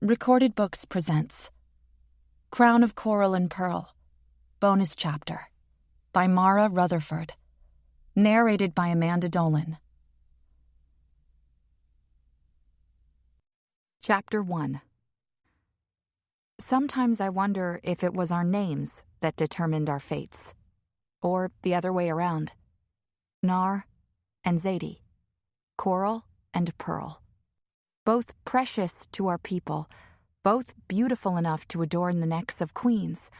Recorded Books presents Crown of Coral and Pearl, Bonus Chapter, by Mara Rutherford, narrated by Amanda Dolan. Chapter 1. Sometimes I wonder if it was our names that determined our fates, or the other way around. Nar and Zadie, Coral and Pearl. Both precious to our people, both beautiful enough to adorn the necks of queens.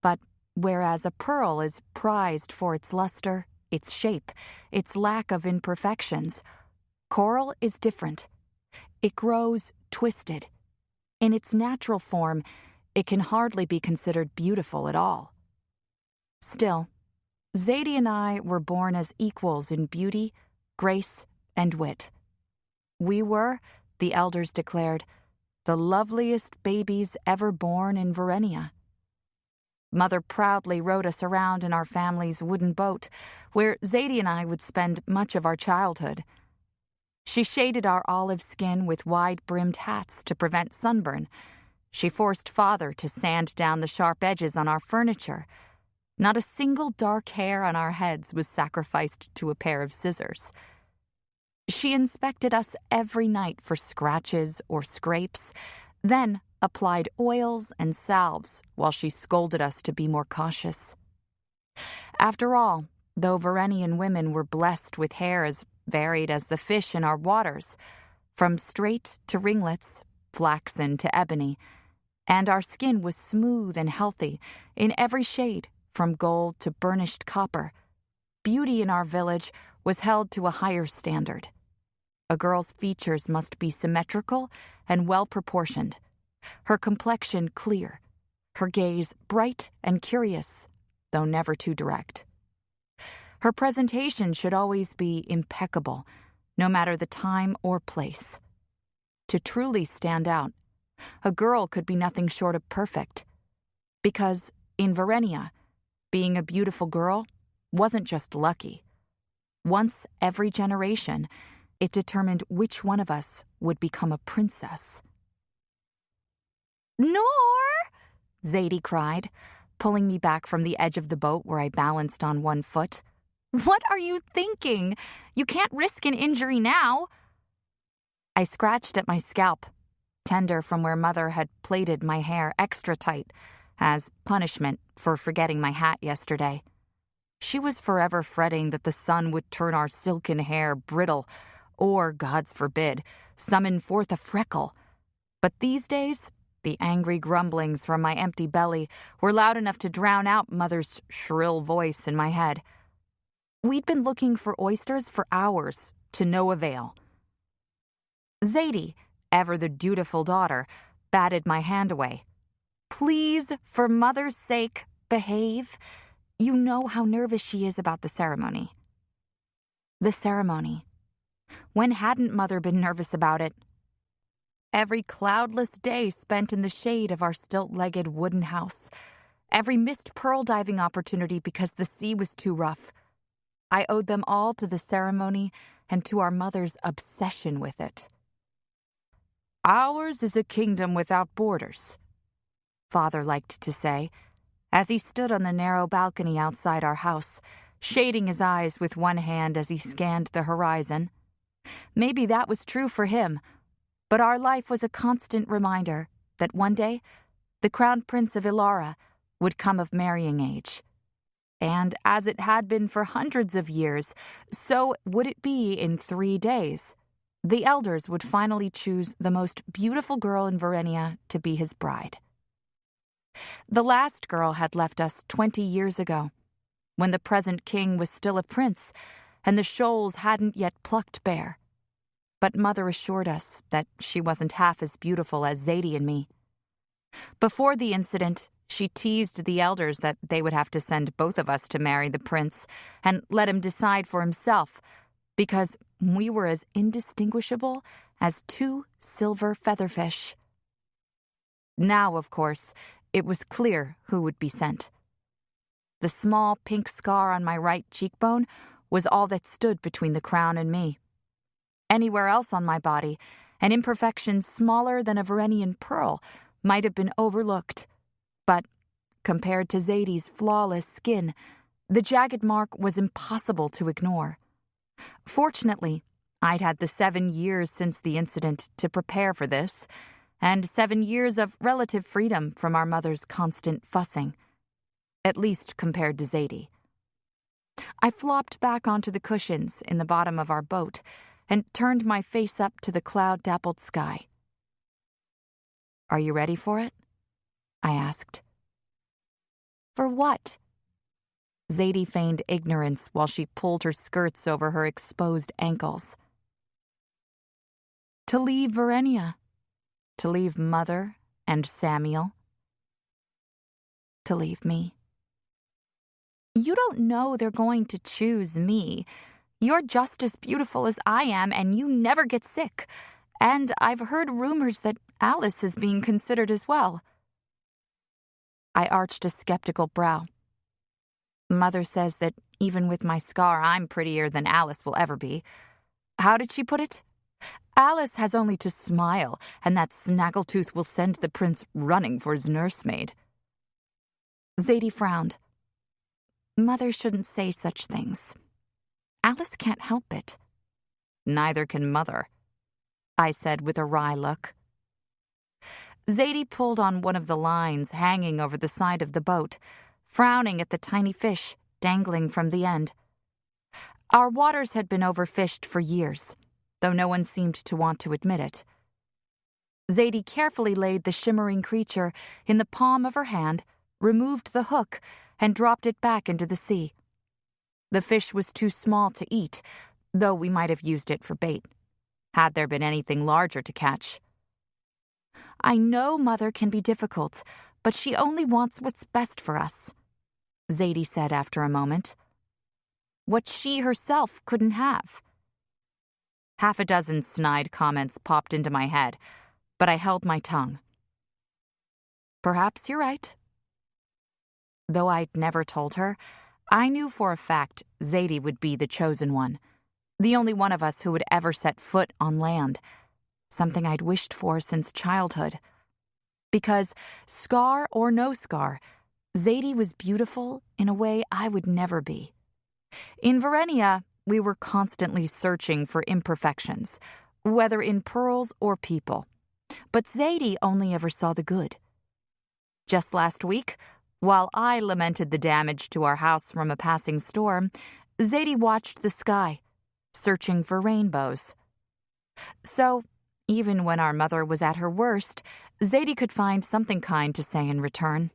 But whereas a pearl is prized for its luster, its shape, its lack of imperfections, coral is different. It grows twisted. In its natural form, it can hardly be considered beautiful at all. Still, Zadie and I were born as equals in beauty, grace, and wit. We were, the elders declared, the loveliest babies ever born in Verenia. Mother proudly rode us around in our family's wooden boat, where Zadie and I would spend much of our childhood. She shaded our olive skin with wide-brimmed hats to prevent sunburn. She forced Father to sand down the sharp edges on our furniture. Not a single dark hair on our heads was sacrificed to a pair of scissors. She inspected us every night for scratches or scrapes, then applied oils and salves while she scolded us to be more cautious. After all, though Verenian women were blessed with hair as varied as the fish in our waters, from straight to ringlets, flaxen to ebony, and our skin was smooth and healthy in every shade, from gold to burnished copper, beauty in our village was held to a higher standard. A girl's features must be symmetrical and well-proportioned, her complexion clear, her gaze bright and curious, though never too direct. Her presentation should always be impeccable, no matter the time or place. To truly stand out, a girl could be nothing short of perfect, because in Verenia, being a beautiful girl wasn't just lucky. Once every generation, it determined which one of us would become a princess. "Nor!" Zadie cried, pulling me back from the edge of the boat where I balanced on one foot. "What are you thinking? You can't risk an injury now." I scratched at my scalp, tender from where Mother had plaited my hair extra tight, as punishment for forgetting my hat yesterday. She was forever fretting that the sun would turn our silken hair brittle, or, God's forbid, summon forth a freckle. But these days, the angry grumblings from my empty belly were loud enough to drown out Mother's shrill voice in my head. We'd been looking for oysters for hours, to no avail. Zadie, ever the dutiful daughter, batted my hand away. "Please, for Mother's sake, behave. You know how nervous she is about the ceremony." The ceremony. When hadn't Mother been nervous about it? Every cloudless day spent in the shade of our stilt-legged wooden house. Every missed pearl diving opportunity because the sea was too rough. I owed them all to the ceremony and to our mother's obsession with it. "Ours is a kingdom without borders," Father liked to say, as he stood on the narrow balcony outside our house, shading his eyes with one hand as he scanned the horizon. Maybe that was true for him, but our life was a constant reminder that one day the Crown Prince of Ilara would come of marrying age. And as it had been for hundreds of years, so would it be in 3 days. The elders would finally choose the most beautiful girl in Verenia to be his bride. The last girl had left us 20 years ago, when the present king was still a prince, and the shoals hadn't yet plucked bare. But Mother assured us that she wasn't half as beautiful as Zadie and me. Before the incident, she teased the elders that they would have to send both of us to marry the prince and let him decide for himself, because we were as indistinguishable as 2 silver featherfish. Now, of course, it was clear who would be sent. The small pink scar on my right cheekbone was all that stood between the crown and me. Anywhere else on my body, An imperfection smaller than a Varenian pearl might have been overlooked. But, compared to Zadie's flawless skin, the jagged mark was impossible to ignore. Fortunately, I'd had the 7 years since the incident to prepare for this, and 7 years of relative freedom from our mother's constant fussing, at least compared to Zadie. I flopped back onto the cushions in the bottom of our boat and turned my face up to the cloud-dappled sky. "Are you ready for it?" I asked. "For what?" Zadie feigned ignorance while she pulled her skirts over her exposed ankles. "To leave Verenia. To leave Mother and Samuel. To leave me." "You don't know they're going to choose me. You're just as beautiful as I am, and you never get sick. And I've heard rumors that Alice is being considered as well." I arched a skeptical brow. "Mother says that even with my scar, I'm prettier than Alice will ever be. How did she put it? Alice has only to smile, and that snaggletooth will send the prince running for his nursemaid." Zadie frowned. "Mother shouldn't say such things. Alice can't help it." "Neither can Mother," I said with a wry look. Zadie pulled on one of the lines hanging over the side of the boat, frowning at the tiny fish dangling from the end. Our waters had been overfished for years, though no one seemed to want to admit it. Zadie carefully laid the shimmering creature in the palm of her hand, removed the hook, and dropped it back into the sea. The fish was too small to eat, though we might have used it for bait, had there been anything larger to catch. "I know Mother can be difficult, but she only wants what's best for us," Zadie said after a moment. "What she herself couldn't have." Half a dozen snide comments popped into my head, but I held my tongue. "Perhaps you're right." Though I'd never told her, I knew for a fact Zadie would be the chosen one, the only one of us who would ever set foot on land, something I'd wished for since childhood. Because, scar or no scar, Zadie was beautiful in a way I would never be. In Verenia, we were constantly searching for imperfections, whether in pearls or people. But Zadie only ever saw the good. Just last week, while I lamented the damage to our house from a passing storm, Zadie watched the sky, searching for rainbows. So, even when our mother was at her worst, Zadie could find something kind to say in return.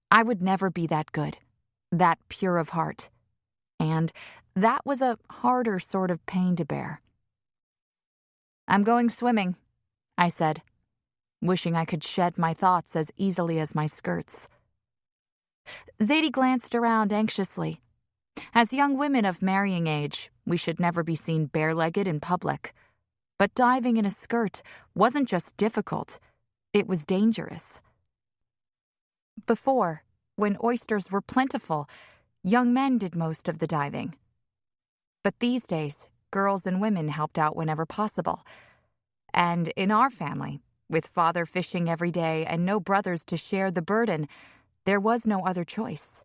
I would never be that good, that pure of heart. And that was a harder sort of pain to bear. "I'm going swimming," I said, wishing I could shed my thoughts as easily as my skirts. Zadie glanced around anxiously. As young women of marrying age, we should never be seen bare-legged in public. But diving in a skirt wasn't just difficult, it was dangerous. Before, when oysters were plentiful, young men did most of the diving. But these days, girls and women helped out whenever possible. And in our family, with father fishing every day and no brothers to share the burden, there was no other choice.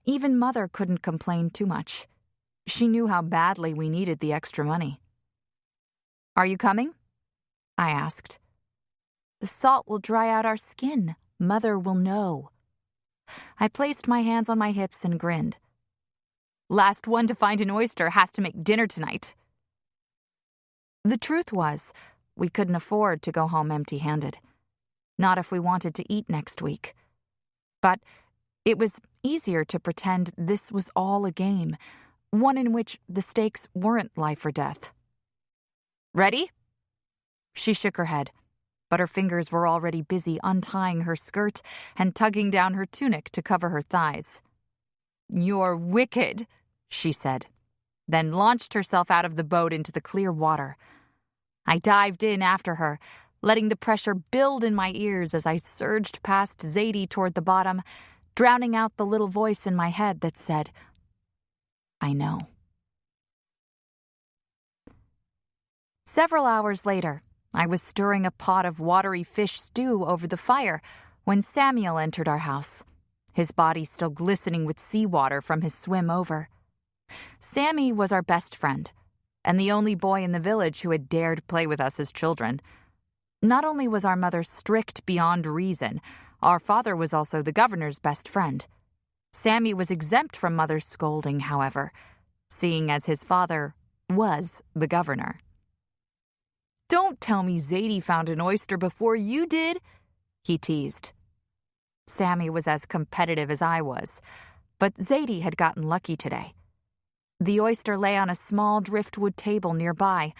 Even Mother couldn't complain too much. She knew how badly we needed the extra money. "Are you coming?" I asked. "The salt will dry out our skin. Mother will know." I placed my hands on my hips and grinned. "Last one to find an oyster has to make dinner tonight." The truth was, we couldn't afford to go home empty-handed. Not if we wanted to eat next week. But it was easier to pretend this was all a game, one in which the stakes weren't life or death. "Ready?" She shook her head, but her fingers were already busy untying her skirt and tugging down her tunic to cover her thighs. "You're wicked," she said, then launched herself out of the boat into the clear water. I dived in after her, letting the pressure build in my ears as I surged past Zadie toward the bottom, drowning out the little voice in my head that said, "I know." Several hours later, I was stirring a pot of watery fish stew over the fire when Samuel entered our house, his body still glistening with seawater from his swim over. Sammy was our best friend, and the only boy in the village who had dared play with us as children. Not only was our mother strict beyond reason, our father was also the governor's best friend. Sammy was exempt from mother's scolding, however, seeing as his father was the governor. "Don't tell me Zadie found an oyster before you did," he teased. Sammy was as competitive as I was, but Zadie had gotten lucky today. The oyster lay on a small driftwood table nearby,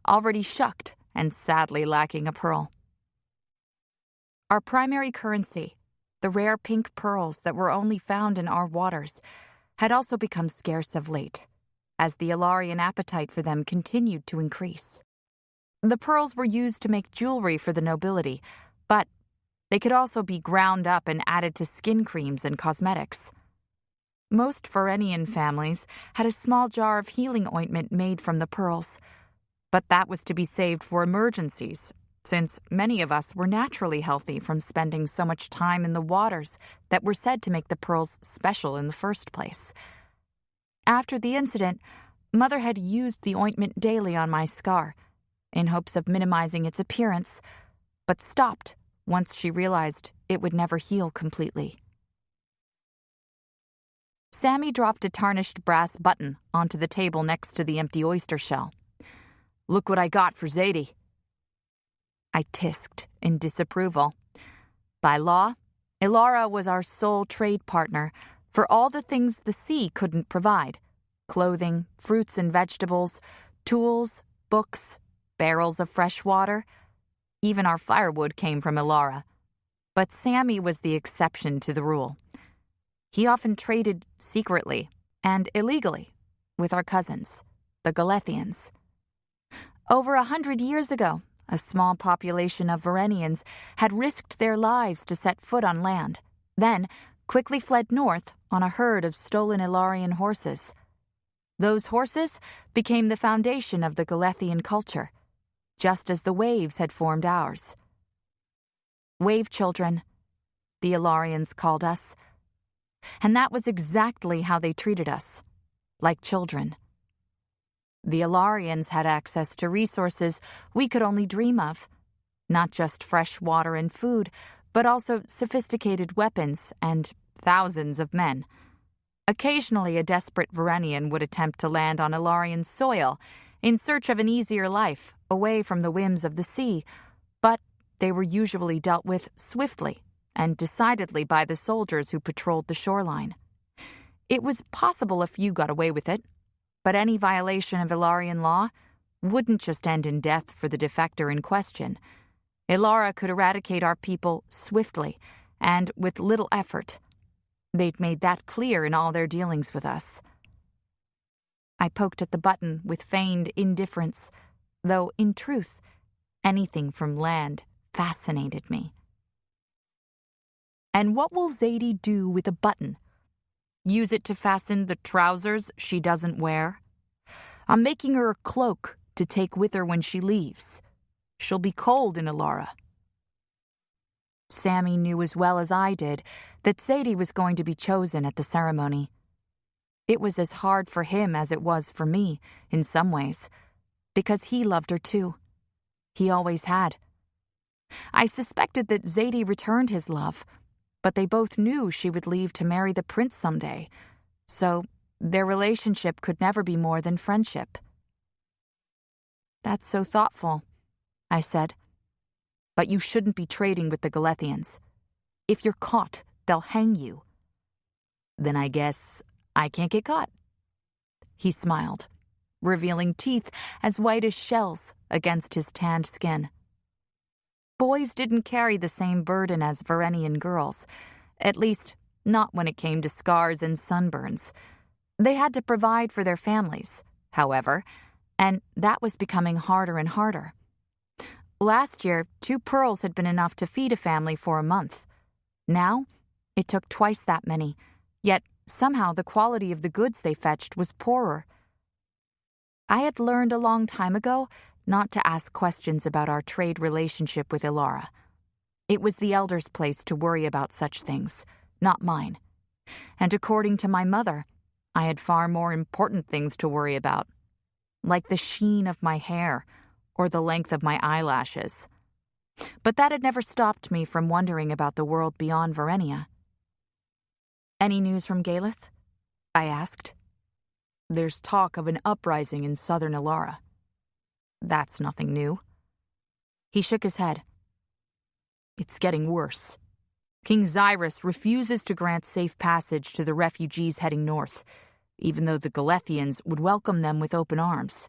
already shucked and sadly lacking a pearl. Our primary currency, the rare pink pearls that were only found in our waters, had also become scarce of late, as the Ilarian appetite for them continued to increase. The pearls were used to make jewelry for the nobility, but they could also be ground up and added to skin creams and cosmetics. Most Varenian families had a small jar of healing ointment made from the pearls, but that was to be saved for emergencies, since many of us were naturally healthy from spending so much time in the waters that were said to make the pearls special in the first place. After the incident, Mother had used the ointment daily on my scar, in hopes of minimizing its appearance, but stopped once she realized it would never heal completely. Sammy dropped a tarnished brass button onto the table next to the empty oyster shell. "Look what I got for Zadie." I tisked in disapproval. By law, Ilara was our sole trade partner for all the things the sea couldn't provide: clothing, fruits and vegetables, tools, books, barrels of fresh water. Even our firewood came from Ilara. But Sammy was the exception to the rule. He often traded secretly and illegally with our cousins, the Galethians. Over 100 years ago, a small population of Varenians had risked their lives to set foot on land, then quickly fled north on a herd of stolen Ilarian horses. Those horses became the foundation of the Galethian culture, just as the waves had formed ours. Wave children, the Ilarians called us. And that was exactly how they treated us, like children. The Ilarians had access to resources we could only dream of, not just fresh water and food, but also sophisticated weapons and thousands of men. Occasionally, a desperate Varenian would attempt to land on Ilarian soil in search of an easier life away from the whims of the sea, but they were usually dealt with swiftly and decidedly by the soldiers who patrolled the shoreline. It was possible a few got away with it, but any violation of Ilarian law wouldn't just end in death for the defector in question. Ilara could eradicate our people swiftly and with little effort. They'd made that clear in all their dealings with us. I poked at the button with feigned indifference, though in truth, anything from land fascinated me. "And what will Zadie do with a button? Use it to fasten the trousers she doesn't wear? I'm making her a cloak to take with her when she leaves. She'll be cold in Ilara." Sammy knew as well as I did that Zadie was going to be chosen at the ceremony. It was as hard for him as it was for me, in some ways, because he loved her too. He always had. I suspected that Zadie returned his love, but they both knew she would leave to marry the prince someday, so their relationship could never be more than friendship. "That's so thoughtful," I said. "But you shouldn't be trading with the Galethians. If you're caught, they'll hang you." "Then I guess I can't get caught." He smiled, revealing teeth as white as shells against his tanned skin. Boys didn't carry the same burden as Varenian girls, at least not when it came to scars and sunburns. They had to provide for their families, however, and that was becoming harder and harder. Last year, 2 pearls had been enough to feed a family for a month. Now, it took twice that many, yet somehow the quality of the goods they fetched was poorer. I had learned a long time ago not to ask questions about our trade relationship with Ilara. It was the elders' place to worry about such things, not mine. And according to my mother, I had far more important things to worry about, like the sheen of my hair or the length of my eyelashes. But that had never stopped me from wondering about the world beyond Verenia. "Any news from Galeth?" I asked. "There's talk of an uprising in southern Ilara." "That's nothing new." He shook his head. "It's getting worse. King Xyrus refuses to grant safe passage to the refugees heading north, even though the Galethians would welcome them with open arms.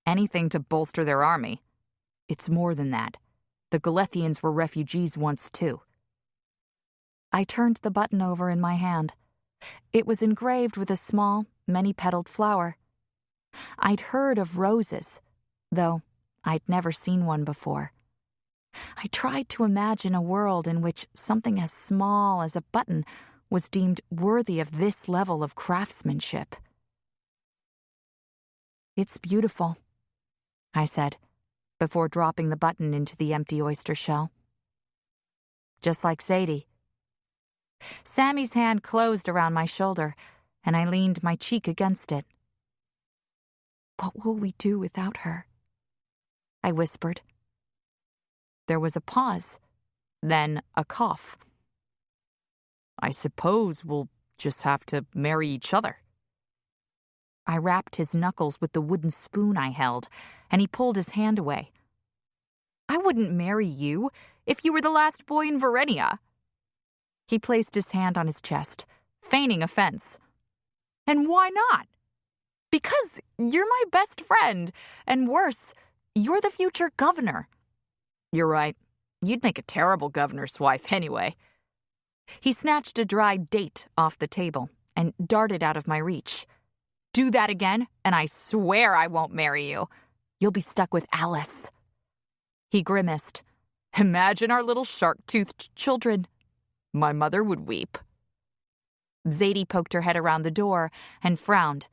Anything to bolster their army. It's more than that. The Galethians were refugees once, too." I turned the button over in my hand. It was engraved with a small, many-petaled flower. I'd heard of roses, though I'd never seen one before. I tried to imagine a world in which something as small as a button was deemed worthy of this level of craftsmanship. "It's beautiful," I said, before dropping the button into the empty oyster shell. "Just like Zadie." Sammy's hand closed around my shoulder, and I leaned my cheek against it. "What will we do without her?" I whispered. There was a pause, then a cough. "I suppose we'll just have to marry each other." I rapped his knuckles with the wooden spoon I held, and he pulled his hand away. "I wouldn't marry you if you were the last boy in Verenia." He placed his hand on his chest, feigning offense. "And why not?" "Because you're my best friend, and worse, you're the future governor." "You're right. You'd make a terrible governor's wife anyway." He snatched a dried date off the table and darted out of my reach. "Do that again, and I swear I won't marry you. You'll be stuck with Alice." He grimaced. "Imagine our little shark-toothed children. My mother would weep." Zadie poked her head around the door and frowned.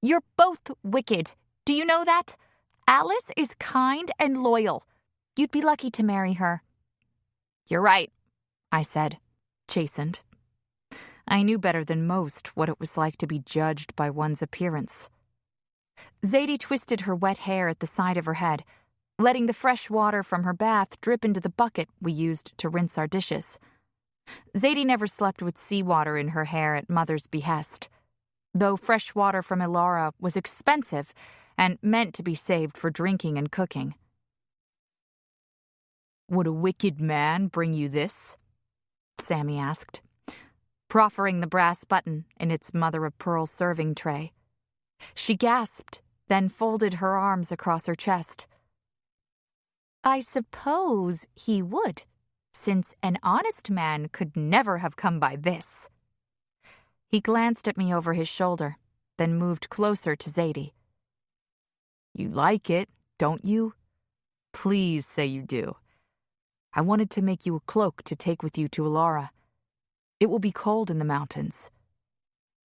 "You're both wicked. Do you know that? Alice is kind and loyal. You'd be lucky to marry her." "You're right," I said, chastened. I knew better than most what it was like to be judged by one's appearance. Zadie twisted her wet hair at the side of her head, letting the fresh water from her bath drip into the bucket we used to rinse our dishes. Zadie never slept with seawater in her hair at Mother's behest, though fresh water from Ilara was expensive and meant to be saved for drinking and cooking. "Would a wicked man bring you this?" Sammy asked, proffering the brass button in its mother-of-pearl serving tray. She gasped, then folded her arms across her chest. "I suppose he would, since an honest man could never have come by this." He glanced at me over his shoulder, then moved closer to Zadie. "You like it, don't you? Please say you do. I wanted to make you a cloak to take with you to Ilara. It will be cold in the mountains."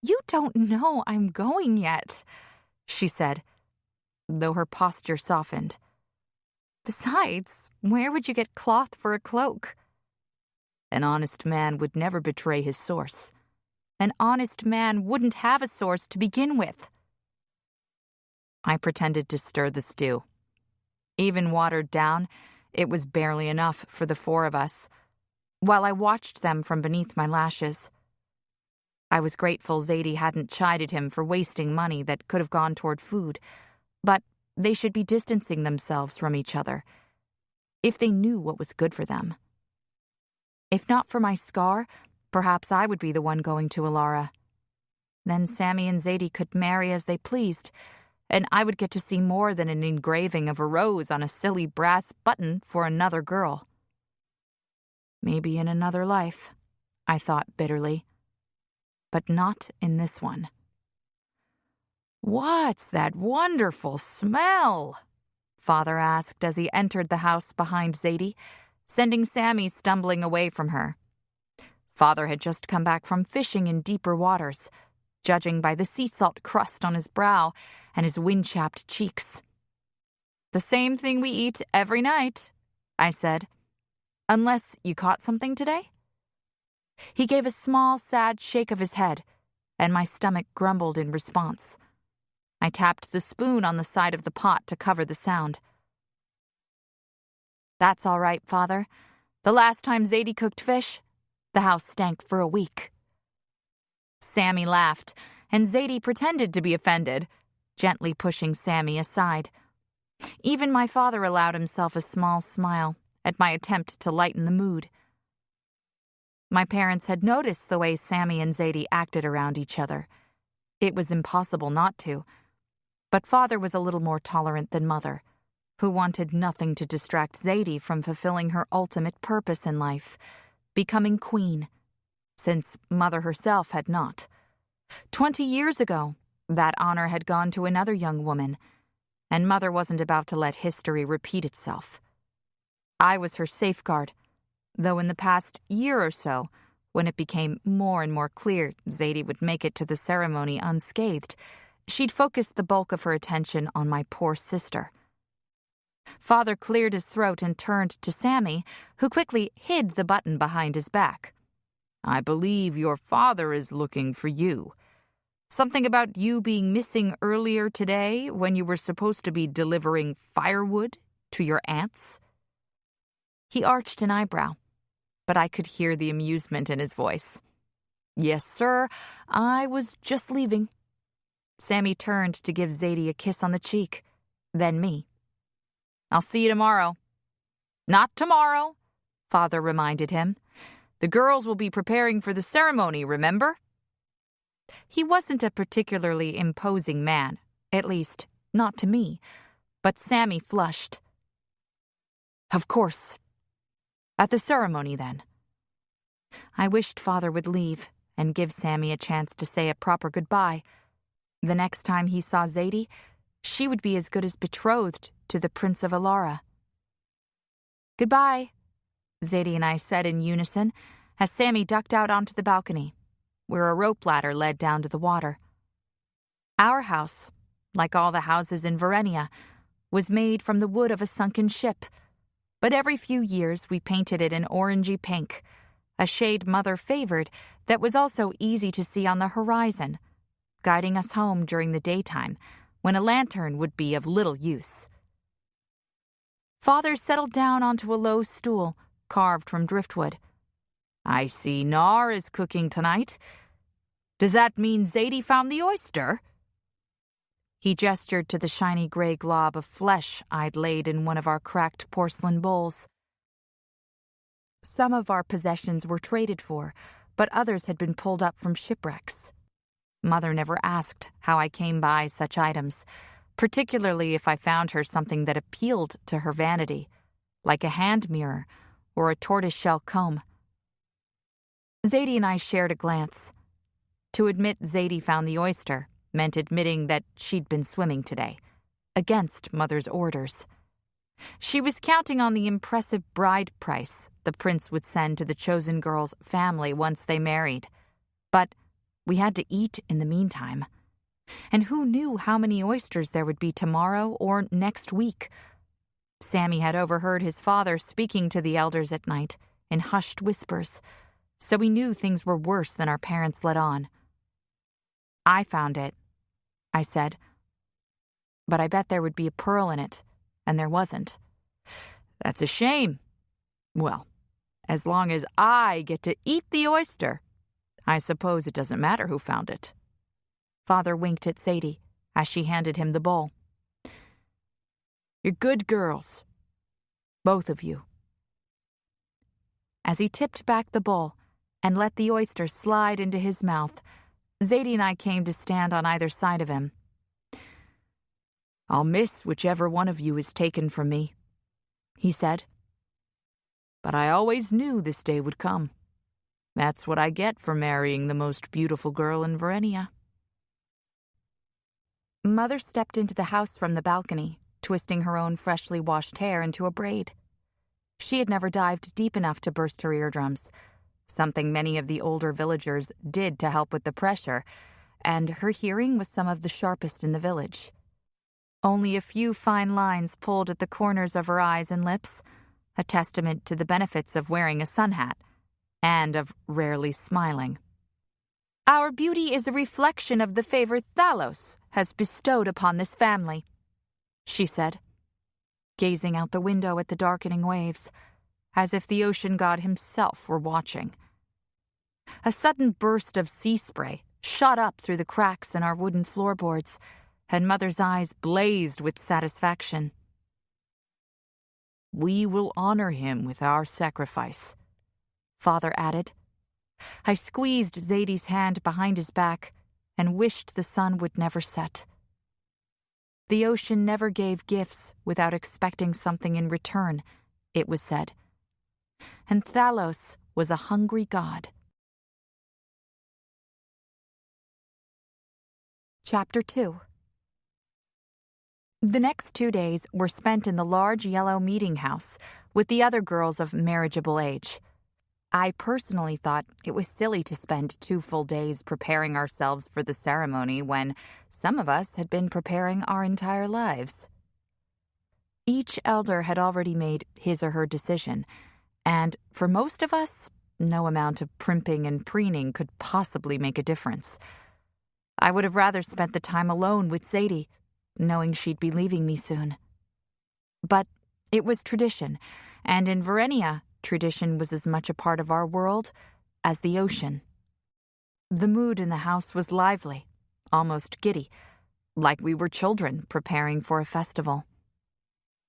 "You don't know I'm going yet," she said, though her posture softened. "Besides, where would you get cloth for a cloak?" "An honest man would never betray his source. An honest man wouldn't have a source to begin with." I pretended to stir the stew. Even watered down, it was barely enough for the four of us, while I watched them from beneath my lashes. I was grateful Zadie hadn't chided him for wasting money that could have gone toward food, but they should be distancing themselves from each other, if they knew what was good for them. If not for my scar, perhaps I would be the one going to Ilara. Then Sammy and Zadie could marry as they pleased, and I would get to see more than an engraving of a rose on a silly brass button for another girl. Maybe in another life, I thought bitterly, but not in this one. "What's that wonderful smell?" Father asked as he entered the house behind Zadie, sending Sammy stumbling away from her. Father had just come back from fishing in deeper waters, judging by the sea salt crust on his brow and his wind-chapped cheeks. "The same thing we eat every night," I said. "Unless you caught something today?" He gave a small, sad shake of his head, and my stomach grumbled in response. I tapped the spoon on the side of the pot to cover the sound. "That's all right, Father. The last time Zadie cooked fish, the house stank for a week." Sammy laughed, and Zadie pretended to be offended, gently pushing Sammy aside. Even my father allowed himself a small smile at my attempt to lighten the mood. My parents had noticed the way Sammy and Zadie acted around each other. It was impossible not to. But Father was a little more tolerant than Mother, who wanted nothing to distract Zadie from fulfilling her ultimate purpose in life, becoming queen, since Mother herself had not. 20 years ago, that honor had gone to another young woman, and Mother wasn't about to let history repeat itself. I was her safeguard, though in the past year or so, when it became more and more clear Zadie would make it to the ceremony unscathed, she'd focused the bulk of her attention on my poor sister. Father cleared his throat and turned to Sammy, who quickly hid the button behind his back. "I believe your father is looking for you. Something about you being missing earlier today when you were supposed to be delivering firewood to your aunts?" He arched an eyebrow, but I could hear the amusement in his voice. "Yes, sir. I was just leaving." Sammy turned to give Zadie a kiss on the cheek, then me. "I'll see you tomorrow." "Not tomorrow," Father reminded him. "The girls will be preparing for the ceremony, remember?" He wasn't a particularly imposing man, at least, not to me, but Sammy flushed. "Of course. At the ceremony, then." I wished Father would leave and give Sammy a chance to say a proper goodbye. The next time he saw Zadie, she would be as good as betrothed to the Prince of Alara. "Goodbye," Zadie and I said in unison as Sammy ducked out onto the balcony, where a rope ladder led down to the water. Our house, like all the houses in Verenia, was made from the wood of a sunken ship, but every few years we painted it an orangey pink, a shade Mother favored that was also easy to see on the horizon, guiding us home during the daytime, when a lantern would be of little use. Father settled down onto a low stool, carved from driftwood. "I see Nar is cooking tonight. Does that mean Zadie found the oyster?" He gestured to the shiny gray glob of flesh I'd laid in one of our cracked porcelain bowls. Some of our possessions were traded for, but others had been pulled up from shipwrecks. Mother never asked how I came by such items, particularly if I found her something that appealed to her vanity, like a hand mirror or a tortoiseshell comb. Zadie and I shared a glance. To admit Zadie found the oyster meant admitting that she'd been swimming today, against Mother's orders. She was counting on the impressive bride price the prince would send to the chosen girl's family once they married. But we had to eat in the meantime. And who knew how many oysters there would be tomorrow or next week? Sammy had overheard his father speaking to the elders at night in hushed whispers, so we knew things were worse than our parents let on. "I found it," I said. "But I bet there would be a pearl in it, and there wasn't." "That's a shame. Well, as long as I get to eat the oyster, I suppose it doesn't matter who found it." Father winked at Zadie as she handed him the bowl. "You're good girls. Both of you." As he tipped back the bowl and let the oyster slide into his mouth, Zadie and I came to stand on either side of him. "I'll miss whichever one of you is taken from me," he said. "But I always knew this day would come. That's what I get for marrying the most beautiful girl in Verenia." Mother stepped into the house from the balcony, twisting her own freshly washed hair into a braid. She had never dived deep enough to burst her eardrums, something many of the older villagers did to help with the pressure, and her hearing was some of the sharpest in the village. only a few fine lines pulled at the corners of her eyes and lips, a testament to the benefits of wearing a sun hat, and of rarely smiling. "Our beauty is a reflection of the favor Thalos has bestowed upon this family," she said, gazing out the window at the darkening waves, as if the ocean god himself were watching. A sudden burst of sea spray shot up through the cracks in our wooden floorboards, and Mother's eyes blazed with satisfaction. "We will honor him with our sacrifice," Father added. I squeezed Zadie's hand behind his back and wished the sun would never set. The ocean never gave gifts without expecting something in return, it was said. And Thalos was a hungry god. Chapter 2. The next 2 days were spent in the large yellow meeting house with the other girls of marriageable age. I personally thought it was silly to spend 2 full days preparing ourselves for the ceremony when some of us had been preparing our entire lives. Each elder had already made his or her decision, and for most of us, no amount of primping and preening could possibly make a difference. I would have rather spent the time alone with Zadie, knowing she'd be leaving me soon. But it was tradition, and in Verenia, tradition was as much a part of our world as the ocean. The mood in the house was lively, almost giddy, like we were children preparing for a festival.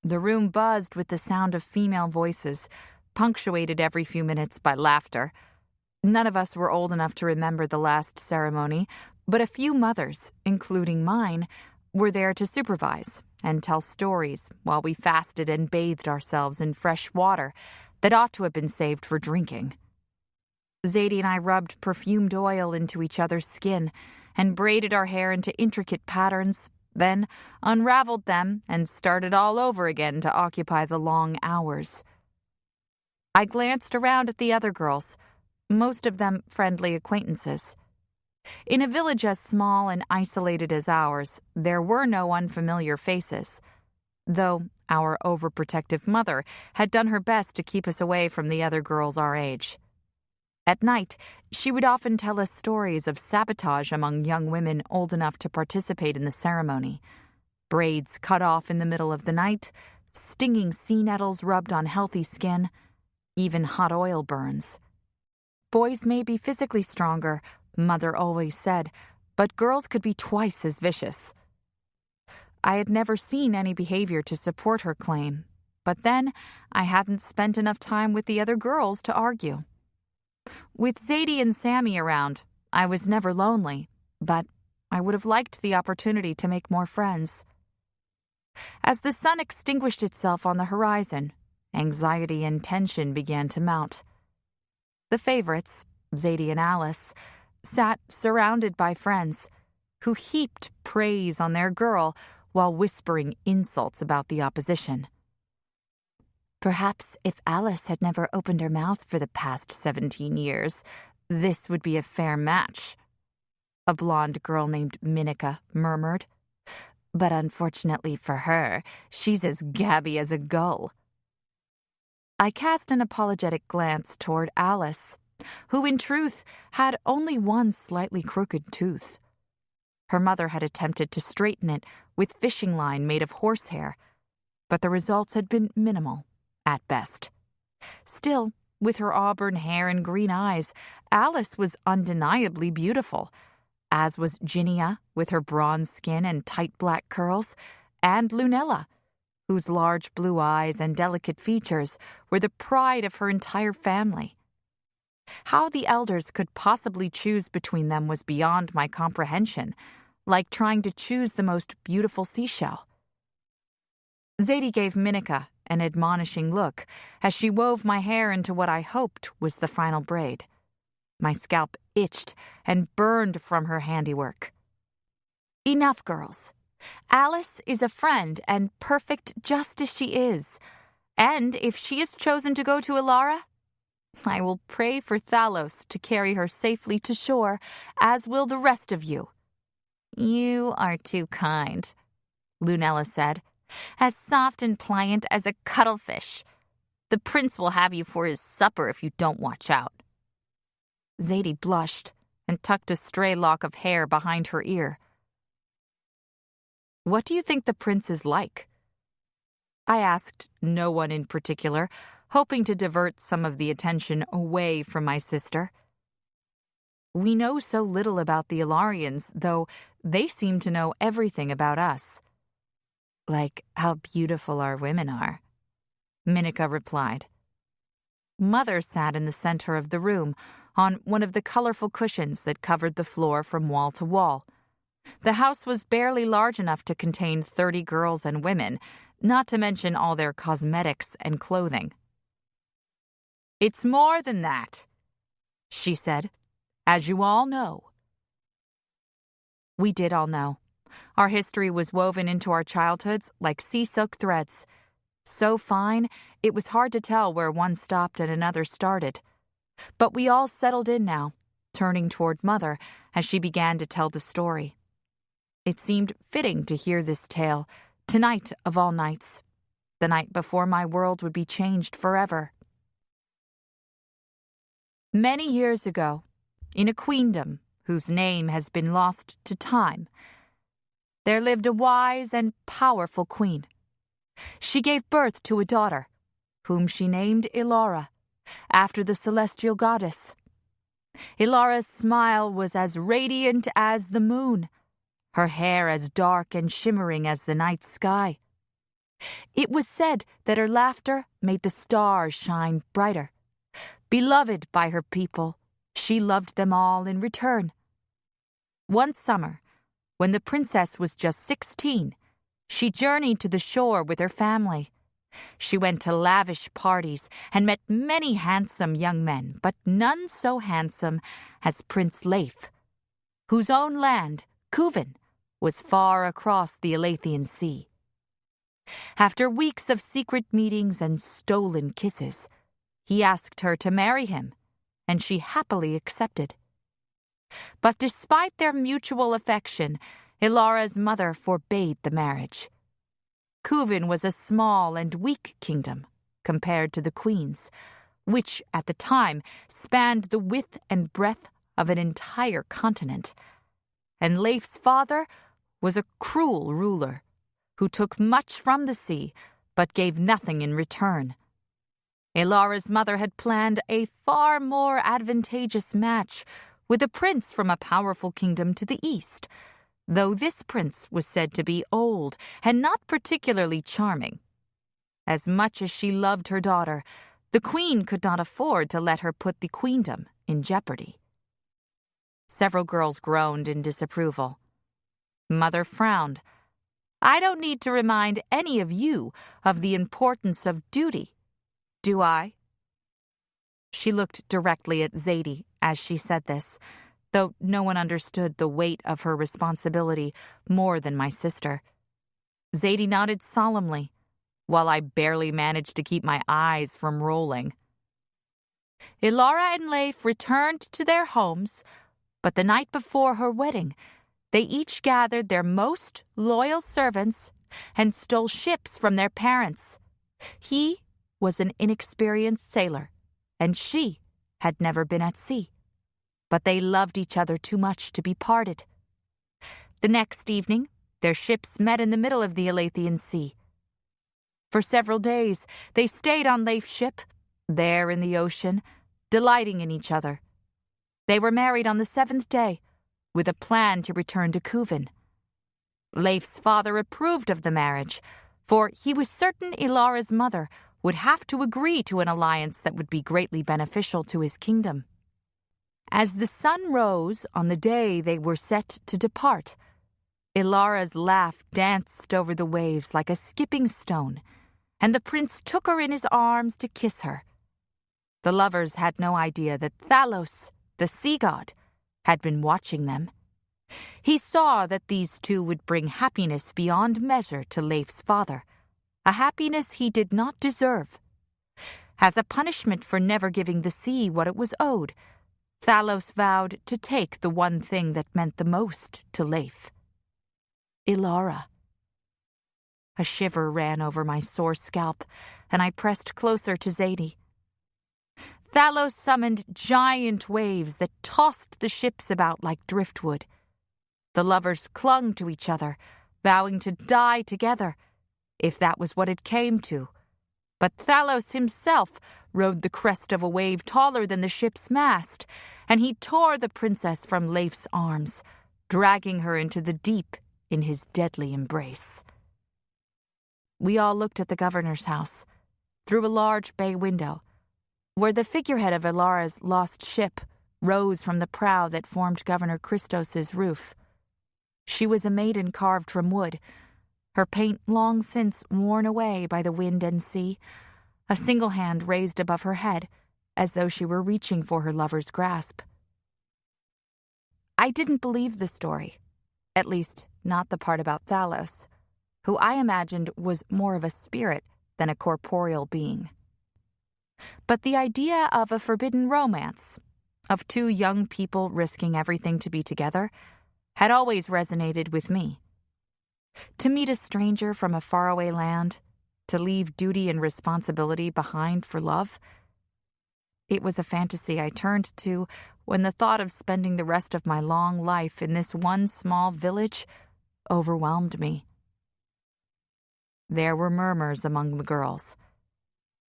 The room buzzed with the sound of female voices, punctuated every few minutes by laughter. None of us were old enough to remember the last ceremony, but a few mothers, including mine, were there to supervise and tell stories while we fasted and bathed ourselves in fresh water that ought to have been saved for drinking. Zadie and I rubbed perfumed oil into each other's skin and braided our hair into intricate patterns, then unraveled them and started all over again to occupy the long hours. I glanced around at the other girls, most of them friendly acquaintances. In a village as small and isolated as ours, there were no unfamiliar faces, though our overprotective mother had done her best to keep us away from the other girls our age. At night, she would often tell us stories of sabotage among young women old enough to participate in the ceremony. Braids cut off in the middle of the night, stinging sea nettles rubbed on healthy skin, even hot oil burns. Boys may be physically stronger, Mother always said, but girls could be twice as vicious. I had never seen any behavior to support her claim, but then I hadn't spent enough time with the other girls to argue. With Zadie and Sammy around, I was never lonely, but I would have liked the opportunity to make more friends. As the sun extinguished itself on the horizon, anxiety and tension began to mount. The favorites, Zadie and Alice, sat surrounded by friends who heaped praise on their girl while whispering insults about the opposition. Perhaps if Alice had never opened her mouth for the past 17 years, this would be a fair match, a blonde girl named Minika murmured. But unfortunately for her, she's as gabby as a gull. I cast an apologetic glance toward Alice, who in truth had only one slightly crooked tooth. Her mother had attempted to straighten it with fishing line made of horsehair, but the results had been minimal, at best. Still, with her auburn hair and green eyes, Alice was undeniably beautiful, as was Ginnia with her bronze skin and tight black curls, and Lunella, whose large blue eyes and delicate features were the pride of her entire family. How the elders could possibly choose between them was beyond my comprehension, like trying to choose the most beautiful seashell. Zadie gave Minika an admonishing look as she wove my hair into what I hoped was the final braid. My scalp itched and burned from her handiwork. Enough, girls. Alice is a friend and perfect just as she is. And if she is chosen to go to Ilara, I will pray for Thalos to carry her safely to shore, as will the rest of you. You are too kind, Lunella said. "As soft and pliant as a cuttlefish. The prince will have you for his supper if you don't watch out." Zadie blushed and tucked a stray lock of hair behind her ear. "What do you think the prince is like?" I asked no one in particular, hoping to divert some of the attention away from my sister. We know so little about the Ilarians, though they seem to know everything about us. "Like how beautiful our women are," Minika replied. Mother sat in the center of the room, on one of the colorful cushions that covered the floor from wall to wall. The house was barely large enough to contain 30 girls and women, not to mention all their cosmetics and clothing. "It's more than that," she said, "as you all know." We did all know. Our history was woven into our childhoods like sea silk threads. So fine, it was hard to tell where one stopped and another started. But we all settled in now, turning toward Mother as she began to tell the story. It seemed fitting to hear this tale, tonight of all nights, the night before my world would be changed forever. Many years ago, in a queendom whose name has been lost to time, there lived a wise and powerful queen. She gave birth to a daughter, whom she named Ilara, after the celestial goddess. Ilara's smile was as radiant as the moon, her hair as dark and shimmering as the night sky. It was said that her laughter made the stars shine brighter. Beloved by her people, she loved them all in return. One summer, when the princess was just 16, she journeyed to the shore with her family. She went to lavish parties and met many handsome young men, but none so handsome as Prince Leif, whose own land, Kuven, was far across the Elathian Sea. After weeks of secret meetings and stolen kisses, he asked her to marry him, and she happily accepted. But despite their mutual affection, Ilara's mother forbade the marriage. Kuven was a small and weak kingdom compared to the queen's, which at the time spanned the width and breadth of an entire continent. And Leif's father was a cruel ruler who took much from the sea but gave nothing in return. Ilara's mother had planned a far more advantageous match with a prince from a powerful kingdom to the east, though this prince was said to be old and not particularly charming. As much as she loved her daughter, the queen could not afford to let her put the queendom in jeopardy. Several girls groaned in disapproval. Mother frowned. "I don't need to remind any of you of the importance of duty, do I?" She looked directly at Zadie as she said this, though no one understood the weight of her responsibility more than my sister. Zadie nodded solemnly, while I barely managed to keep my eyes from rolling. Ilara and Leif returned to their homes, but the night before her wedding, they each gathered their most loyal servants and stole ships from their parents. He was an inexperienced sailor, and she had never been at sea. But they loved each other too much to be parted. The next evening, their ships met in the middle of the Elathian Sea. For several days, they stayed on Leif's ship, there in the ocean, delighting in each other. They were married on the 7th day, with a plan to return to Kuven. Leif's father approved of the marriage, for he was certain Ilara's mother would have to agree to an alliance that would be greatly beneficial to his kingdom. As the sun rose on the day they were set to depart, Ilara's laugh danced over the waves like a skipping stone, and the prince took her in his arms to kiss her. The lovers had no idea that Thalos, the sea god, had been watching them. He saw that these two would bring happiness beyond measure to Leif's father, a happiness he did not deserve. As a punishment for never giving the sea what it was owed, Thalos vowed to take the one thing that meant the most to Leif. Ilara. A shiver ran over my sore scalp, and I pressed closer to Zadie. Thalos summoned giant waves that tossed the ships about like driftwood. The lovers clung to each other, vowing to die together, if that was what it came to. But Thalos himself rode the crest of a wave taller than the ship's mast, and he tore the princess from Leif's arms, dragging her into the deep in his deadly embrace. We all looked at the governor's house, through a large bay window, where the figurehead of Ilara's lost ship rose from the prow that formed Governor Christos's roof. She was a maiden carved from wood, her paint long since worn away by the wind and sea, a single hand raised above her head, as though she were reaching for her lover's grasp. I didn't believe the story, at least not the part about Thalos, who I imagined was more of a spirit than a corporeal being. But the idea of a forbidden romance, of two young people risking everything to be together, had always resonated with me. To meet a stranger from a faraway land, to leave duty and responsibility behind for love, it was a fantasy I turned to when the thought of spending the rest of my long life in this one small village overwhelmed me. There were murmurs among the girls.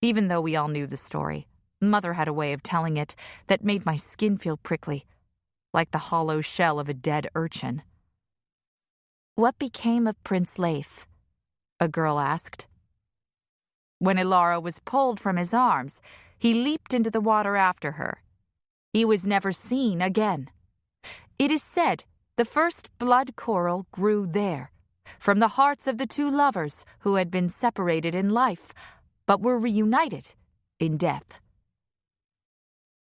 Even though we all knew the story, Mother had a way of telling it that made my skin feel prickly, like the hollow shell of a dead urchin. "What became of Prince Leif?" a girl asked. "When Ilara was pulled from his arms, he leaped into the water after her. He was never seen again. It is said the first blood coral grew there, from the hearts of the two lovers who had been separated in life, but were reunited in death."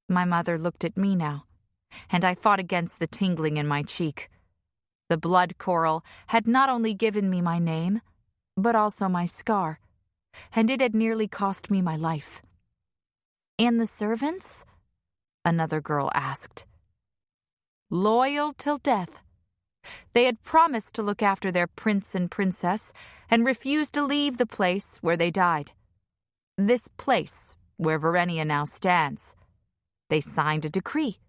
My mother looked at me now, and I fought against the tingling in my cheek. The blood coral had not only given me my name, but also my scar, and it had nearly cost me my life. "And the servants?" another girl asked. "Loyal till death. They had promised to look after their prince and princess and refused to leave the place where they died. This place where Verenia now stands. They signed a decree,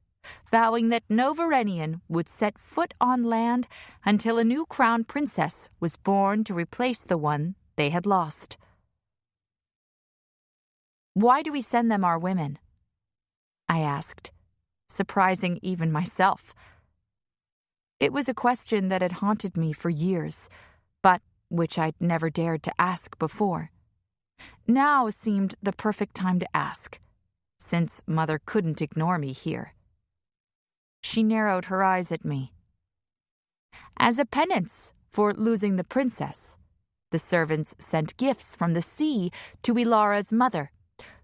vowing that no Verenian would set foot on land until a new crown princess was born to replace the one they had lost." "Why do we send them our women?" I asked, surprising even myself. It was a question that had haunted me for years, but which I'd never dared to ask before. Now seemed the perfect time to ask, since Mother couldn't ignore me here. She narrowed her eyes at me. "As a penance for losing the princess, the servants sent gifts from the sea to Ilara's mother,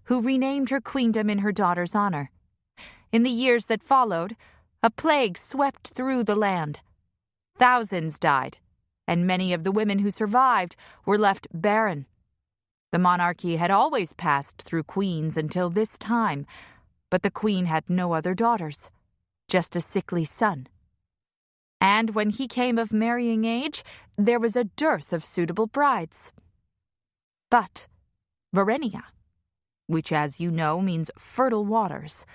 who renamed her queendom in her daughter's honor. In the years that followed, a plague swept through the land. Thousands died, and many of the women who survived were left barren. The monarchy had always passed through queens until this time, but the queen had no other daughters, just a sickly son. And when he came of marrying age, there was a dearth of suitable brides. But Verenia, which as you know means fertile waters,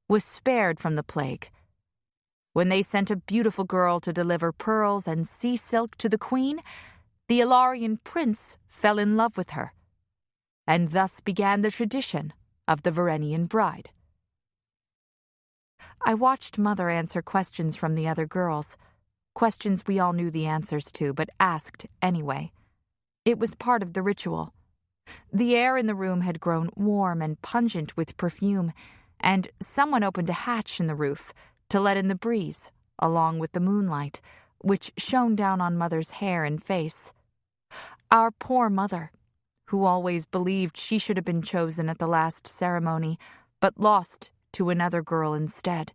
was spared from the plague. When they sent a beautiful girl to deliver pearls and sea silk to the queen, the Ilarian prince fell in love with her, and thus began the tradition of the Verenian bride." I watched Mother answer questions from the other girls, questions we all knew the answers to, but asked anyway. It was part of the ritual. The air in the room had grown warm and pungent with perfume, and someone opened a hatch in the roof to let in the breeze, along with the moonlight, which shone down on Mother's hair and face. Our poor mother, who always believed she should have been chosen at the last ceremony, but lost to another girl instead.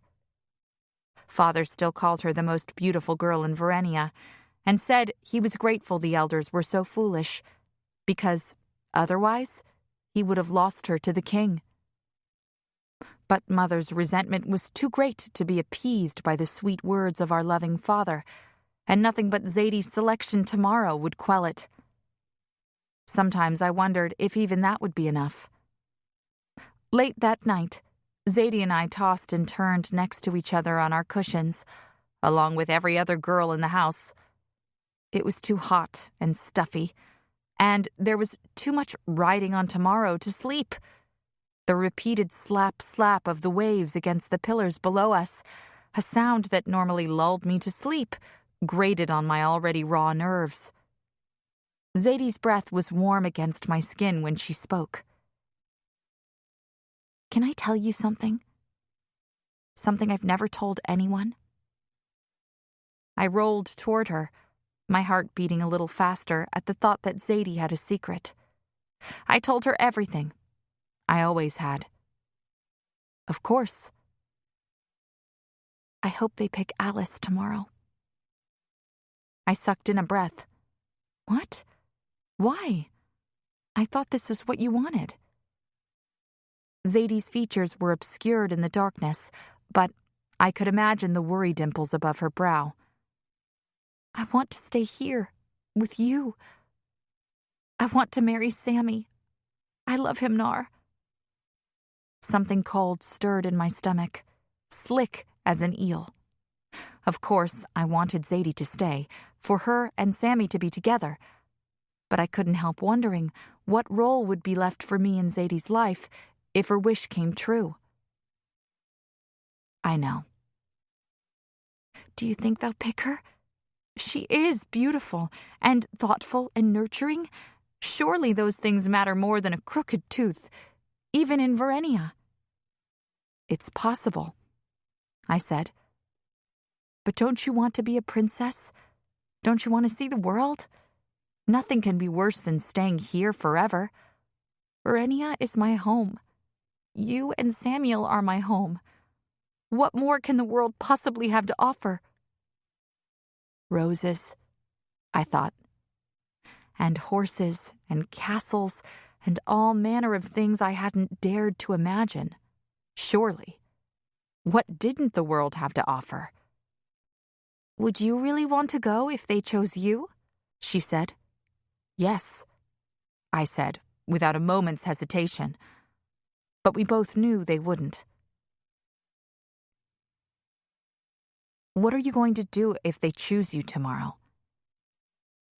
Father still called her the most beautiful girl in Verenia, and said he was grateful the elders were so foolish, because otherwise he would have lost her to the king. But Mother's resentment was too great to be appeased by the sweet words of our loving father, and nothing but Zadie's selection tomorrow would quell it. Sometimes I wondered if even that would be enough. Late that night, Zadie and I tossed and turned next to each other on our cushions, along with every other girl in the house. It was too hot and stuffy, and there was too much riding on tomorrow to sleep. The repeated slap-slap of the waves against the pillars below us, a sound that normally lulled me to sleep, grated on my already raw nerves. Zadie's breath was warm against my skin when she spoke. "Can I tell you something? Something I've never told anyone?" I rolled toward her, my heart beating a little faster at the thought that Zadie had a secret. I told her everything. I always had. "Of course." "I hope they pick Alice tomorrow." I sucked in a breath. "What? Why? I thought this was what you wanted." Zadie's features were obscured in the darkness, but I could imagine the worry dimples above her brow. "I want to stay here, with you. I want to marry Sammy. I love him, Nar." Something cold stirred in my stomach, slick as an eel. Of course, I wanted Zadie to stay, for her and Sammy to be together, but I couldn't help wondering what role would be left for me in Zadie's life if her wish came true. "I know." "Do you think they'll pick her? She is beautiful and thoughtful and nurturing. Surely those things matter more than a crooked tooth, even in Verenia." "It's possible," I said. "But don't you want to be a princess? Don't you want to see the world? Nothing can be worse than staying here forever. Verenia is my home. You and Samuel are my home. What more can the world possibly have to offer?" "Roses," I thought. "And horses and castles and all manner of things I hadn't dared to imagine. Surely. What didn't the world have to offer?" "Would you really want to go if they chose you?" she said. "Yes," I said, without a moment's hesitation. But we both knew they wouldn't. "What are you going to do if they choose you tomorrow?"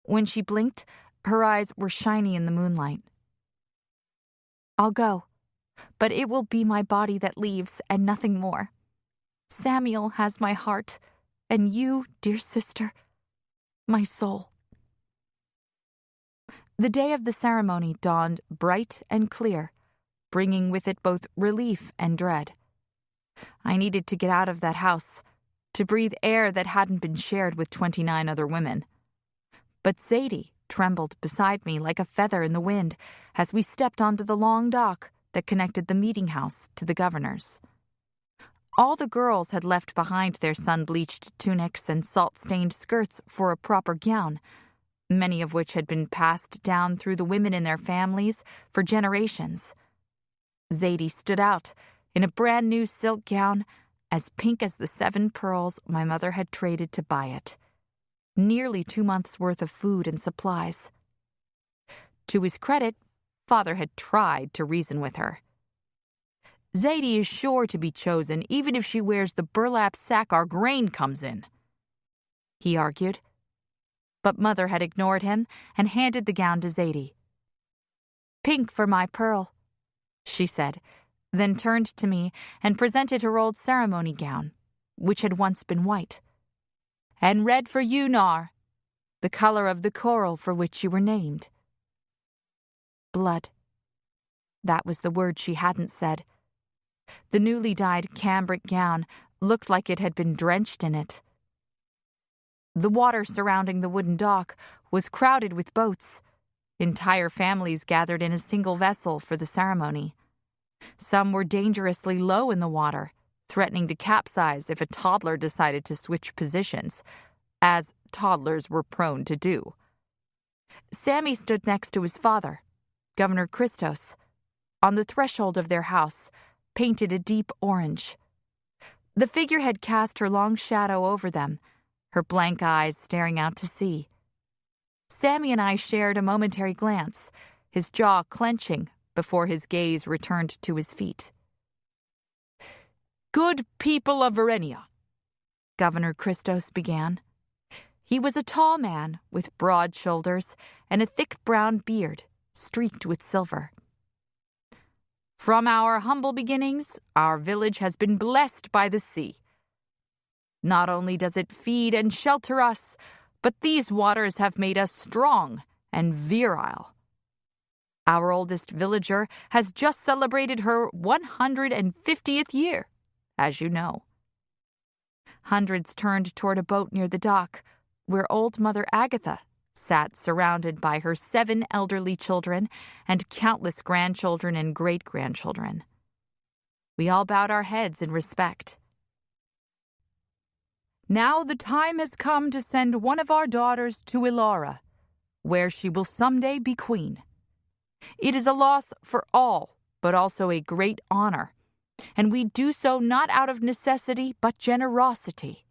When she blinked, her eyes were shiny in the moonlight. "I'll go, but it will be my body that leaves and nothing more. Samuel has my heart, and you, dear sister, my soul." The day of the ceremony dawned bright and clear, bringing with it both relief and dread. I needed to get out of that house, to breathe air that hadn't been shared with 29 other women. But Zadie trembled beside me like a feather in the wind as we stepped onto the long dock that connected the meeting house to the governor's. All the girls had left behind their sun-bleached tunics and salt-stained skirts for a proper gown, many of which had been passed down through the women in their families for generations. Zadie stood out in a brand-new silk gown as pink as the 7 pearls my mother had traded to buy it. Nearly 2 months' worth of food and supplies. To his credit, Father had tried to reason with her. "Zadie is sure to be chosen even if she wears the burlap sack our grain comes in," he argued. But Mother had ignored him and handed the gown to Zadie. "Pink for my Pearl," she said, then turned to me and presented her old ceremony gown, which had once been white. "And red for you, Nar, the color of the coral for which you were named." Blood. That was the word she hadn't said. The newly dyed cambric gown looked like it had been drenched in it. The water surrounding the wooden dock was crowded with boats. Entire families gathered in a single vessel for the ceremony. Some were dangerously low in the water, threatening to capsize if a toddler decided to switch positions, as toddlers were prone to do. Sammy stood next to his father, Governor Christos, on the threshold of their house, painted a deep orange. The figurehead cast her long shadow over them, her blank eyes staring out to sea. Sammy and I shared a momentary glance, his jaw clenching before his gaze returned to his feet. "Good people of Verenia," Governor Christos began. He was a tall man with broad shoulders and a thick brown beard streaked with silver. "From our humble beginnings, our village has been blessed by the sea. Not only does it feed and shelter us, but these waters have made us strong and virile. Our oldest villager has just celebrated her 150th year, as you know." Hundreds turned toward a boat near the dock, where old Mother Agatha sat surrounded by her 7 elderly children and countless grandchildren and great-grandchildren. We all bowed our heads in respect. "Now the time has come to send one of our daughters to Ilara, where she will someday be queen. It is a loss for all, but also a great honor, and we do so not out of necessity but generosity."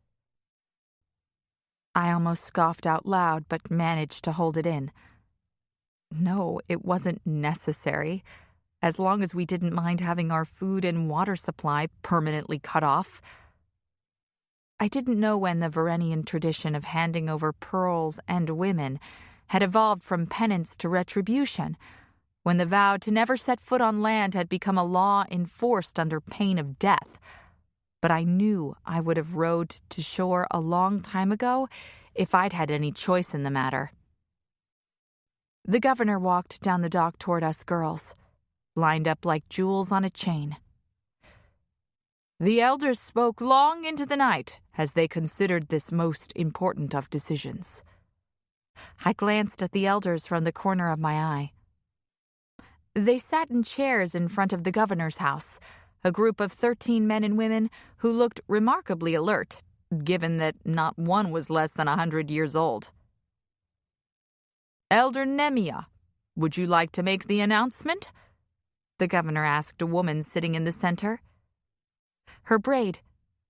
I almost scoffed out loud, but managed to hold it in. No, it wasn't necessary, as long as we didn't mind having our food and water supply permanently cut off. I didn't know when the Verenian tradition of handing over pearls and women had evolved from penance to retribution, when the vow to never set foot on land had become a law enforced under pain of death. But I knew I would have rowed to shore a long time ago if I'd had any choice in the matter. The governor walked down the dock toward us girls, lined up like jewels on a chain. "The elders spoke long into the night as they considered this most important of decisions." I glanced at the elders from the corner of my eye. They sat in chairs in front of the governor's house, a group of 13 men and women who looked remarkably alert, given that not one was less than 100 years old. "Elder Nemia, would you like to make the announcement?" the governor asked a woman sitting in the center. Her braid,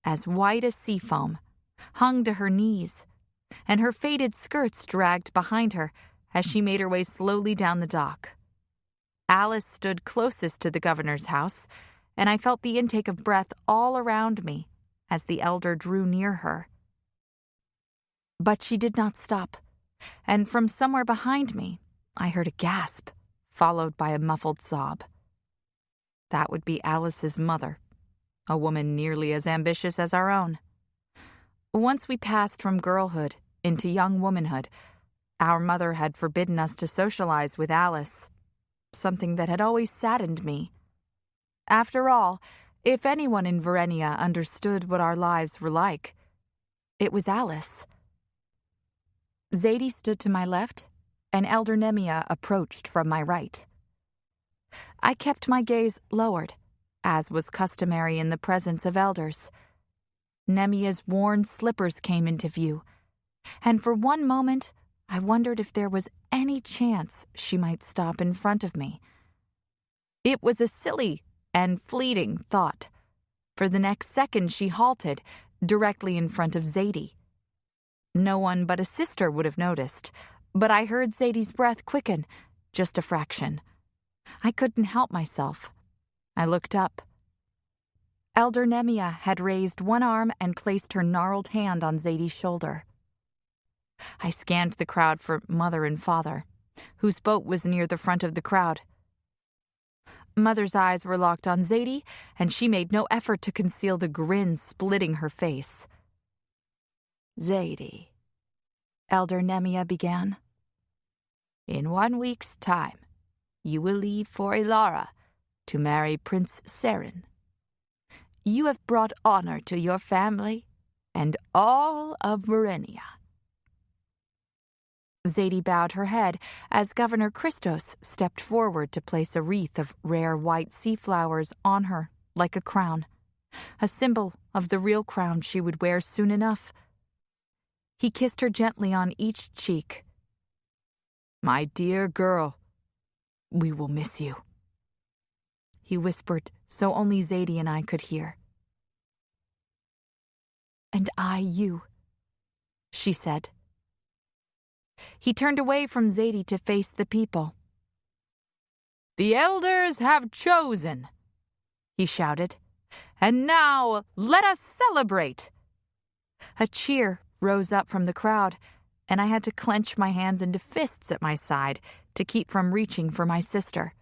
as white as sea foam, hung to her knees, and her faded skirts dragged behind her as she made her way slowly down the dock. Alice stood closest to the governor's house, and I felt the intake of breath all around me as the elder drew near her. But she did not stop, and from somewhere behind me, I heard a gasp, followed by a muffled sob. That would be Alice's mother, a woman nearly as ambitious as our own. Once we passed from girlhood into young womanhood, our mother had forbidden us to socialize with Alice, something that had always saddened me. After all, if anyone in Verenia understood what our lives were like, it was Alice. Zadie stood to my left, and Elder Nemia approached from my right. I kept my gaze lowered, as was customary in the presence of elders. Nemia's worn slippers came into view, and for one moment I wondered if there was any chance she might stop in front of me. It was a silly and fleeting thought. For the next second she halted, directly in front of Zadie. No one but a sister would have noticed, but I heard Zadie's breath quicken, just a fraction. I couldn't help myself. I looked up. Elder Nemia had raised one arm and placed her gnarled hand on Zadie's shoulder. I scanned the crowd for Mother and Father, whose boat was near the front of the crowd. Mother's eyes were locked on Zadie, and she made no effort to conceal the grin splitting her face. "Zadie," Elder Nemia began, "in 1 week's time, you will leave for Ilara to marry Prince Seren. You have brought honor to your family and all of Verenia." Zadie bowed her head as Governor Christos stepped forward to place a wreath of rare white sea flowers on her like a crown, a symbol of the real crown she would wear soon enough. He kissed her gently on each cheek. "My dear girl, we will miss you," he whispered so only Zadie and I could hear. "And I you," she said. He turned away from Zadie to face the people. "The elders have chosen," he shouted. "And now let us celebrate." A cheer rose up from the crowd, and I had to clench my hands into fists at my side to keep from reaching for my sister.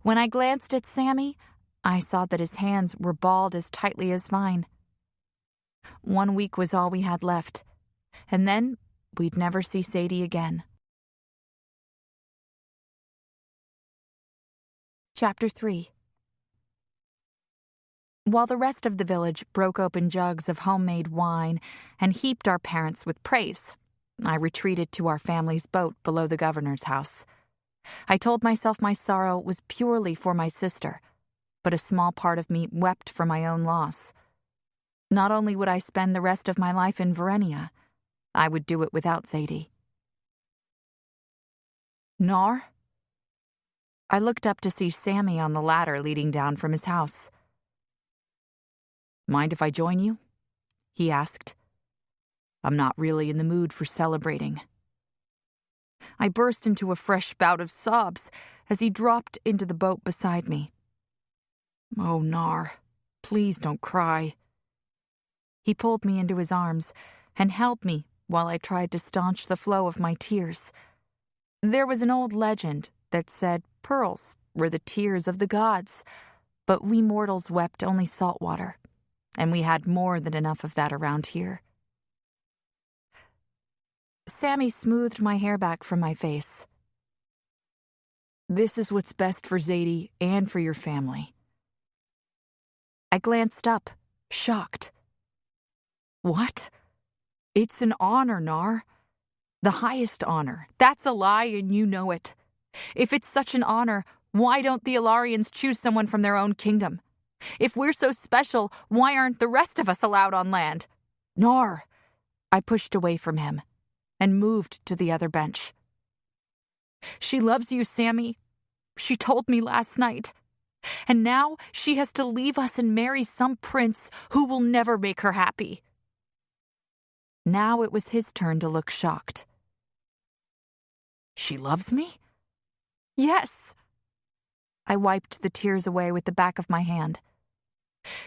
When I glanced at Sammy, I saw that his hands were balled as tightly as mine. 1 week was all we had left, and then we'd never see Sadie again. Chapter 3. While the rest of the village broke open jugs of homemade wine and heaped our parents with praise, I retreated to our family's boat below the governor's house. I told myself my sorrow was purely for my sister, but a small part of me wept for my own loss. Not only would I spend the rest of my life in Verenia, I would do it without Zadie. "Nar?" I looked up to see Sammy on the ladder leading down from his house. "Mind if I join you?" he asked. "I'm not really in the mood for celebrating." I burst into a fresh bout of sobs as he dropped into the boat beside me. "Oh, Nar, please don't cry." He pulled me into his arms and held me while I tried to staunch the flow of my tears. There was an old legend that said pearls were the tears of the gods, but we mortals wept only salt water, and we had more than enough of that around here. Sammy smoothed my hair back from my face. "This is what's best for Zadie and for your family." I glanced up, shocked. "What? It's an honor, Nar. The highest honor. That's a lie, and you know it. If it's such an honor, why don't the Ilarians choose someone from their own kingdom? If we're so special, why aren't the rest of us allowed on land? Nar!" I pushed away from him and moved to the other bench. "She loves you, Sammy. She told me last night. And now she has to leave us and marry some prince who will never make her happy." Now it was his turn to look shocked. "She loves me?" "Yes." I wiped the tears away with the back of my hand.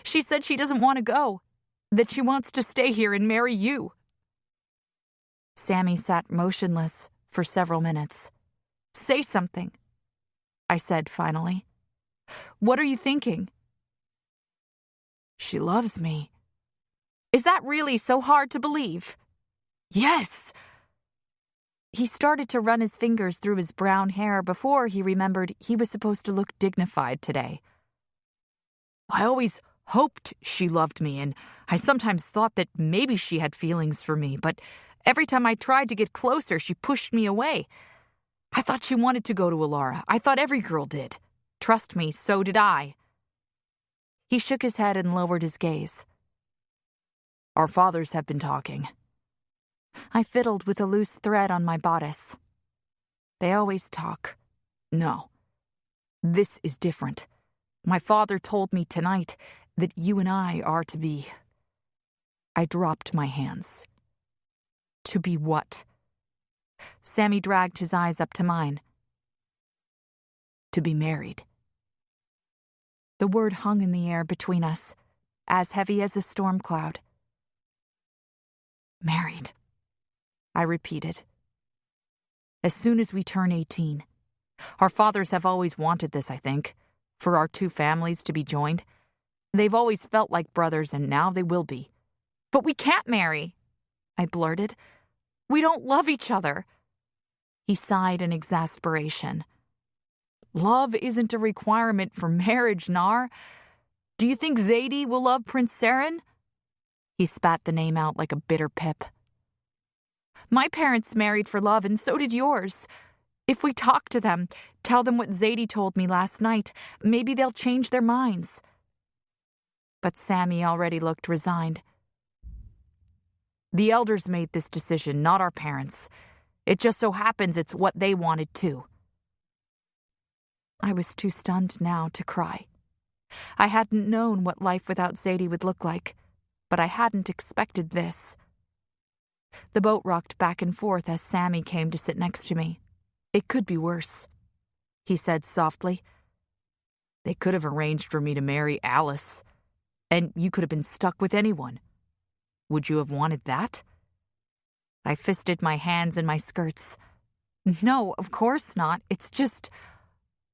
"She said she doesn't want to go, that she wants to stay here and marry you." Sammy sat motionless for several minutes. "Say something," I said finally. "What are you thinking?" "She loves me." "Is that really so hard to believe?" "Yes." He started to run his fingers through his brown hair before he remembered he was supposed to look dignified today. "I always hoped she loved me, and I sometimes thought that maybe she had feelings for me, but every time I tried to get closer, she pushed me away. I thought she wanted to go to Alara. I thought every girl did. Trust me, so did I." He shook his head and lowered his gaze. "Our fathers have been talking." I fiddled with a loose thread on my bodice. "They always talk." "No. This is different. My father told me tonight that you and I are to be..." I dropped my hands. "To be what?" Sammy dragged his eyes up to mine. "To be married." The word hung in the air between us, as heavy as a storm cloud. "Married," I repeated. "As soon as we turn 18. Our fathers have always wanted this, I think, for our two families to be joined. They've always felt like brothers, and now they will be." "But we can't marry," I blurted. "We don't love each other." He sighed in exasperation. "Love isn't a requirement for marriage, Nar. Do you think Zadie will love Prince Saren?" He spat the name out like a bitter pip. "My parents married for love, and so did yours. If we talk to them, tell them what Zadie told me last night, maybe they'll change their minds." But Sammy already looked resigned. "The elders made this decision, not our parents. It just so happens it's what they wanted too." I was too stunned now to cry. I hadn't known what life without Zadie would look like, but I hadn't expected this. The boat rocked back and forth as Sammy came to sit next to me. "It could be worse," he said softly. "They could have arranged for me to marry Alice, and you could have been stuck with anyone. Would you have wanted that?" I fisted my hands in my skirts. "No, of course not. It's just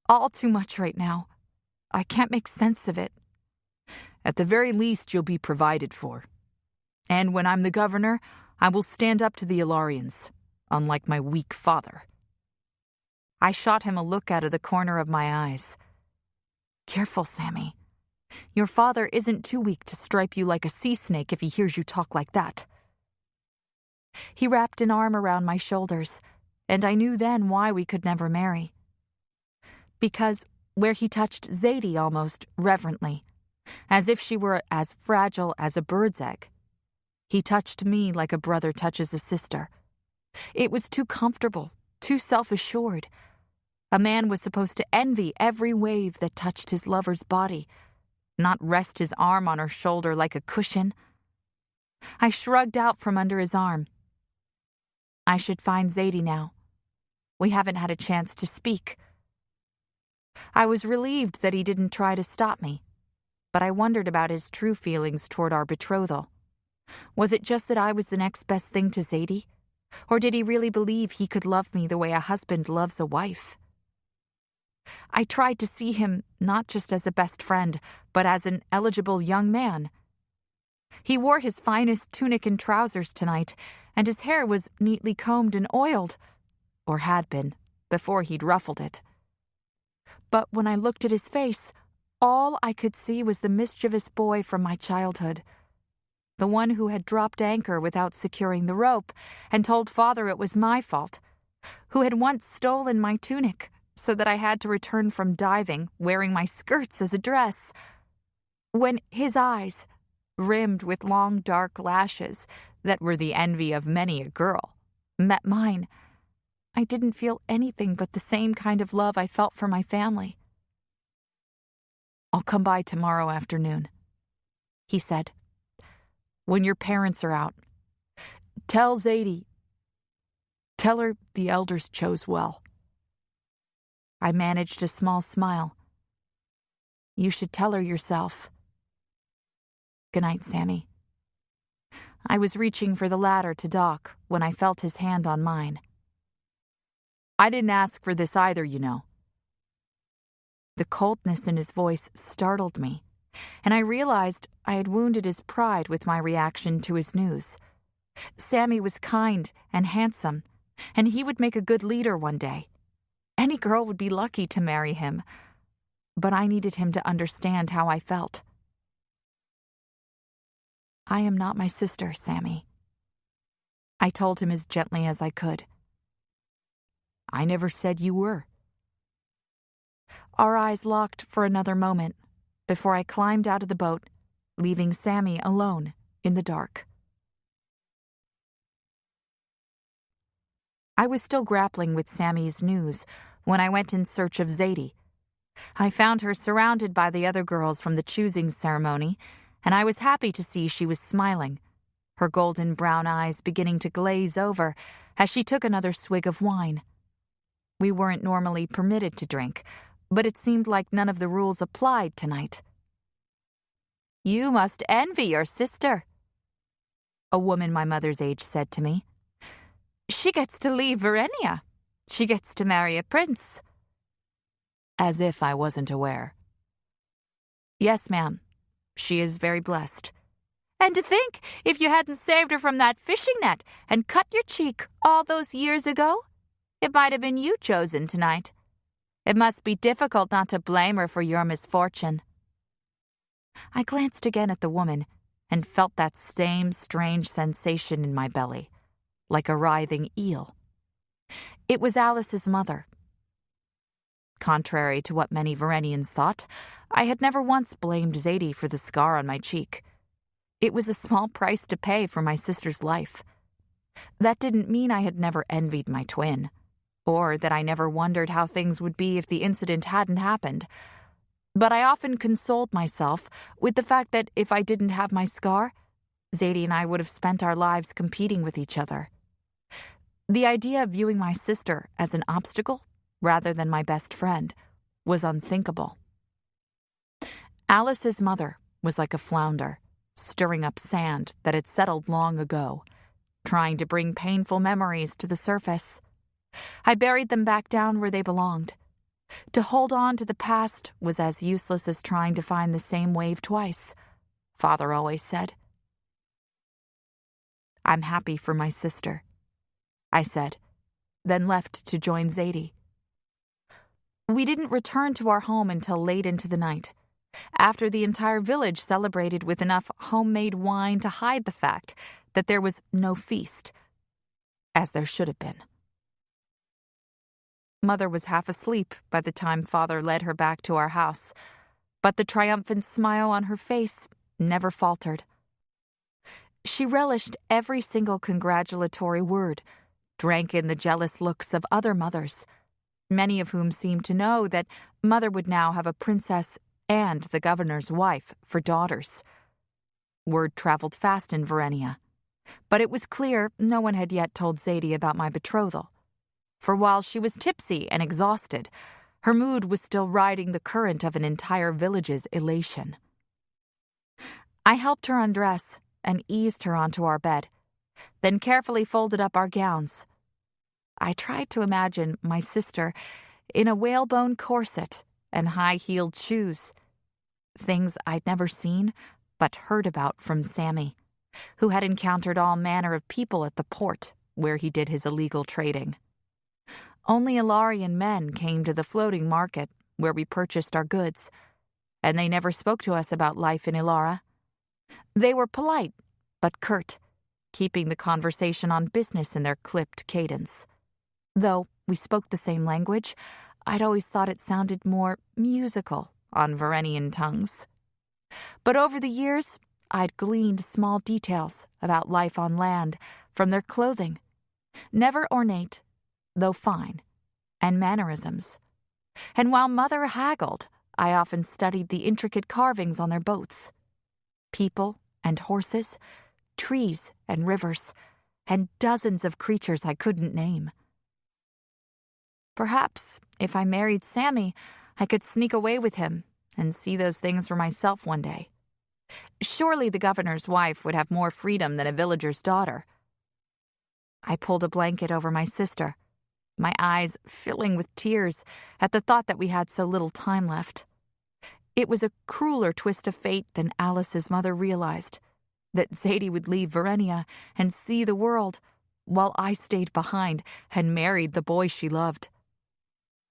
all too much right now. I can't make sense of it." "At the very least, you'll be provided for. And when I'm the governor, I will stand up to the Ilarians, unlike my weak father." I shot him a look out of the corner of my eyes. "Careful, Sammy. Your father isn't too weak to stripe you like a sea snake if he hears you talk like that." He wrapped an arm around my shoulders, and I knew then why we could never marry. Because where he touched Zadie almost reverently, as if she were as fragile as a bird's egg, he touched me like a brother touches a sister. It was too comfortable, too self-assured. A man was supposed to envy every wave that touched his lover's body, not rest his arm on her shoulder like a cushion. I shrugged out from under his arm. I should find Zadie now. We haven't had a chance to speak. I was relieved that he didn't try to stop me, but I wondered about his true feelings toward our betrothal. Was it just that I was the next best thing to Zadie? Or did he really believe he could love me the way a husband loves a wife? I tried to see him not just as a best friend, but as an eligible young man. He wore his finest tunic and trousers tonight, and his hair was neatly combed and oiled, or had been, before he'd ruffled it. But when I looked at his face, all I could see was the mischievous boy from my childhood. The one who had dropped anchor without securing the rope and told father it was my fault, who had once stolen my tunic so that I had to return from diving wearing my skirts as a dress. When his eyes, rimmed with long dark lashes that were the envy of many a girl, met mine, I didn't feel anything but the same kind of love I felt for my family. "I'll come by tomorrow afternoon," he said. "When your parents are out. Tell Zadie. Tell her the elders chose well." I managed a small smile. "You should tell her yourself." "Good night, Sammy." I was reaching for the ladder to dock when I felt his hand on mine. "I didn't ask for this either, you know." The coldness in his voice startled me, and I realized I had wounded his pride with my reaction to his news. Sammy was kind and handsome, and he would make a good leader one day. Any girl would be lucky to marry him, but I needed him to understand how I felt. "I am not my sister, Sammy," I told him as gently as I could. "I never said you were." Our eyes locked for another moment before I climbed out of the boat, leaving Sammy alone in the dark. I was still grappling with Sammy's news when I went in search of Zadie. I found her surrounded by the other girls from the choosing ceremony, and I was happy to see she was smiling, her golden brown eyes beginning to glaze over as she took another swig of wine. We weren't normally permitted to drink, but it seemed like none of the rules applied tonight. "You must envy your sister," a woman my mother's age said to me. "She gets to leave Verenia. She gets to marry a prince." As if I wasn't aware. "Yes, ma'am. She is very blessed." "And to think, if you hadn't saved her from that fishing net and cut your cheek all those years ago, it might have been you chosen tonight. It must be difficult not to blame her for your misfortune." I glanced again at the woman and felt that same strange sensation in my belly, like a writhing eel. It was Alice's mother. Contrary to what many Verenians thought, I had never once blamed Zadie for the scar on my cheek. It was a small price to pay for my sister's life. That didn't mean I had never envied my twin, or that I never wondered how things would be if the incident hadn't happened. But I often consoled myself with the fact that if I didn't have my scar, Zadie and I would have spent our lives competing with each other. The idea of viewing my sister as an obstacle, rather than my best friend, was unthinkable. Alice's mother was like a flounder, stirring up sand that had settled long ago, trying to bring painful memories to the surface. I buried them back down where they belonged. To hold on to the past was as useless as trying to find the same wave twice, Father always said. "I'm happy for my sister," I said, then left to join Zadie. We didn't return to our home until late into the night, after the entire village celebrated with enough homemade wine to hide the fact that there was no feast, as there should have been. Mother was half asleep by the time Father led her back to our house, but the triumphant smile on her face never faltered. She relished every single congratulatory word, drank in the jealous looks of other mothers, many of whom seemed to know that Mother would now have a princess and the governor's wife for daughters. Word traveled fast in Verenia, but it was clear no one had yet told Zadie about my betrothal. For while she was tipsy and exhausted, her mood was still riding the current of an entire village's elation. I helped her undress and eased her onto our bed, then carefully folded up our gowns. I tried to imagine my sister in a whalebone corset and high-heeled shoes, things I'd never seen but heard about from Sammy, who had encountered all manner of people at the port where he did his illegal trading. Only Ilarian men came to the floating market where we purchased our goods, and they never spoke to us about life in Ilara. They were polite, but curt, keeping the conversation on business in their clipped cadence. Though we spoke the same language, I'd always thought it sounded more musical on Verenian tongues. But over the years, I'd gleaned small details about life on land from their clothing, never ornate, though fine, and mannerisms. And while Mother haggled, I often studied the intricate carvings on their boats. People and horses, trees and rivers, and dozens of creatures I couldn't name. Perhaps, if I married Sammy, I could sneak away with him and see those things for myself one day. Surely the governor's wife would have more freedom than a villager's daughter. I pulled a blanket over my sister, my eyes filling with tears at the thought that we had so little time left. It was a crueler twist of fate than Alice's mother realized, that Zadie would leave Verenia and see the world, while I stayed behind and married the boy she loved.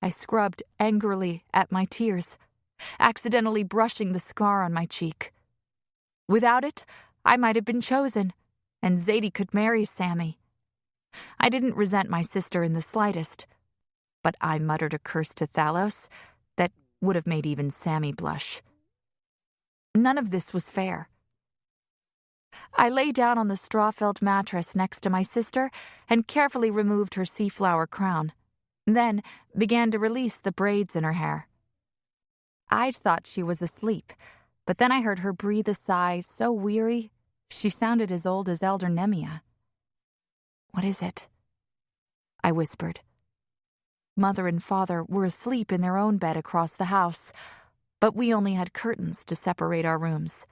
I scrubbed angrily at my tears, accidentally brushing the scar on my cheek. Without it, I might have been chosen, and Zadie could marry Sammy. I didn't resent my sister in the slightest, but I muttered a curse to Thalos that would have made even Sammy blush. None of this was fair. I lay down on the straw-filled mattress next to my sister and carefully removed her sea-flower crown, then began to release the braids in her hair. I'd thought she was asleep, but then I heard her breathe a sigh so weary she sounded as old as Elder Nemia. "What is it?" I whispered. Mother and Father were asleep in their own bed across the house, but we only had curtains to separate our rooms.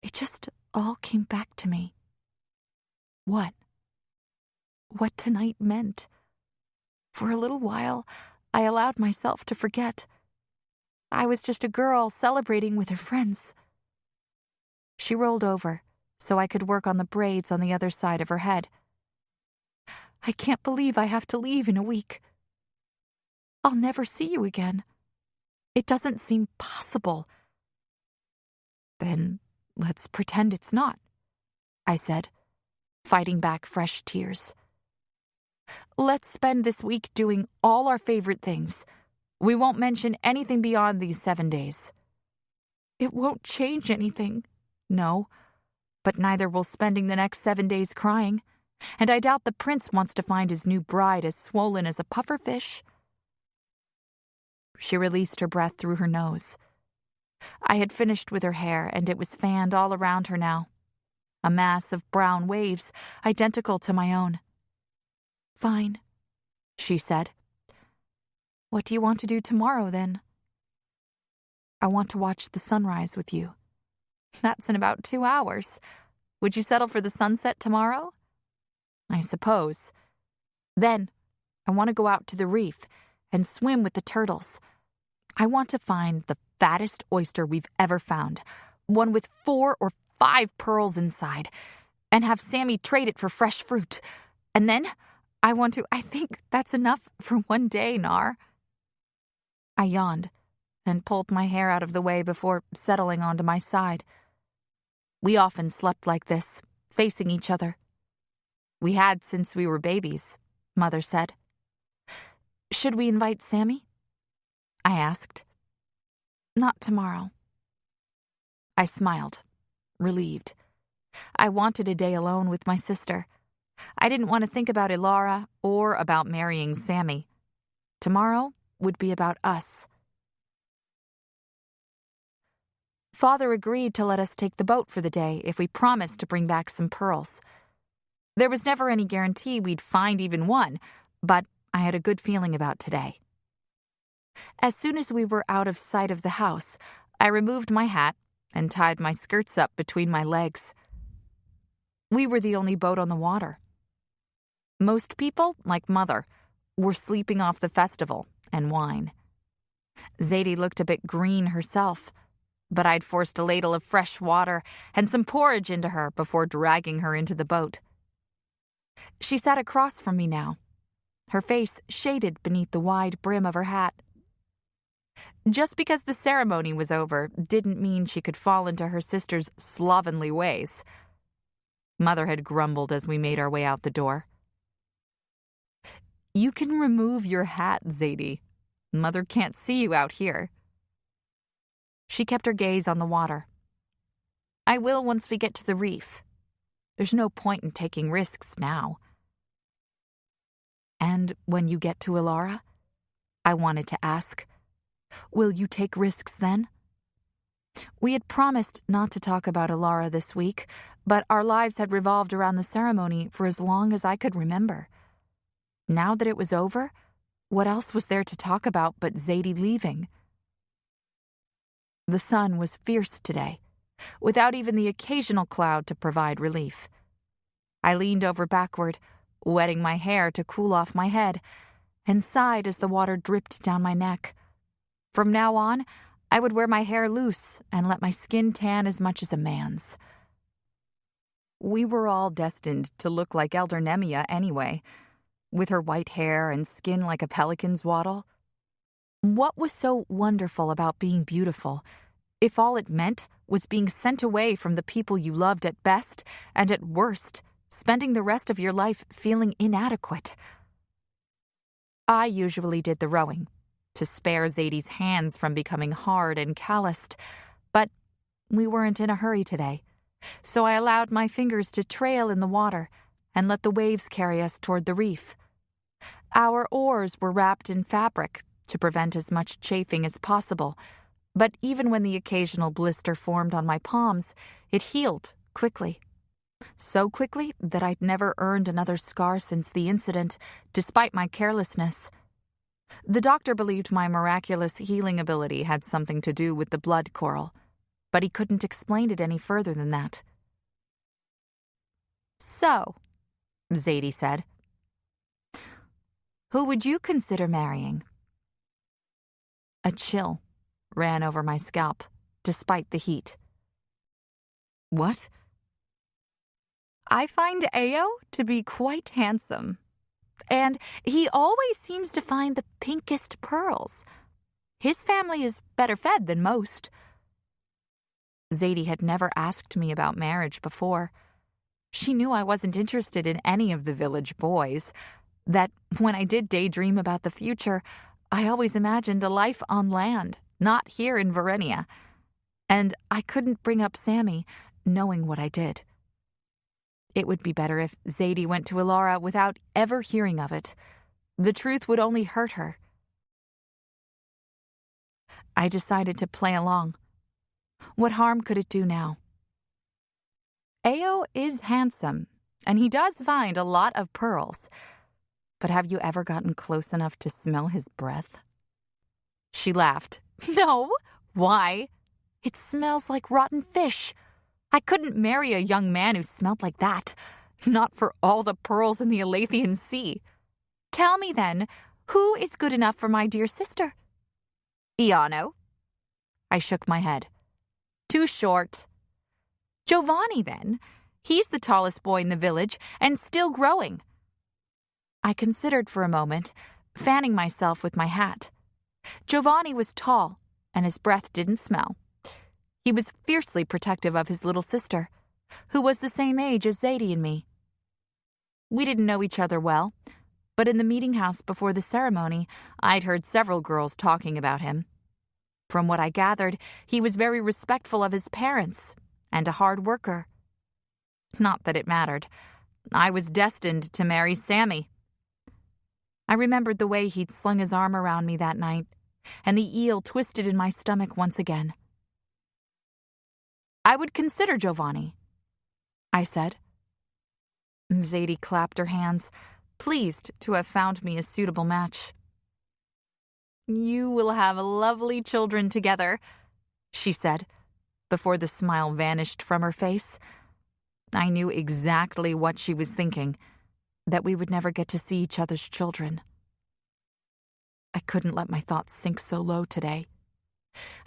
It just all came back to me. What tonight meant. For a little while, I allowed myself to forget. I was just a girl celebrating with her friends. She rolled over so I could work on the braids on the other side of her head. "I can't believe I have to leave in a week. I'll never see you again. It doesn't seem possible." "Then let's pretend it's not," I said, fighting back fresh tears. "Let's spend this week doing all our favorite things. We won't mention anything beyond these 7 days." "It won't change anything." "No, but neither will spending the next 7 days crying. And I doubt the prince wants to find his new bride as swollen as a pufferfish." She released her breath through her nose. I had finished with her hair, and it was fanned all around her now, a mass of brown waves identical to my own. "Fine," she said. "What do you want to do tomorrow, then?" "I want to watch the sunrise with you." "That's in about 2 hours. Would you settle for the sunset tomorrow?" "I suppose. Then, I want to go out to the reef and swim with the turtles. I want to find the fattest oyster we've ever found, one with 4 or 5 pearls inside, and have Sammy trade it for fresh fruit. And then, I think that's enough for one day, Nar." I yawned and pulled my hair out of the way before settling onto my side. We often slept like this, facing each other. "We had since we were babies," Mother said. "Should we invite Sammy?" I asked. "Not tomorrow." I smiled, relieved. I wanted a day alone with my sister. I didn't want to think about Ilara or about marrying Sammy. Tomorrow would be about us. Father agreed to let us take the boat for the day if we promised to bring back some pearls. There was never any guarantee we'd find even one, but I had a good feeling about today. As soon as we were out of sight of the house, I removed my hat and tied my skirts up between my legs. We were the only boat on the water. Most people, like Mother, were sleeping off the festival and wine. Zadie looked a bit green herself, but I'd forced a ladle of fresh water and some porridge into her before dragging her into the boat. She sat across from me now, her face shaded beneath the wide brim of her hat. Just because the ceremony was over didn't mean she could fall into her sister's slovenly ways. Mother had grumbled as we made our way out the door. "You can remove your hat, Zadie. Mother can't see you out here." She kept her gaze on the water. "I will once we get to the reef. There's no point in taking risks now." "And when you get to Ilara?" I wanted to ask. "Will you take risks then?" We had promised not to talk about Ilara this week, but our lives had revolved around the ceremony for as long as I could remember. Now that it was over, what else was there to talk about but Zadie leaving? The sun was fierce today, without even the occasional cloud to provide relief. I leaned over backward, wetting my hair to cool off my head, and sighed as the water dripped down my neck. From now on, I would wear my hair loose and let my skin tan as much as a man's. We were all destined to look like Elder Nemia anyway, with her white hair and skin like a pelican's waddle. What was so wonderful about being beautiful, if all it meant was being sent away from the people you loved at best, and at worst, spending the rest of your life feeling inadequate? I usually did the rowing, to spare Zadie's hands from becoming hard and calloused, but we weren't in a hurry today, so I allowed my fingers to trail in the water and let the waves carry us toward the reef. Our oars were wrapped in fabric to prevent as much chafing as possible, but even when the occasional blister formed on my palms, it healed quickly. So quickly that I'd never earned another scar since the incident, despite my carelessness. The doctor believed my miraculous healing ability had something to do with the blood coral, but he couldn't explain it any further than that. "So," Zadie said, "who would you consider marrying?" A chill ran over my scalp, despite the heat. "What?" "I find Ao to be quite handsome. And he always seems to find the pinkest pearls. His family is better fed than most." Zadie had never asked me about marriage before. She knew I wasn't interested in any of the village boys, that when I did daydream about the future, I always imagined a life on land, not here in Verenia. And I couldn't bring up Sammy, knowing what I did. It would be better if Zadie went to Ilara without ever hearing of it. The truth would only hurt her. I decided to play along. What harm could it do now? Ao is handsome, and he does find a lot of pearls. But have you ever gotten close enough to smell his breath? She laughed. No. Why? It smells like rotten fish. I couldn't marry a young man who smelled like that. Not for all the pearls in the Alathian Sea. Tell me then, who is good enough for my dear sister? Iano. I shook my head. Too short. Giovanni, then. He's the tallest boy in the village and still growing. I considered for a moment, fanning myself with my hat. Giovanni was tall, and his breath didn't smell. He was fiercely protective of his little sister, who was the same age as Zadie and me. We didn't know each other well, but in the meeting house before the ceremony, I'd heard several girls talking about him. From what I gathered, he was very respectful of his parents and a hard worker. Not that it mattered. I was destined to marry Sammy. I remembered the way he'd slung his arm around me that night, and the eel twisted in my stomach once again. I would consider Giovanni, I said. Zadie clapped her hands, pleased to have found me a suitable match. You will have lovely children together, she said, before the smile vanished from her face. I knew exactly what she was thinking, that we would never get to see each other's children. I couldn't let my thoughts sink so low today.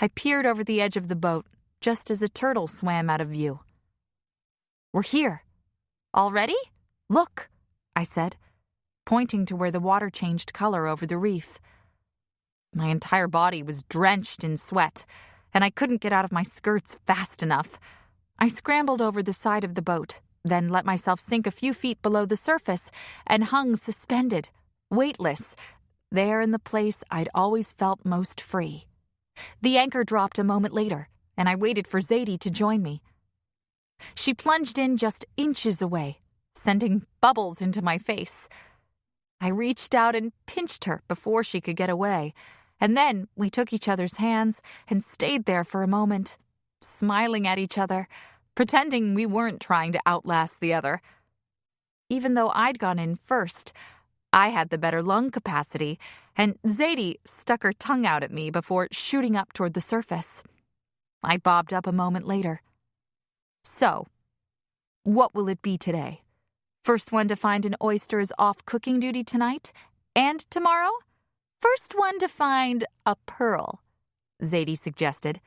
I peered over the edge of the boat, just as a turtle swam out of view. We're here. Already? Look, I said, pointing to where the water changed color over the reef. My entire body was drenched in sweat, and I couldn't get out of my skirts fast enough. I scrambled over the side of the boat, then let myself sink a few feet below the surface and hung suspended, weightless, there in the place I'd always felt most free. The anchor dropped a moment later, and I waited for Zadie to join me. She plunged in just inches away, sending bubbles into my face. I reached out and pinched her before she could get away, and then we took each other's hands and stayed there for a moment, smiling at each other, pretending we weren't trying to outlast the other. Even though I'd gone in first, I had the better lung capacity, and Zadie stuck her tongue out at me before shooting up toward the surface. I bobbed up a moment later. So, what will it be today? First one to find an oyster is off cooking duty tonight? And tomorrow? First one to find a pearl, Zadie suggested.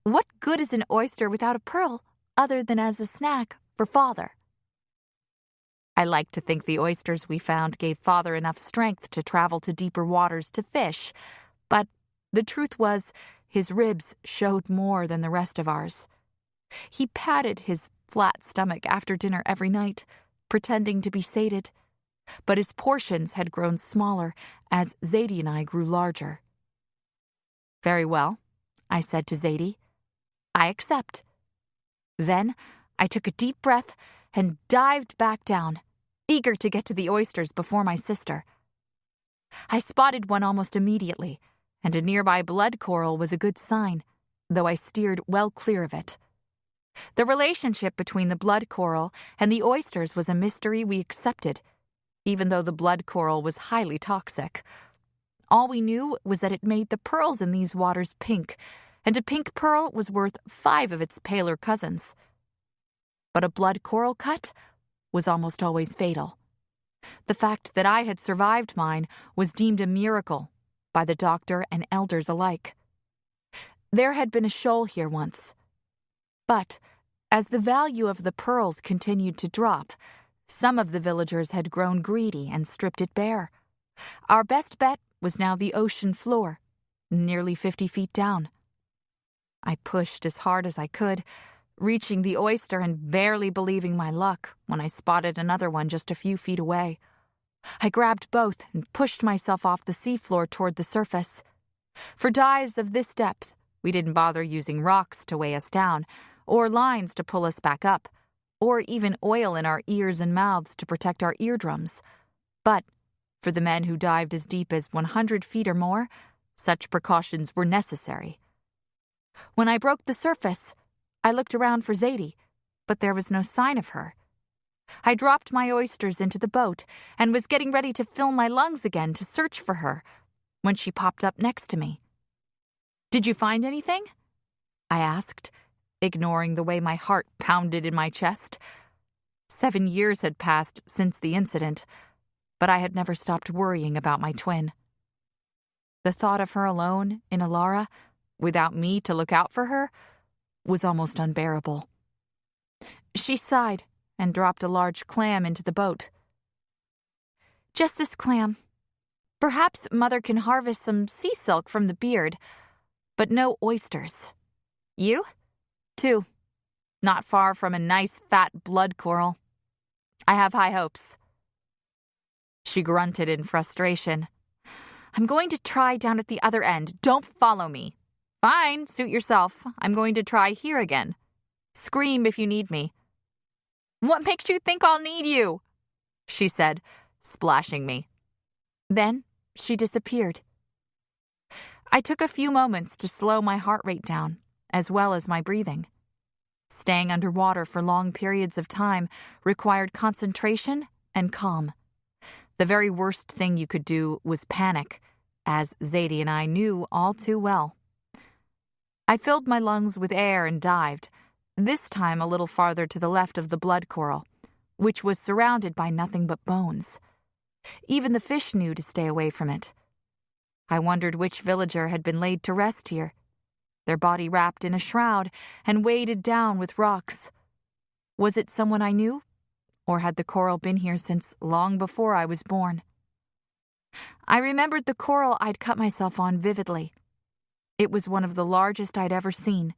What good is an oyster without a pearl, other than as a snack for Father? I like to think the oysters we found gave Father enough strength to travel to deeper waters to fish, but the truth was his ribs showed more than the rest of ours. He patted his flat stomach after dinner every night, pretending to be sated, but his portions had grown smaller as Zadie and I grew larger. Very well, I said to Zadie. I accept. Then I took a deep breath and dived back down, eager to get to the oysters before my sister. I spotted one almost immediately, and a nearby blood coral was a good sign, though I steered well clear of it. The relationship between the blood coral and the oysters was a mystery we accepted, even though the blood coral was highly toxic. All we knew was that it made the pearls in these waters pink, and a pink pearl was worth 5 of its paler cousins. But a blood coral cut was almost always fatal. The fact that I had survived mine was deemed a miracle by the doctor and elders alike. There had been a shoal here once, but as the value of the pearls continued to drop, some of the villagers had grown greedy and stripped it bare. Our best bet was now the ocean floor, nearly 50 feet down. I pushed as hard as I could, reaching the oyster and barely believing my luck when I spotted another one just a few feet away. I grabbed both and pushed myself off the seafloor toward the surface. For dives of this depth, we didn't bother using rocks to weigh us down, or lines to pull us back up, or even oil in our ears and mouths to protect our eardrums. But for the men who dived as deep as 100 feet or more, such precautions were necessary. When I broke the surface, I looked around for Zadie, but there was no sign of her. I dropped my oysters into the boat and was getting ready to fill my lungs again to search for her when she popped up next to me. "Did you find anything?" I asked, ignoring the way my heart pounded in my chest. 7 years had passed since the incident, but I had never stopped worrying about my twin. The thought of her alone in Alara, without me to look out for her, was almost unbearable. She sighed and dropped a large clam into the boat. "Just this clam. Perhaps Mother can harvest some sea silk from the beard, but no oysters. You?" "Two. Not far from a nice fat blood coral. I have high hopes." She grunted in frustration. "I'm going to try down at the other end. Don't follow me." "Fine, suit yourself. I'm going to try here again. Scream if you need me." "What makes you think I'll need you?" she said, splashing me. Then she disappeared. I took a few moments to slow my heart rate down, as well as my breathing. Staying underwater for long periods of time required concentration and calm. The very worst thing you could do was panic, as Zadie and I knew all too well. I filled my lungs with air and dived, this time a little farther to the left of the blood coral, which was surrounded by nothing but bones. Even the fish knew to stay away from it. I wondered which villager had been laid to rest here, their body wrapped in a shroud and weighted down with rocks. Was it someone I knew, or had the coral been here since long before I was born? I remembered the coral I'd cut myself on vividly. It was one of the largest I'd ever seen,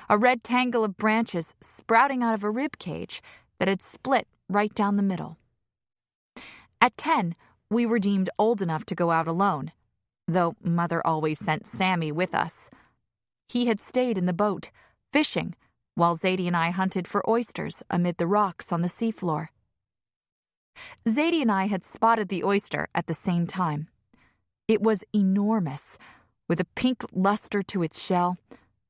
a red tangle of branches sprouting out of a rib cage that had split right down the middle. At 10, we were deemed old enough to go out alone, though Mother always sent Sammy with us. He had stayed in the boat, fishing, while Zadie and I hunted for oysters amid the rocks on the seafloor. Zadie and I had spotted the oyster at the same time. It was enormous, with a pink luster to its shell,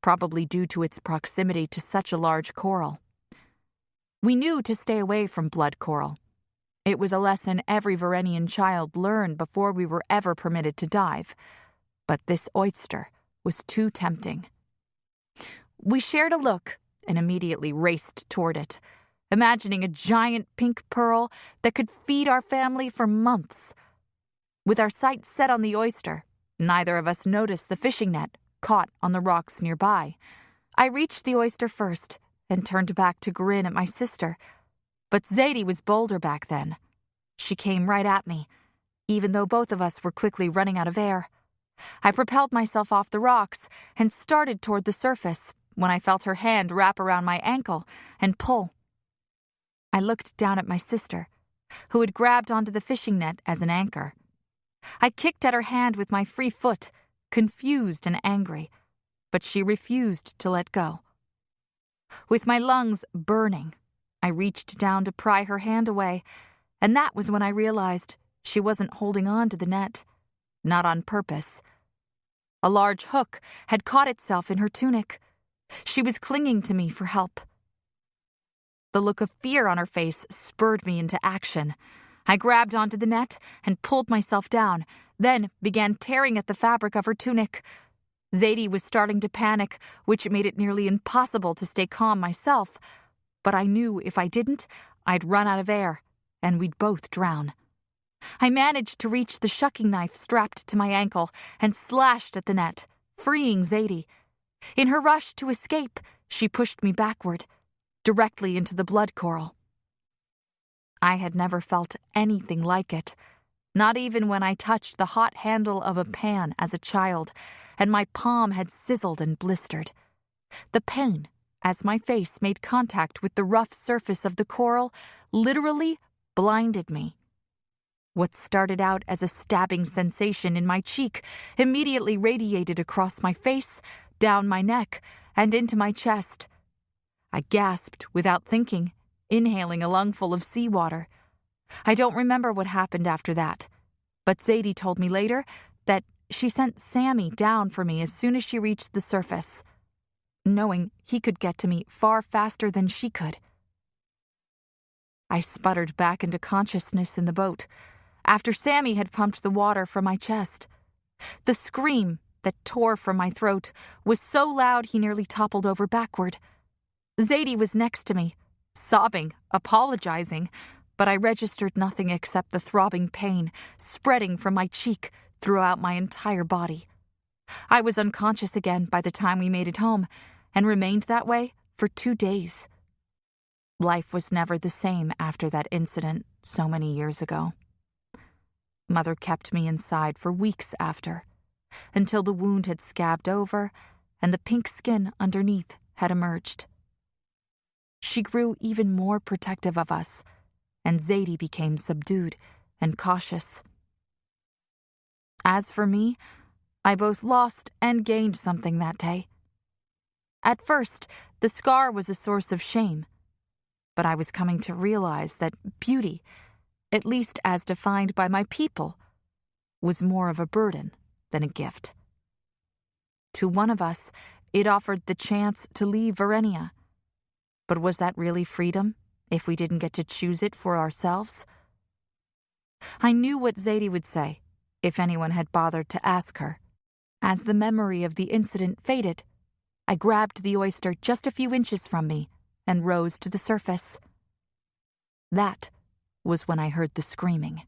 probably due to its proximity to such a large coral. We knew to stay away from blood coral. It was a lesson every Varenian child learned before we were ever permitted to dive. But this oyster was too tempting. We shared a look and immediately raced toward it, imagining a giant pink pearl that could feed our family for months. With our sights set on the oyster, neither of us noticed the fishing net caught on the rocks nearby. I reached the oyster first and turned back to grin at my sister. But Zadie was bolder back then. She came right at me, even though both of us were quickly running out of air. I propelled myself off the rocks and started toward the surface when I felt her hand wrap around my ankle and pull. I looked down at my sister, who had grabbed onto the fishing net as an anchor. I kicked at her hand with my free foot, confused and angry, but she refused to let go. With my lungs burning, I reached down to pry her hand away, and that was when I realized she wasn't holding on to the net, not on purpose. A large hook had caught itself in her tunic. She was clinging to me for help. The look of fear on her face spurred me into action. I grabbed onto the net and pulled myself down, then began tearing at the fabric of her tunic. Zadie was starting to panic, which made it nearly impossible to stay calm myself. But I knew if I didn't, I'd run out of air, and we'd both drown. I managed to reach the shucking knife strapped to my ankle and slashed at the net, freeing Zadie. In her rush to escape, she pushed me backward, directly into the blood coral. I had never felt anything like it, not even when I touched the hot handle of a pan as a child, and my palm had sizzled and blistered. The pain, as my face made contact with the rough surface of the coral, literally blinded me. What started out as a stabbing sensation in my cheek immediately radiated across my face, down my neck, and into my chest. I gasped without thinking, inhaling a lungful of seawater. I don't remember what happened after that, but Zadie told me later that she sent Sammy down for me as soon as she reached the surface, knowing he could get to me far faster than she could. I sputtered back into consciousness in the boat, after Sammy had pumped the water from my chest. The scream that tore from my throat was so loud he nearly toppled over backward. Zadie was next to me, sobbing, apologizing, but I registered nothing except the throbbing pain spreading from my cheek throughout my entire body. I was unconscious again by the time we made it home, and remained that way for 2 days. Life was never the same after that incident so many years ago. Mother kept me inside for weeks after, until the wound had scabbed over and the pink skin underneath had emerged. She grew even more protective of us, and Zadie became subdued and cautious. As for me, I both lost and gained something that day. At first, the scar was a source of shame, but I was coming to realize that beauty, at least as defined by my people, was more of a burden than a gift. To one of us, it offered the chance to leave Verenia. But was that really freedom, if we didn't get to choose it for ourselves? I knew what Zadie would say, if anyone had bothered to ask her. As the memory of the incident faded, I grabbed the oyster just a few inches from me and rose to the surface. That was when I heard the screaming.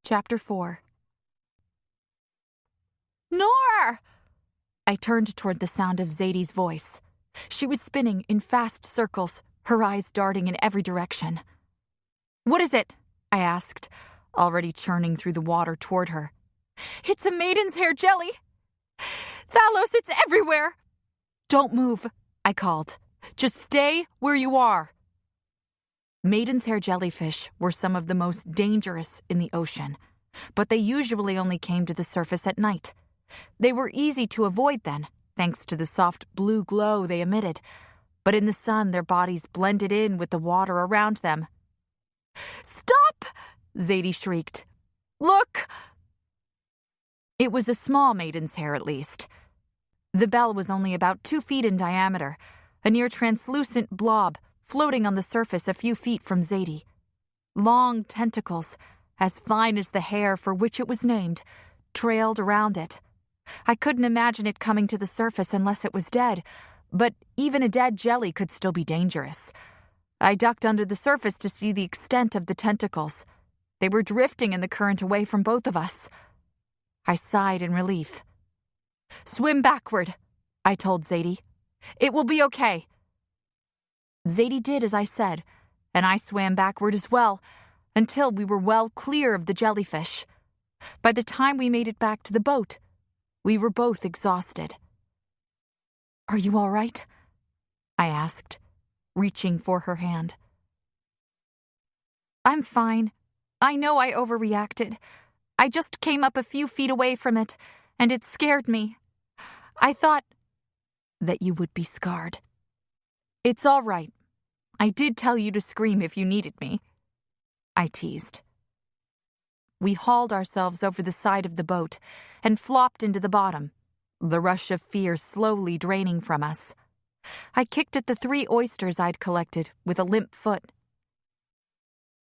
Chapter 4. Nor! I turned toward the sound of Zadie's voice. She was spinning in fast circles, her eyes darting in every direction. "What is it?" I asked, already churning through the water toward her. "It's a maiden's hair jelly! Thalos, it's everywhere!" "Don't move," I called. "Just stay where you are." Maiden's hair jellyfish were some of the most dangerous in the ocean, but they usually only came to the surface at night. They were easy to avoid then, thanks to the soft blue glow they emitted, but in the sun their bodies blended in with the water around them. "Stop!" Zadie shrieked. "Look!" It was a small maiden's hair, at least. The bell was only about 2 feet in diameter, a near-translucent blob floating on the surface a few feet from Zadie. Long tentacles, as fine as the hair for which it was named, trailed around it. I couldn't imagine it coming to the surface unless it was dead, but even a dead jelly could still be dangerous. I ducked under the surface to see the extent of the tentacles. They were drifting in the current away from both of us. I sighed in relief. "Swim backward," I told Zadie. "It will be okay." Zadie did as I said, and I swam backward as well, until we were well clear of the jellyfish. By the time we made it back to the boat, we were both exhausted. "Are you all right?" I asked, reaching for her hand. "I'm fine. I know I overreacted. I just came up a few feet away from it, and it scared me. I thought that you would be scarred. It's all right. I did tell you to scream if you needed me," I teased. We hauled ourselves over the side of the boat and flopped into the bottom, the rush of fear slowly draining from us. I kicked at the 3 oysters I'd collected with a limp foot.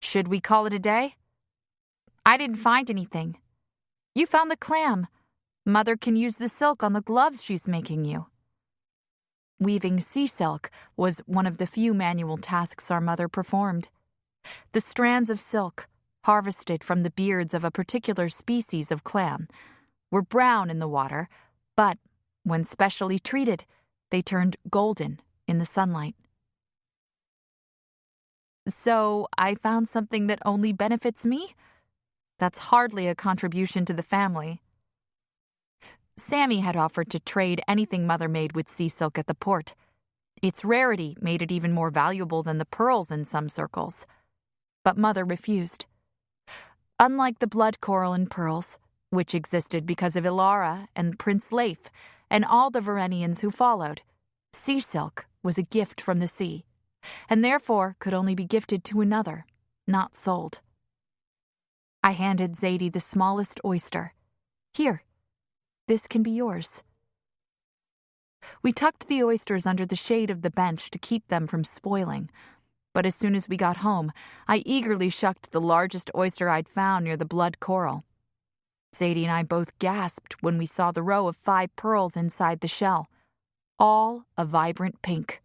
"Should we call it a day?" "I didn't find anything." "You found the clam. Mother can use the silk on the gloves she's making you." Weaving sea silk was one of the few manual tasks our mother performed. The strands of silk, harvested from the beards of a particular species of clam, were brown in the water, but, when specially treated, they turned golden in the sunlight. "So I found something that only benefits me? That's hardly a contribution to the family." Sammy had offered to trade anything Mother made with sea silk at the port. Its rarity made it even more valuable than the pearls in some circles. But Mother refused. Unlike the blood coral and pearls, which existed because of Ilara and Prince Leif and all the Verenians who followed, sea silk was a gift from the sea, and therefore could only be gifted to another, not sold. I handed Zadie the smallest oyster. "Here, this can be yours." We tucked the oysters under the shade of the bench to keep them from spoiling. But as soon as we got home, I eagerly shucked the largest oyster I'd found near the blood coral. Sadie and I both gasped when we saw the row of 5 pearls inside the shell, all a vibrant pink.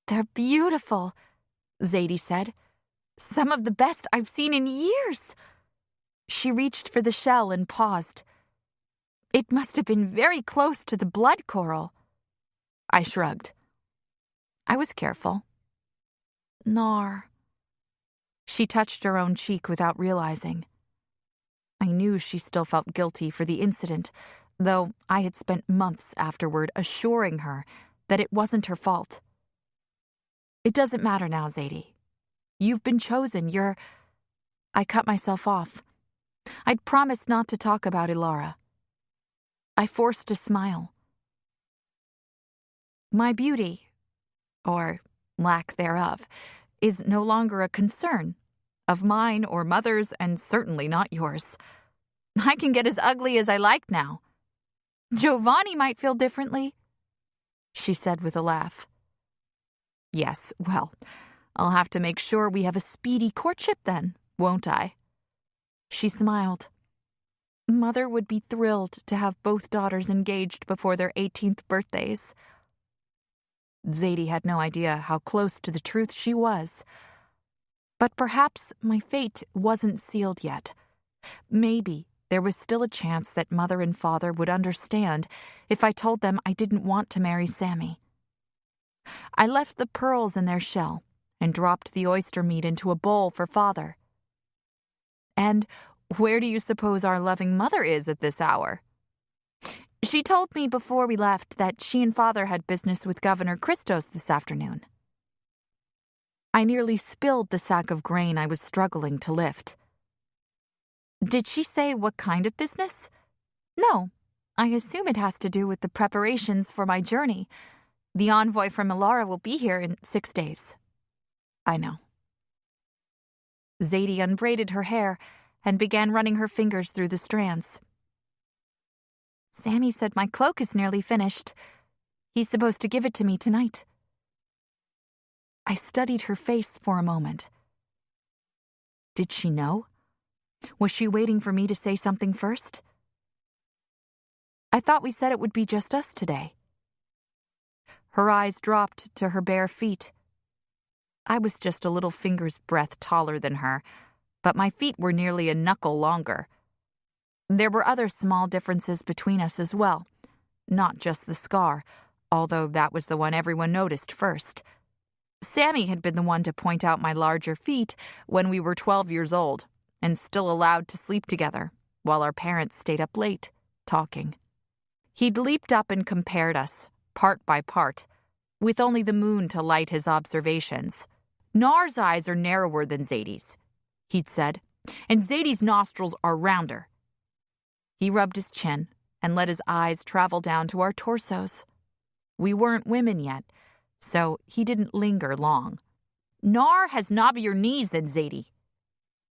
"They're beautiful," Zadie said. "Some of the best I've seen in years." She reached for the shell and paused. "It must have been very close to the blood coral." I shrugged. I was careful. "Nar." She touched her own cheek without realizing. I knew she still felt guilty for the incident, though I had spent months afterward assuring her that it wasn't her fault. "It doesn't matter now, Zadie. You've been chosen. I cut myself off. I'd promised not to talk about Ilara. I forced a smile. My beauty, or lack thereof, is no longer a concern of mine or Mother's, and certainly not yours. I can get as ugly as I like now. Giovanni might feel differently," she said with a laugh. "Yes, well, I'll have to make sure we have a speedy courtship then, won't I?" She smiled. Mother would be thrilled to have both daughters engaged before their 18th birthdays. Zadie had no idea how close to the truth she was. But perhaps my fate wasn't sealed yet. Maybe there was still a chance that Mother and Father would understand if I told them I didn't want to marry Sammy. I left the pearls in their shell and dropped the oyster meat into a bowl for Father. "And where do you suppose our loving mother is at this hour?" "She told me before we left that she and Father had business with Governor Christos this afternoon." I nearly spilled the sack of grain I was struggling to lift. "Did she say what kind of business?" "No. I assume it has to do with the preparations for my journey. The envoy from Ilara will be here in 6 days." "I know." Zadie unbraided her hair and began running her fingers through the strands. "Sammy said my cloak is nearly finished. He's supposed to give it to me tonight." I studied her face for a moment. Did she know? Was she waiting for me to say something first? "I thought we said it would be just us today." Her eyes dropped to her bare feet. I was just a little finger's breadth taller than her, but my feet were nearly a knuckle longer. There were other small differences between us as well, not just the scar, although that was the one everyone noticed first. Sammy had been the one to point out my larger feet when we were 12 years old and still allowed to sleep together while our parents stayed up late, talking. He'd leaped up and compared us, part by part, with only the moon to light his observations. "Nar's eyes are narrower than Zadie's," he'd said, "and Zadie's nostrils are rounder." He rubbed his chin and let his eyes travel down to our torsos. We weren't women yet, so he didn't linger long. "Nar has knobbier knees than Zadie,"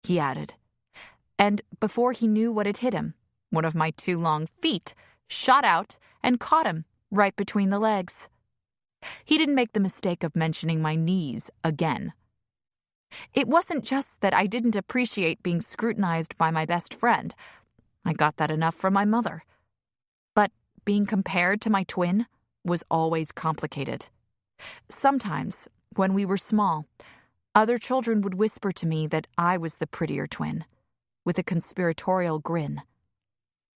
he added. And before he knew what had hit him, one of my 2 long feet shot out and caught him right between the legs. He didn't make the mistake of mentioning my knees again. It wasn't just that I didn't appreciate being scrutinized by my best friend. I got that enough from my mother. But being compared to my twin was always complicated. Sometimes, when we were small, other children would whisper to me that I was the prettier twin, with a conspiratorial grin.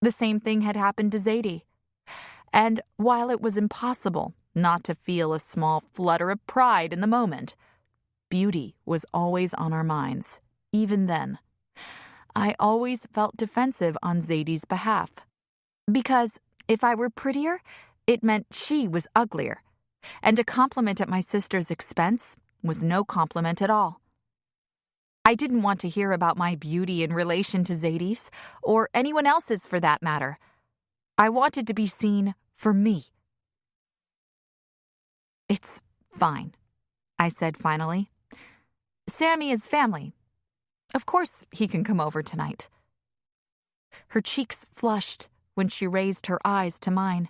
The same thing had happened to Zadie. And while it was impossible not to feel a small flutter of pride in the moment, beauty was always on our minds, even then. I always felt defensive on Zadie's behalf. Because if I were prettier, it meant she was uglier. And a compliment at my sister's expense was no compliment at all. I didn't want to hear about my beauty in relation to Zadie's, or anyone else's for that matter. I wanted to be seen for me. "It's fine," I said finally. "Sammy is family. Of course he can come over tonight." Her cheeks flushed when she raised her eyes to mine.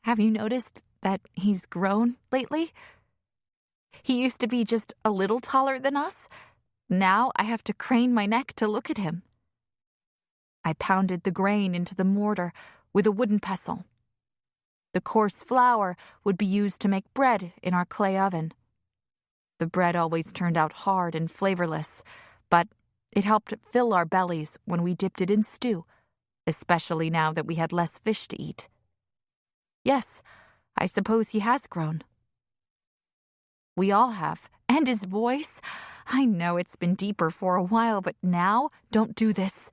Have you noticed that he's grown lately? He used to be just a little taller than us. Now I have to crane my neck to look at him. I pounded the grain into the mortar with a wooden pestle. The coarse flour would be used to make bread in our clay oven. The bread always turned out hard and flavorless, but it helped fill our bellies when we dipped it in stew, especially now that we had less fish to eat. Yes, I suppose he has grown. We all have. And his voice? I know it's been deeper for a while, but now, don't do this.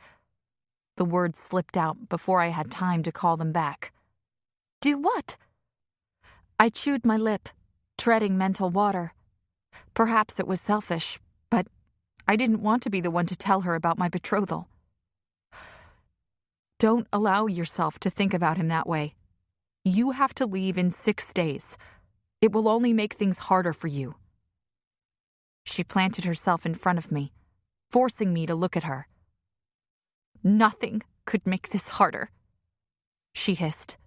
The words slipped out before I had time to call them back. Do what? I chewed my lip, treading mental water. Perhaps it was selfish, but I didn't want to be the one to tell her about my betrothal. Don't allow yourself to think about him that way. You have to leave in 6 days. It will only make things harder for you. She planted herself in front of me, forcing me to look at her. Nothing could make this harder, she hissed.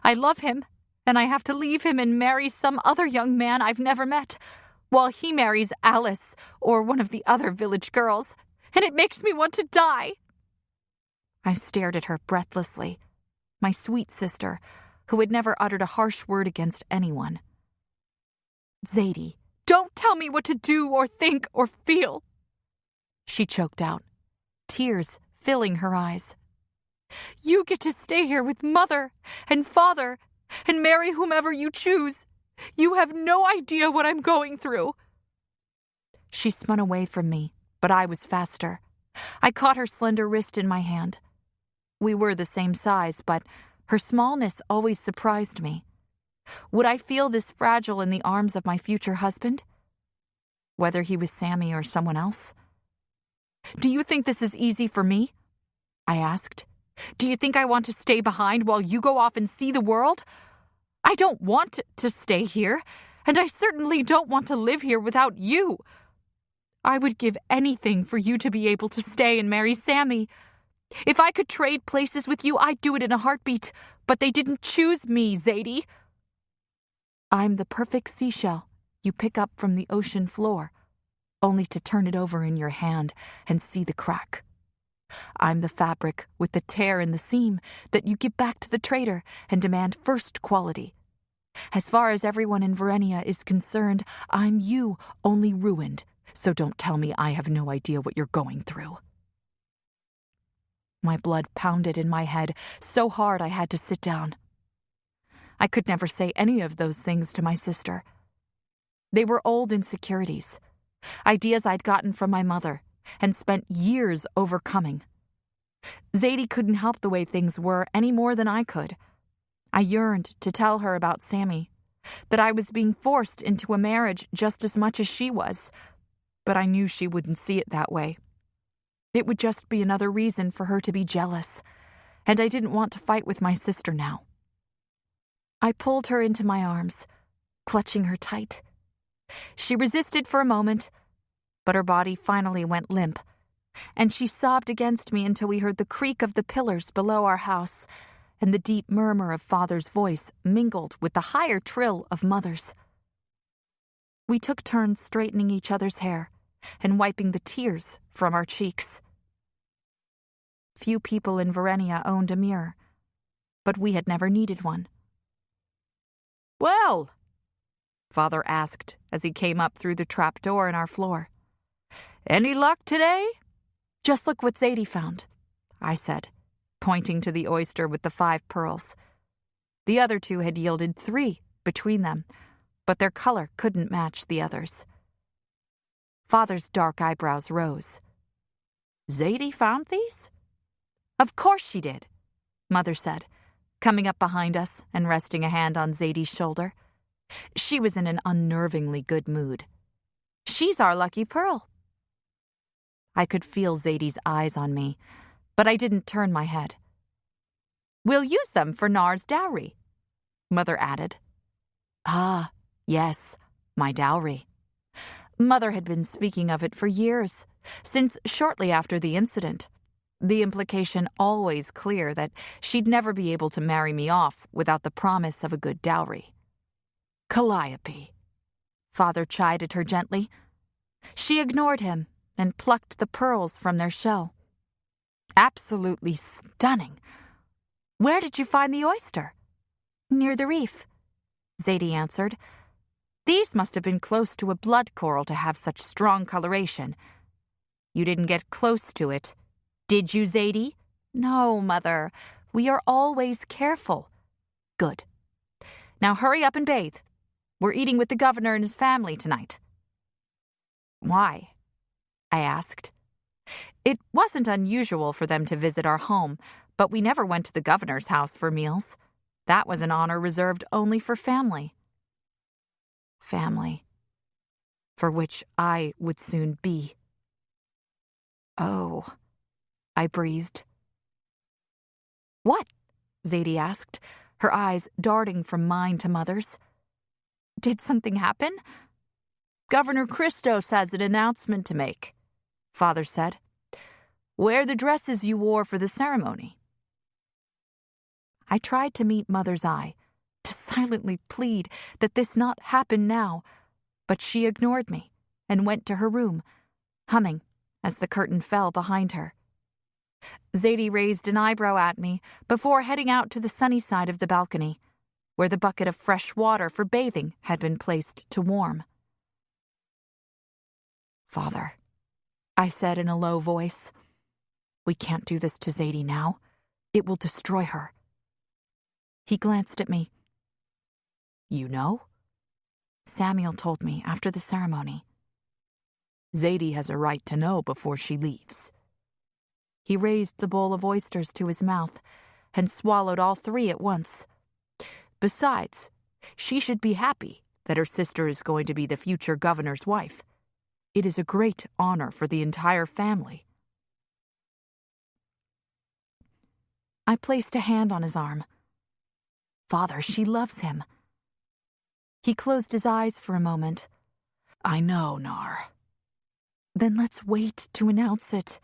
I love him, and I have to leave him and marry some other young man I've never met, while he marries Alice or one of the other village girls, and it makes me want to die. I stared at her breathlessly, my sweet sister, who had never uttered a harsh word against anyone. Zadie, don't tell me what to do or think or feel, she choked out, tears filling her eyes. You get to stay here with Mother and Father and marry whomever you choose. You have no idea what I'm going through. She spun away from me, but I was faster. I caught her slender wrist in my hand. We were the same size, but her smallness always surprised me. Would I feel this fragile in the arms of my future husband? Whether he was Sammy or someone else? Do you think this is easy for me? I asked. Do you think I want to stay behind while you go off and see the world? I don't want to stay here, and I certainly don't want to live here without you. I would give anything for you to be able to stay and marry Sammy. If I could trade places with you, I'd do it in a heartbeat, but they didn't choose me, Zadie. I'm the perfect seashell you pick up from the ocean floor, only to turn it over in your hand and see the crack. I'm the fabric with the tear in the seam that you give back to the trader and demand first quality. As far as everyone in Verenia is concerned, I'm you, only ruined, so don't tell me I have no idea what you're going through. My blood pounded in my head so hard I had to sit down. I could never say any of those things to my sister. They were old insecurities, ideas I'd gotten from my mother and spent years overcoming. Zadie couldn't help the way things were any more than I could. I yearned to tell her about Sammy, that I was being forced into a marriage just as much as she was, but I knew she wouldn't see it that way. It would just be another reason for her to be jealous, and I didn't want to fight with my sister now. I pulled her into my arms, clutching her tight. She resisted for a moment, but her body finally went limp, and she sobbed against me until we heard the creak of the pillars below our house and the deep murmur of Father's voice mingled with the higher trill of Mother's. We took turns straightening each other's hair and wiping the tears from our cheeks. Few people in Verenia owned a mirror, but we had never needed one. Well, Father asked as he came up through the trap door in our floor. Any luck today? Just look what Zadie found, I said, pointing to the oyster with the 5 pearls. The other 2 had yielded 3 between them, but their color couldn't match the others. Father's dark eyebrows rose. Zadie found these? Of course she did, Mother said, coming up behind us and resting a hand on Zadie's shoulder. She was in an unnervingly good mood. She's our lucky pearl. I could feel Zadie's eyes on me, but I didn't turn my head. We'll use them for Nar's dowry, Mother added. Ah, yes, my dowry. Mother had been speaking of it for years, since shortly after the incident. the implication always clear that she'd never be able to marry me off without the promise of a good dowry. "Calliope," Father chided her gently. She ignored him and plucked the pearls from their shell. "Absolutely stunning. Where did you find the oyster?" "Near the reef," Zadie answered. "These must have been close to a blood coral to have such strong coloration." "You didn't get close to it, did you, Zadie?" "No, Mother. We are always careful." "Good. Now hurry up and bathe. We're eating with the governor and his family tonight." "Why?" I asked. It wasn't unusual for them to visit our home, but we never went to the governor's house for meals. That was an honor reserved only for family. Family. For which I would soon be. "Oh," I breathed. "What?" Zadie asked, her eyes darting from mine to Mother's. "Did something happen?" "Governor Christos has an announcement to make," Father said. "Wear the dresses you wore for the ceremony." I tried to meet Mother's eye, to silently plead that this not happen now, but she ignored me and went to her room, humming as the curtain fell behind her. Zadie raised an eyebrow at me before heading out to the sunny side of the balcony, where the bucket of fresh water for bathing had been placed to warm. "Father," I said in a low voice, "we can't do this to Zadie now. It will destroy her." He glanced at me. "You know?" "Samuel told me after the ceremony." "Zadie has a right to know before she leaves." He raised the bowl of oysters to his mouth and swallowed all 3 at once. "Besides, she should be happy that her sister is going to be the future governor's wife. It is a great honor for the entire family." I placed a hand on his arm. "Father, she loves him." He closed his eyes for a moment. "I know, Nar." "Then let's wait to announce it.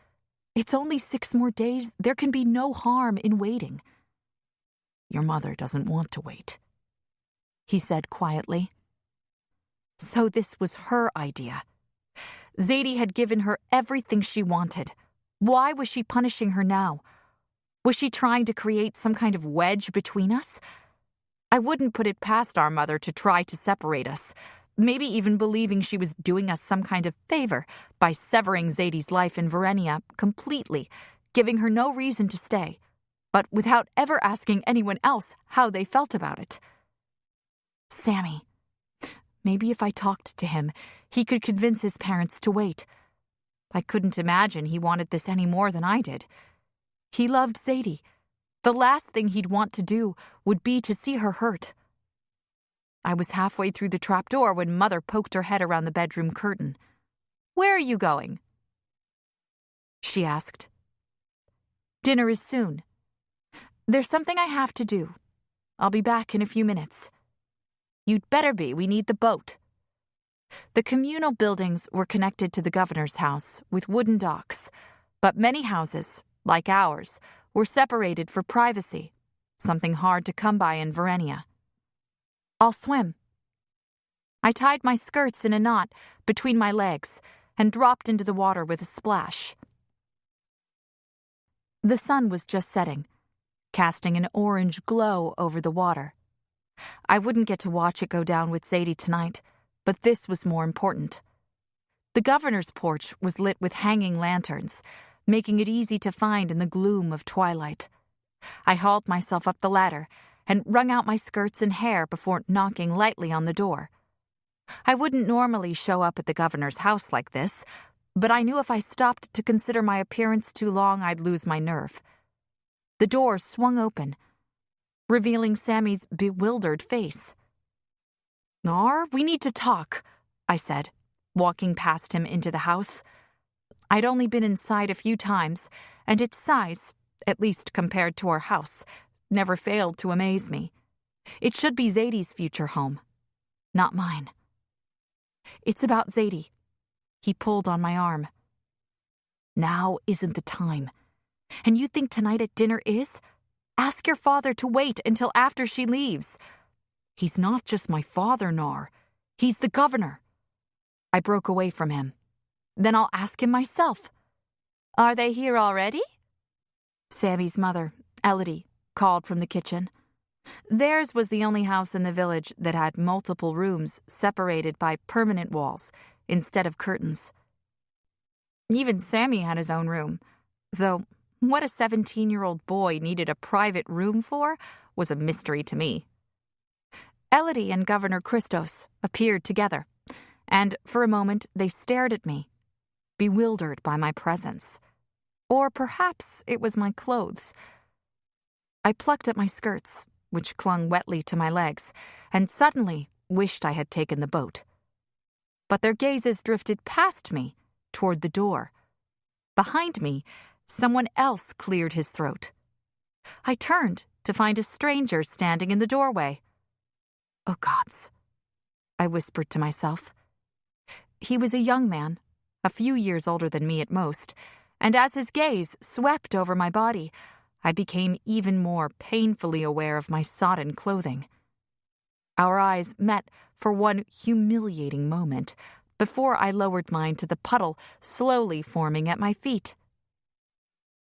It's only 6 more days. There can be no harm in waiting." "Your mother doesn't want to wait," he said quietly. So this was her idea. Zadie had given her everything she wanted. Why was she punishing her now? Was she trying to create some kind of wedge between us? I wouldn't put it past our mother to try to separate us, maybe even believing she was doing us some kind of favor by severing Zadie's life in Verenia completely, giving her no reason to stay, but without ever asking anyone else how they felt about it. Sammy. Maybe if I talked to him, he could convince his parents to wait. I couldn't imagine he wanted this any more than I did. He loved Zadie. The last thing he'd want to do would be to see her hurt. I was halfway through the trapdoor when Mother poked her head around the bedroom curtain. "Where are you going?" she asked. "Dinner is soon. There's something I have to do. I'll be back in a few minutes." "You'd better be. We need the boat." The communal buildings were connected to the governor's house with wooden docks, but many houses, like ours, were separated for privacy, something hard to come by in Verenia. "I'll swim." I tied my skirts in a knot between my legs and dropped into the water with a splash. The sun was just setting, casting an orange glow over the water. I wouldn't get to watch it go down with Zadie tonight, but this was more important. The governor's porch was lit with hanging lanterns, making it easy to find in the gloom of twilight. I hauled myself up the ladder and wrung out my skirts and hair before knocking lightly on the door. I wouldn't normally show up at the governor's house like this, but I knew if I stopped to consider my appearance too long, I'd lose my nerve. The door swung open, revealing Sammy's bewildered face. "Nar, we need to talk," I said, walking past him into the house. I'd only been inside a few times, and its size, at least compared to our house, never failed to amaze me. It should be Zadie's future home, not mine. "It's about Zadie." He pulled on my arm. "Now isn't the time. And you think tonight at dinner is? Ask your father to wait until after she leaves. He's not just my father, Nar. He's the governor. I broke away from him. Then I'll ask him myself. Are they here already? Sammy's mother, Elodie, called from the kitchen. Theirs was the only house in the village that had multiple rooms separated by permanent walls instead of curtains. Even Sammy had his own room, though what a 17-year-old boy needed a private room for was a mystery to me. Elodie and Governor Christos appeared together, and for a moment they stared at me, bewildered by my presence. Or perhaps it was my clothes. I plucked at my skirts, which clung wetly to my legs, and suddenly wished I had taken the boat. But their gazes drifted past me, toward the door. Behind me, someone else cleared his throat. I turned to find a stranger standing in the doorway. Oh, gods, I whispered to myself. He was a young man, a few years older than me at most, and as his gaze swept over my body, I became even more painfully aware of my sodden clothing. Our eyes met for one humiliating moment before I lowered mine to the puddle slowly forming at my feet.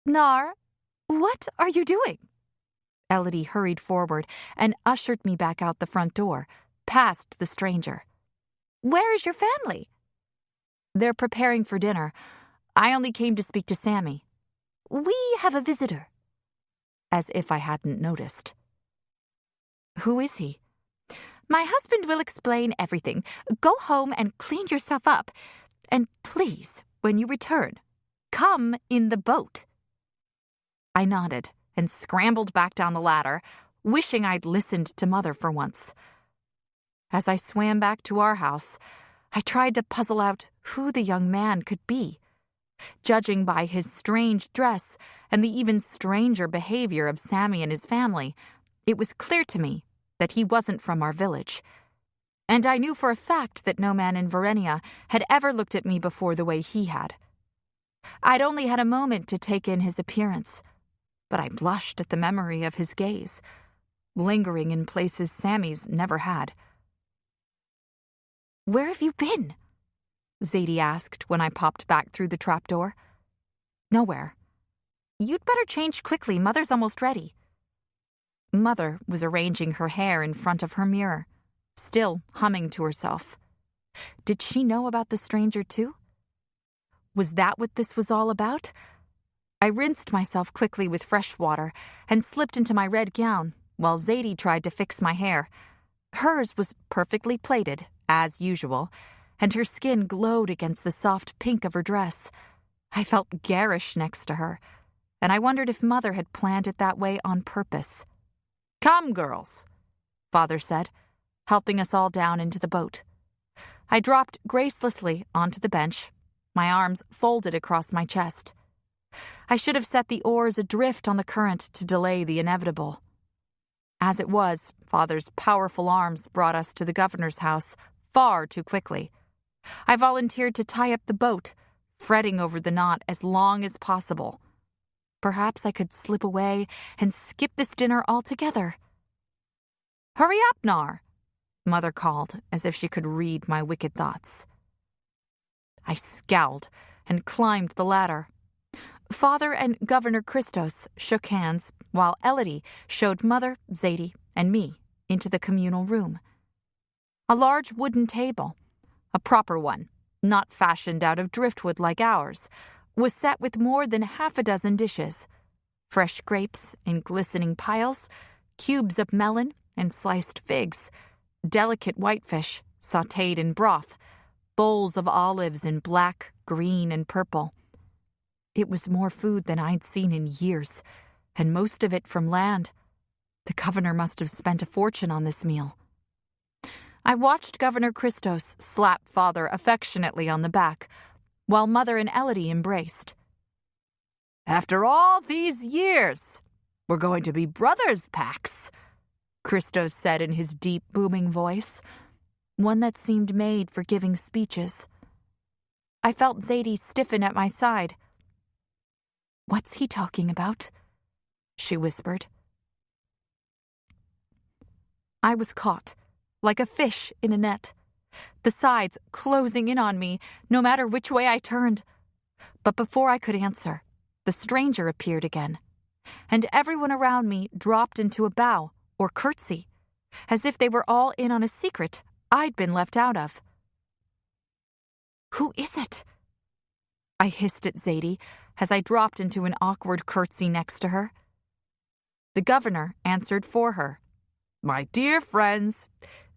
Nar, what are you doing? Elodie hurried forward and ushered me back out the front door, past the stranger. Where is your family? They're preparing for dinner. I only came to speak to Sammy. We have a visitor. As if I hadn't noticed. Who is he? My husband will explain everything. Go home and clean yourself up. And please, when you return, come in the boat. I nodded and scrambled back down the ladder, wishing I'd listened to Mother for once. As I swam back to our house, I tried to puzzle out who the young man could be. Judging by his strange dress and the even stranger behavior of Sammy and his family, it was clear to me that he wasn't from our village. And I knew for a fact that no man in Verenia had ever looked at me before the way he had. I'd only had a moment to take in his appearance, but I blushed at the memory of his gaze, lingering in places Sammy's never had. Where have you been? Zadie asked when I popped back through the trapdoor. Nowhere. You'd better change quickly. Mother's almost ready. Mother was arranging her hair in front of her mirror, still humming to herself. Did she know about the stranger too? Was that what this was all about? I rinsed myself quickly with fresh water and slipped into my red gown while Zadie tried to fix my hair. Hers was perfectly plaited, as usual, and her skin glowed against the soft pink of her dress. I felt garish next to her, and I wondered if Mother had planned it that way on purpose. Come, girls, Father said, helping us all down into the boat. I dropped gracelessly onto the bench, my arms folded across my chest. I should have set the oars adrift on the current to delay the inevitable. As it was, Father's powerful arms brought us to the governor's house far too quickly. I volunteered to tie up the boat, fretting over the knot as long as possible. Perhaps I could slip away and skip this dinner altogether. Hurry up, Nar, Mother called, as if she could read my wicked thoughts. I scowled and climbed the ladder. Father and Governor Christos shook hands, while Elodie showed Mother, Zadie, and me into the communal room. A large wooden table, a proper one, not fashioned out of driftwood like ours, was set with more than half a dozen dishes. Fresh grapes in glistening piles, cubes of melon and sliced figs, delicate whitefish sautéed in broth, bowls of olives in black, green, and purple. It was more food than I'd seen in years, and most of it from land. The governor must have spent a fortune on this meal. I watched Governor Christos slap Father affectionately on the back, while Mother and Elodie embraced. After all these years, we're going to be brothers, Pax, Christos said in his deep, booming voice, one that seemed made for giving speeches. I felt Zadie stiffen at my side. "What's he talking about?" she whispered. I was caught, like a fish in a net, the sides closing in on me no matter which way I turned. But before I could answer, the stranger appeared again, and everyone around me dropped into a bow or curtsy, as if they were all in on a secret I'd been left out of. "Who is it?" I hissed at Zadie as I dropped into an awkward curtsy next to her. The governor answered for her. "My dear friends,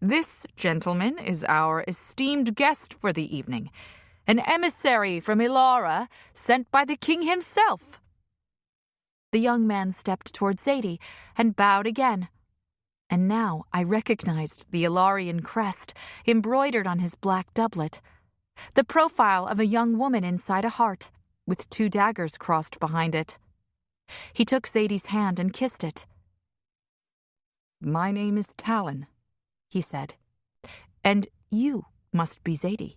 this gentleman is our esteemed guest for the evening, an emissary from Ilara sent by the king himself." The young man stepped toward Zadie and bowed again, and now I recognized the Ilarian crest embroidered on his black doublet, the profile of a young woman inside a heart, with 2 daggers crossed behind it. He took Zadie's hand and kissed it. "My name is Talon," he said, "and you must be Zadie."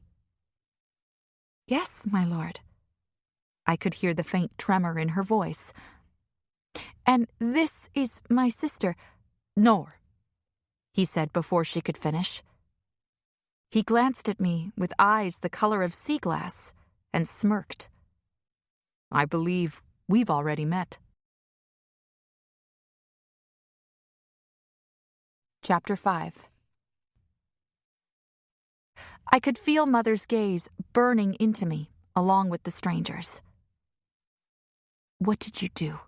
"Yes, my lord." I could hear the faint tremor in her voice. "And this is my sister, Nor," he said before she could finish. He glanced at me with eyes the color of sea glass and smirked. "I believe we've already met." Chapter 5. I could feel Mother's gaze burning into me, along with the stranger's. "What did you do?"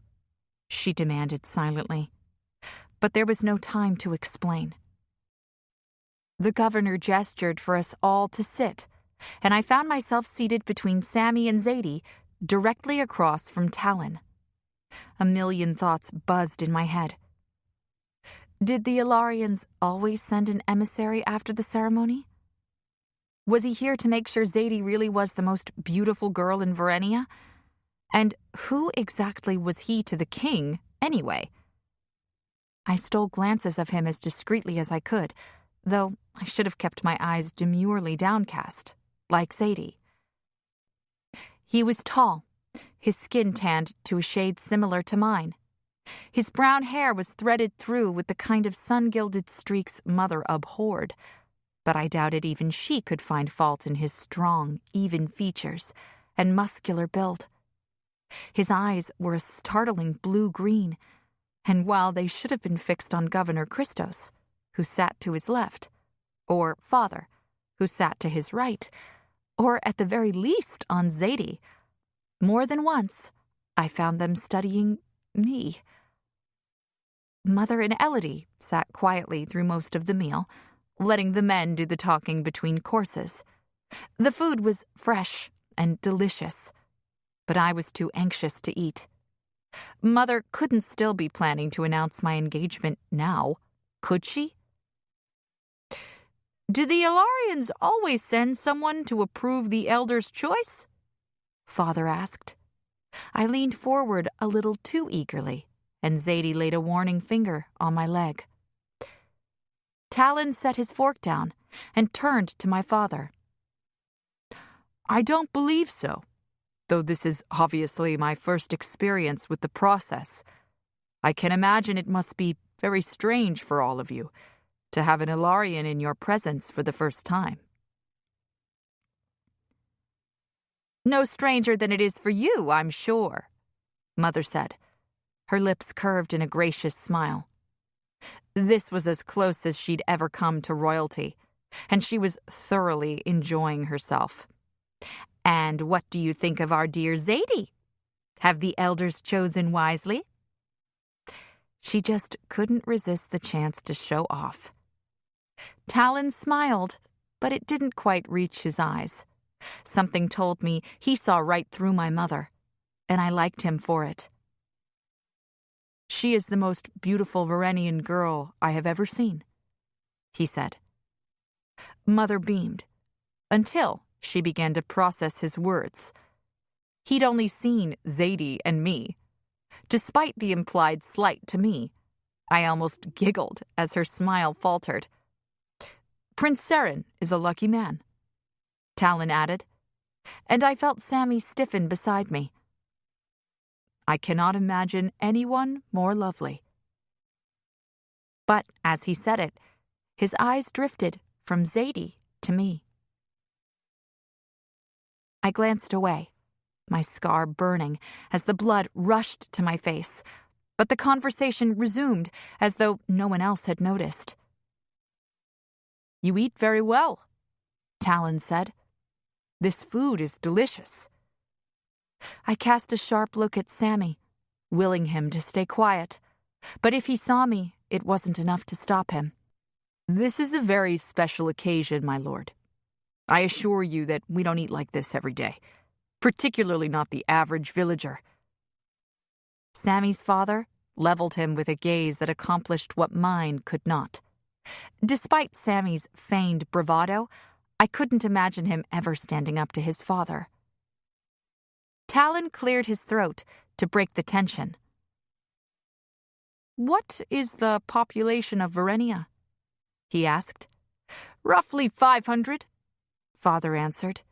she demanded silently. But there was no time to explain. The governor gestured for us all to sit, and I found myself seated between Sammy and Zadie, directly across from Talon. A million thoughts buzzed in my head. Did the Ilarians always send an emissary after the ceremony? Was he here to make sure Zadie really was the most beautiful girl in Verenia? And who exactly was he to the king, anyway? I stole glances of him as discreetly as I could, though I should have kept my eyes demurely downcast, like Zadie. He was tall, his skin tanned to a shade similar to mine. His brown hair was threaded through with the kind of sun-gilded streaks Mother abhorred, but I doubted even she could find fault in his strong, even features and muscular build. His eyes were a startling blue-green, and while they should have been fixed on Governor Christos, who sat to his left, or Father, who sat to his right, or at the very least on Zadie, more than once I found them studying me. Mother and Elodie sat quietly through most of the meal, letting the men do the talking between courses. The food was fresh and delicious, but I was too anxious to eat. Mother couldn't still be planning to announce my engagement now, could she? "Do the Ilarians always send someone to approve the elder's choice?" Father asked. I leaned forward a little too eagerly, and Zadie laid a warning finger on my leg. Talon set his fork down and turned to my father. "I don't believe so, though this is obviously my first experience with the process. I can imagine it must be very strange for all of you to have an Ilarian in your presence for the first time." "No stranger than it is for you, I'm sure," Mother said, her lips curved in a gracious smile. This was as close as she'd ever come to royalty, and she was thoroughly enjoying herself. "And what do you think of our dear Zadie? Have the elders chosen wisely?" She just couldn't resist the chance to show off. Talon smiled, but it didn't quite reach his eyes. Something told me he saw right through my mother, and I liked him for it. "She is the most beautiful Verenian girl I have ever seen," he said. Mother beamed, until she began to process his words. He'd only seen Zadie and me. Despite the implied slight to me, I almost giggled as her smile faltered. "Prince Seren is a lucky man," Talon added, and I felt Sammy stiffen beside me. I cannot imagine anyone more lovely." But as he said it, his eyes drifted from Zadie to me. I glanced away, my scar burning as the blood rushed to my face, but the conversation resumed as though no one else had noticed. "You eat very well," Talon said. "This food is delicious." I cast a sharp look at Sammy, willing him to stay quiet, but if he saw me, it wasn't enough to stop him. "This is a very special occasion, my lord. I assure you that we don't eat like this every day, particularly not the average villager." Sammy's father leveled him with a gaze that accomplished what mine could not. Despite Sammy's feigned bravado, I couldn't imagine him ever standing up to his father. Talon cleared his throat to break the tension. "What is the population of Verenia?" he asked. "Roughly 500, Father answered.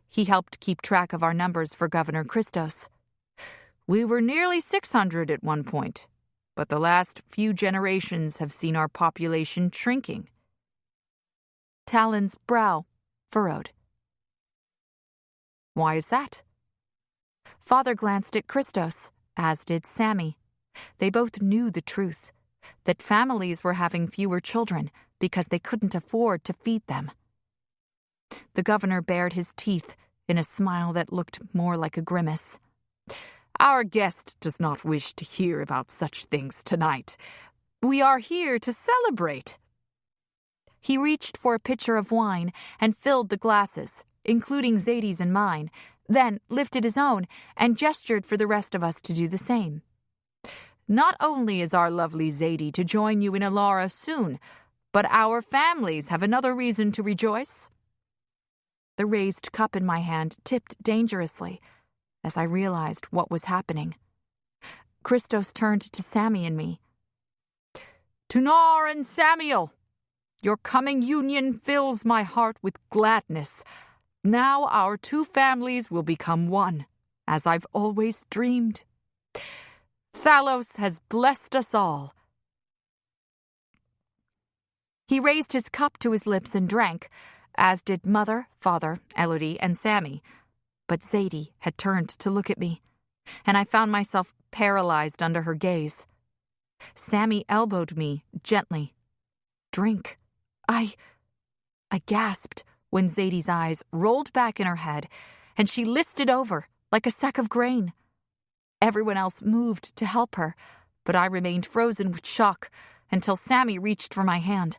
He helped keep track of our numbers for Governor Christos. "We were nearly 600 at one point, but the last few generations have seen our population shrinking." Talon's brow furrowed. "Why is that?" Father glanced at Christos, as did Sammy. They both knew the truth, that families were having fewer children because they couldn't afford to feed them. The governor bared his teeth in a smile that looked more like a grimace. "Our guest does not wish to hear about such things tonight. We are here to celebrate." He reached for a pitcher of wine and filled the glasses, including Zadie's and mine, then lifted his own and gestured for the rest of us to do the same. "Not only is our lovely Zadie to join you in Alara soon, but our families have another reason to rejoice." The raised cup in my hand tipped dangerously as I realized what was happening. Christos turned to Sammy and me. "To Nar and Samuel, your coming union fills my heart with gladness. Now our two families will become one, as I've always dreamed. Thalos has blessed us all." He raised his cup to his lips and drank, as did Mother, Father, Elodie, and Sammy. But Zadie had turned to look at me, and I found myself paralyzed under her gaze. Sammy elbowed me gently. "Drink." I gasped when Zadie's eyes rolled back in her head, and she listed over like a sack of grain. Everyone else moved to help her, but I remained frozen with shock until Sammy reached for my hand.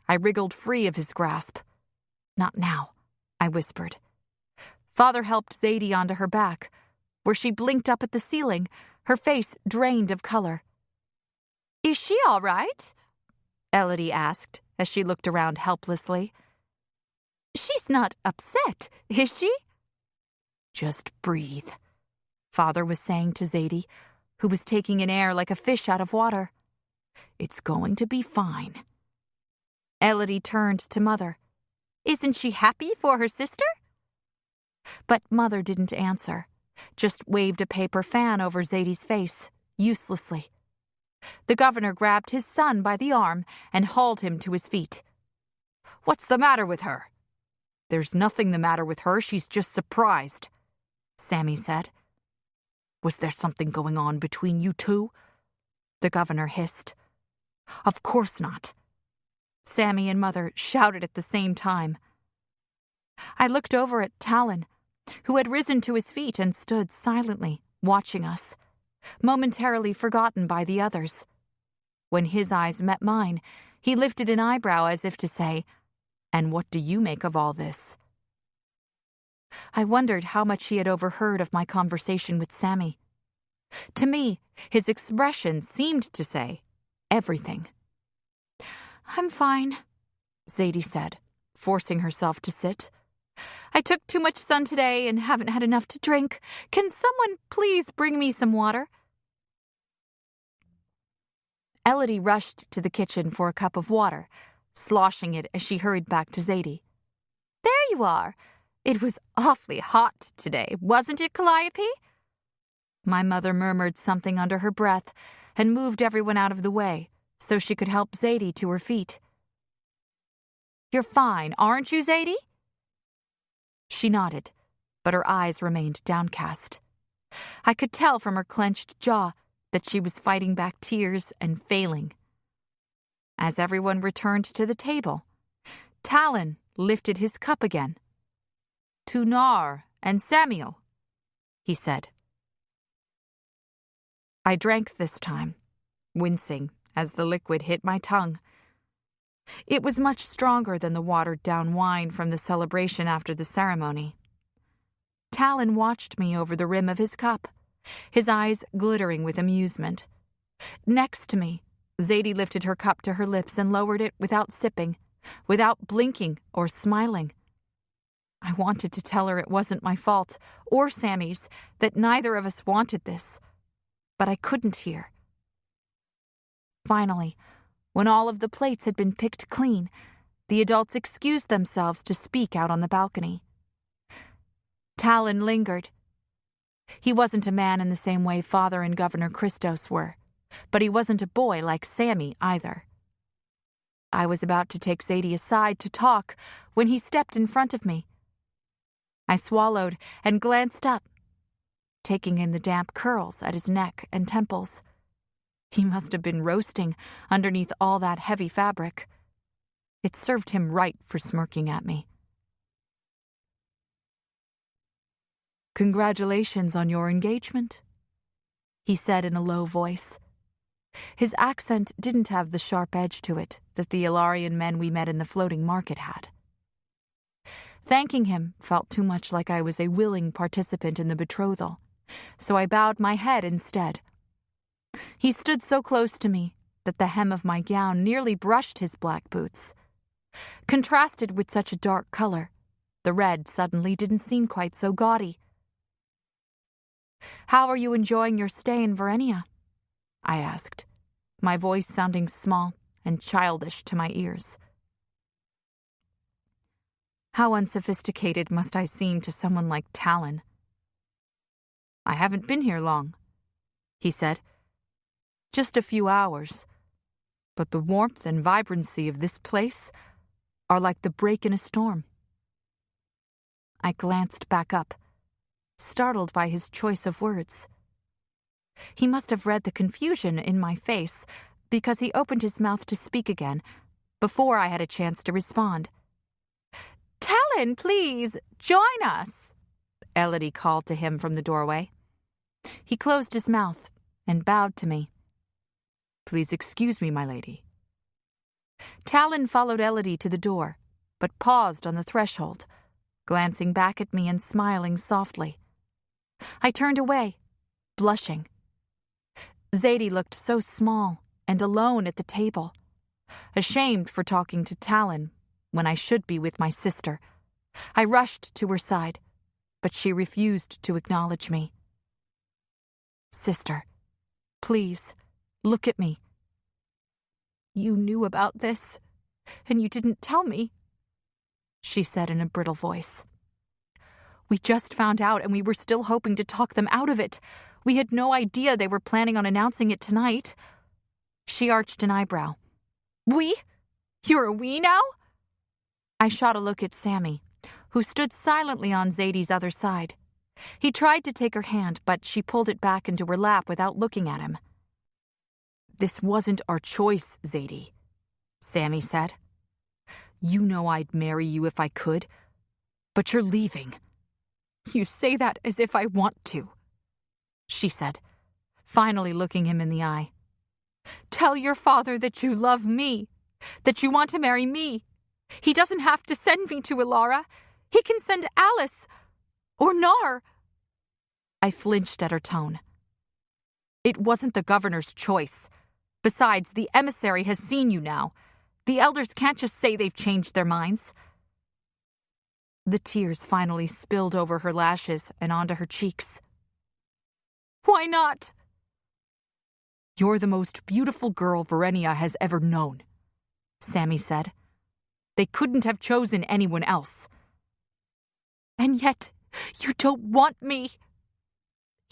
I wriggled free of his grasp. "Not now," I whispered. Father helped Zadie onto her back, where she blinked up at the ceiling, her face drained of color. "Is she all right?" Elodie asked as she looked around helplessly. "She's not upset, is she?" "Just breathe," Father was saying to Zadie, who was taking an air like a fish out of water. "It's going to be fine." Elodie turned to Mother. "Isn't she happy for her sister?" But Mother didn't answer, just waved a paper fan over Zadie's face, uselessly. The governor grabbed his son by the arm and hauled him to his feet. "What's the matter with her?" "There's nothing the matter with her, she's just surprised," Sammy said. "Was there something going on between you two?" the governor hissed. "Of course not," Sammy and Mother shouted at the same time. I looked over at Talon, who had risen to his feet and stood silently, watching us, momentarily forgotten by the others. When his eyes met mine, he lifted an eyebrow as if to say, "And what do you make of all this?" I wondered how much he had overheard of my conversation with Sammy. To me, his expression seemed to say everything. "I'm fine," Zadie said, forcing herself to sit. "I took too much sun today and haven't had enough to drink. Can someone please bring me some water?" Elodie rushed to the kitchen for a cup of water, sloshing it as she hurried back to Zadie. "There you are. It was awfully hot today, wasn't it, Calliope?" My mother murmured something under her breath and moved everyone out of the way so she could help Zadie to her feet. "You're fine, aren't you, Zadie?" She nodded, but her eyes remained downcast. I could tell from her clenched jaw that she was fighting back tears and failing. As everyone returned to the table, Talon lifted his cup again. "To Nar and Samuel," he said. I drank this time, wincing as the liquid hit my tongue. It was much stronger than the watered-down wine from the celebration after the ceremony. Talon watched me over the rim of his cup, his eyes glittering with amusement. Next to me, Zadie lifted her cup to her lips and lowered it without sipping, without blinking or smiling. I wanted to tell her it wasn't my fault, or Sammy's, that neither of us wanted this, but I couldn't hear. Finally, when all of the plates had been picked clean, the adults excused themselves to speak out on the balcony. Talon lingered. He wasn't a man in the same way Father and Governor Christos were, but he wasn't a boy like Sammy either. I was about to take Zadie aside to talk when he stepped in front of me. I swallowed and glanced up, taking in the damp curls at his neck and temples. He must have been roasting underneath all that heavy fabric. It served him right for smirking at me. "Congratulations on your engagement," he said in a low voice. His accent didn't have the sharp edge to it that the Ilarian men we met in the floating market had. Thanking him felt too much like I was a willing participant in the betrothal, so I bowed my head instead. He stood so close to me that the hem of my gown nearly brushed his black boots. Contrasted with such a dark color, the red suddenly didn't seem quite so gaudy. "How are you enjoying your stay in Verenia?" I asked, my voice sounding small and childish to my ears. How unsophisticated must I seem to someone like Talon? "I haven't been here long," he said. "Just a few hours. But the warmth and vibrancy of this place are like the break in a storm." I glanced back up, startled by his choice of words. He must have read the confusion in my face, because he opened his mouth to speak again, before I had a chance to respond. "Talon, please, join us," Elodie called to him from the doorway. He closed his mouth and bowed to me. "Please excuse me, my lady." Talon followed Elodie to the door, but paused on the threshold, glancing back at me and smiling softly. I turned away, blushing. Zadie looked so small and alone at the table, ashamed for talking to Talon when I should be with my sister. I rushed to her side, but she refused to acknowledge me. "Sister, please, look at me." "You knew about this, and you didn't tell me," she said in a brittle voice. "We just found out, and we were still hoping to talk them out of it. We had no idea they were planning on announcing it tonight." She arched an eyebrow. "We? You're a we now?" I shot a look at Sammy, who stood silently on Zadie's other side. He tried to take her hand, but she pulled it back into her lap without looking at him. "This wasn't our choice, Zadie," Sammy said. "You know I'd marry you if I could, but you're leaving." "You say that as if I want to," she said, finally looking him in the eye. "Tell your father that you love me, that you want to marry me. He doesn't have to send me to Ilara. He can send Alice or Nar." I flinched at her tone. "It wasn't the governor's choice. Besides, the emissary has seen you now. The elders can't just say they've changed their minds." The tears finally spilled over her lashes and onto her cheeks. "Why not?" "You're the most beautiful girl Verenia has ever known," Sammy said. "They couldn't have chosen anyone else." "And yet, you don't want me."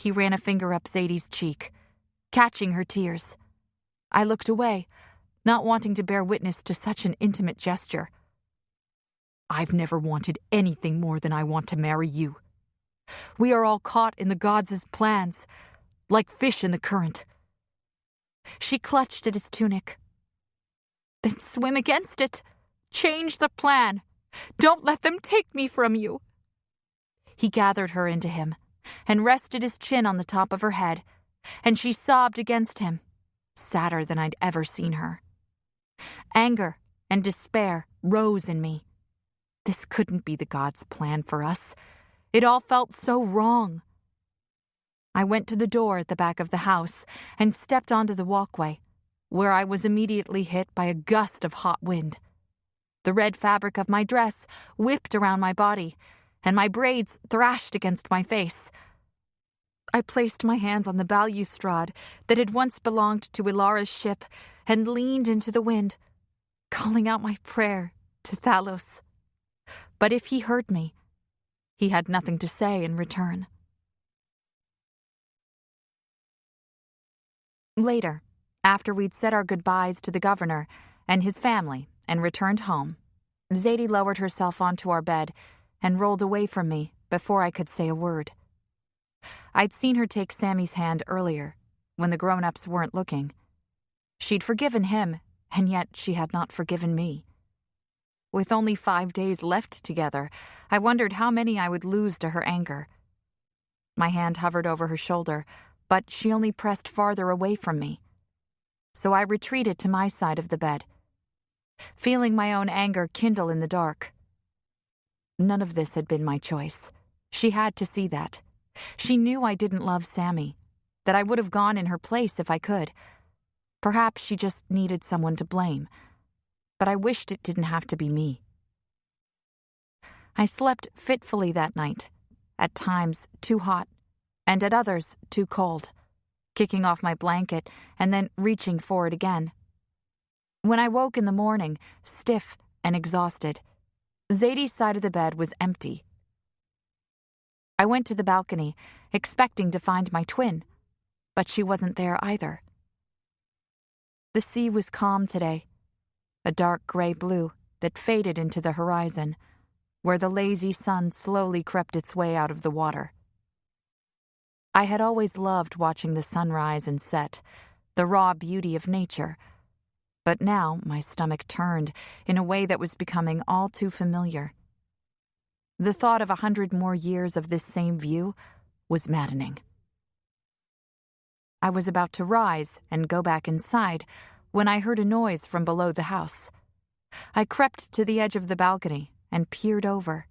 He ran a finger up Zadie's cheek, catching her tears. I looked away, not wanting to bear witness to such an intimate gesture. "I've never wanted anything more than I want to marry you. We are all caught in the gods' plans, like fish in the current." She clutched at his tunic. "Then swim against it. Change the plan. Don't let them take me from you." He gathered her into him and rested his chin on the top of her head, and she sobbed against him, sadder than I'd ever seen her. Anger and despair rose in me. This couldn't be the gods' plan for us. It all felt so wrong. I went to the door at the back of the house and stepped onto the walkway, where I was immediately hit by a gust of hot wind. The red fabric of my dress whipped around my body, and my braids thrashed against my face. I placed my hands on the balustrade that had once belonged to Ilara's ship and leaned into the wind, calling out my prayer to Thalos. But if he heard me, he had nothing to say in return. Later, after we'd said our goodbyes to the governor and his family and returned home, Zadie lowered herself onto our bed and rolled away from me before I could say a word. I'd seen her take Sammy's hand earlier, when the grown-ups weren't looking. She'd forgiven him, and yet she had not forgiven me. With only 5 days left together, I wondered how many I would lose to her anger. My hand hovered over her shoulder, but she only pressed farther away from me. So I retreated to my side of the bed, feeling my own anger kindle in the dark. None of this had been my choice. She had to see that. She knew I didn't love Sammy, that I would have gone in her place if I could. Perhaps she just needed someone to blame, but I wished it didn't have to be me. I slept fitfully that night, at times too hot, and at others too cold, kicking off my blanket and then reaching for it again. When I woke in the morning, stiff and exhausted, Zadie's side of the bed was empty. I went to the balcony, expecting to find my twin, but she wasn't there either. The sea was calm today, a dark gray blue that faded into the horizon, where the lazy sun slowly crept its way out of the water. I had always loved watching the sun rise and set, the raw beauty of nature, but now my stomach turned in a way that was becoming all too familiar. The thought of 100 more years of this same view was maddening. I was about to rise and go back inside when I heard a noise from below the house. I crept to the edge of the balcony and peered over.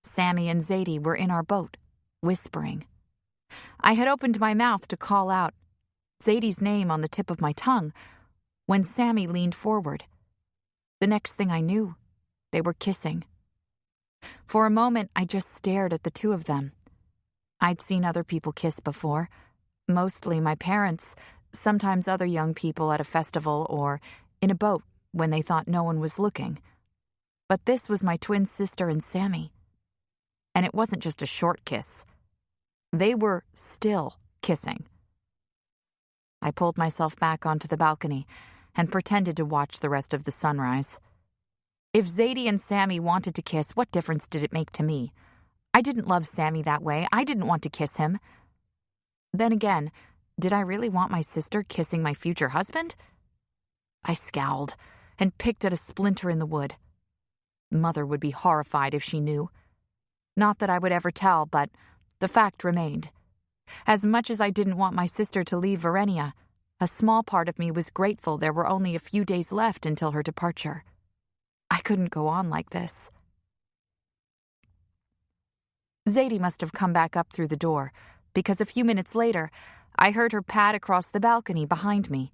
Sammy and Zadie were in our boat, whispering. I had opened my mouth to call out Zadie's name on the tip of my tongue when Sammy leaned forward. The next thing I knew, they were kissing. For a moment, I just stared at the two of them. I'd seen other people kiss before, mostly my parents, sometimes other young people at a festival or in a boat when they thought no one was looking. But this was my twin sister and Sammy. And it wasn't just a short kiss. They were still kissing. I pulled myself back onto the balcony and pretended to watch the rest of the sunrise. If Zadie and Sammy wanted to kiss, what difference did it make to me? I didn't love Sammy that way. I didn't want to kiss him. Then again, did I really want my sister kissing my future husband? I scowled and picked at a splinter in the wood. Mother would be horrified if she knew. Not that I would ever tell, but the fact remained. As much as I didn't want my sister to leave Verenia, a small part of me was grateful there were only a few days left until her departure. I couldn't go on like this. Zadie must have come back up through the door, because a few minutes later, I heard her pad across the balcony behind me.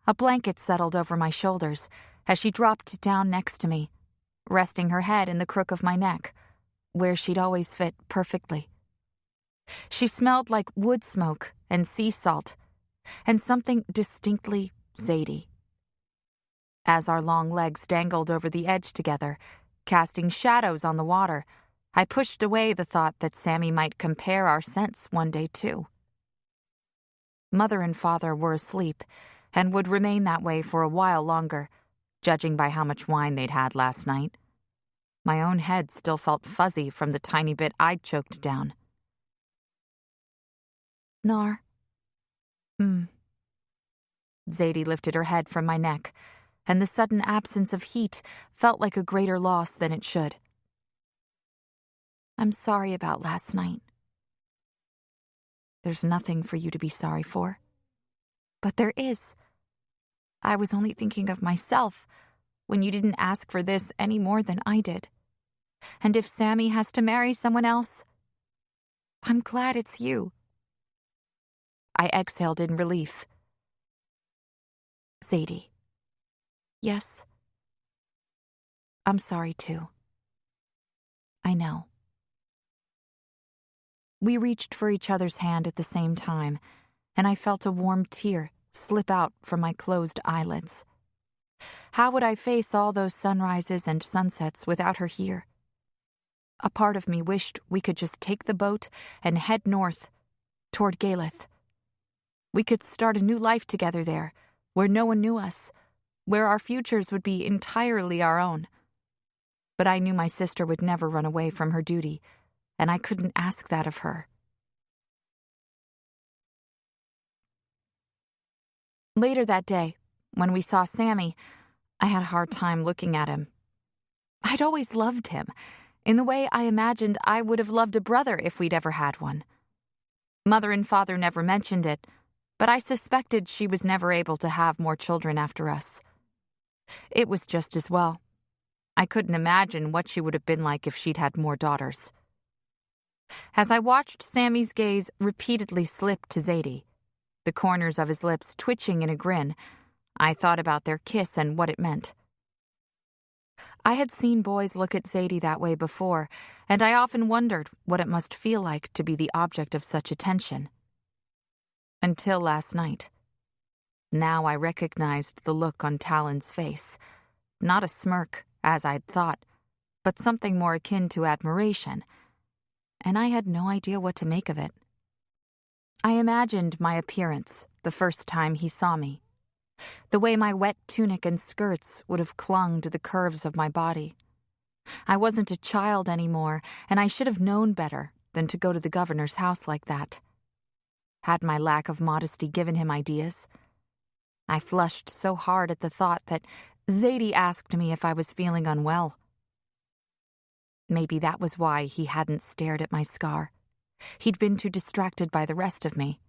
A blanket settled over my shoulders as she dropped down next to me, resting her head in the crook of my neck, where she'd always fit perfectly. She smelled like wood smoke and sea salt, and something distinctly Zadie. As our long legs dangled over the edge together, casting shadows on the water, I pushed away the thought that Sammy might compare our scents one day, too. Mother and Father were asleep, and would remain that way for a while longer, judging by how much wine they'd had last night. My own head still felt fuzzy from the tiny bit I'd choked down. Nar. Zadie lifted her head from my neck, and the sudden absence of heat felt like a greater loss than it should. I'm sorry about last night. There's nothing for you to be sorry for. But there is. I was only thinking of myself when you didn't ask for this any more than I did. And if Sammy has to marry someone else, I'm glad it's you. I exhaled in relief. Zadie. Yes. I'm sorry too. I know. We reached for each other's hand at the same time, and I felt a warm tear slip out from my closed eyelids. How would I face all those sunrises and sunsets without her here? A part of me wished we could just take the boat and head north, toward Galeth. We could start a new life together there, where no one knew us, where our futures would be entirely our own. But I knew my sister would never run away from her duty, and I couldn't ask that of her. Later that day, when we saw Sammy, I had a hard time looking at him. I'd always loved him, in the way I imagined I would have loved a brother if we'd ever had one. Mother and Father never mentioned it, but I suspected she was never able to have more children after us. It was just as well. I couldn't imagine what she would have been like if she'd had more daughters. As I watched Sammy's gaze repeatedly slip to Zadie, the corners of his lips twitching in a grin, I thought about their kiss and what it meant. I had seen boys look at Zadie that way before, and I often wondered what it must feel like to be the object of such attention. Until last night. Now I recognized the look on Talon's face. Not a smirk, as I'd thought, but something more akin to admiration, and I had no idea what to make of it. I imagined my appearance the first time he saw me, the way my wet tunic and skirts would have clung to the curves of my body. I wasn't a child anymore, and I should have known better than to go to the governor's house like that. Had my lack of modesty given him ideas? I flushed so hard at the thought that Zadie asked me if I was feeling unwell. Maybe that was why he hadn't stared at my scar. He'd been too distracted by the rest of me.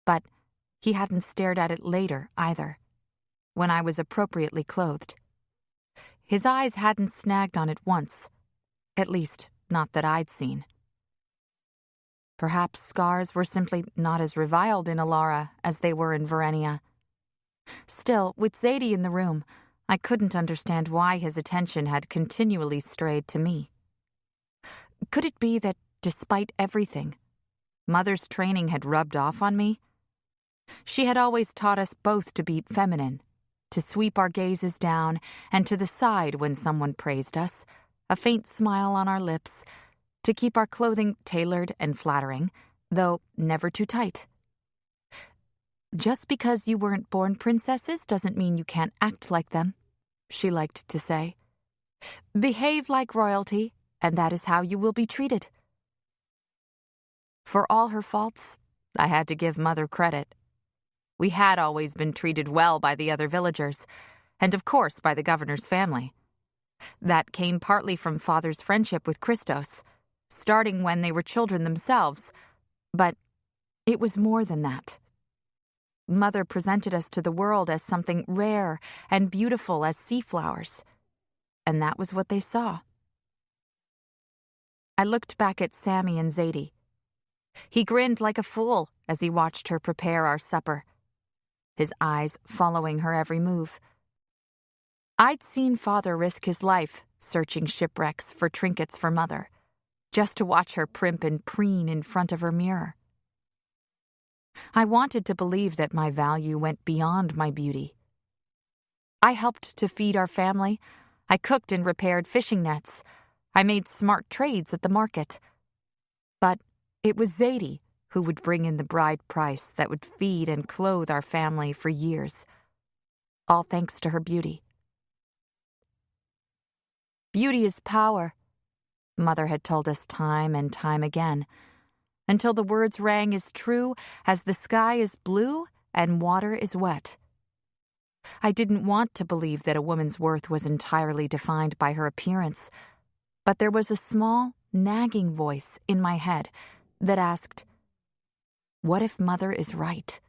But he hadn't stared at it later, either, when I was appropriately clothed. His eyes hadn't snagged on it once, at least not that I'd seen. Perhaps scars were simply not as reviled in Alara as they were in Verenia. Still, with Zadie in the room, I couldn't understand why his attention had continually strayed to me. Could it be that, despite everything, Mother's training had rubbed off on me? She had always taught us both to be feminine, to sweep our gazes down and to the side when someone praised us, a faint smile on our lips, to keep our clothing tailored and flattering, though never too tight. Just because you weren't born princesses doesn't mean you can't act like them, she liked to say. Behave like royalty, and that is how you will be treated. For all her faults, I had to give Mother credit. We had always been treated well by the other villagers, and of course by the governor's family. That came partly from Father's friendship with Christos, starting when they were children themselves, but it was more than that. Mother presented us to the world as something rare and beautiful as sea flowers, and that was what they saw. I looked back at Sammy and Zadie. He grinned like a fool as he watched her prepare our supper, his eyes following her every move. I'd seen Father risk his life searching shipwrecks for trinkets for Mother, just to watch her primp and preen in front of her mirror. I wanted to believe that my value went beyond my beauty. I helped to feed our family. I cooked and repaired fishing nets. I made smart trades at the market. But it was Zadie who would bring in the bride price that would feed and clothe our family for years, all thanks to her beauty. Beauty is power, Mother had told us time and time again, until the words rang as true as the sky is blue and water is wet. I didn't want to believe that a woman's worth was entirely defined by her appearance, but there was a small, nagging voice in my head that asked, what if Mother is right?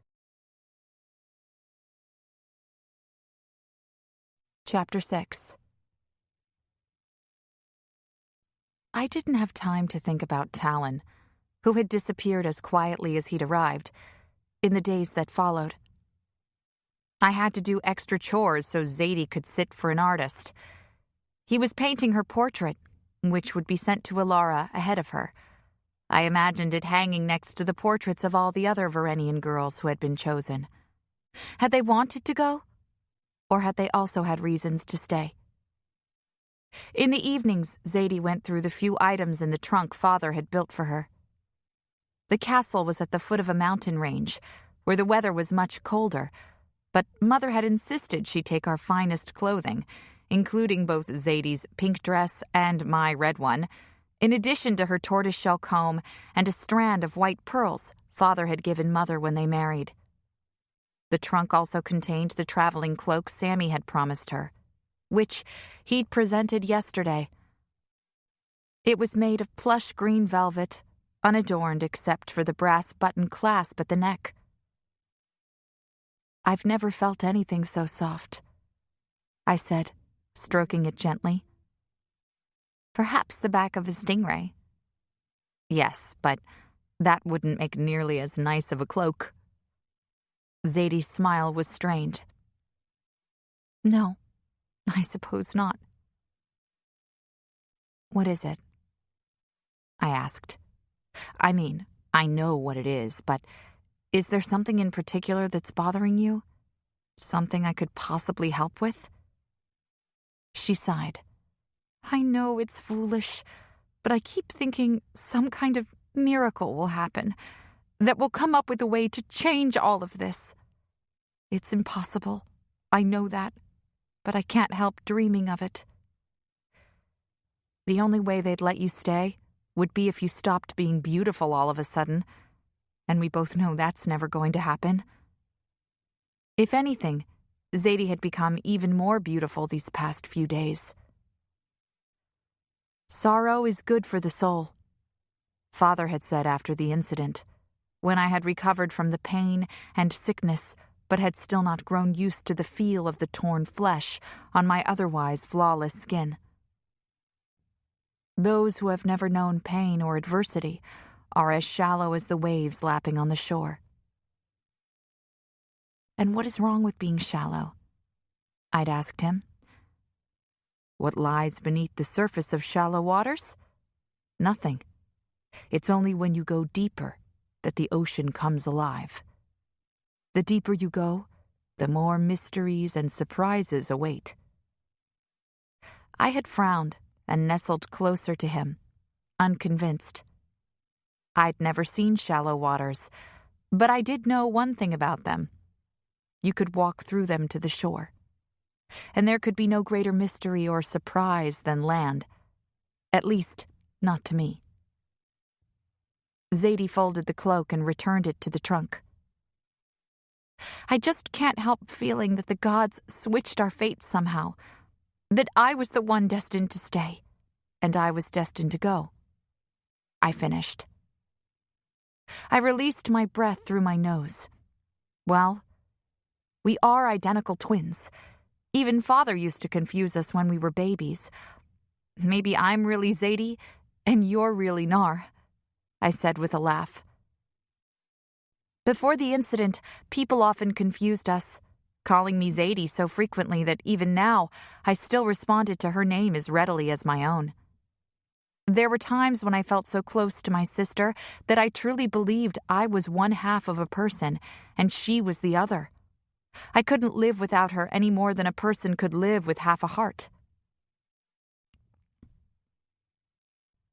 Chapter 6. I didn't have time to think about Talon, who had disappeared as quietly as he'd arrived, in the days that followed. I had to do extra chores so Zadie could sit for an artist. He was painting her portrait, which would be sent to Alara ahead of her. I imagined it hanging next to the portraits of all the other Varenian girls who had been chosen. Had they wanted to go? Or had they also had reasons to stay? In the evenings, Zadie went through the few items in the trunk Father had built for her. The castle was at the foot of a mountain range, where the weather was much colder, but Mother had insisted she take our finest clothing, including both Zadie's pink dress and my red one, in addition to her tortoiseshell comb and a strand of white pearls Father had given Mother when they married. The trunk also contained the traveling cloak Sammy had promised her, which he'd presented yesterday. It was made of plush green velvet, unadorned except for the brass button clasp at the neck. I've never felt anything so soft, I said, stroking it gently. Perhaps the back of a stingray. Yes, but that wouldn't make nearly as nice of a cloak. Zadie's smile was strained. No, I suppose not. What is it? I asked. I mean, I know what it is, but is there something in particular that's bothering you? Something I could possibly help with? She sighed. I know it's foolish, but I keep thinking some kind of miracle will happen, that will come up with a way to change all of this. It's impossible, I know that, but I can't help dreaming of it. The only way they'd let you stay would be if you stopped being beautiful all of a sudden, and we both know that's never going to happen. If anything, Zadie had become even more beautiful these past few days. Sorrow is good for the soul, Father had said after the incident, when I had recovered from the pain and sickness but had still not grown used to the feel of the torn flesh on my otherwise flawless skin. Those who have never known pain or adversity are as shallow as the waves lapping on the shore. And what is wrong with being shallow? I'd asked him. What lies beneath the surface of shallow waters? Nothing. It's only when you go deeper that the ocean comes alive. The deeper you go, the more mysteries and surprises await. I had frowned and nestled closer to him, unconvinced. I'd never seen shallow waters, but I did know one thing about them. You could walk through them to the shore, and there could be no greater mystery or surprise than land, at least not to me. Zadie folded the cloak and returned it to the trunk. I just can't help feeling that the gods switched our fates somehow, that I was the one destined to stay, and I was destined to go. I finished. I released my breath through my nose. Well, we are identical twins. Even Father used to confuse us when we were babies. Maybe I'm really Zadie, and you're really Nar, I said with a laugh. Before the incident, people often confused us, calling me Zadie so frequently that even now I still responded to her name as readily as my own. There were times when I felt so close to my sister that I truly believed I was one half of a person and she was the other. I couldn't live without her any more than a person could live with half a heart.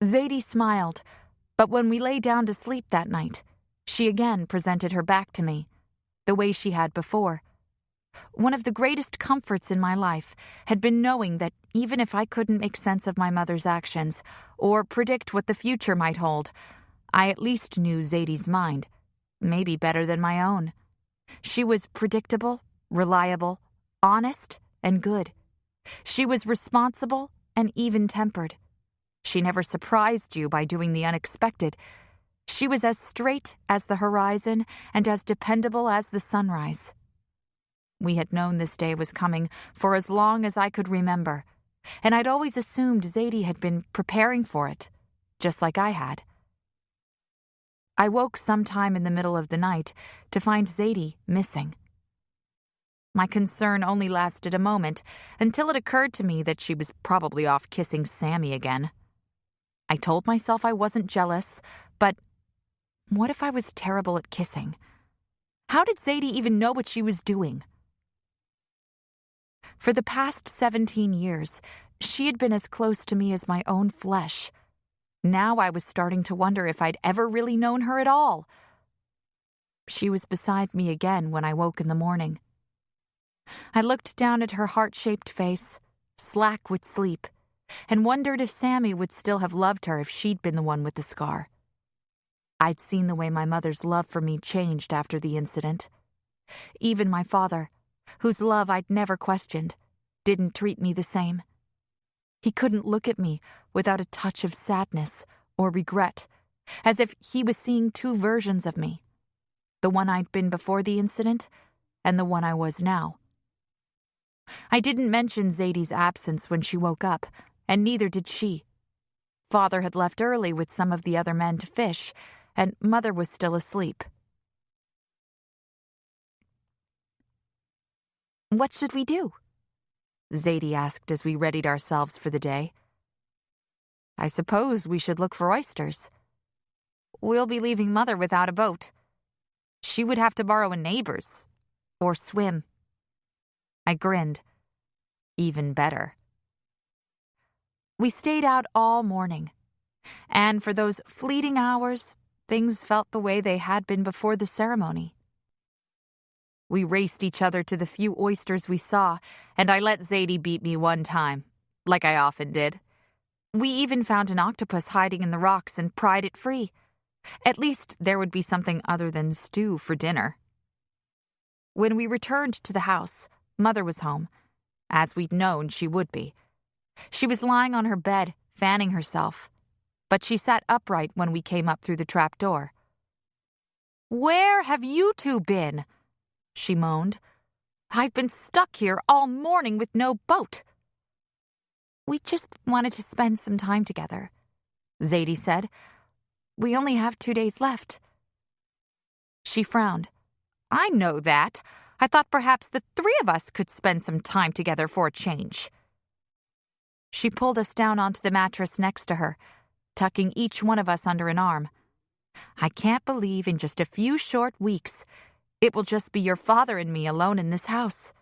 Zadie smiled, but when we lay down to sleep that night, she again presented her back to me, the way she had before. One of the greatest comforts in my life had been knowing that even if I couldn't make sense of my mother's actions or predict what the future might hold, I at least knew Zadie's mind, maybe better than my own. She was predictable, reliable, honest, and good. She was responsible and even-tempered. She never surprised you by doing the unexpected. She was as straight as the horizon and as dependable as the sunrise. We had known this day was coming for as long as I could remember, and I'd always assumed Zadie had been preparing for it, just like I had. I woke sometime in the middle of the night to find Zadie missing. My concern only lasted a moment until it occurred to me that she was probably off kissing Sammy again. I told myself I wasn't jealous, but what if I was terrible at kissing? How did Zadie even know what she was doing? For the past 17 years, she had been as close to me as my own flesh. Now I was starting to wonder if I'd ever really known her at all. She was beside me again when I woke in the morning. I looked down at her heart-shaped face, slack with sleep, and wondered if Sammy would still have loved her if she'd been the one with the scar. I'd seen the way my mother's love for me changed after the incident. Even my father, whose love I'd never questioned, didn't treat me the same. He couldn't look at me without a touch of sadness or regret, as if he was seeing two versions of me, the one I'd been before the incident and the one I was now. I didn't mention Zadie's absence when she woke up, and neither did she. Father had left early with some of the other men to fish, and Mother was still asleep. "What should we do?" Zadie asked as we readied ourselves for the day. "I suppose we should look for oysters. We'll be leaving Mother without a boat. She would have to borrow a neighbor's, or swim." I grinned. Even better. We stayed out all morning, and for those fleeting hours, things felt the way they had been before the ceremony. We raced each other to the few oysters we saw, and I let Zadie beat me one time, like I often did. We even found an octopus hiding in the rocks and pried it free. At least there would be something other than stew for dinner. When we returned to the house, Mother was home, as we'd known she would be. She was lying on her bed, fanning herself, but she sat upright when we came up through the trap door. "Where have you two been?" she moaned. "I've been stuck here all morning with no boat." "We just wanted to spend some time together," Zadie said. "We only have 2 days left." She frowned. "I know that. I thought perhaps the 3 of us could spend some time together for a change." She pulled us down onto the mattress next to her, tucking each one of us under an arm. "I can't believe in just a few short weeks it will just be your father and me alone in this house."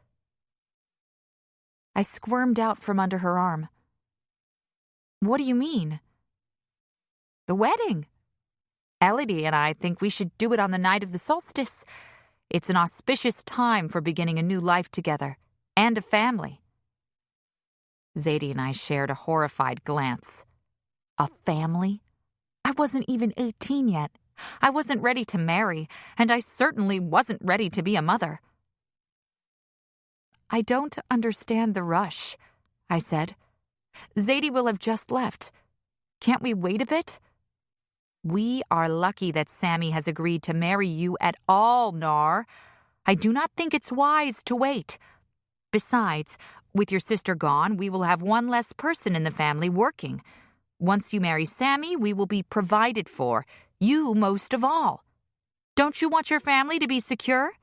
I squirmed out from under her arm. "What do you mean?" "The wedding. Elodie and I think we should do it on the night of the solstice. It's an auspicious time for beginning a new life together, and a family." Zadie and I shared a horrified glance. A family? I wasn't even 18 yet. I wasn't ready to marry, and I certainly wasn't ready to be a mother. "I don't understand the rush," I said. "Zadie will have just left. Can't we wait a bit?" "We are lucky that Sammy has agreed to marry you at all, Nar. I do not think it's wise to wait. Besides, with your sister gone, we will have one less person in the family working. Once you marry Sammy, we will be provided for, you most of all. Don't you want your family to be secure?"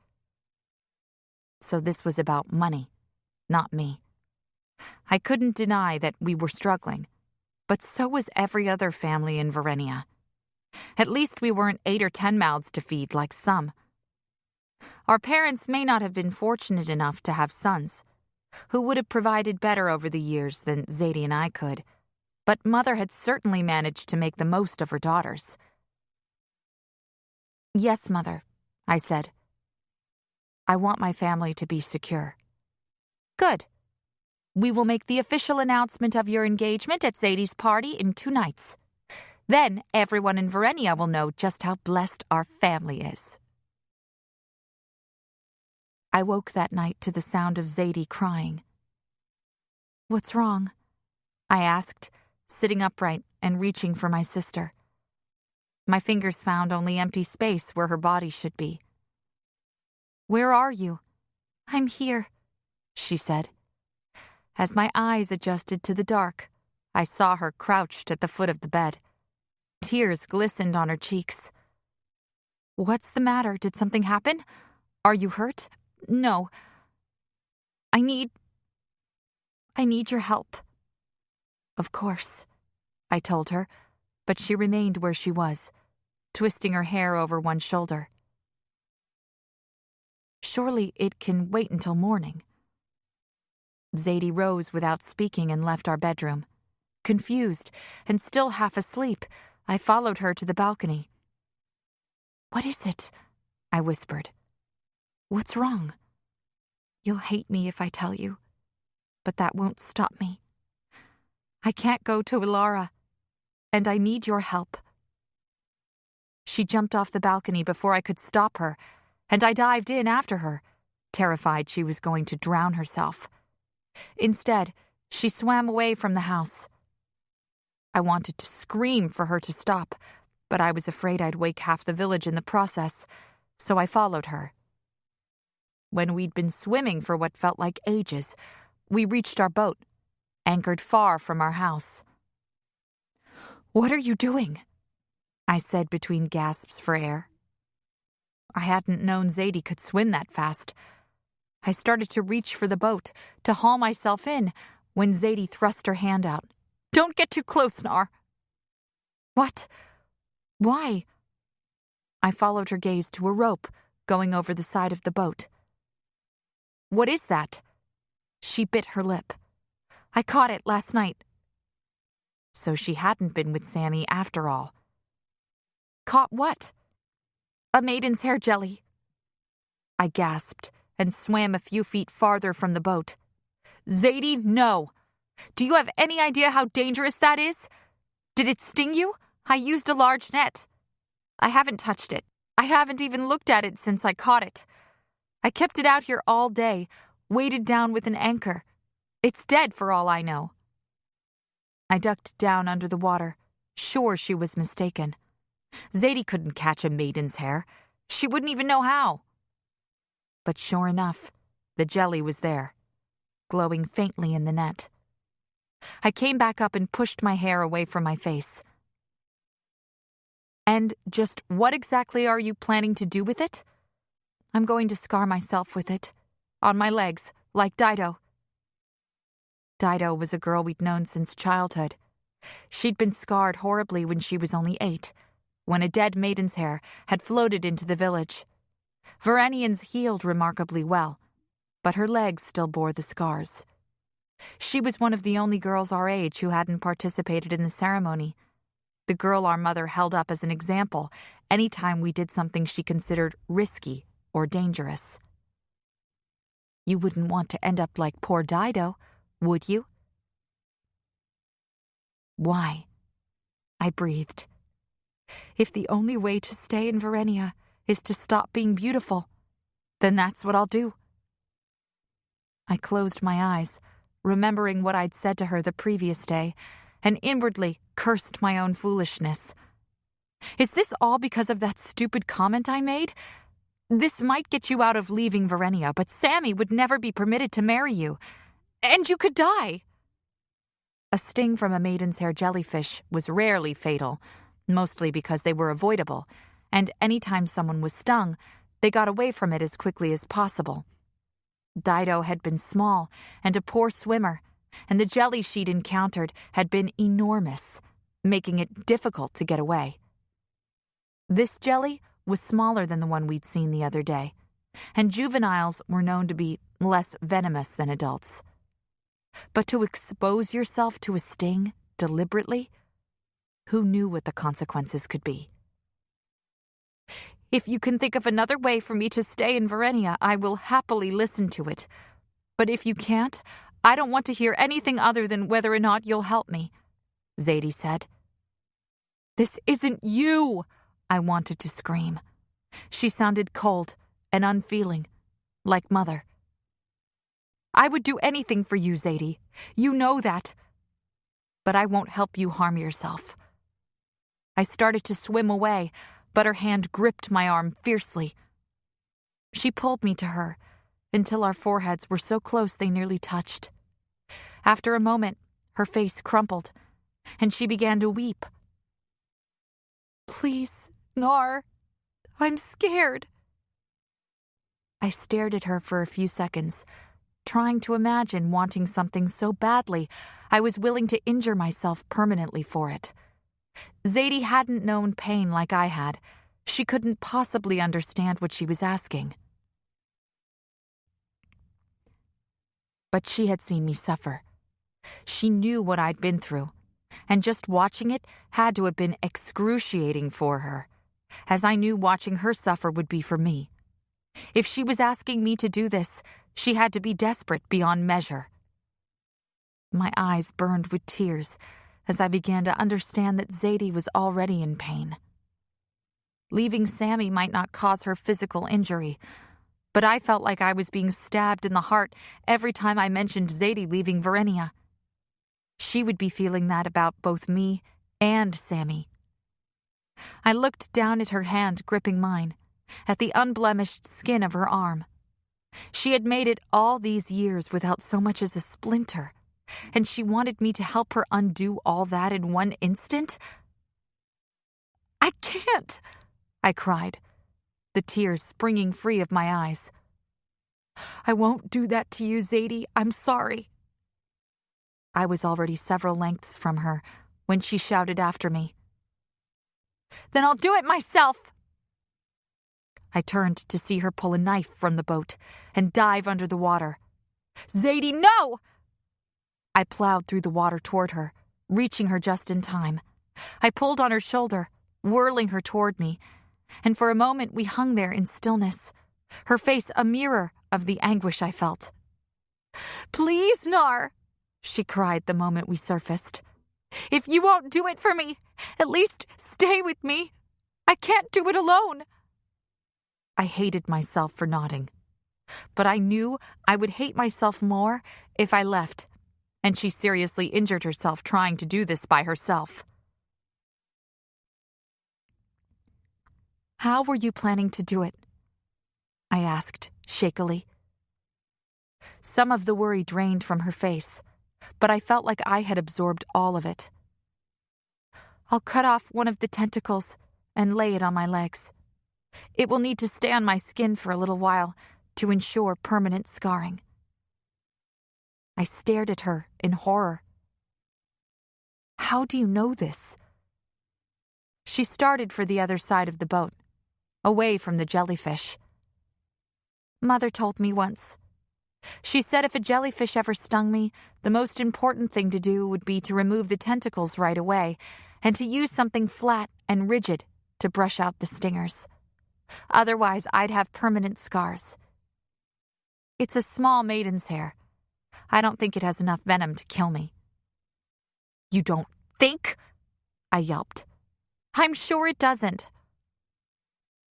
So this was about money, not me. I couldn't deny that we were struggling, but so was every other family in Verenia. At least we weren't 8 or 10 mouths to feed like some. Our parents may not have been fortunate enough to have sons, who would have provided better over the years than Zadie and I could. but Mother had certainly managed to make the most of her daughters. "Yes, Mother," I said. "I want my family to be secure." "Good. We will make the official announcement of your engagement at Zadie's party in 2 nights. Then everyone in Verenia will know just how blessed our family is." I woke that night to the sound of Zadie crying. "What's wrong?" I asked, sitting upright and reaching for my sister. My fingers found only empty space where her body should be. "Where are you?" "I'm here," she said. As my eyes adjusted to the dark, I saw her crouched at the foot of the bed. Tears glistened on her cheeks. "What's the matter? Did something happen? Are you hurt?" "No. I need your help." "Of course," I told her, but she remained where she was, twisting her hair over one shoulder. "Surely it can wait until morning." Zadie rose without speaking and left our bedroom. Confused and still half asleep, I followed her to the balcony. "What is it?" I whispered. "What's wrong?" "You'll hate me if I tell you, but that won't stop me. I can't go to Ilara, and I need your help." She jumped off the balcony before I could stop her, and I dived in after her, terrified she was going to drown herself. Instead, she swam away from the house. I wanted to scream for her to stop, but I was afraid I'd wake half the village in the process, so I followed her. When we'd been swimming for what felt like ages, we reached our boat, anchored far from our house. "What are you doing?" I said between gasps for air. I hadn't known Zadie could swim that fast. I started to reach for the boat, to haul myself in, when Zadie thrust her hand out. "Don't get too close, Nar." "What? Why?" I followed her gaze to a rope going over the side of the boat. "What is that?" She bit her lip. "I caught it last night." So she hadn't been with Sammy after all. "Caught what?" "A maiden's hair jelly." I gasped and swam a few feet farther from the boat. "Zadie, no! Do you have any idea how dangerous that is? Did it sting you? I used a large net." "I haven't touched it. I haven't even looked at it since I caught it. I kept it out here all day, weighted down with an anchor. It's dead for all I know." I ducked down under the water, sure she was mistaken. Zadie couldn't catch a maiden's hair. She wouldn't even know how. But sure enough, the jelly was there, glowing faintly in the net. I came back up and pushed my hair away from my face. "And just what exactly are you planning to do with it?" "I'm going to scar myself with it. On my legs, like Dido." Dido was a girl we'd known since childhood. She'd been scarred horribly when she was only 8, when a dead maiden's hair had floated into the village. Verenians healed remarkably well, but her legs still bore the scars. She was one of the only girls our age who hadn't participated in the ceremony. The girl our mother held up as an example anytime we did something she considered risky or dangerous. "You wouldn't want to end up like poor Dido, would you?" "Why?" I breathed. "If the only way to stay in Verenia is to stop being beautiful, then that's what I'll do." I closed my eyes, remembering what I'd said to her the previous day, and inwardly cursed my own foolishness. Is this all because of that stupid comment I made? This might get you out of leaving Verenia, but Sammy would never be permitted to marry you. And you could die. A sting from a maiden's hair jellyfish was rarely fatal, mostly because they were avoidable, and any time someone was stung, they got away from it as quickly as possible. Dido had been small and a poor swimmer, and the jelly she'd encountered had been enormous, making it difficult to get away. This jelly was smaller than the one we'd seen the other day, and juveniles were known to be less venomous than adults. But to expose yourself to a sting deliberately, who knew what the consequences could be? If you can think of another way for me to stay in Verenia, I will happily listen to it. But if you can't, I don't want to hear anything other than whether or not you'll help me, Zadie said. This isn't you, I wanted to scream. She sounded cold and unfeeling, like Mother. I would do anything for you, Zadie. You know that. But I won't help you harm yourself. I started to swim away, but her hand gripped my arm fiercely. She pulled me to her, until our foreheads were so close they nearly touched. After a moment, her face crumpled, and she began to weep. Please, Nar, I'm scared. I stared at her for a few seconds, trying to imagine wanting something so badly I was willing to injure myself permanently for it. Zadie hadn't known pain like I had. She couldn't possibly understand what she was asking. But she had seen me suffer. She knew what I'd been through, and just watching it had to have been excruciating for her, as I knew watching her suffer would be for me. If she was asking me to do this, she had to be desperate beyond measure. My eyes burned with tears as I began to understand that Zadie was already in pain. Leaving Sammy might not cause her physical injury, but I felt like I was being stabbed in the heart every time I mentioned Zadie leaving Verenia. She would be feeling that about both me and Sammy. I looked down at her hand gripping mine, at the unblemished skin of her arm. She had made it all these years without so much as a splinter, and she wanted me to help her undo all that in one instant? I can't, I cried, the tears springing free of my eyes. I won't do that to you, Zadie. I'm sorry. I was already several lengths from her when she shouted after me. Then I'll do it myself. I turned to see her pull a knife from the boat and dive under the water. Zadie, no! I plowed through the water toward her, reaching her just in time. I pulled on her shoulder, whirling her toward me, and for a moment we hung there in stillness, her face a mirror of the anguish I felt. Please, Nar, she cried the moment we surfaced. If you won't do it for me, at least stay with me. I can't do it alone. I hated myself for nodding, but I knew I would hate myself more if I left, and she seriously injured herself trying to do this by herself. How were you planning to do it? I asked, shakily. Some of the worry drained from her face, but I felt like I had absorbed all of it. I'll cut off one of the tentacles and lay it on my legs. It will need to stay on my skin for a little while to ensure permanent scarring. I stared at her in horror. How do you know this? She started for the other side of the boat, away from the jellyfish. Mother told me once. She said if a jellyfish ever stung me, the most important thing to do would be to remove the tentacles right away and to use something flat and rigid to brush out the stingers. Otherwise, I'd have permanent scars. It's a small maiden's hair. I don't think it has enough venom to kill me. You don't think? I yelped. I'm sure it doesn't.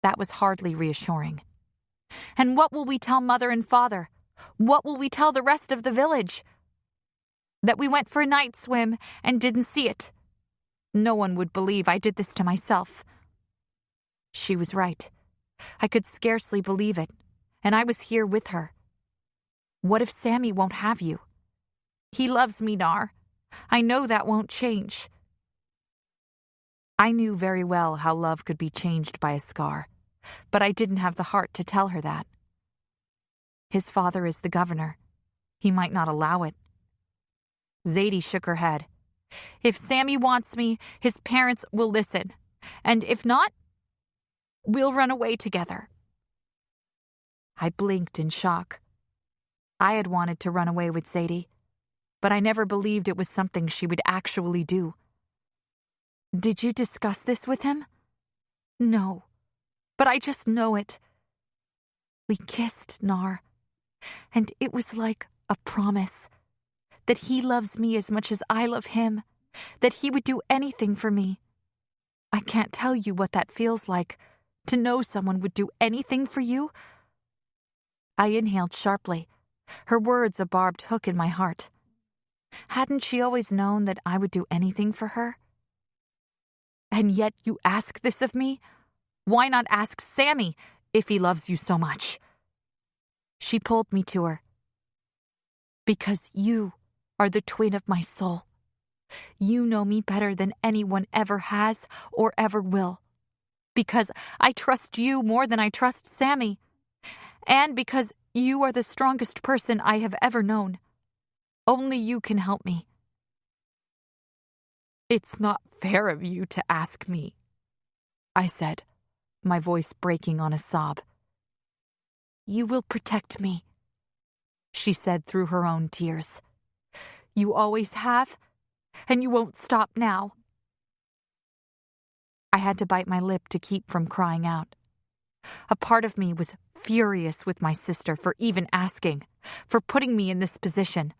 That was hardly reassuring. And what will we tell Mother and Father? What will we tell the rest of the village? That we went for a night swim and didn't see it. No one would believe I did this to myself. She was right. I could scarcely believe it, and I was here with her. What if Sammy won't have you? He loves me, Nar. I know that won't change. I knew very well how love could be changed by a scar, but I didn't have the heart to tell her that. His father is the governor. He might not allow it. Zadie shook her head. If Sammy wants me, his parents will listen. And if not, we'll run away together. I blinked in shock. I had wanted to run away with Zadie. but I never believed it was something she would actually do. "Did you discuss this with him?" "No, but I just know it. We kissed, Nar, and it was like a promise that he loves me as much as I love him, that he would do anything for me. I can't tell you what that feels like, to know someone would do anything for you." I inhaled sharply, her words a barbed hook in my heart. Hadn't she always known that I would do anything for her? "And yet you ask this of me? Why not ask Sammy if he loves you so much?" She pulled me to her. "Because you are the twin of my soul. You know me better than anyone ever has or ever will. Because I trust you more than I trust Sammy. And because you are the strongest person I have ever known. Only you can help me." "It's not fair of you to ask me," I said, my voice breaking on a sob. "You will protect me," she said through her own tears. "You always have, and you won't stop now." I had to bite my lip to keep from crying out. A part of me was furious with my sister for even asking, for putting me in this position.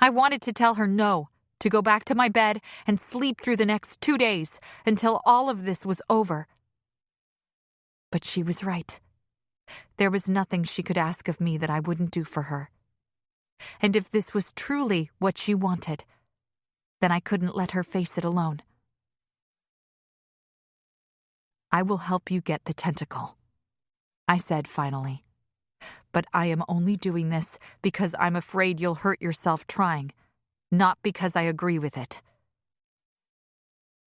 I wanted to tell her no, to go back to my bed and sleep through the next 2 days until all of this was over. But she was right. There was nothing she could ask of me that I wouldn't do for her. And if this was truly what she wanted, then I couldn't let her face it alone. "I will help you get the tentacle," I said finally. "But I am only doing this because I'm afraid you'll hurt yourself trying, not because I agree with it."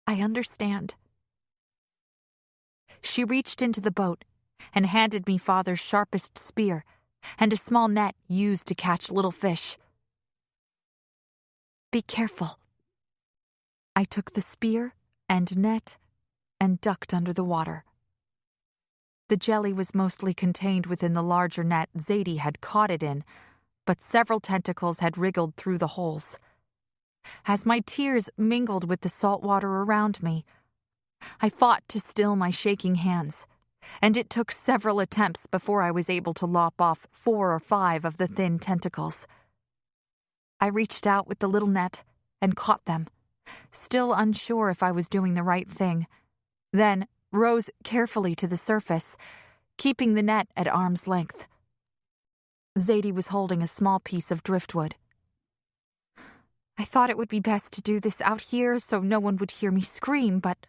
"I understand." She reached into the boat and handed me Father's sharpest spear and a small net used to catch little fish. "Be careful." I took the spear and net and ducked under the water. The jelly was mostly contained within the larger net Zadie had caught it in, but several tentacles had wriggled through the holes. As my tears mingled with the salt water around me, I fought to still my shaking hands, and it took several attempts before I was able to lop off 4 or 5 of the thin tentacles. I reached out with the little net and caught them, still unsure if I was doing the right thing, then rose carefully to the surface, keeping the net at arm's length. Zadie was holding a small piece of driftwood. "I thought it would be best to do this out here so no one would hear me scream, but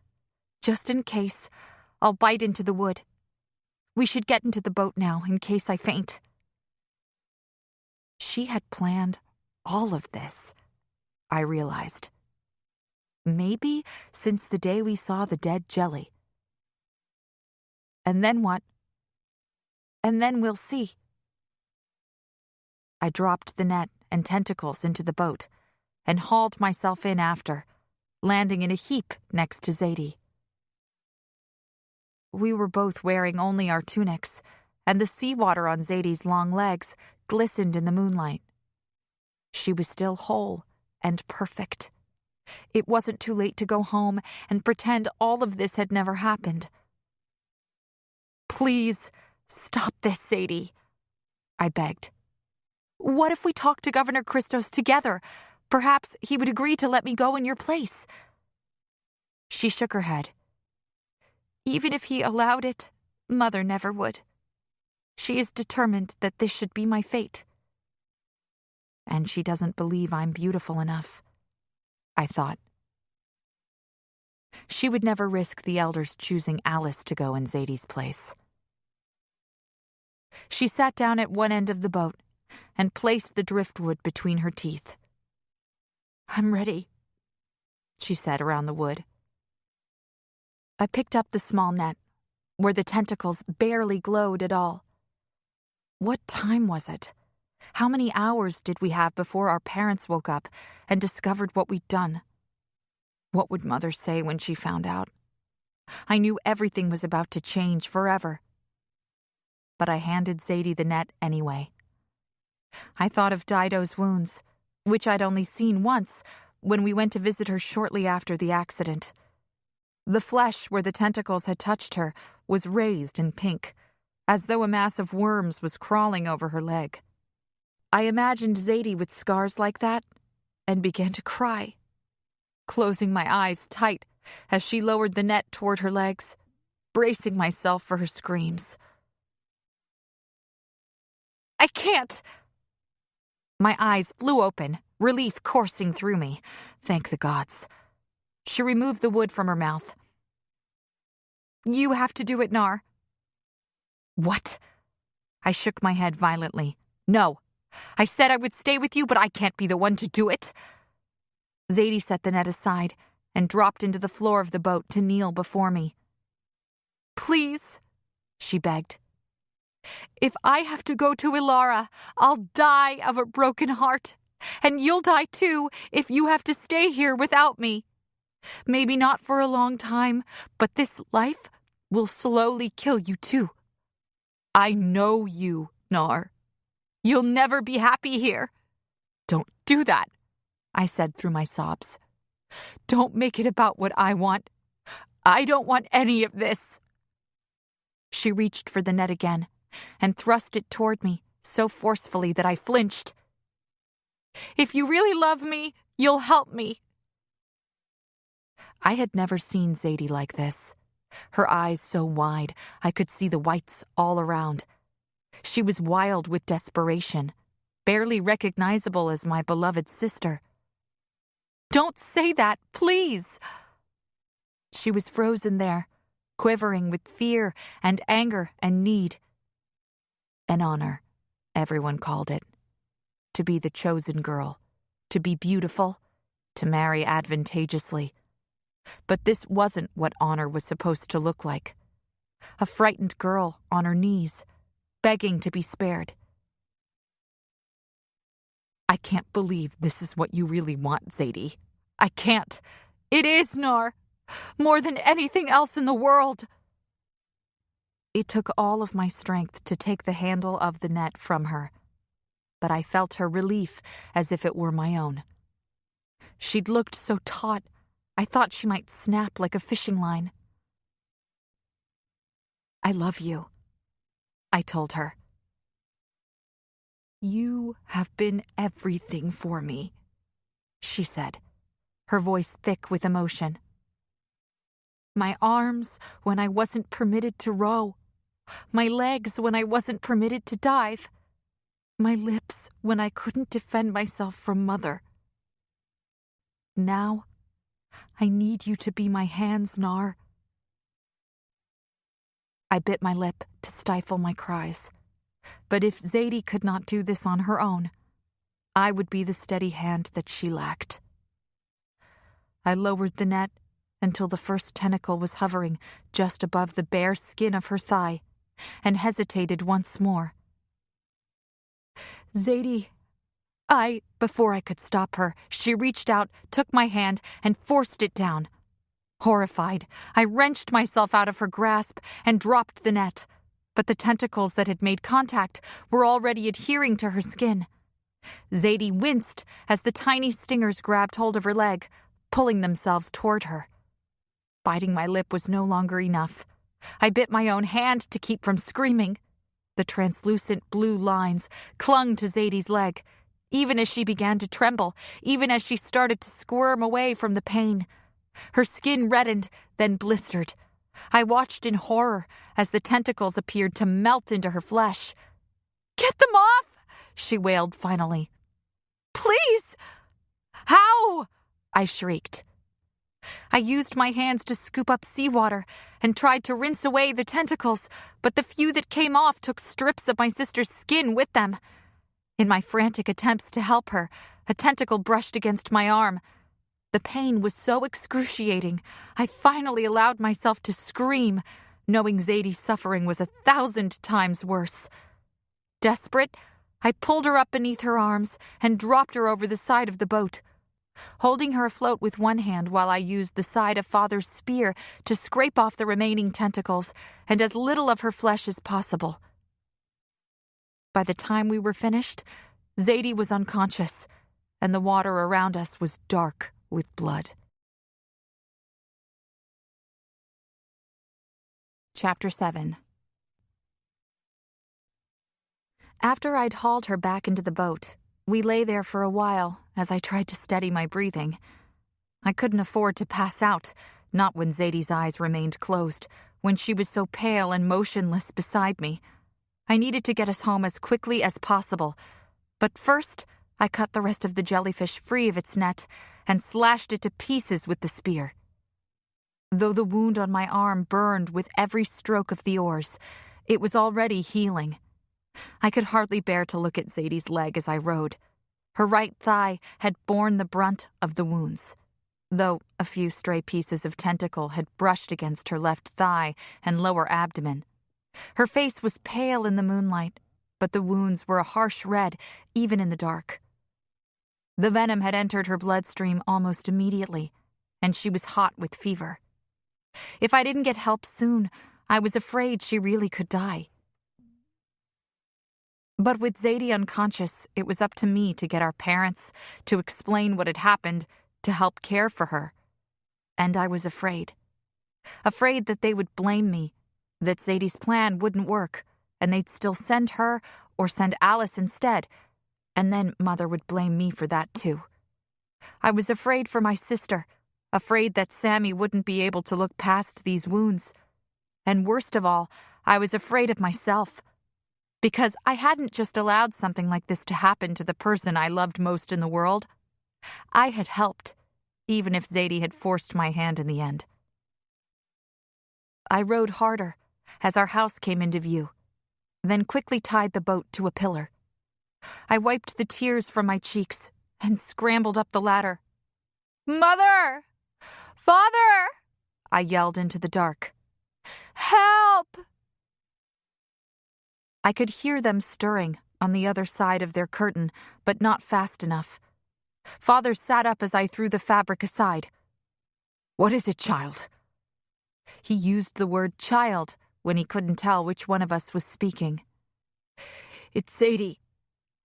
just in case, I'll bite into the wood. We should get into the boat now in case I faint." She had planned all of this, I realized. Maybe since the day we saw the dead jelly. And then what? And then we'll see. I dropped the net and tentacles into the boat and hauled myself in after, landing in a heap next to Zadie. We were both wearing only our tunics, and the seawater on Zadie's long legs glistened in the moonlight. She was still whole and perfect. It wasn't too late to go home and pretend all of this had never happened. "Please, stop this, Zadie," I begged. "What if we talk to Governor Christos together? Perhaps he would agree to let me go in your place." She shook her head. "Even if he allowed it, Mother never would. She is determined that this should be my fate." And she doesn't believe I'm beautiful enough, I thought. She would never risk the elders choosing Alice to go in Zadie's place. She sat down at one end of the boat and placed the driftwood between her teeth. "I'm ready," she said around the wood. I picked up the small net, where the tentacles barely glowed at all. What time was it? How many hours did we have before our parents woke up and discovered what we'd done? What would Mother say when she found out? I knew everything was about to change forever. But I handed Zadie the net anyway. I thought of Dido's wounds, which I'd only seen once when we went to visit her shortly after the accident. The flesh where the tentacles had touched her was raised and pink, as though a mass of worms was crawling over her leg. I imagined Zadie with scars like that and began to cry, closing my eyes tight as she lowered the net toward her legs, bracing myself for her screams. "I can't!" My eyes flew open, relief coursing through me. Thank the gods. She removed the wood from her mouth. "You have to do it, Nar." "What?" I shook my head violently. "No. I said I would stay with you, but I can't be the one to do it." Zadie set the net aside and dropped into the floor of the boat to kneel before me. "Please," she begged. "If I have to go to Ilara, I'll die of a broken heart. And you'll die too if you have to stay here without me. Maybe not for a long time, but this life will slowly kill you too. I know you, Nar. You'll never be happy here." "Don't do that," I said through my sobs. "Don't make it about what I want. I don't want any of this." She reached for the net again and thrust it toward me so forcefully that I flinched. "If you really love me, you'll help me." I had never seen Zadie like this. Her eyes so wide I could see the whites all around. She was wild with desperation, barely recognizable as my beloved sister. "Don't say that, please!" She was frozen there, quivering with fear and anger and need. An honor, everyone called it. To be the chosen girl, to be beautiful, to marry advantageously. But this wasn't what honor was supposed to look like. A frightened girl on her knees, begging to be spared. "I can't believe this is what you really want, Zadie. I can't. It is, Nar. More than anything else in the world." It took all of my strength to take the handle of the net from her, but I felt her relief as if it were my own. She'd looked so taut, I thought she might snap like a fishing line. "I love you," I told her. "You have been everything for me," she said, her voice thick with emotion. "My arms when I wasn't permitted to row, my legs when I wasn't permitted to dive, my lips when I couldn't defend myself from Mother. Now, I need you to be my hands, Nar." I bit my lip to stifle my cries, but if Zadie could not do this on her own, I would be the steady hand that she lacked. I lowered the net until the first tentacle was hovering just above the bare skin of her thigh, and hesitated once more. "Zadie," Before I could stop her, she reached out, took my hand, and forced it down. Horrified, I wrenched myself out of her grasp and dropped the net, but the tentacles that had made contact were already adhering to her skin. Zadie winced as the tiny stingers grabbed hold of her leg, pulling themselves toward her. Biting my lip was no longer enough. I bit my own hand to keep from screaming. The translucent blue lines clung to Zadie's leg, even as she began to tremble, even as she started to squirm away from the pain. Her skin reddened, then blistered. I watched in horror as the tentacles appeared to melt into her flesh. "Get them off!" she wailed finally. "Please!" "How?" I shrieked. I used my hands to scoop up seawater and tried to rinse away the tentacles, but the few that came off took strips of my sister's skin with them. In my frantic attempts to help her, a tentacle brushed against my arm. The pain was so excruciating, I finally allowed myself to scream, knowing Zadie's suffering was 1,000 times worse. Desperate, I pulled her up beneath her arms and dropped her over the side of the boat, holding her afloat with one hand while I used the side of Father's spear to scrape off the remaining tentacles and as little of her flesh as possible. By the time we were finished, Zadie was unconscious, and the water around us was dark with blood. Chapter 7. After I'd hauled her back into the boat, we lay there for a while as I tried to steady my breathing. I couldn't afford to pass out, not when Zadie's eyes remained closed, when she was so pale and motionless beside me. I needed to get us home as quickly as possible, but first I cut the rest of the jellyfish free of its net and slashed it to pieces with the spear. Though the wound on my arm burned with every stroke of the oars, it was already healing. I could hardly bear to look at Zadie's leg as I rowed. Her right thigh had borne the brunt of the wounds, though a few stray pieces of tentacle had brushed against her left thigh and lower abdomen. Her face was pale in the moonlight, but the wounds were a harsh red even in the dark. The venom had entered her bloodstream almost immediately, and she was hot with fever. If I didn't get help soon, I was afraid she really could die. But with Zadie unconscious, it was up to me to get our parents, to explain what had happened, to help care for her. And I was afraid. Afraid that they would blame me, that Zadie's plan wouldn't work, and they'd still send her or send Alice instead, and then Mother would blame me for that too. I was afraid for my sister, afraid that Sammy wouldn't be able to look past these wounds. And worst of all, I was afraid of myself. Because I hadn't just allowed something like this to happen to the person I loved most in the world. I had helped, even if Zadie had forced my hand in the end. I rowed harder as our house came into view, then quickly tied the boat to a pillar. I wiped the tears from my cheeks and scrambled up the ladder. "Mother! Father!" I yelled into the dark. "Help!" I could hear them stirring on the other side of their curtain, but not fast enough. Father sat up as I threw the fabric aside. "What is it, child?" He used the word child when he couldn't tell which one of us was speaking. "It's Zadie."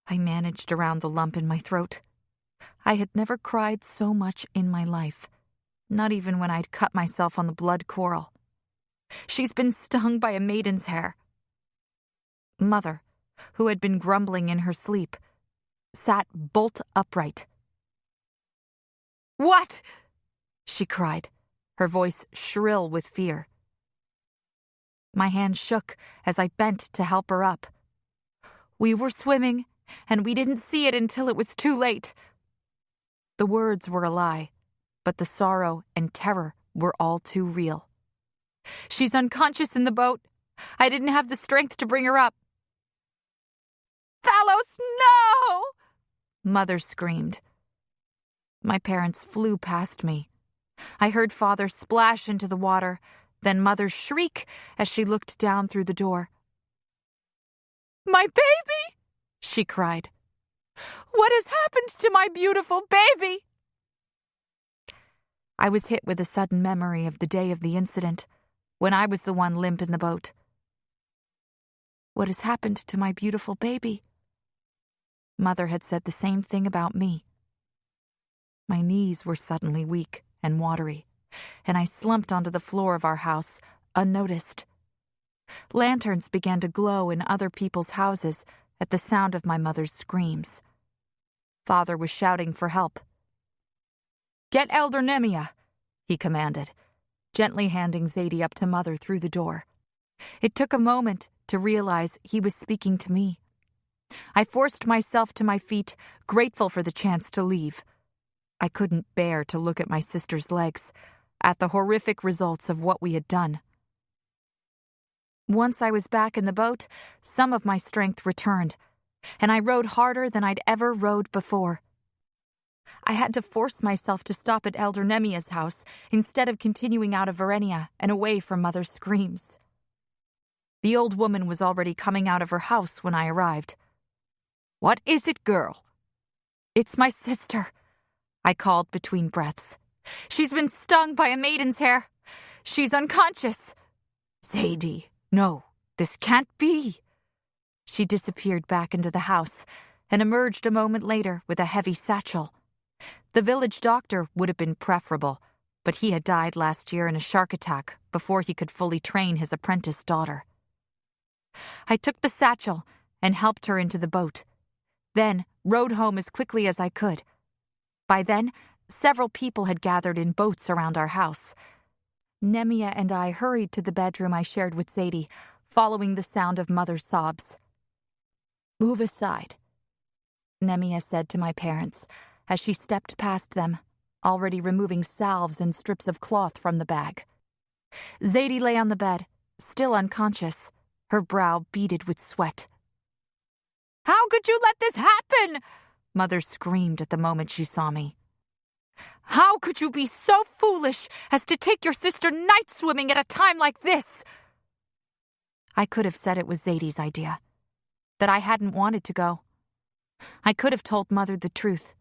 I managed around the lump in my throat. I had never cried so much in my life, not even when I'd cut myself on the blood coral. "She's been stung by a maiden's hair." Mother, who had been grumbling in her sleep, sat bolt upright. "What?" she cried, her voice shrill with fear. My hand shook as I bent to help her up. "We were swimming, and we didn't see it until it was too late." The words were a lie, but the sorrow and terror were all too real. "She's unconscious in the boat. I didn't have the strength to bring her up." "Thalos, no!" Mother screamed. My parents flew past me. I heard Father splash into the water, then Mother shriek as she looked down through the door. "My baby!" she cried. "What has happened to my beautiful baby?" I was hit with a sudden memory of the day of the incident, when I was the one limp in the boat. What has happened to my beautiful baby? Mother had said the same thing about me. My knees were suddenly weak and watery, and I slumped onto the floor of our house, unnoticed. Lanterns began to glow in other people's houses at the sound of my mother's screams. Father was shouting for help. "Get Elder Nemia," he commanded, gently handing Zadie up to Mother through the door. It took a moment to realize he was speaking to me. I forced myself to my feet, grateful for the chance to leave. I couldn't bear to look at my sister's legs, at the horrific results of what we had done. Once I was back in the boat, some of my strength returned, and I rowed harder than I'd ever rowed before. I had to force myself to stop at Elder Nemia's house instead of continuing out of Verenia and away from Mother's screams. The old woman was already coming out of her house when I arrived. "What is it, girl?" "It's my sister," I called between breaths. "She's been stung by a maiden's hair. She's unconscious." "Zadie, no, this can't be." She disappeared back into the house, and emerged a moment later with a heavy satchel. The village doctor would have been preferable, but he had died last year in a shark attack before he could fully train his apprentice daughter. I took the satchel and helped her into the boat, then rowed home as quickly as I could. By then, several people had gathered in boats around our house. Nemia and I hurried to the bedroom I shared with Zadie, following the sound of Mother's sobs. "Move aside," Nemia said to my parents as she stepped past them, already removing salves and strips of cloth from the bag. Zadie lay on the bed, still unconscious, her brow beaded with sweat. "How could you let this happen?" Mother screamed at the moment she saw me. "How could you be so foolish as to take your sister night swimming at a time like this?" I could have said it was Zadie's idea, that I hadn't wanted to go. I could have told Mother the truth,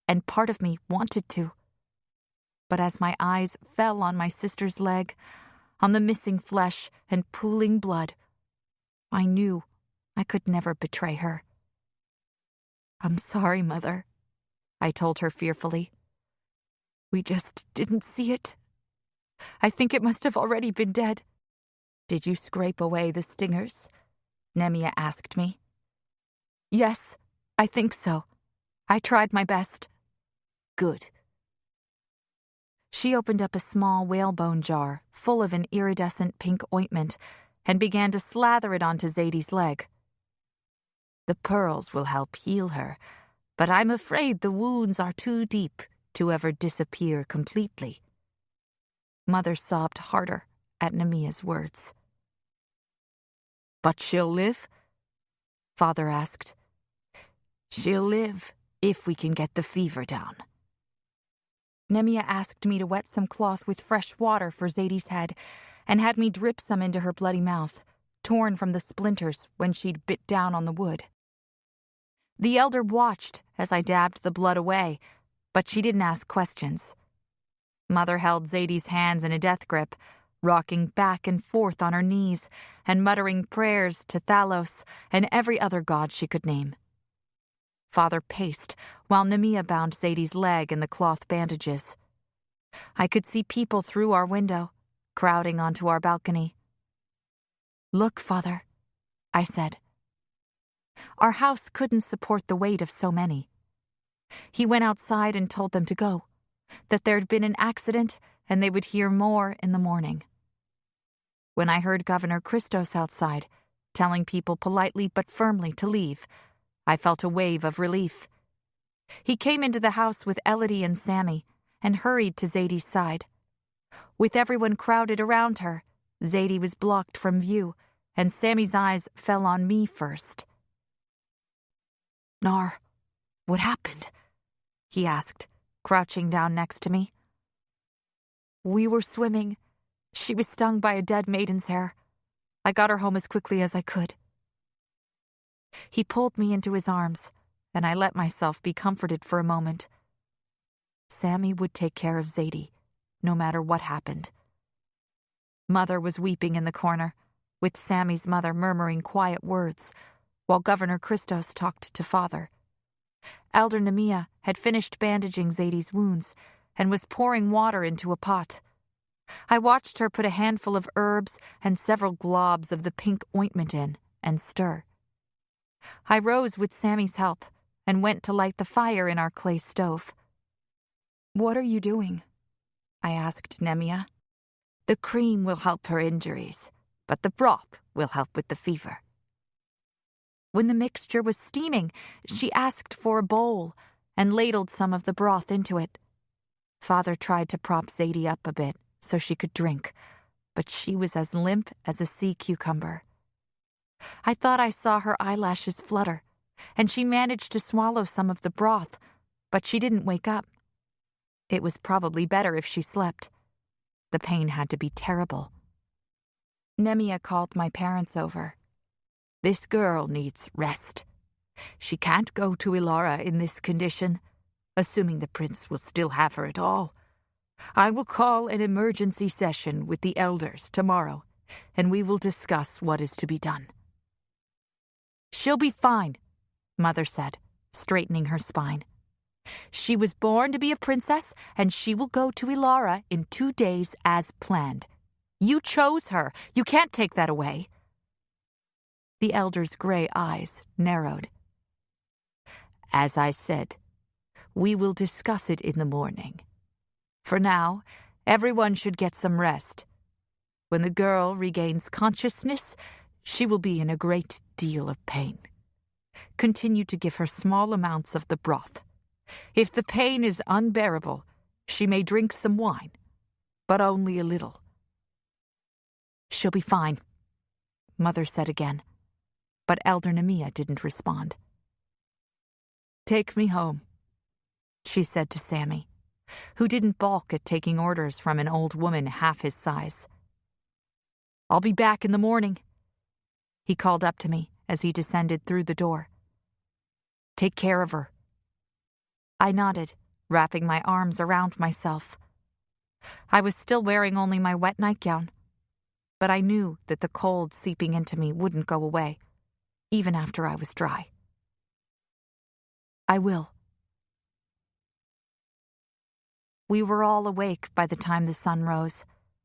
and part of me wanted to. But as my eyes fell on my sister's leg, on the missing flesh and pooling blood, I knew I could never betray her. "I'm sorry, Mother," I told her fearfully. "We just didn't see it. I think it must have already been dead." "Did you scrape away the stingers?" Nemia asked me. "Yes, I think so. I tried my best." "Good." She opened up a small whalebone jar full of an iridescent pink ointment and began to slather it onto Zadie's leg. "The pearls will help heal her, but I'm afraid the wounds are too deep to ever disappear completely." Mother sobbed harder at Nemia's words. "But she'll live?" Father asked. "She'll live if we can get the fever down." Nemia asked me to wet some cloth with fresh water for Zadie's head and had me drip some into her bloody mouth, torn from the splinters when she'd bit down on the wood. The elder watched as I dabbed the blood away, but she didn't ask questions. Mother held Zadie's hands in a death grip, rocking back and forth on her knees and muttering prayers to Thalos and every other god she could name. Father paced while Nemia bound Zadie's leg in the cloth bandages. I could see people through our window, crowding onto our balcony. "Look, Father," I said. Our house couldn't support the weight of so many. He went outside and told them to go, that there'd been an accident and they would hear more in the morning. When I heard Governor Christos outside, telling people politely but firmly to leave, I felt a wave of relief. He came into the house with Elodie and Sammy and hurried to Zadie's side. With everyone crowded around her, Zadie was blocked from view, and Sammy's eyes fell on me first. "Nar, what happened?" he asked, crouching down next to me. "We were swimming. She was stung by a dead maiden's hair. I got her home as quickly as I could." He pulled me into his arms, and I let myself be comforted for a moment. Sammy would take care of Zadie, no matter what happened. Mother was weeping in the corner, with Sammy's mother murmuring quiet words, while Governor Christos talked to Father. Elder Nemia had finished bandaging Zadie's wounds and was pouring water into a pot. I watched her put a handful of herbs and several globs of the pink ointment in and stir. I rose with Sammy's help and went to light the fire in our clay stove. "What are you doing?" I asked Nemia. "The cream will help her injuries, but the broth will help with the fever." When the mixture was steaming, she asked for a bowl and ladled some of the broth into it. Father tried to prop Zadie up a bit so she could drink, but she was as limp as a sea cucumber. I thought I saw her eyelashes flutter, and she managed to swallow some of the broth, but she didn't wake up. It was probably better if she slept. The pain had to be terrible. Nemia called my parents over. "This girl needs rest. She can't go to Ilara in this condition, assuming the prince will still have her at all. I will call an emergency session with the elders tomorrow, and we will discuss what is to be done." "She'll be fine," Mother said, straightening her spine. She was born to be a princess, and she will go to Ilara in 2 days as planned. You chose her. You can't take that away. The elder's gray eyes narrowed. As I said, we will discuss it in the morning. For now, everyone should get some rest. When the girl regains consciousness, she will be in a great deal of pain. Continue to give her small amounts of the broth. If the pain is unbearable, she may drink some wine, but only a little. She'll be fine, Mother said again, but Elder Nemia didn't respond. Take me home, she said to Sammy, who didn't balk at taking orders from an old woman half his size. I'll be back in the morning, he called up to me as he descended through the door. Take care of her. I nodded, wrapping my arms around myself. I was still wearing only my wet nightgown, but I knew that the cold seeping into me wouldn't go away, even after I was dry. I will. We were all awake by the time the sun rose,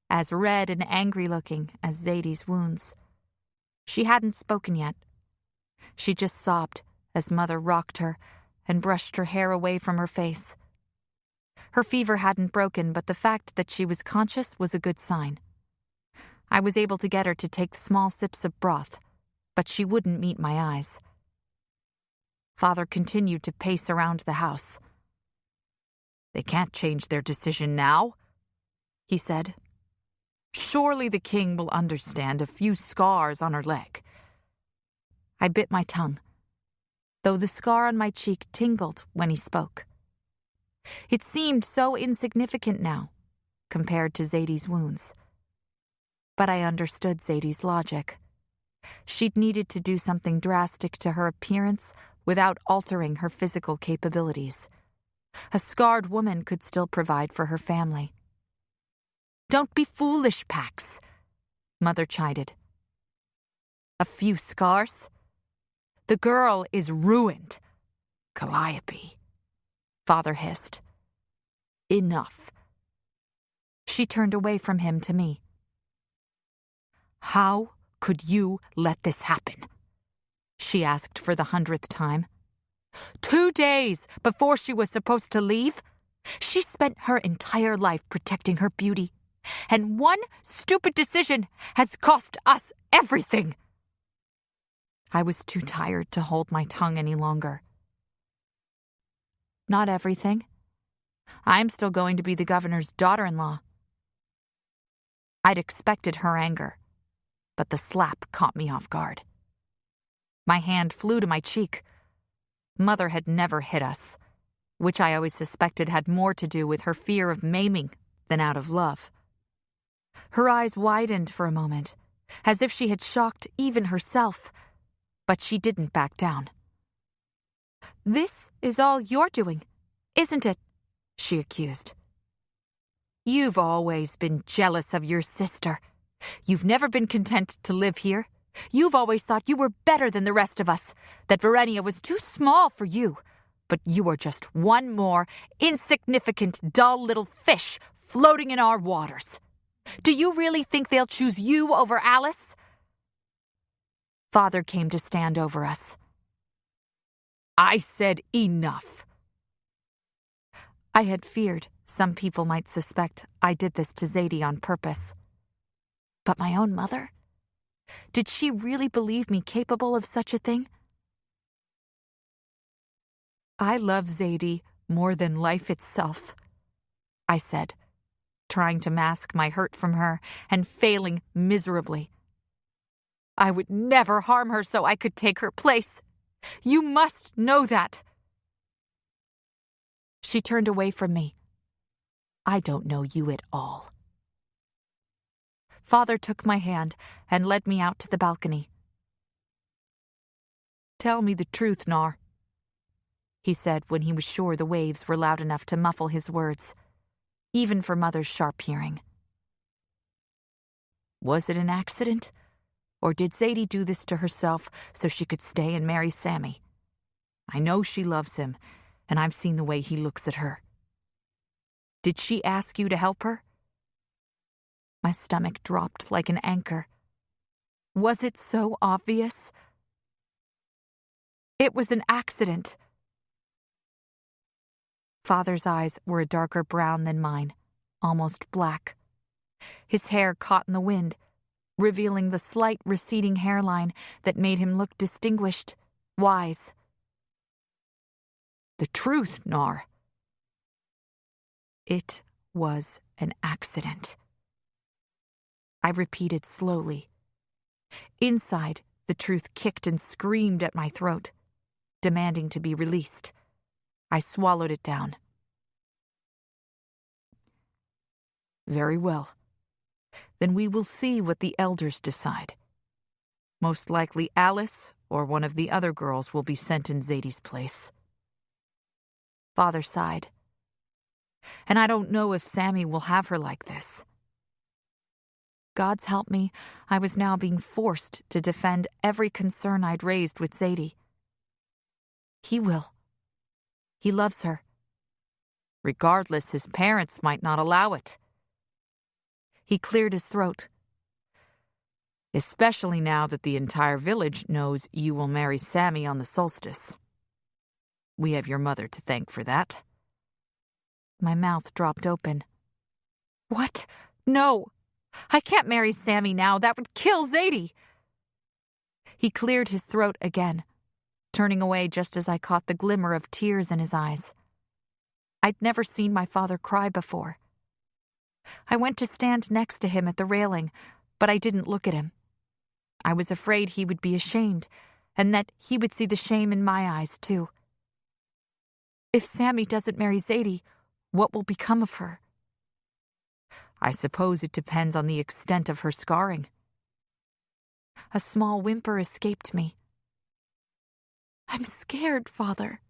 as red and angry-looking as Zadie's wounds. She hadn't spoken yet. She just sobbed as Mother rocked her and brushed her hair away from her face. Her fever hadn't broken, but the fact that she was conscious was a good sign. I was able to get her to take small sips of broth, but she wouldn't meet my eyes. Father continued to pace around the house. They can't change their decision now, he said. Surely the king will understand a few scars on her leg. I bit my tongue, though the scar on my cheek tingled when he spoke. It seemed so insignificant now, compared to Zadie's wounds. But I understood Zadie's logic. She'd needed to do something drastic to her appearance without altering her physical capabilities. A scarred woman could still provide for her family. Don't be foolish, Pax, Mother chided. A few scars? The girl is ruined. Calliope, Father hissed. Enough. She turned away from him to me. How could you let this happen? She asked for the 100th time. 2 days before she was supposed to leave? She spent her entire life protecting her beauty, and one stupid decision has cost us everything. I was too tired to hold my tongue any longer. Not everything. I'm still going to be the governor's daughter-in-law. I'd expected her anger, but the slap caught me off guard. My hand flew to my cheek. Mother had never hit us, which I always suspected had more to do with her fear of maiming than out of love. Her eyes widened for a moment, as if she had shocked even herself, but she didn't back down. This is all you're doing, isn't it? She accused. You've always been jealous of your sister. You've never been content to live here. You've always thought you were better than the rest of us, that Verenia was too small for you. But you are just one more insignificant, dull little fish floating in our waters. Do you really think they'll choose you over Alice? Father came to stand over us. I said enough. I had feared some people might suspect I did this to Zadie on purpose. But my own mother? Did she really believe me capable of such a thing? I love Zadie more than life itself, I said, trying to mask my hurt from her and failing miserably. I would never harm her so I could take her place. You must know that. She turned away from me. I don't know you at all. Father took my hand and led me out to the balcony. Tell me the truth, Nar, he said when he was sure the waves were loud enough to muffle his words, even for Mother's sharp hearing. Was it an accident? Or did Zadie do this to herself so she could stay and marry Sammy? I know she loves him, and I've seen the way he looks at her. Did she ask you to help her?" My stomach dropped like an anchor. Was it so obvious? It was an accident. Father's eyes were a darker brown than mine, almost black. His hair caught in the wind, revealing the slight receding hairline that made him look distinguished, wise. "The truth, Nar." It was an accident. I repeated slowly. Inside, the truth kicked and screamed at my throat, demanding to be released. I swallowed it down. "Very well. Then we will see what the elders decide. Most likely Alice or one of the other girls will be sent in Zadie's place." Father sighed. "And I don't know if Sammy will have her like this." God's help me, I was now being forced to defend every concern I'd raised with Zadie. "He will. He loves her. Regardless, his parents might not allow it." He cleared his throat. "Especially now that the entire village knows you will marry Sammy on the solstice. We have your mother to thank for that." My mouth dropped open. "What? No! I can't marry Sammy now. That would kill Zadie." He cleared his throat again, turning away just as I caught the glimmer of tears in his eyes. I'd never seen my father cry before. I went to stand next to him at the railing, but I didn't look at him. I was afraid he would be ashamed, and that he would see the shame in my eyes, too. If Sammy doesn't marry Zadie, what will become of her? I suppose it depends on the extent of her scarring. A small whimper escaped me. "I'm scared, Father."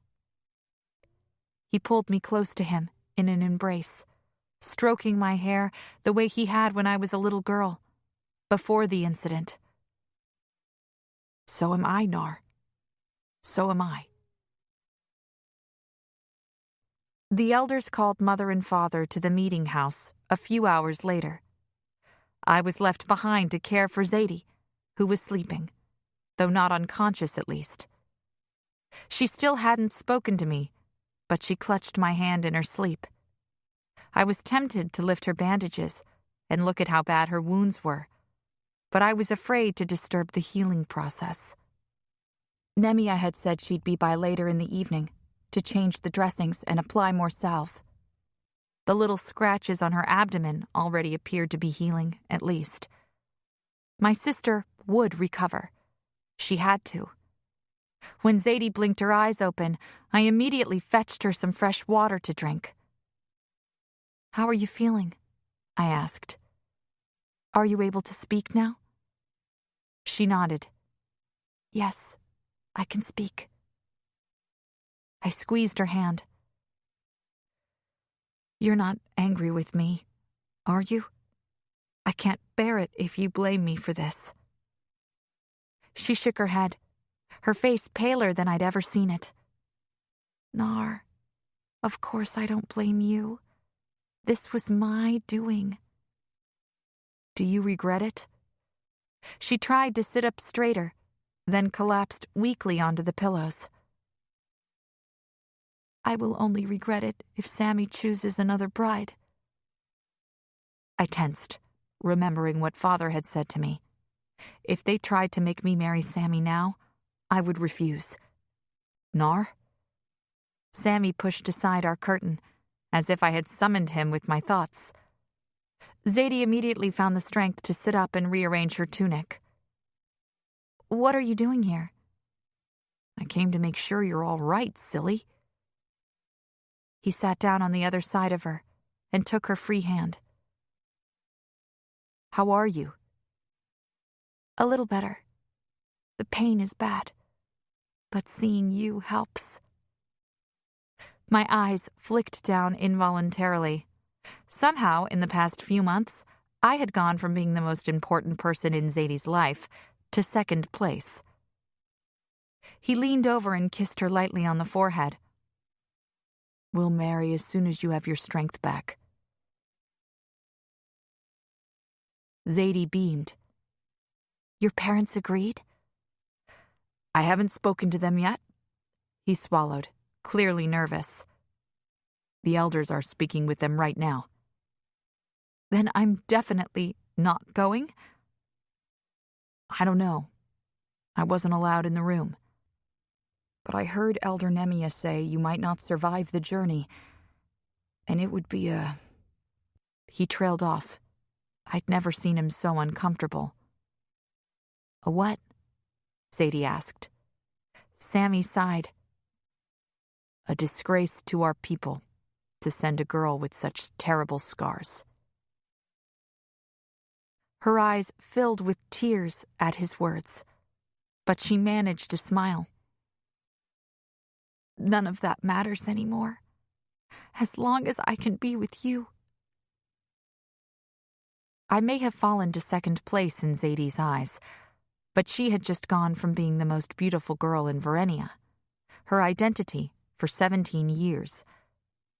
He pulled me close to him in an embrace, stroking my hair the way he had when I was a little girl, before the incident. "So am I, Nar. So am I." The elders called Mother and Father to the meeting house a few hours later. I was left behind to care for Zadie, who was sleeping, though not unconscious at least. She still hadn't spoken to me, but she clutched my hand in her sleep. I was tempted to lift her bandages and look at how bad her wounds were, but I was afraid to disturb the healing process. Nemia had said she'd be by later in the evening to change the dressings and apply more salve. The little scratches on her abdomen already appeared to be healing, at least. My sister would recover. She had to. When Zadie blinked her eyes open, I immediately fetched her some fresh water to drink. "How are you feeling?" I asked. "Are you able to speak now?" She nodded. "Yes, I can speak." I squeezed her hand. "You're not angry with me, are you? I can't bear it if you blame me for this." She shook her head, her face paler than I'd ever seen it. "Nar, of course I don't blame you. This was my doing." "Do you regret it?" She tried to sit up straighter, then collapsed weakly onto the pillows. "I will only regret it if Sammy chooses another bride." I tensed, remembering what Father had said to me. If they tried to make me marry Sammy now, I would refuse. "Nar?" Sammy pushed aside our curtain, as if I had summoned him with my thoughts. Zadie immediately found the strength to sit up and rearrange her tunic. "What are you doing here?" "I came to make sure you're all right, silly." He sat down on the other side of her and took her free hand. "How are you?" "A little better. The pain is bad, but seeing you helps." My eyes flicked down involuntarily. Somehow, in the past few months, I had gone from being the most important person in Zadie's life to second place. He leaned over and kissed her lightly on the forehead. "We'll marry as soon as you have your strength back." Zadie beamed. "Your parents agreed?" "I haven't spoken to them yet." He swallowed, clearly nervous. "The elders are speaking with them right now." "Then I'm definitely not going?" "I don't know. I wasn't allowed in the room. But I heard Elder Nemia say you might not survive the journey, and it would be a..." He trailed off. I'd never seen him so uncomfortable. "A what?" Zadie asked. Sammy sighed. "A disgrace to our people to send a girl with such terrible scars." Her eyes filled with tears at his words, but she managed to smile. "None of that matters anymore, as long as I can be with you." I may have fallen to second place in Zadie's eyes, but she had just gone from being the most beautiful girl in Verenia, her identity for 17 years,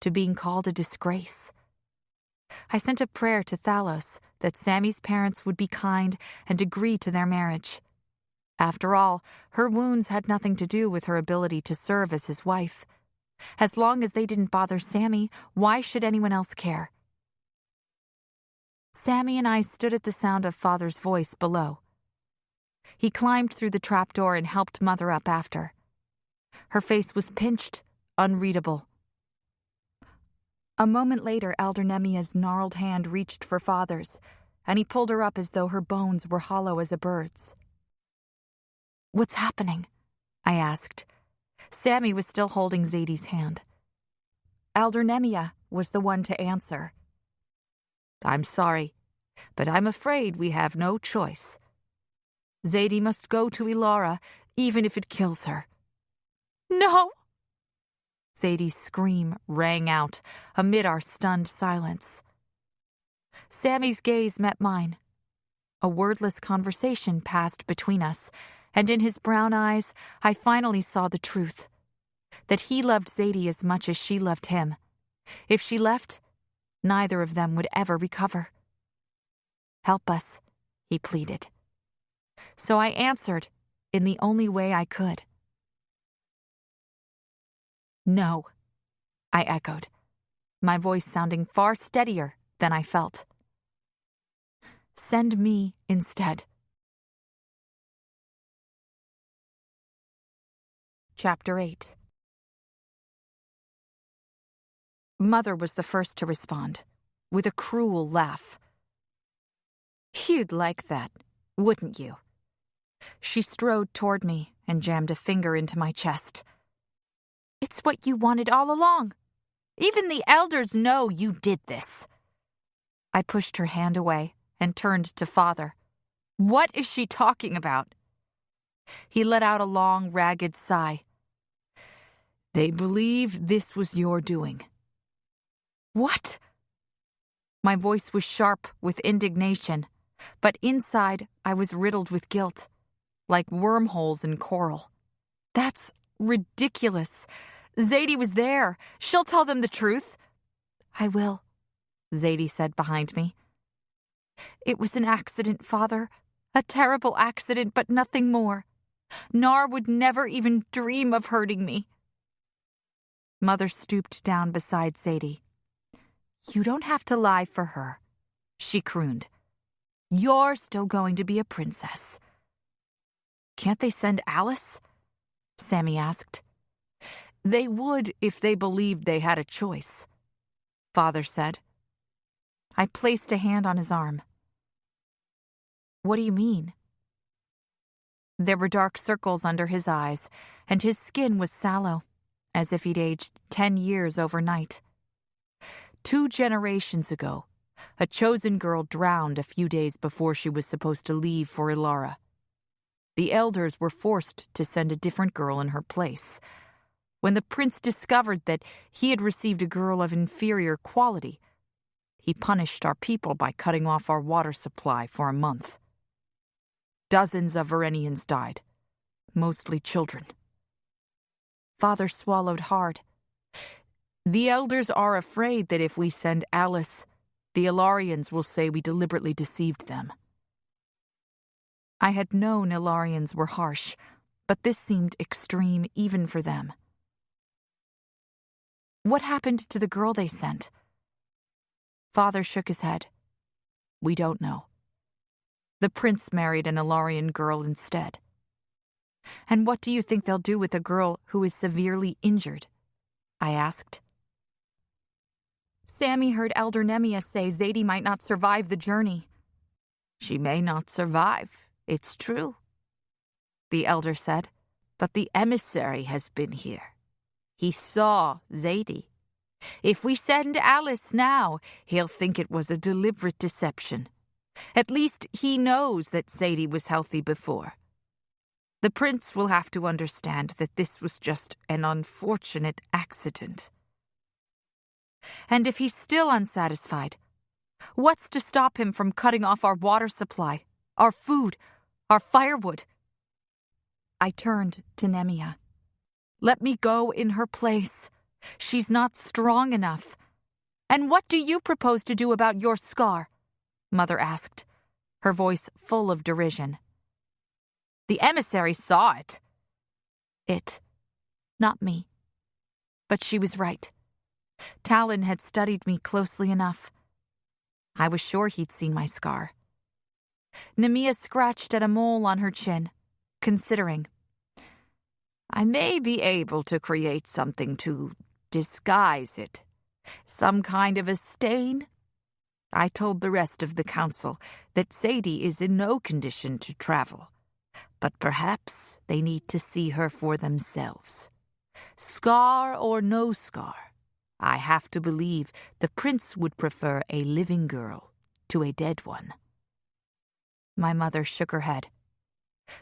to being called a disgrace. I sent a prayer to Thalos that Sammy's parents would be kind and agree to their marriage. After all, her wounds had nothing to do with her ability to serve as his wife. As long as they didn't bother Sammy, why should anyone else care? Sammy and I stood at the sound of Father's voice below. He climbed through the trapdoor and helped Mother up after. Her face was pinched, unreadable. A moment later, Elder Nemia's gnarled hand reached for Father's, and he pulled her up as though her bones were hollow as a bird's. "What's happening?" I asked. Sammy was still holding Zadie's hand. Elder Nemia was the one to answer. "I'm sorry, but I'm afraid we have no choice. Zadie must go to Ilara, even if it kills her." "No!" Zadie's scream rang out amid our stunned silence. Sammy's gaze met mine. A wordless conversation passed between us, and in his brown eyes I finally saw the truth. That he loved Zadie as much as she loved him. If she left, neither of them would ever recover. "Help us," he pleaded. So I answered in the only way I could. "No," I echoed, my voice sounding far steadier than I felt. "Send me instead." Chapter 8. Mother was the first to respond, with a cruel laugh. "You'd like that, wouldn't you?" She strode toward me and jammed a finger into my chest. "It's what you wanted all along. Even the elders know you did this." I pushed her hand away and turned to Father. "What is she talking about?" He let out a long, ragged sigh. "They believe this was your doing." "What?" My voice was sharp with indignation, but inside I was riddled with guilt, like wormholes in coral. "That's ridiculous. Zadie was there. She'll tell them the truth." "I will," Zadie said behind me. "It was an accident, Father. A terrible accident, but nothing more. Nar would never even dream of hurting me." Mother stooped down beside Zadie. "You don't have to lie for her," she crooned. "You're still going to be a princess." "Can't they send Alice?" Sammy asked. "They would if they believed they had a choice," Father said. I placed a hand on his arm. "What do you mean?" There were dark circles under his eyes, and his skin was sallow, as if he'd aged 10 years overnight. 2 generations ago, a chosen girl drowned a few days before she was supposed to leave for Ilara. The elders were forced to send a different girl in her place. When the prince discovered that he had received a girl of inferior quality, he punished our people by cutting off our water supply for a month. Dozens of Verenians died. mostly children. Father swallowed hard. The elders are afraid that if we send Alice, the Ilarians will say we deliberately deceived them. I had known Ilarians were harsh, but this seemed extreme even for them. What happened to the girl they sent? Father shook his head. We don't know. The prince married an Ilarian girl instead. And what do you think they'll do with a girl who is severely injured? I asked. Sammy heard Elder Nemia say Zadie might not survive the journey. She may not survive, it's true, the elder said, but the emissary has been here. He saw Zadie. If we send Alice now, he'll think it was a deliberate deception. At least he knows that Zadie was healthy before. The prince will have to understand that this was just an unfortunate accident. And if he's still unsatisfied, what's to stop him from cutting off our water supply, our food, our firewood? I turned to Nemia. Let me go in her place. She's not strong enough. And what do you propose to do about your scar? Mother asked, her voice full of derision. The emissary saw it. It, not me. But she was right. Talon had studied me closely enough. I was sure he'd seen my scar. Nemia scratched at a mole on her chin, considering. I may be able to create something to disguise it. Some kind of a stain. I told the rest of the council that Zadie is in no condition to travel, but perhaps they need to see her for themselves. Scar or no scar, I have to believe the prince would prefer a living girl to a dead one. My mother shook her head.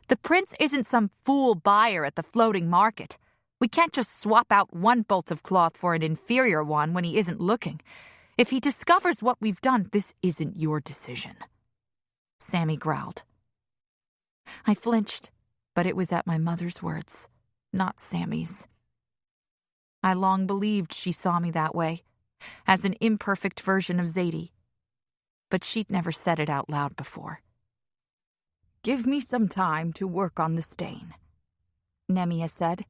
The prince isn't some fool buyer at the floating market. We can't just swap out one bolt of cloth for an inferior one when he isn't looking. If he discovers what we've done, this isn't your decision. Sammy growled. I flinched, but it was at my mother's words, not Sammy's. I long believed she saw me that way, as an imperfect version of Zadie, but she'd never said it out loud before. Give me some time to work on the stain, Nemia said,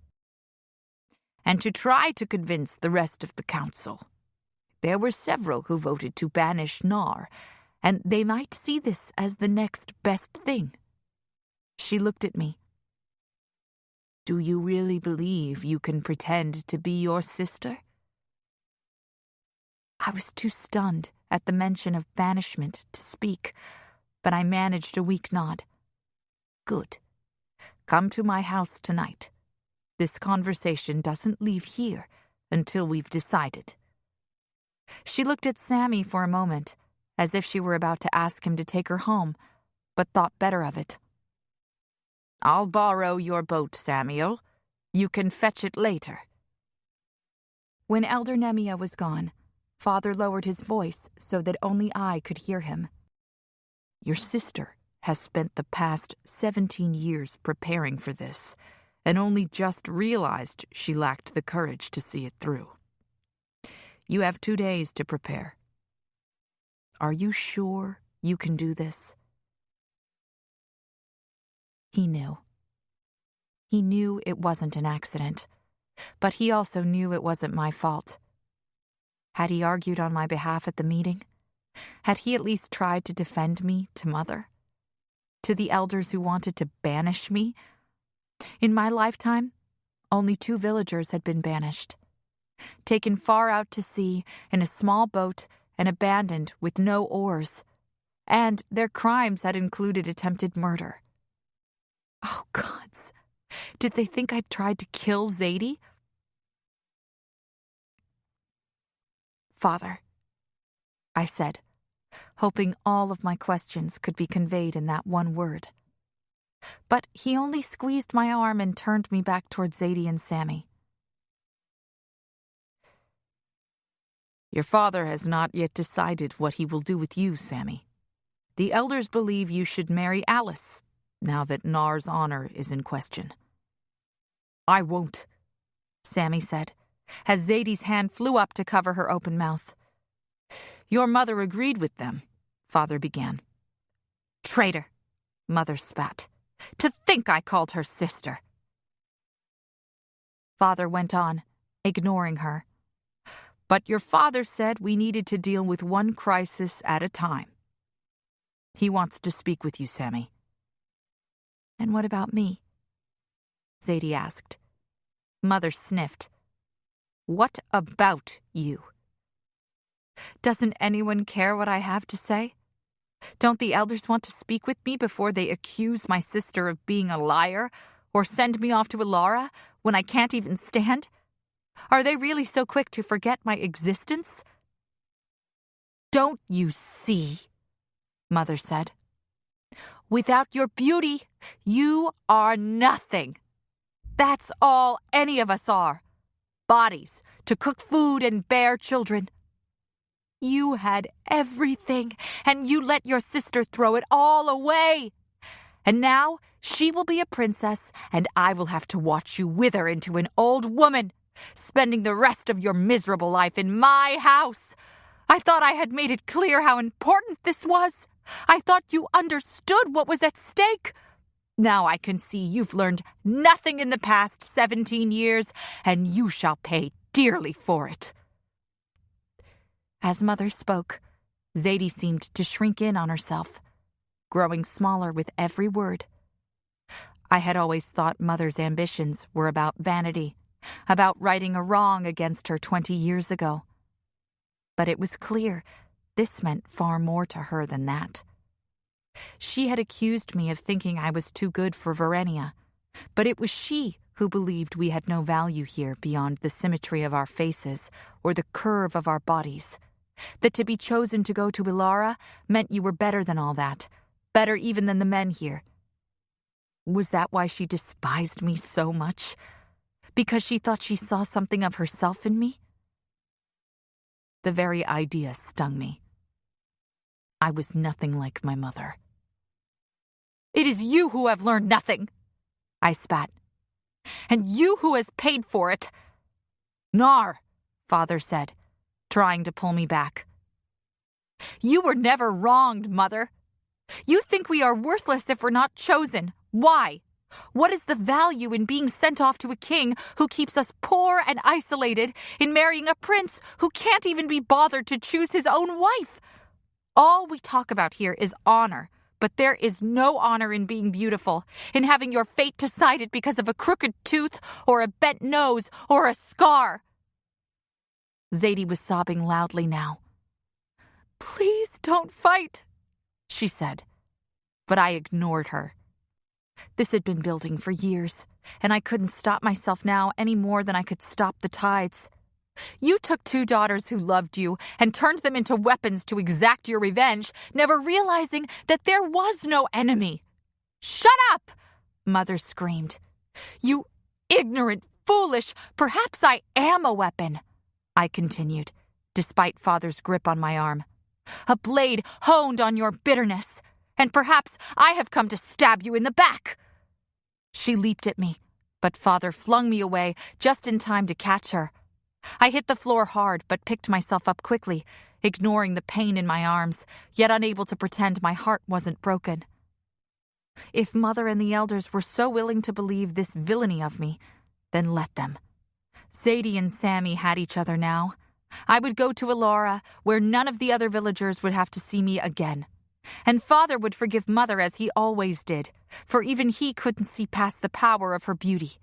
and to try to convince the rest of the council. There were several who voted to banish Nar, and they might see this as the next best thing. She looked at me. Do you really believe you can pretend to be your sister? I was too stunned at the mention of banishment to speak, but I managed a weak nod. Good. Come to my house tonight. This conversation doesn't leave here until we've decided. She looked at Sammy for a moment, as if she were about to ask him to take her home, but thought better of it. I'll borrow your boat, Samuel. You can fetch it later. When Elder Nemia was gone, Father lowered his voice so that only I could hear him. Your sister has spent the past 17 years preparing for this, and only just realized she lacked the courage to see it through. You have 2 days to prepare. Are you sure you can do this? He knew. He knew it wasn't an accident, but he also knew it wasn't my fault. Had he argued on my behalf at the meeting? Had he at least tried to defend me to Mother? To the elders who wanted to banish me? In my lifetime, only 2 villagers had been banished. Taken far out to sea in a small boat and abandoned with no oars. And their crimes had included attempted murder. Oh, gods. Did they think I'd tried to kill Zadie? Father, I said, hoping all of my questions could be conveyed in that one word. But he only squeezed my arm and turned me back toward Zadie and Sammy. Your father has not yet decided what he will do with you, Sammy. The elders believe you should marry Alice, now that Nar's honor is in question. "I won't," Sammy said, as Zadie's hand flew up to cover her open mouth. "Your mother agreed with them," Father began. "Traitor," Mother spat. "To think I called her sister." Father went on, ignoring her. "But your father said we needed to deal with one crisis at a time. He wants to speak with you, Sammy." "And what about me?" Zadie asked. Mother sniffed. "What about you? Doesn't anyone care what I have to say? Don't the elders want to speak with me before they accuse my sister of being a liar or send me off to Ilara when I can't even stand? Are they really so quick to forget my existence?" "Don't you see?" Mother said. "Without your beauty, you are nothing. That's all any of us are. Bodies to cook food and bear children. You had everything, and you let your sister throw it all away. And now she will be a princess, and I will have to watch you wither into an old woman, spending the rest of your miserable life in my house. I thought I had made it clear how important this was. I thought you understood what was at stake. Now I can see you've learned nothing in the past 17 years, and you shall pay dearly for it." As Mother spoke, Zadie seemed to shrink in on herself, growing smaller with every word. I had always thought Mother's ambitions were about vanity, about righting a wrong against her 20 years ago. But it was clear this meant far more to her than that. She had accused me of thinking I was too good for Verenia, but it was she who believed we had no value here beyond the symmetry of our faces or the curve of our bodies, that to be chosen to go to Ilara meant you were better than all that, better even than the men here. Was that why she despised me so much? Because she thought she saw something of herself in me? The very idea stung me. I was nothing like my mother. "It is you who have learned nothing," I spat. "And you who has paid for it." "Nar," Father said, trying to pull me back. "You were never wronged, Mother. You think we are worthless if we're not chosen. Why? What is the value in being sent off to a king who keeps us poor and isolated, in marrying a prince who can't even be bothered to choose his own wife? All we talk about here is honor, but there is no honor in being beautiful, in having your fate decided because of a crooked tooth or a bent nose or a scar." Zadie was sobbing loudly now. "Please don't fight," she said, but I ignored her. This had been building for years, and I couldn't stop myself now any more than I could stop the tides. You took 2 daughters who loved you and turned them into weapons to exact your revenge, never realizing that there was no enemy. "Shut up!" Mother screamed. "You ignorant, foolish, perhaps I am a weapon," I continued, despite Father's grip on my arm. "A blade honed on your bitterness, and perhaps I have come to stab you in the back." She leaped at me, but Father flung me away just in time to catch her. I hit the floor hard, but picked myself up quickly, ignoring the pain in my arms, yet unable to pretend my heart wasn't broken. If Mother and the elders were so willing to believe this villainy of me, then let them. Zadie and Sammy had each other now. I would go to Ilara, where none of the other villagers would have to see me again. And Father would forgive Mother as he always did, for even he couldn't see past the power of her beauty.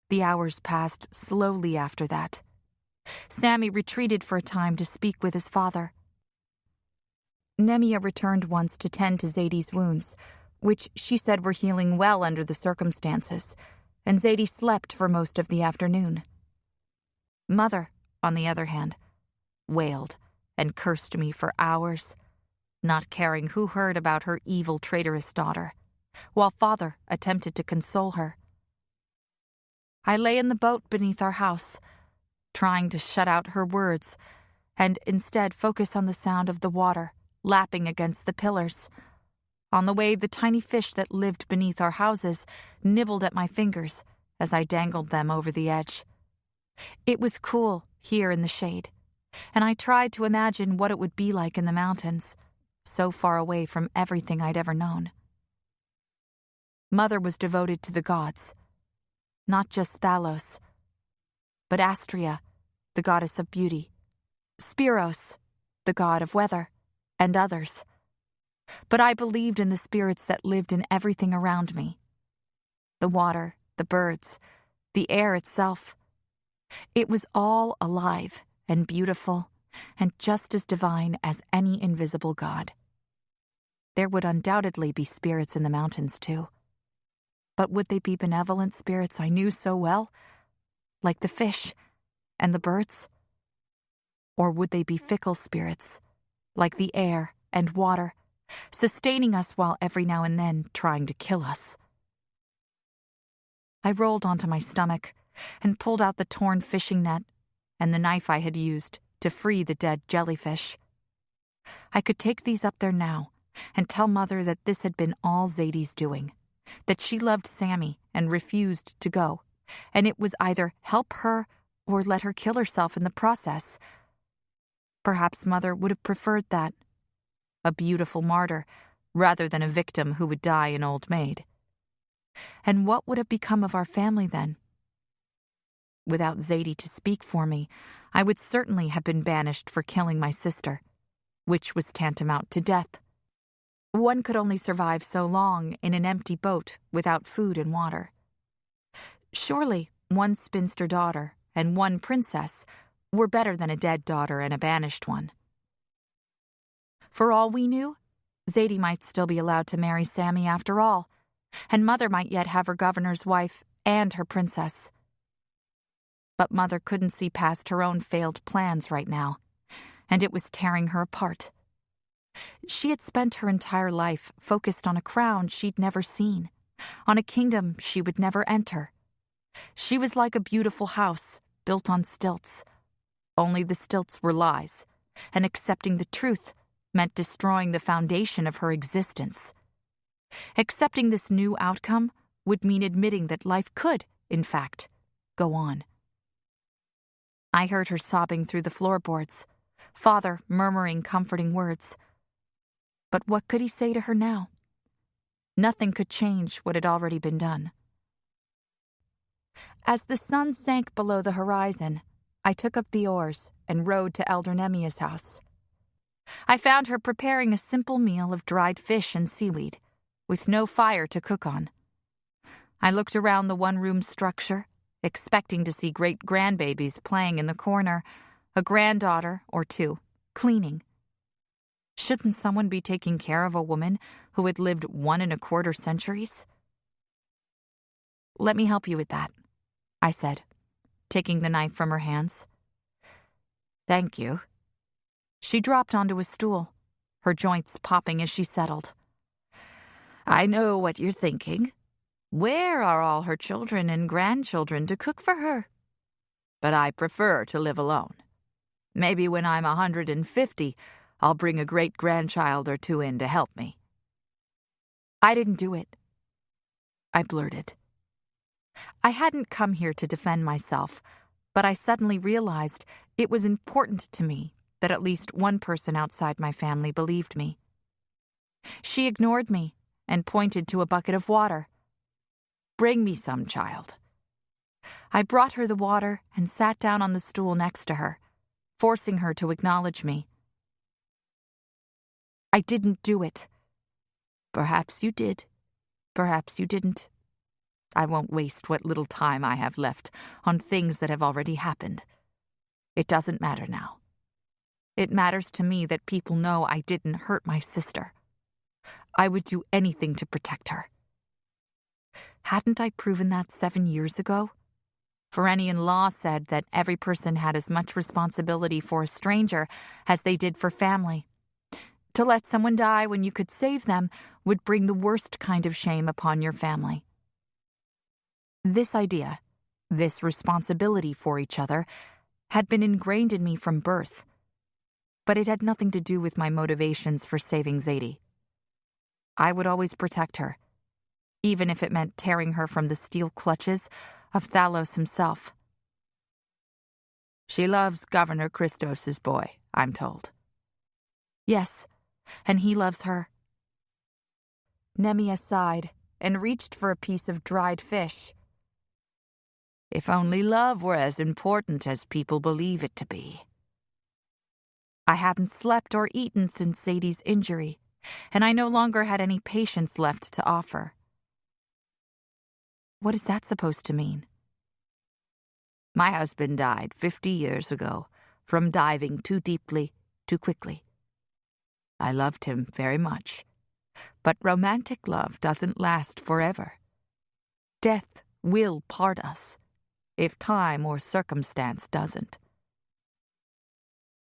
The hours passed slowly after that. Sammy retreated for a time to speak with his father. Nemia returned once to tend to Zadie's wounds, which she said were healing well under the circumstances, and Zadie slept for most of the afternoon. Mother, on the other hand, wailed and cursed me for hours, not caring who heard about her evil, traitorous daughter, while Father attempted to console her. I lay in the boat beneath our house, trying to shut out her words, and instead focus on the sound of the water lapping against the pillars, on the way the tiny fish that lived beneath our houses nibbled at my fingers as I dangled them over the edge. It was cool here in the shade, and I tried to imagine what it would be like in the mountains, so far away from everything I'd ever known. Mother was devoted to the gods, not just Thalos, but Astrea, the goddess of beauty, Spiros, the god of weather, and others. But I believed in the spirits that lived in everything around me. The water, the birds, the air itself. It was all alive and beautiful and just as divine as any invisible god. There would undoubtedly be spirits in the mountains too. But would they be benevolent spirits I knew so well, like the fish and the birds? Or would they be fickle spirits, like the air and water, sustaining us while every now and then trying to kill us? I rolled onto my stomach and pulled out the torn fishing net and the knife I had used to free the dead jellyfish. I could take these up there now and tell Mother that this had been all Zadie's doing, that she loved Sammy and refused to go, and it was either help her or let her kill herself in the process. Perhaps Mother would have preferred that. A beautiful martyr, rather than a victim who would die an old maid. And what would have become of our family then? Without Zadie to speak for me, I would certainly have been banished for killing my sister, which was tantamount to death. One could only survive so long in an empty boat without food and water. Surely one spinster daughter and one princess were better than a dead daughter and a banished one. For all we knew, Zadie might still be allowed to marry Sammy after all, and Mother might yet have her governor's wife and her princess. But Mother couldn't see past her own failed plans right now, and it was tearing her apart. She had spent her entire life focused on a crown she'd never seen, on a kingdom she would never enter. She was like a beautiful house built on stilts. Only the stilts were lies, and accepting the truth meant destroying the foundation of her existence. Accepting this new outcome would mean admitting that life could, in fact, go on. I heard her sobbing through the floorboards, Father murmuring comforting words. But what could he say to her now? Nothing could change what had already been done. As the sun sank below the horizon, I took up the oars and rowed to Elder Nemia's house. I found her preparing a simple meal of dried fish and seaweed, with no fire to cook on. I looked around the one-room structure, expecting to see great grandbabies playing in the corner, a granddaughter or two, cleaning. Shouldn't someone be taking care of a woman who had lived 1.25 centuries? "Let me help you with that," I said, taking the knife from her hands. "Thank you." She dropped onto a stool, her joints popping as she settled. "I know what you're thinking. Where are all her children and grandchildren to cook for her? But I prefer to live alone. Maybe when I'm 150, I'll bring a great-grandchild or two in to help me." "I didn't do it," I blurted. I hadn't come here to defend myself, but I suddenly realized it was important to me that at least one person outside my family believed me. She ignored me and pointed to a bucket of water. "Bring me some, child." I brought her the water and sat down on the stool next to her, forcing her to acknowledge me. "I didn't do it." "Perhaps you did. Perhaps you didn't. I won't waste what little time I have left on things that have already happened. It doesn't matter now. It matters to me that people know I didn't hurt my sister. I would do anything to protect her. Hadn't I proven that 7 years ago? Ferenian law said that every person had as much responsibility for a stranger as they did for family. To let someone die when you could save them would bring the worst kind of shame upon your family. This idea, this responsibility for each other, had been ingrained in me from birth. But it had nothing to do with my motivations for saving Zadie. I would always protect her, even if it meant tearing her from the steel clutches of Thalos himself. She loves Governor Christos's boy, I'm told. Yes, and he loves her. Nemia sighed and reached for a piece of dried fish. If only love were as important as people believe it to be. I hadn't slept or eaten since Zadie's injury, and I no longer had any patience left to offer. What is that supposed to mean? My husband died 50 years ago from diving too deeply, too quickly. I loved him very much, but romantic love doesn't last forever. Death will part us, if time or circumstance doesn't.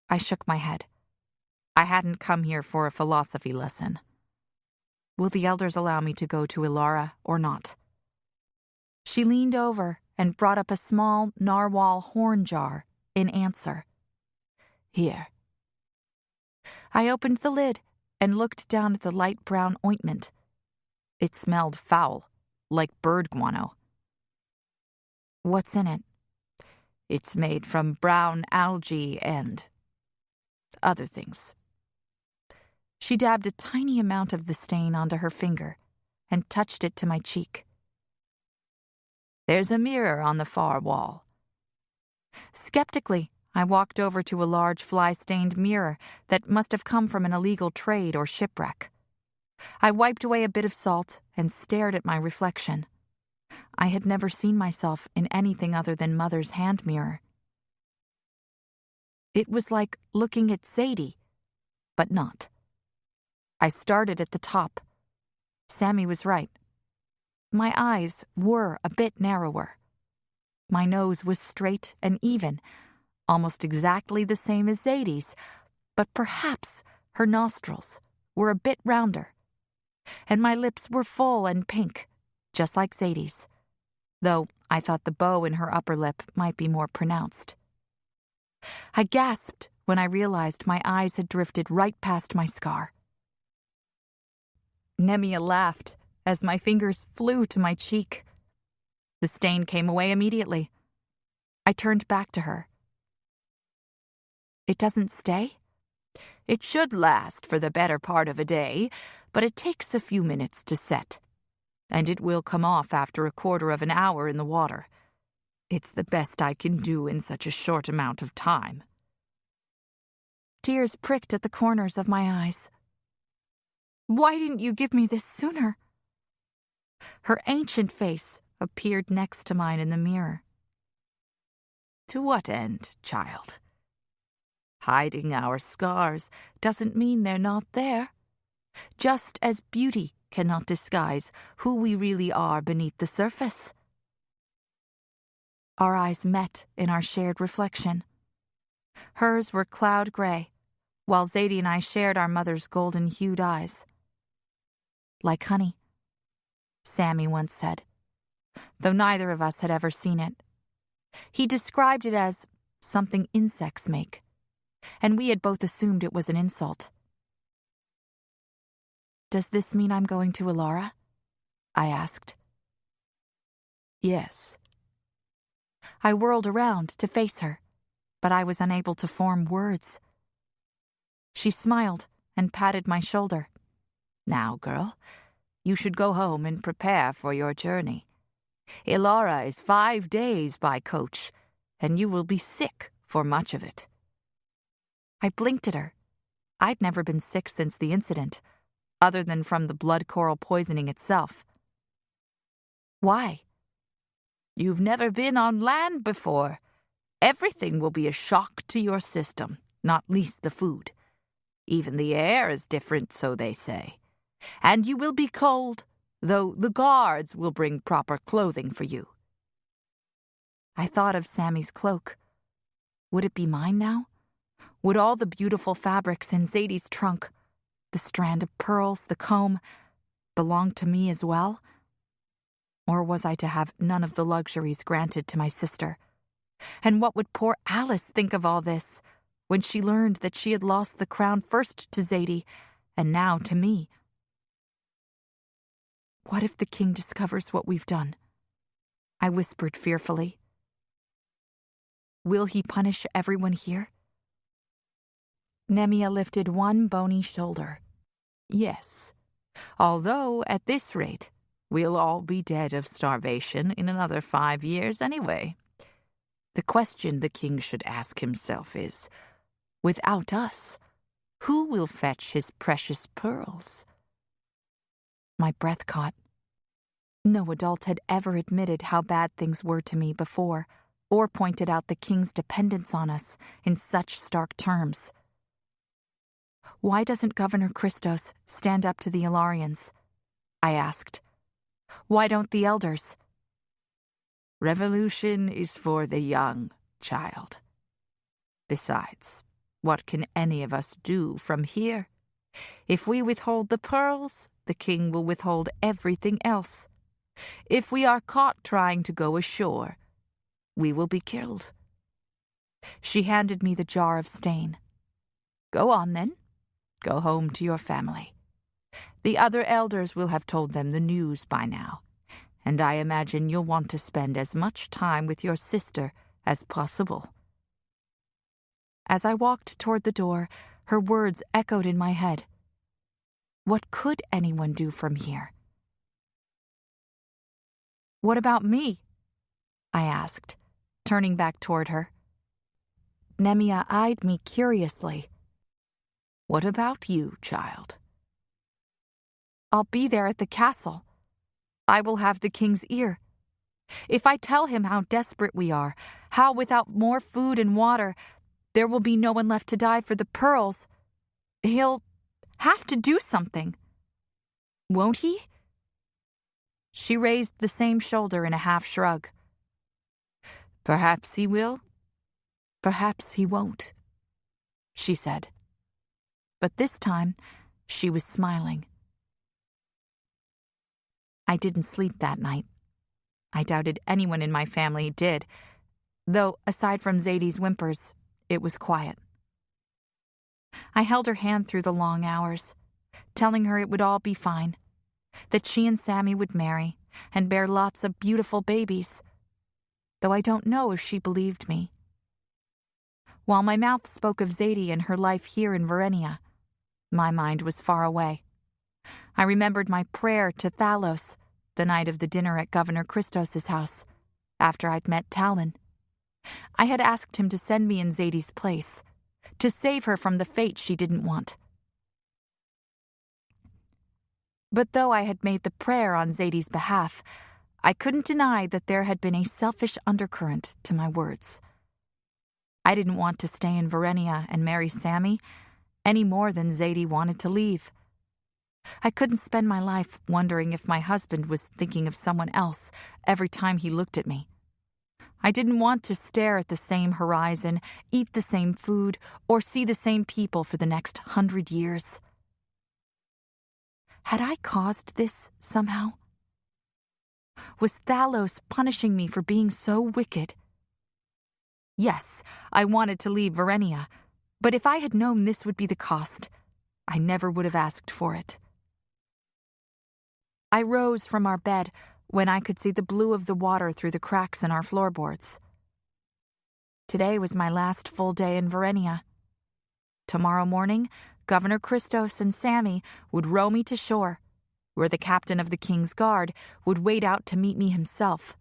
I shook my head. I hadn't come here for a philosophy lesson. Will the elders allow me to go to Ilara or not? She leaned over and brought up a small narwhal horn jar in answer. Here. I opened the lid and looked down at the light brown ointment. It smelled foul, like bird guano. What's in it? It's made from brown algae and other things. She dabbed a tiny amount of the stain onto her finger and touched it to my cheek. There's a mirror on the far wall. Skeptically, I walked over to a large fly-stained mirror that must have come from an illegal trade or shipwreck. I wiped away a bit of salt and stared at my reflection. I had never seen myself in anything other than Mother's hand mirror. It was like looking at Zadie, but not. I started at the top. Sammy was right. My eyes were a bit narrower. My nose was straight and even, almost exactly the same as Zadie's, but perhaps her nostrils were a bit rounder. And my lips were full and pink, just like Zadie's, though I thought the bow in her upper lip might be more pronounced. I gasped when I realized my eyes had drifted right past my scar. Nemia laughed as my fingers flew to my cheek. The stain came away immediately. I turned back to her. It doesn't stay? It should last for the better part of a day, but it takes a few minutes to set, and it will come off after a quarter of an hour in the water. It's the best I can do in such a short amount of time. Tears pricked at the corners of my eyes. Why didn't you give me this sooner? Her ancient face appeared next to mine in the mirror. To what end, child? Hiding our scars doesn't mean they're not there. Just as beauty cannot disguise who we really are beneath the surface. Our eyes met in our shared reflection. Hers were cloud gray, while Zadie and I shared our mother's golden-hued eyes. Like honey, Sammy once said, though neither of us had ever seen it. He described it as something insects make, and we had both assumed it was an insult. Does this mean I'm going to Ilara? I asked. Yes. I whirled around to face her, but I was unable to form words. She smiled and patted my shoulder. Now, girl, you should go home and prepare for your journey. Ilara is 5 days by coach, and you will be sick for much of it. I blinked at her. I'd never been sick since the incident, other than from the blood coral poisoning itself. Why? You've never been on land before. Everything will be a shock to your system, not least the food. Even the air is different, so they say. And you will be cold, though the guards will bring proper clothing for you. I thought of Sammy's cloak. Would it be mine now? Would all the beautiful fabrics in Zadie's trunk, the strand of pearls, the comb, belong to me as well? Or was I to have none of the luxuries granted to my sister? And what would poor Alice think of all this, when she learned that she had lost the crown first to Zadie, and now to me? What if the king discovers what we've done? I whispered fearfully. Will he punish everyone here? Nemia lifted one bony shoulder. Yes, although at this rate, we'll all be dead of starvation in another 5 years anyway. The question the king should ask himself is, without us, who will fetch his precious pearls? My breath caught. No adult had ever admitted how bad things were to me before, or pointed out the king's dependence on us in such stark terms. Why doesn't Governor Christos stand up to the Ilarians? I asked. Why don't the elders? Revolution is for the young, child. Besides, what can any of us do from here? If we withhold the pearls, the king will withhold everything else. If we are caught trying to go ashore, we will be killed. She handed me the jar of stain. Go on, then. Go home to your family. The other elders will have told them the news by now, and I imagine you'll want to spend as much time with your sister as possible. As I walked toward the door, her words echoed in my head. What could anyone do from here? What about me? I asked, turning back toward her. Nemia eyed me curiously. What about you, child? I'll be there at the castle. I will have the king's ear. If I tell him how desperate we are, how without more food and water, there will be no one left to die for the pearls, he'll have to do something. Won't he? She raised the same shoulder in a half shrug. Perhaps he will. Perhaps he won't, she said. But this time, she was smiling. I didn't sleep that night. I doubted anyone in my family did, though aside from Zadie's whimpers, it was quiet. I held her hand through the long hours, telling her it would all be fine, that she and Sammy would marry and bear lots of beautiful babies, though I don't know if she believed me. While my mouth spoke of Zadie and her life here in Verenia, my mind was far away. I remembered my prayer to Thalos the night of the dinner at Governor Christos's house, after I'd met Talon. I had asked him to send me in Zadie's place, to save her from the fate she didn't want. But though I had made the prayer on Zadie's behalf, I couldn't deny that there had been a selfish undercurrent to my words. I didn't want to stay in Verenia and marry Sammy any more than Zadie wanted to leave. I couldn't spend my life wondering if my husband was thinking of someone else every time he looked at me. I didn't want to stare at the same horizon, eat the same food, or see the same people for the next 100 years. Had I caused this somehow? Was Thalos punishing me for being so wicked? Yes, I wanted to leave Verenia, but if I had known this would be the cost, I never would have asked for it. I rose from our bed when I could see the blue of the water through the cracks in our floorboards. Today was my last full day in Verenia. Tomorrow morning, Governor Christos and Sammy would row me to shore, where the captain of the King's Guard would wait out to meet me himself.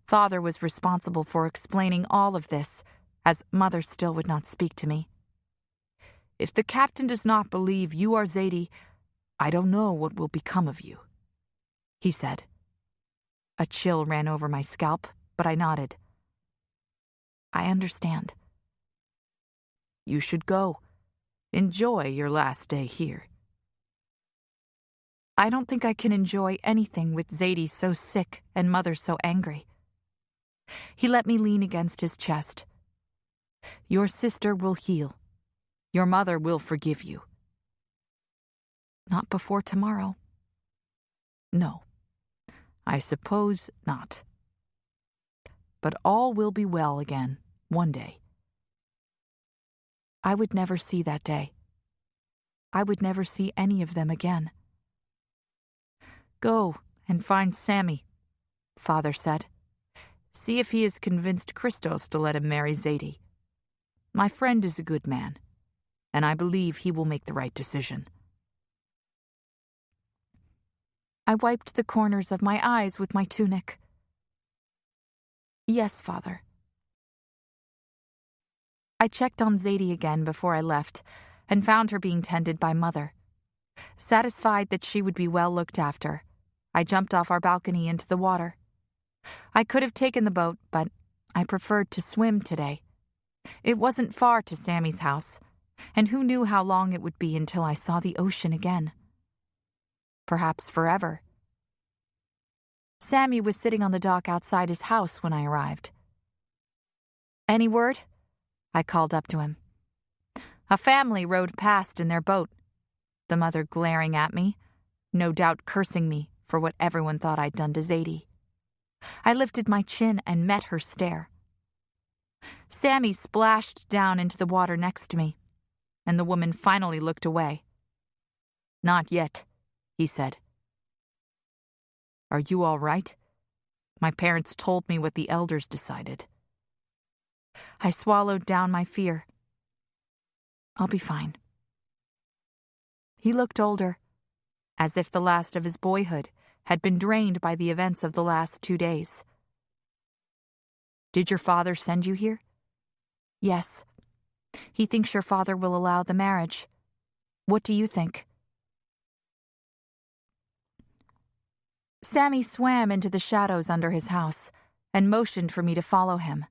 Father was responsible for explaining all of this, as Mother still would not speak to me. If the captain does not believe you are Zadie, I don't know what will become of you, he said. A chill ran over my scalp, but I nodded. I understand. You should go. Enjoy your last day here. I don't think I can enjoy anything with Zadie so sick and Mother so angry. He let me lean against his chest. Your sister will heal. Your mother will forgive you. Not before tomorrow. No, I suppose not. But all will be well again, one day. I would never see that day. I would never see any of them again. Go and find Sammy. Father said. See if he has convinced Christos to let him marry Zadie. My friend is a good man, and I believe he will make the right decision. I wiped the corners of my eyes with my tunic. Yes, Father. I checked on Zadie again before I left, and found her being tended by Mother. Satisfied that she would be well looked after, I jumped off our balcony into the water. I could have taken the boat, but I preferred to swim today. It wasn't far to Sammy's house, and who knew how long it would be until I saw the ocean again. Perhaps forever. Sammy was sitting on the dock outside his house when I arrived. Any word? I called up to him. A family rowed past in their boat, the mother glaring at me, no doubt cursing me for what everyone thought I'd done to Zadie. I lifted my chin and met her stare. Sammy splashed down into the water next to me, and the woman finally looked away. Not yet, he said. Are you all right? My parents told me what the elders decided. I swallowed down my fear. I'll be fine. He looked older, as if the last of his boyhood had been drained by the events of the last 2 days. Did your father send you here? Yes. He thinks your father will allow the marriage. What do you think? Sammy swam into the shadows under his house and motioned for me to follow him.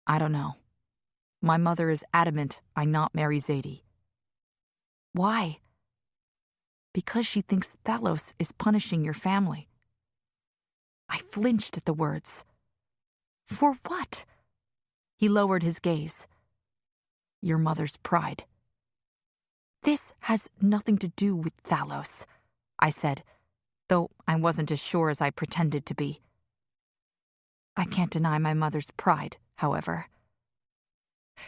I don't know. My mother is adamant I not marry Zadie. Why? Because she thinks Thalos is punishing your family. I flinched at the words. For what? He lowered his gaze. Your mother's pride. This has nothing to do with Thalos, I said, though I wasn't as sure as I pretended to be. I can't deny my mother's pride, however.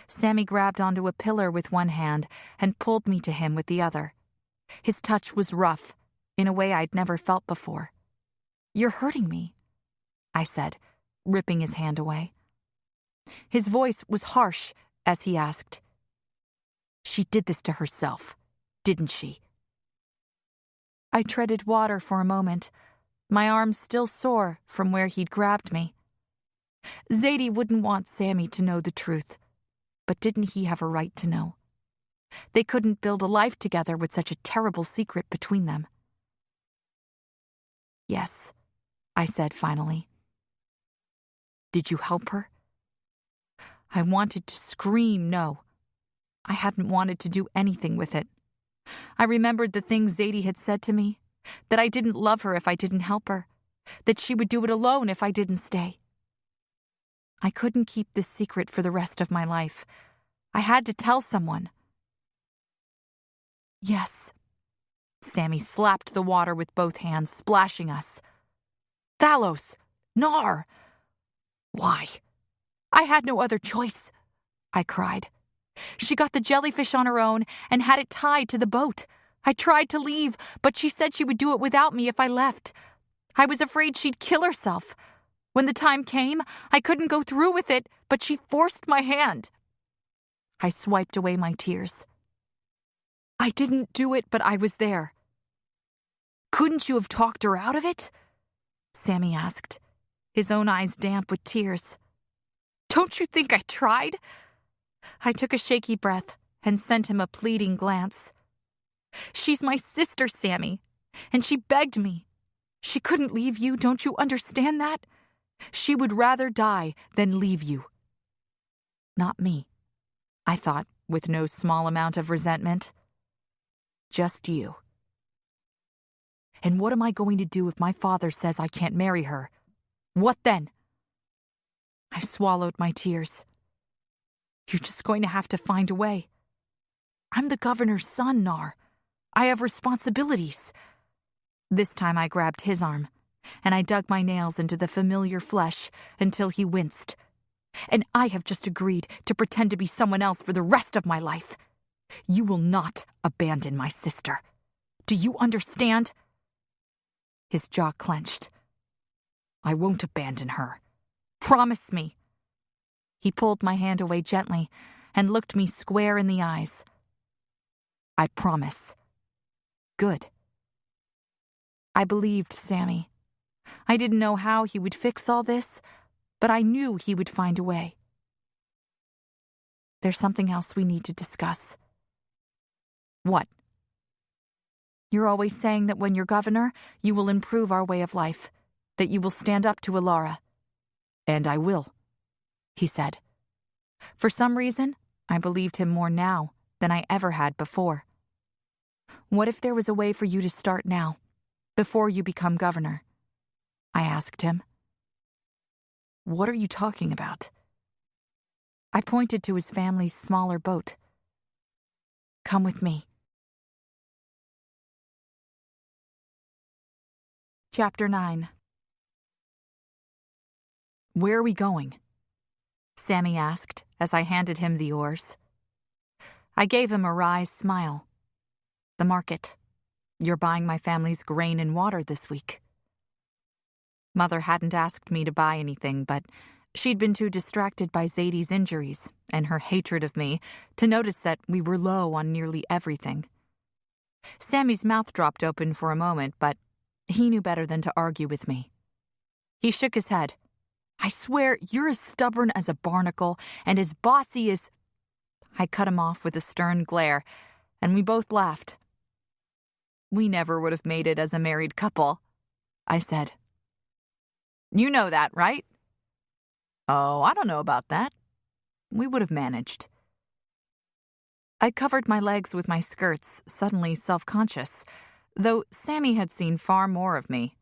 Sammy grabbed onto a pillar with one hand and pulled me to him with the other. His touch was rough, in a way I'd never felt before. You're hurting me, I said, ripping his hand away. His voice was harsh as he asked, She did this to herself, didn't she? I treaded water for a moment, my arms still sore from where he'd grabbed me. Zadie wouldn't want Sammy to know the truth, but didn't he have a right to know? They couldn't build a life together with such a terrible secret between them. Yes, I said finally. Did you help her? I wanted to scream no. I hadn't wanted to do anything with it. I remembered the things Zadie had said to me, that I didn't love her if I didn't help her, that she would do it alone if I didn't stay. I couldn't keep this secret for the rest of my life. I had to tell someone. Yes. Sammy slapped the water with both hands, splashing us. Thalos! Nar! Why? I had no other choice, I cried. She got the jellyfish on her own and had it tied to the boat. I tried to leave, but she said she would do it without me if I left. I was afraid she'd kill herself. When the time came, I couldn't go through with it, but she forced my hand. I swiped away my tears. I didn't do it, but I was there. Couldn't you have talked her out of it? Sammy asked, his own eyes damp with tears. Don't you think I tried? I took a shaky breath and sent him a pleading glance. She's my sister, Sammy, and she begged me. She couldn't leave you, don't you understand that? She would rather die than leave you. Not me, I thought, with no small amount of resentment. Just you. And what am I going to do if my father says I can't marry her? What then? I swallowed my tears. You're just going to have to find a way. I'm the governor's son, Nar. I have responsibilities. This time I grabbed his arm, and I dug my nails into the familiar flesh until he winced. And I have just agreed to pretend to be someone else for the rest of my life. You will not abandon my sister. Do you understand? His jaw clenched. I won't abandon her. Promise me." He pulled my hand away gently and looked me square in the eyes. "I promise." "Good." I believed Sammy. I didn't know how he would fix all this, but I knew he would find a way. "There's something else we need to discuss." "What?" "You're always saying that when you're governor, you will improve our way of life, that you will stand up to Ilara." "And I will," he said. For some reason, I believed him more now than I ever had before. "What if there was a way for you to start now, before you become governor?" I asked him. "What are you talking about?" I pointed to his family's smaller boat. "Come with me." Chapter 9. "Where are we going?" Sammy asked as I handed him the oars. I gave him a wry smile. "The market. You're buying my family's grain and water this week." Mother hadn't asked me to buy anything, but she'd been too distracted by Zadie's injuries and her hatred of me to notice that we were low on nearly everything. Sammy's mouth dropped open for a moment, but he knew better than to argue with me. He shook his head. "I swear you're as stubborn as a barnacle and as bossy as—" I cut him off with a stern glare, and we both laughed. "We never would have made it as a married couple," I said. "You know that, right?" "Oh, I don't know about that. We would have managed." I covered my legs with my skirts, suddenly self-conscious, though Sammy had seen far more of me.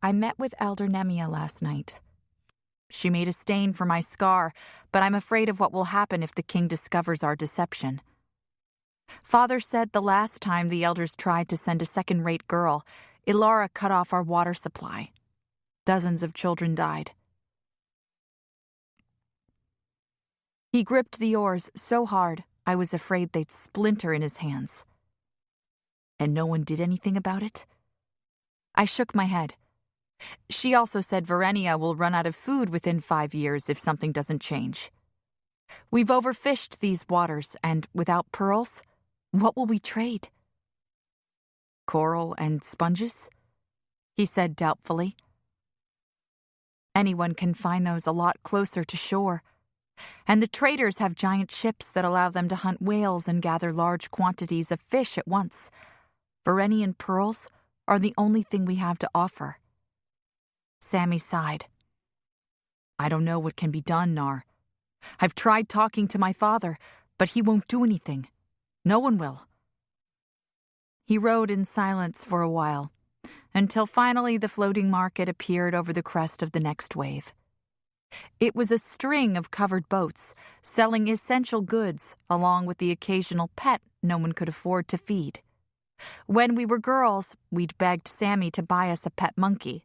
"I met with Elder Nemia last night. She made a stain for my scar, but I'm afraid of what will happen if the king discovers our deception. Father said the last time the elders tried to send a second-rate girl, Ilara cut off our water supply. Dozens of children died." He gripped the oars so hard I was afraid they'd splinter in his hands. "And no one did anything about it?" I shook my head. "She also said Verenia will run out of food within 5 years if something doesn't change. We've overfished these waters, and without pearls, what will we trade?" "Coral and sponges?" he said doubtfully. "Anyone can find those a lot closer to shore. And the traders have giant ships that allow them to hunt whales and gather large quantities of fish at once. Verenian pearls are the only thing we have to offer." Sammy sighed. "I don't know what can be done, Nar. I've tried talking to my father, but he won't do anything. No one will." He rowed in silence for a while, until finally the floating market appeared over the crest of the next wave. It was a string of covered boats, selling essential goods along with the occasional pet no one could afford to feed. When we were girls, we'd begged Sammy to buy us a pet monkey,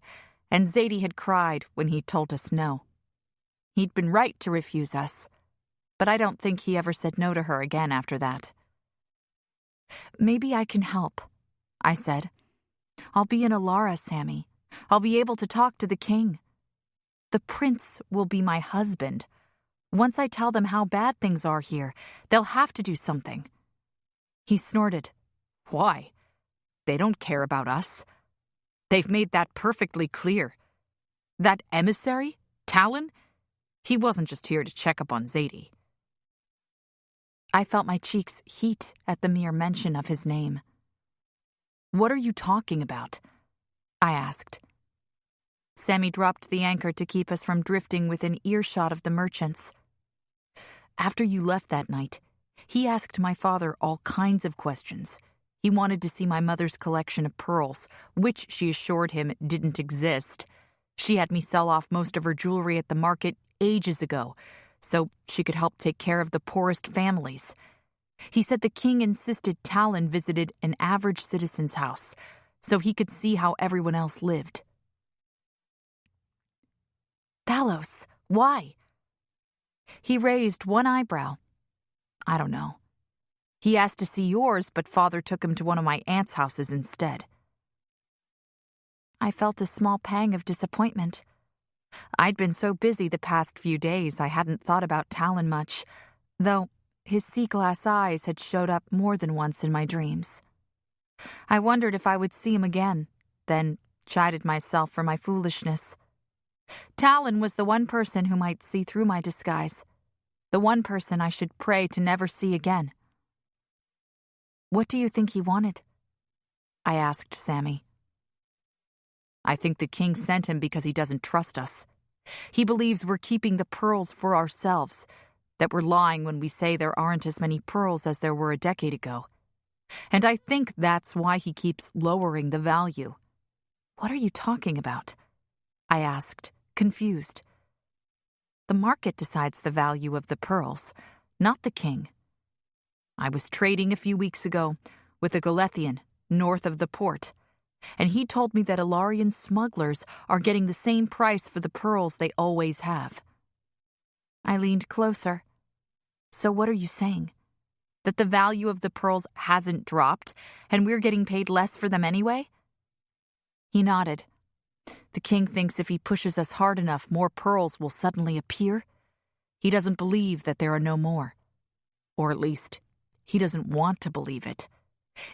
and Zadie had cried when he told us no. He'd been right to refuse us, but I don't think he ever said no to her again after that. "Maybe I can help," I said. "I'll be in Ilara, Sammy. I'll be able to talk to the king. The prince will be my husband. Once I tell them how bad things are here, they'll have to do something." He snorted. "Why? They don't care about us. They've made that perfectly clear. That emissary, Talon, he wasn't just here to check up on Zadie." I felt my cheeks heat at the mere mention of his name. "What are you talking about?" I asked. Sammy dropped the anchor to keep us from drifting within earshot of the merchants. "After you left that night, he asked my father all kinds of questions. He wanted to see my mother's collection of pearls, which she assured him didn't exist. She had me sell off most of her jewelry at the market ages ago, so she could help take care of the poorest families. He said the king insisted Talon visited an average citizen's house, so he could see how everyone else lived." "Talos, why?" He raised one eyebrow. "I don't know. He asked to see yours, but Father took him to one of my aunt's houses instead." I felt a small pang of disappointment. I'd been so busy the past few days I hadn't thought about Talon much, though his sea-glass eyes had showed up more than once in my dreams. I wondered if I would see him again, then chided myself for my foolishness. Talon was the one person who might see through my disguise, the one person I should pray to never see again. "What do you think he wanted?" I asked Sammy. "I think the king sent him because he doesn't trust us. He believes we're keeping the pearls for ourselves, that we're lying when we say there aren't as many pearls as there were a decade ago. And I think that's why he keeps lowering the value." "What are you talking about?" I asked, confused. "The market decides the value of the pearls, not the king. I was trading a few weeks ago with a Galethian north of the port, and he told me that Ilarian smugglers are getting the same price for the pearls they always have." I leaned closer. "So what are you saying? That the value of the pearls hasn't dropped, and we're getting paid less for them anyway?" He nodded. "The king thinks if he pushes us hard enough, more pearls will suddenly appear. He doesn't believe that there are no more. Or at least, he doesn't want to believe it.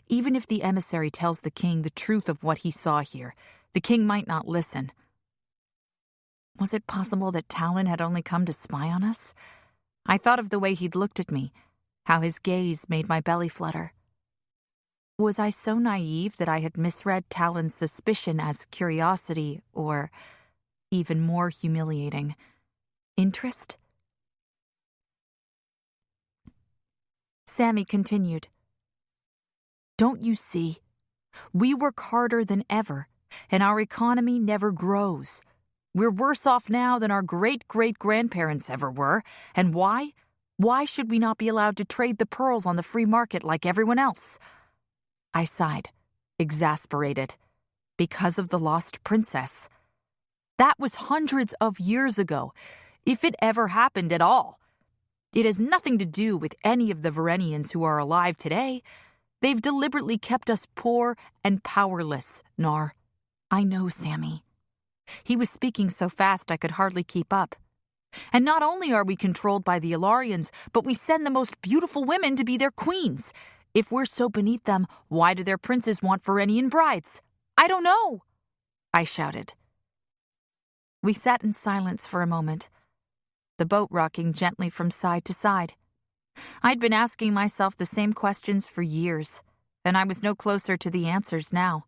Even if the emissary tells the king the truth of what he saw here, the king might not listen." Was it possible that Talon had only come to spy on us? I thought of the way he'd looked at me, how his gaze made my belly flutter. Was I so naive that I had misread Talon's suspicion as curiosity or, even more humiliating, interest? Sammy continued. "Don't you see? We work harder than ever, and our economy never grows. We're worse off now than our great-great-grandparents ever were, and why? Why should we not be allowed to trade the pearls on the free market like everyone else?" I sighed, exasperated. Because of the lost princess. That was hundreds of years ago, if it ever happened at all. It has nothing to do with any of the Varenians who are alive today. They've deliberately kept us poor and powerless, Nar. "I know, Sammy." He was speaking so fast I could hardly keep up. "And not only are we controlled by the Ilarians, but we send the most beautiful women to be their queens. If we're so beneath them, why do their princes want Varenian brides? I don't know," I shouted. We sat in silence for a moment, the boat rocking gently from side to side. I'd been asking myself the same questions for years, and I was no closer to the answers now.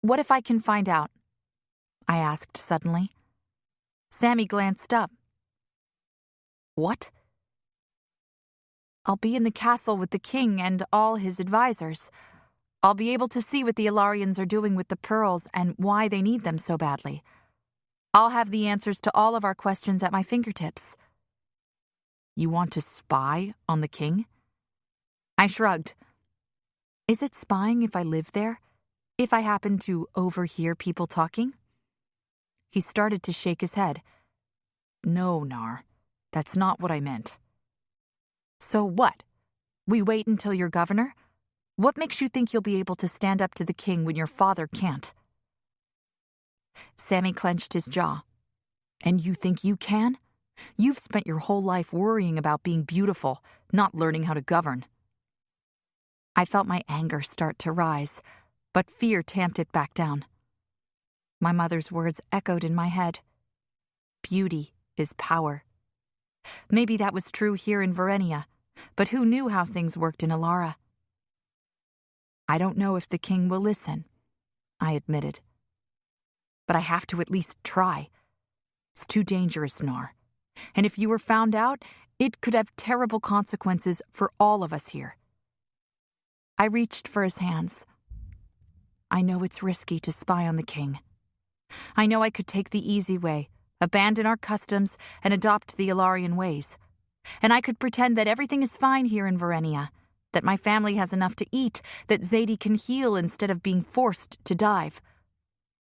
"What if I can find out?" I asked suddenly. Sammy glanced up. "What?" "I'll be in the castle with the king and all his advisors. I'll be able to see what the Ilarians are doing with the pearls and why they need them so badly. I'll have the answers to all of our questions at my fingertips." "You want to spy on the king?" I shrugged. "Is it spying if I live there? If I happen to overhear people talking?" He started to shake his head. "No, Nar, that's not what I meant." "So what? We wait until you're governor? What makes you think you'll be able to stand up to the king when your father can't?" Sammy clenched his jaw. "And you think you can? You've spent your whole life worrying about being beautiful, not learning how to govern." I felt my anger start to rise, but fear tamped it back down. My mother's words echoed in my head. Beauty is power. Maybe that was true here in Varenia, but who knew how things worked in Alara? "I don't know if the king will listen," I admitted. "But I have to at least try. It's too dangerous, Nar. And if you were found out, it could have terrible consequences for all of us here." I reached for his hands. "I know it's risky to spy on the king. I know I could take the easy way, abandon our customs, and adopt the Ilarian ways. And I could pretend that everything is fine here in Varenia, that my family has enough to eat, that Zadie can heal instead of being forced to dive.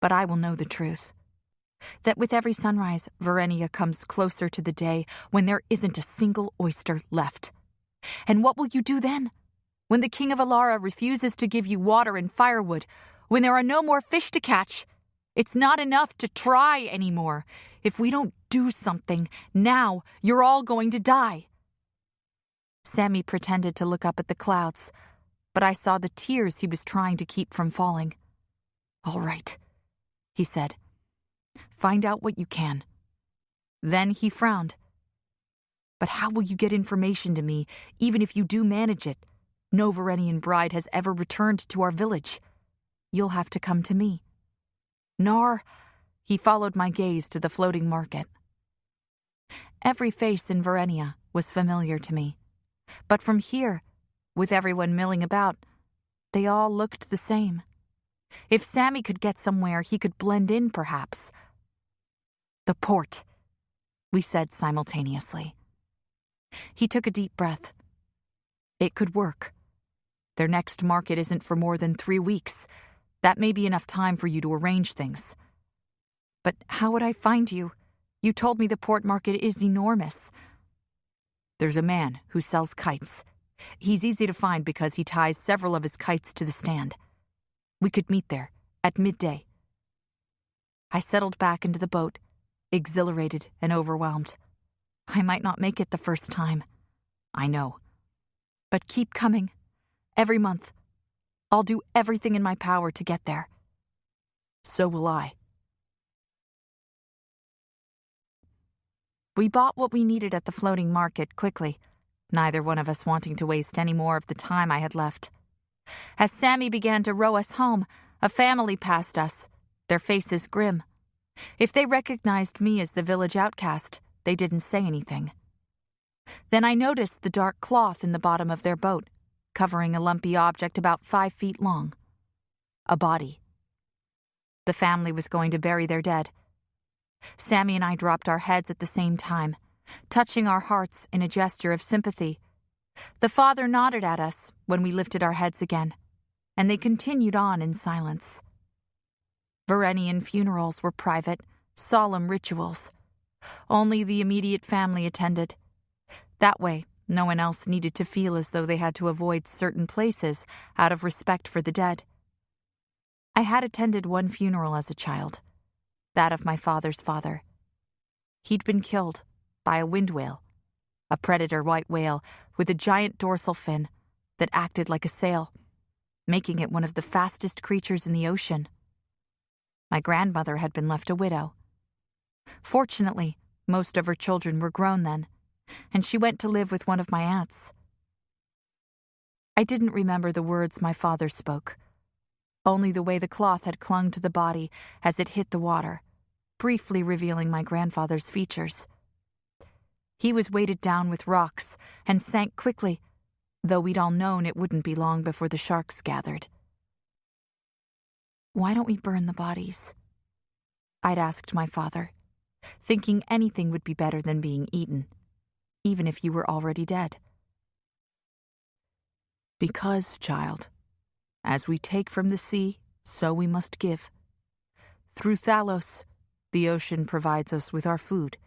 But I will know the truth. That with every sunrise, Varenia comes closer to the day when there isn't a single oyster left. And what will you do then? When the king of Alara refuses to give you water and firewood, when there are no more fish to catch. It's not enough to try anymore. If we don't do something now, you're all going to die." Sammy pretended to look up at the clouds, but I saw the tears he was trying to keep from falling. "All right," he said. "Find out what you can." Then he frowned. "But how will you get information to me, even if you do manage it? No Varenian bride has ever returned to our village. You'll have to come to me." "Nar," he followed my gaze to the floating market. Every face in Varenia was familiar to me. But from here, with everyone milling about, they all looked the same. If Sammy could get somewhere, he could blend in, perhaps. "The port," we said simultaneously. He took a deep breath. "It could work. Their next market isn't for more than 3 weeks. That may be enough time for you to arrange things." "But how would I find you? You told me the port market is enormous." "There's a man who sells kites. He's easy to find because he ties several of his kites to the stand. We could meet there at midday." I settled back into the boat, exhilarated and overwhelmed. I might not make it the first time. I know. But keep coming. Every month. I'll do everything in my power to get there. So will I. We bought what we needed at the floating market quickly, neither one of us wanting to waste any more of the time I had left. As Sammy began to row us home, a family passed us, their faces grim. If they recognized me as the village outcast, they didn't say anything. Then I noticed the dark cloth in the bottom of their boat, covering a lumpy object about 5 feet long. A body. The family was going to bury their dead. Sammy and I dropped our heads at the same time, touching our hearts in a gesture of sympathy. The father nodded at us when we lifted our heads again, and they continued on in silence. Varenian funerals were private, solemn rituals. Only the immediate family attended. That way, no one else needed to feel as though they had to avoid certain places out of respect for the dead. I had attended one funeral as a child, that of my father's father. He'd been killed by a wind whale, a predator white whale with a giant dorsal fin that acted like a sail, making it one of the fastest creatures in the ocean. My grandmother had been left a widow. Fortunately, most of her children were grown then, and she went to live with one of my aunts. I didn't remember the words my father spoke, only the way the cloth had clung to the body as it hit the water, briefly revealing my grandfather's features. He was weighted down with rocks and sank quickly, though we'd all known it wouldn't be long before the sharks gathered. "Why don't we burn the bodies?" I'd asked my father, thinking anything would be better than being eaten, even if you were already dead. "Because, child, as we take from the sea, so we must give. Through Thalos, the ocean provides us with our food,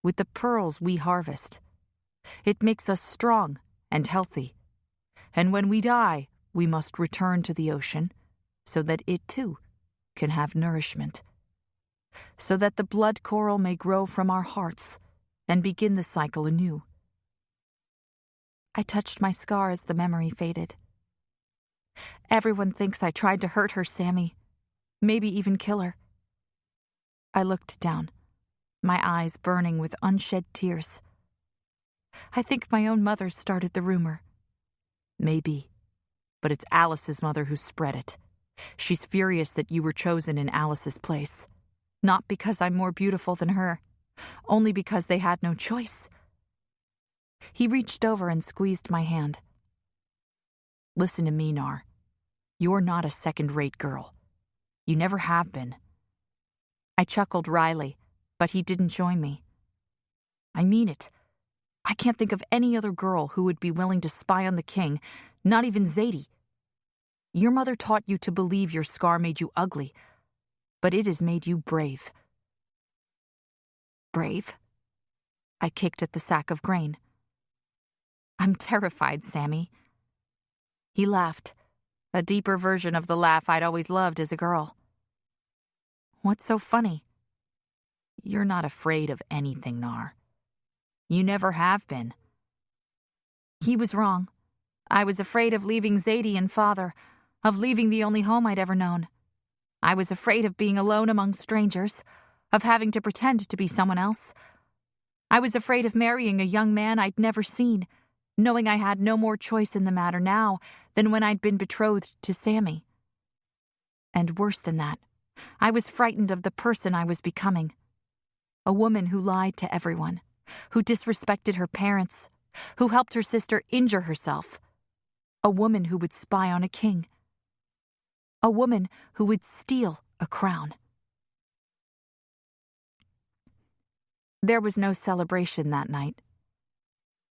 with the pearls we harvest. It makes us strong and healthy. And when we die, we must return to the ocean, so that it too can have nourishment. So that the blood coral may grow from our hearts and begin the cycle anew." I touched my scar as the memory faded. "Everyone thinks I tried to hurt her, Sammy. Maybe even kill her." I looked down, my eyes burning with unshed tears. "I think my own mother started the rumor." "Maybe, but it's Alice's mother who spread it. She's furious that you were chosen in Alice's place. Not because I'm more beautiful than her, only because they had no choice." He reached over and squeezed my hand. "Listen to me, Nar. You're not a second-rate girl. You never have been." I chuckled wryly, but he didn't join me. "I mean it. I can't think of any other girl who would be willing to spy on the king, not even Zadie. Your mother taught you to believe your scar made you ugly, but it has made you brave." "Brave?" I kicked at the sack of grain. "I'm terrified, Sammy." He laughed, a deeper version of the laugh I'd always loved as a girl. What's so funny? You're not afraid of anything, Nar. You never have been. He was wrong. I was afraid of leaving Zadie and Father, of leaving the only home I'd ever known. I was afraid of being alone among strangers, of having to pretend to be someone else. I was afraid of marrying a young man I'd never seen, knowing I had no more choice in the matter now than when I'd been betrothed to Sammy. And worse than that, I was frightened of the person I was becoming. A woman who lied to everyone, who disrespected her parents, who helped her sister injure herself. A woman who would spy on a king. A woman who would steal a crown. There was no celebration that night.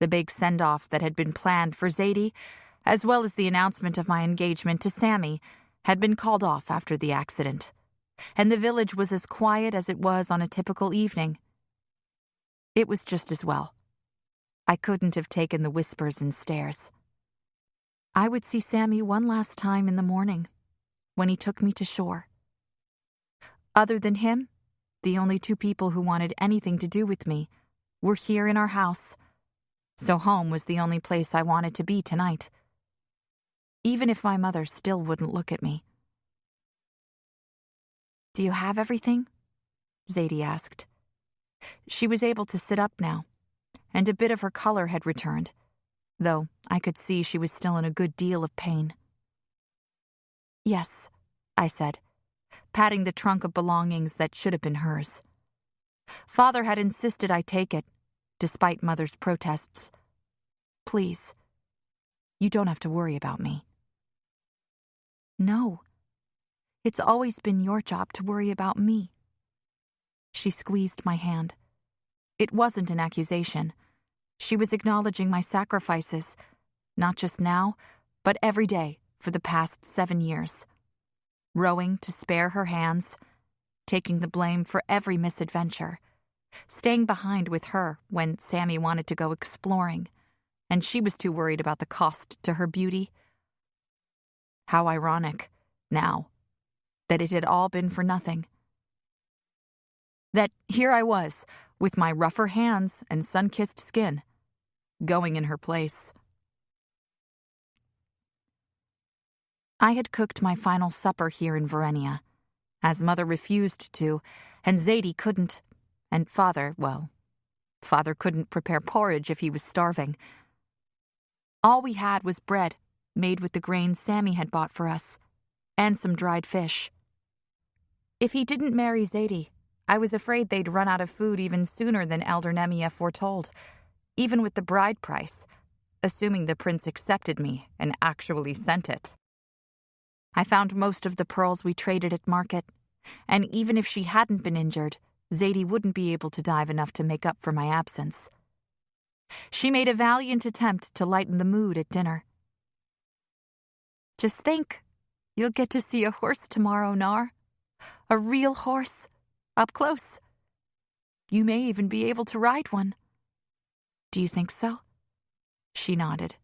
The big send-off that had been planned for Zadie, as well as the announcement of my engagement to Sammy, had been called off after the accident, and the village was as quiet as it was on a typical evening. It was just as well. I couldn't have taken the whispers and stares. I would see Sammy one last time in the morning, when he took me to shore. Other than him, the only two people who wanted anything to do with me were here in our house, so home was the only place I wanted to be tonight. Even if my mother still wouldn't look at me. "Do you have everything?" Zadie asked. She was able to sit up now, and a bit of her color had returned, though I could see she was still in a good deal of pain. "Yes," I said, patting the trunk of belongings that should have been hers. Father had insisted I take it, despite Mother's protests. "Please, you don't have to worry about me." "No, it's always been your job to worry about me." She squeezed my hand. It wasn't an accusation. She was acknowledging my sacrifices, not just now, but every day for the past 7 years. Rowing to spare her hands, taking the blame for every misadventure, staying behind with her when Sammy wanted to go exploring, and she was too worried about the cost to her beauty. How ironic, now, that it had all been for nothing. That here I was, with my rougher hands and sun-kissed skin, going in her place. I had cooked my final supper here in Verenia, as Mother refused to, and Zadie couldn't, and Father couldn't prepare porridge if he was starving. All we had was bread, made with the grain Sammy had bought for us, and some dried fish. If he didn't marry Zadie, I was afraid they'd run out of food even sooner than Elder Nemia foretold, even with the bride price, assuming the prince accepted me and actually sent it. I found most of the pearls we traded at market, and even if she hadn't been injured, Zadie wouldn't be able to dive enough to make up for my absence. She made a valiant attempt to lighten the mood at dinner. "Just think, you'll get to see a horse tomorrow, Nar. A real horse, up close. You may even be able to ride one." "Do you think so?" She nodded,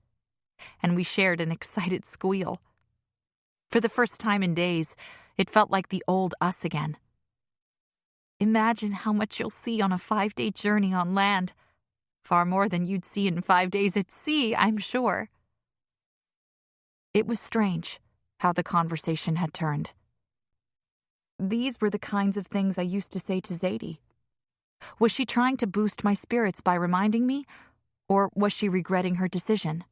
and we shared an excited squeal. For the first time in days, it felt like the old us again. "Imagine how much you'll see on a 5-day journey on land. Far more than you'd see in 5 days at sea, I'm sure." It was strange how the conversation had turned. These were the kinds of things I used to say to Zadie. Was she trying to boost my spirits by reminding me, or was she regretting her decision?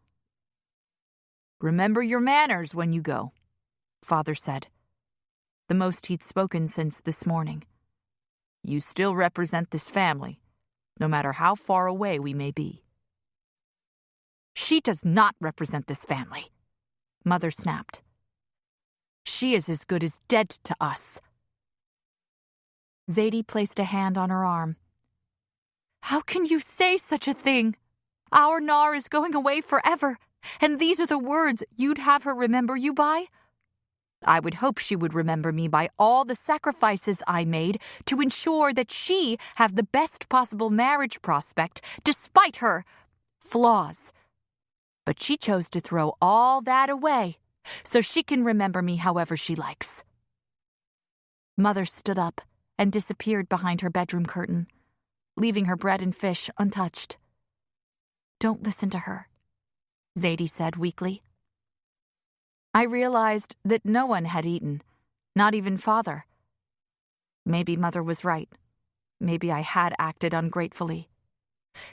"Remember your manners when you go," Father said, the most he'd spoken since this morning. "You still represent this family, no matter how far away we may be." "She does not represent this family," Mother snapped. "She is as good as dead to us." Zadie placed a hand on her arm. "How can you say such a thing? Our Nar is going away forever, and these are the words you'd have her remember you by? I would hope she would remember me by all the sacrifices I made to ensure that she have the best possible marriage prospect despite her flaws. But she chose to throw all that away so she can remember me however she likes." Mother stood up and disappeared behind her bedroom curtain, leaving her bread and fish untouched. "Don't listen to her," Zadie said weakly. I realized that no one had eaten, not even Father. Maybe Mother was right. Maybe I had acted ungratefully.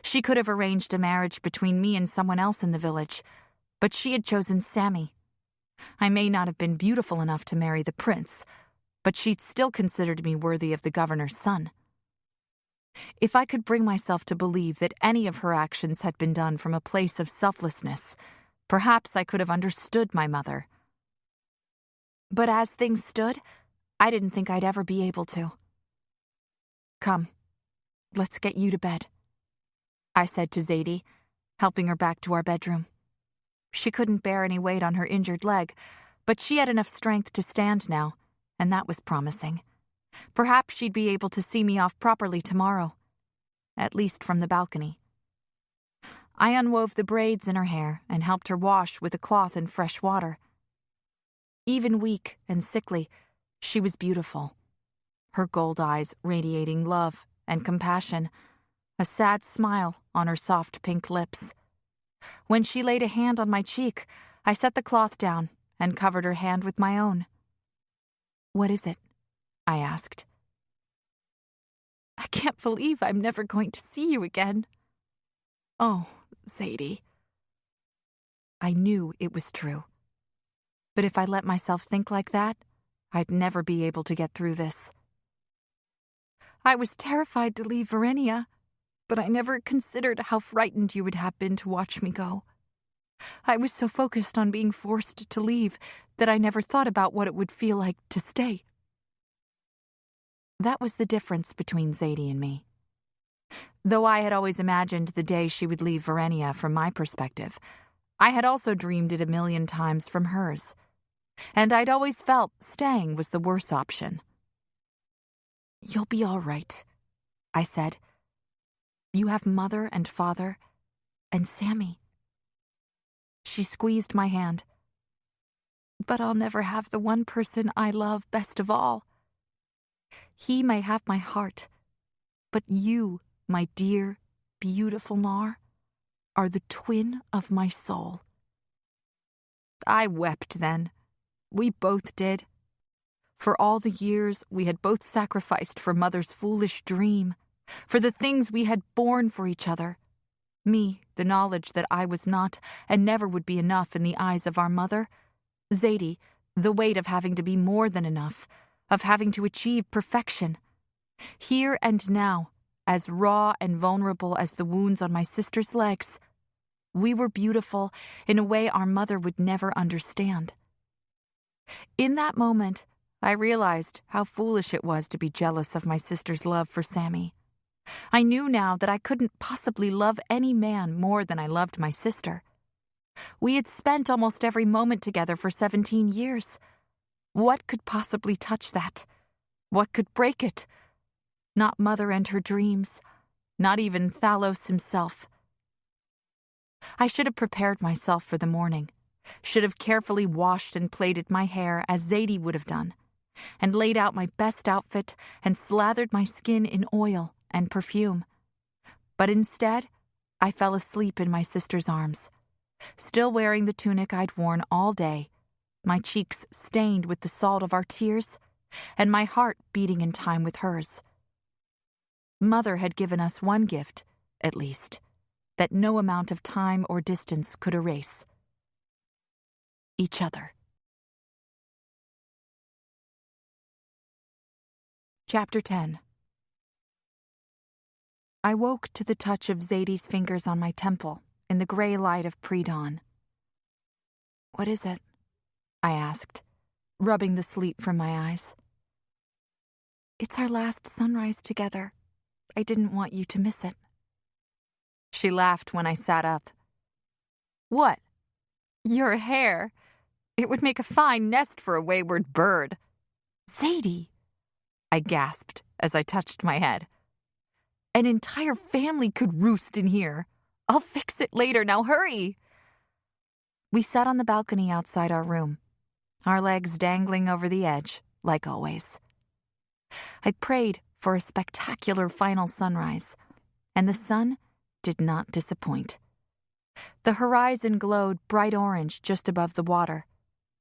She could have arranged a marriage between me and someone else in the village, but she had chosen Sammy. I may not have been beautiful enough to marry the prince, but she'd still considered me worthy of the governor's son. If I could bring myself to believe that any of her actions had been done from a place of selflessness, perhaps I could have understood my mother. But as things stood, I didn't think I'd ever be able to. "Come, let's get you to bed," I said to Zadie, helping her back to our bedroom. She couldn't bear any weight on her injured leg, but she had enough strength to stand now, and that was promising. Perhaps she'd be able to see me off properly tomorrow, at least from the balcony. I unwove the braids in her hair and helped her wash with a cloth and fresh water. Even weak and sickly, she was beautiful, her gold eyes radiating love and compassion, a sad smile on her soft pink lips. When she laid a hand on my cheek, I set the cloth down and covered her hand with my own. "What is it?" I asked. "I can't believe I'm never going to see you again." "Oh, Zadie." I knew it was true. But if I let myself think like that, I'd never be able to get through this. "I was terrified to leave Verenia, but I never considered how frightened you would have been to watch me go. I was so focused on being forced to leave that I never thought about what it would feel like to stay." That was the difference between Zadie and me. Though I had always imagined the day she would leave Verenia from my perspective, I had also dreamed it a million times from hers. And I'd always felt staying was the worse option. "You'll be all right," I said. "You have Mother and Father and Sammy." She squeezed my hand. "But I'll never have the one person I love best of all. He may have my heart, but you, my dear, beautiful Nar, are the twin of my soul." I wept then. We both did. For all the years we had both sacrificed for Mother's foolish dream, for the things we had borne for each other. Me, the knowledge that I was not and never would be enough in the eyes of our mother. Zadie, the weight of having to be more than enough, of having to achieve perfection. Here and now, as raw and vulnerable as the wounds on my sister's legs, we were beautiful in a way our mother would never understand. In that moment, I realized how foolish it was to be jealous of my sister's love for Sammy. I knew now that I couldn't possibly love any man more than I loved my sister. We had spent almost every moment together for 17 years. What could possibly touch that? What could break it? Not Mother and her dreams, not even Thalos himself. I should have prepared myself for the morning, should have carefully washed and plaited my hair as Zadie would have done, and laid out my best outfit and slathered my skin in oil and perfume. But instead, I fell asleep in my sister's arms, still wearing the tunic I'd worn all day, my cheeks stained with the salt of our tears, and my heart beating in time with hers. Mother had given us one gift, at least, that no amount of time or distance could erase. Each other. Chapter 10. I woke to the touch of Zadie's fingers on my temple in the gray light of pre-dawn. "What is it?" I asked, rubbing the sleep from my eyes. "It's our last sunrise together. I didn't want you to miss it." She laughed when I sat up. "What? Your hair. It would make a fine nest for a wayward bird." "Zadie," I gasped as I touched my head. "An entire family could roost in here. I'll fix it later. Now hurry." We sat on the balcony outside our room, our legs dangling over the edge, like always. I prayed for a spectacular final sunrise, and the sun did not disappoint. The horizon glowed bright orange just above the water,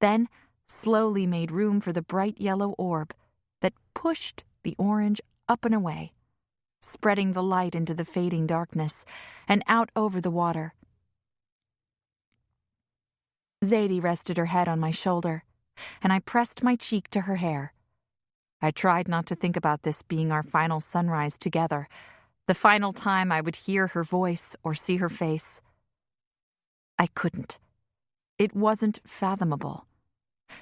then slowly made room for the bright yellow orb that pushed the orange up and away, spreading the light into the fading darkness and out over the water. Zadie rested her head on my shoulder, and I pressed my cheek to her hair. I tried not to think about this being our final sunrise together, the final time I would hear her voice or see her face. I couldn't. It wasn't fathomable.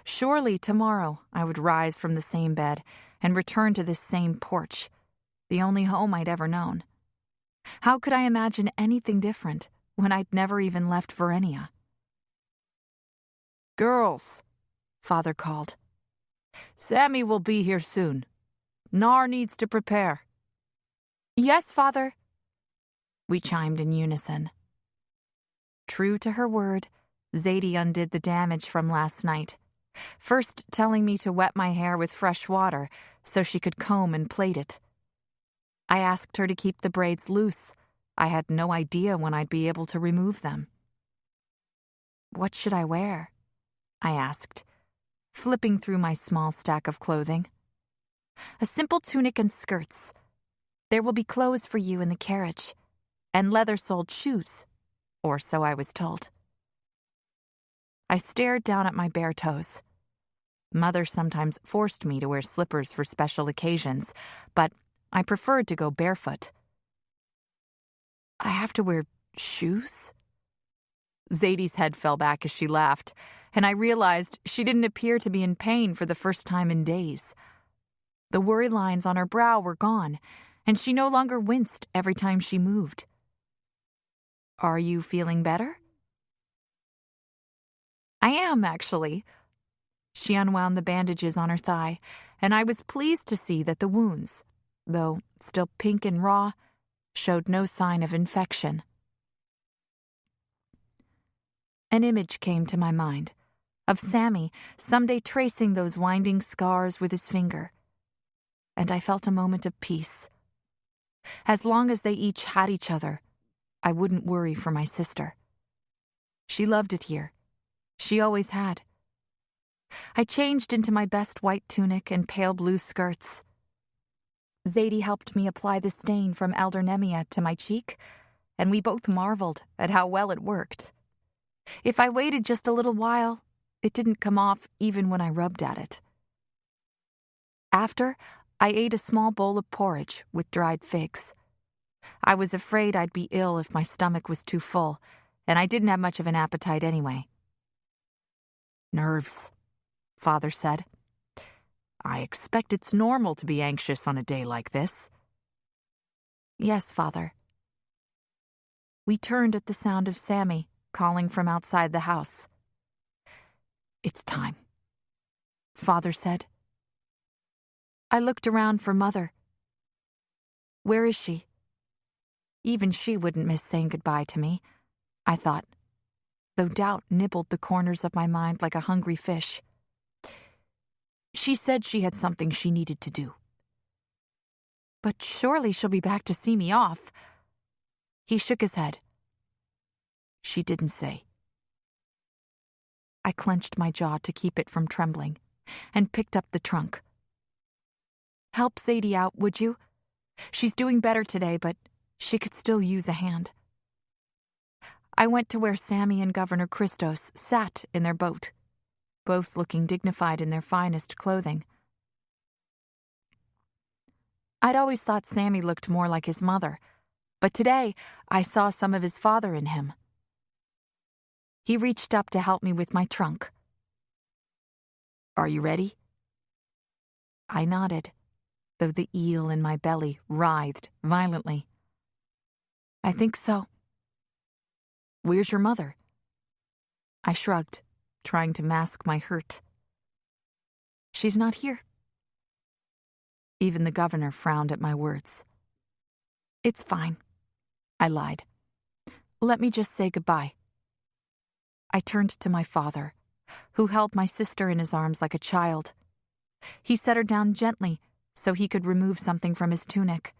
Surely tomorrow I would rise from the same bed and return to this same porch, the only home I'd ever known. How could I imagine anything different when I'd never even left Verenia? "Girls," Father called. "Sammy will be here soon. Nar needs to prepare." "Yes, Father," we chimed in unison. True to her word, Zadie undid the damage from last night, first telling me to wet my hair with fresh water so she could comb and plait it. I asked her to keep the braids loose. I had no idea when I'd be able to remove them. "What should I wear?" I asked, flipping through my small stack of clothing. "A simple tunic and skirts. There will be clothes for you in the carriage, and leather-soled shoes, or so I was told." I stared down at my bare toes. Mother sometimes forced me to wear slippers for special occasions, but I preferred to go barefoot. "I have to wear shoes?" Zadie's head fell back as she laughed, and I realized she didn't appear to be in pain for the first time in days. The worry lines on her brow were gone, and she no longer winced every time she moved. "Are you feeling better?" "I am, actually." She unwound the bandages on her thigh, and I was pleased to see that the wounds, though still pink and raw, showed no sign of infection. An image came to my mind, of Sammy someday tracing those winding scars with his finger, and I felt a moment of peace. As long as they each had each other, I wouldn't worry for my sister. She loved it here. She always had. I changed into my best white tunic and pale blue skirts. Zadie helped me apply the stain from Elder Nemia to my cheek, and we both marveled at how well it worked. If I waited just a little while, it didn't come off even when I rubbed at it. After, I ate a small bowl of porridge with dried figs. I was afraid I'd be ill if my stomach was too full, and I didn't have much of an appetite anyway. "Nerves," Father said. "I expect it's normal to be anxious on a day like this." "Yes, Father." We turned at the sound of Sammy calling from outside the house. "It's time," Father said. I looked around for Mother. Where is she? Even she wouldn't miss saying goodbye to me, I thought, though doubt nibbled the corners of my mind like a hungry fish. "She said she had something she needed to do." "But surely she'll be back to see me off." He shook his head. "She didn't say." I clenched my jaw to keep it from trembling, and picked up the trunk. "Help Zadie out, would you? She's doing better today, but she could still use a hand." I went to where Sammy and Governor Christos sat in their boat, both looking dignified in their finest clothing. I'd always thought Sammy looked more like his mother, but today I saw some of his father in him. He reached up to help me with my trunk. "Are you ready?" I nodded, though the eel in my belly writhed violently. "I think so." "Where's your mother?" I shrugged, trying to mask my hurt. "She's not here." Even the governor frowned at my words. "It's fine," I lied. "Let me just say goodbye." I turned to my father, who held my sister in his arms like a child. He set her down gently so he could remove something from his tunic.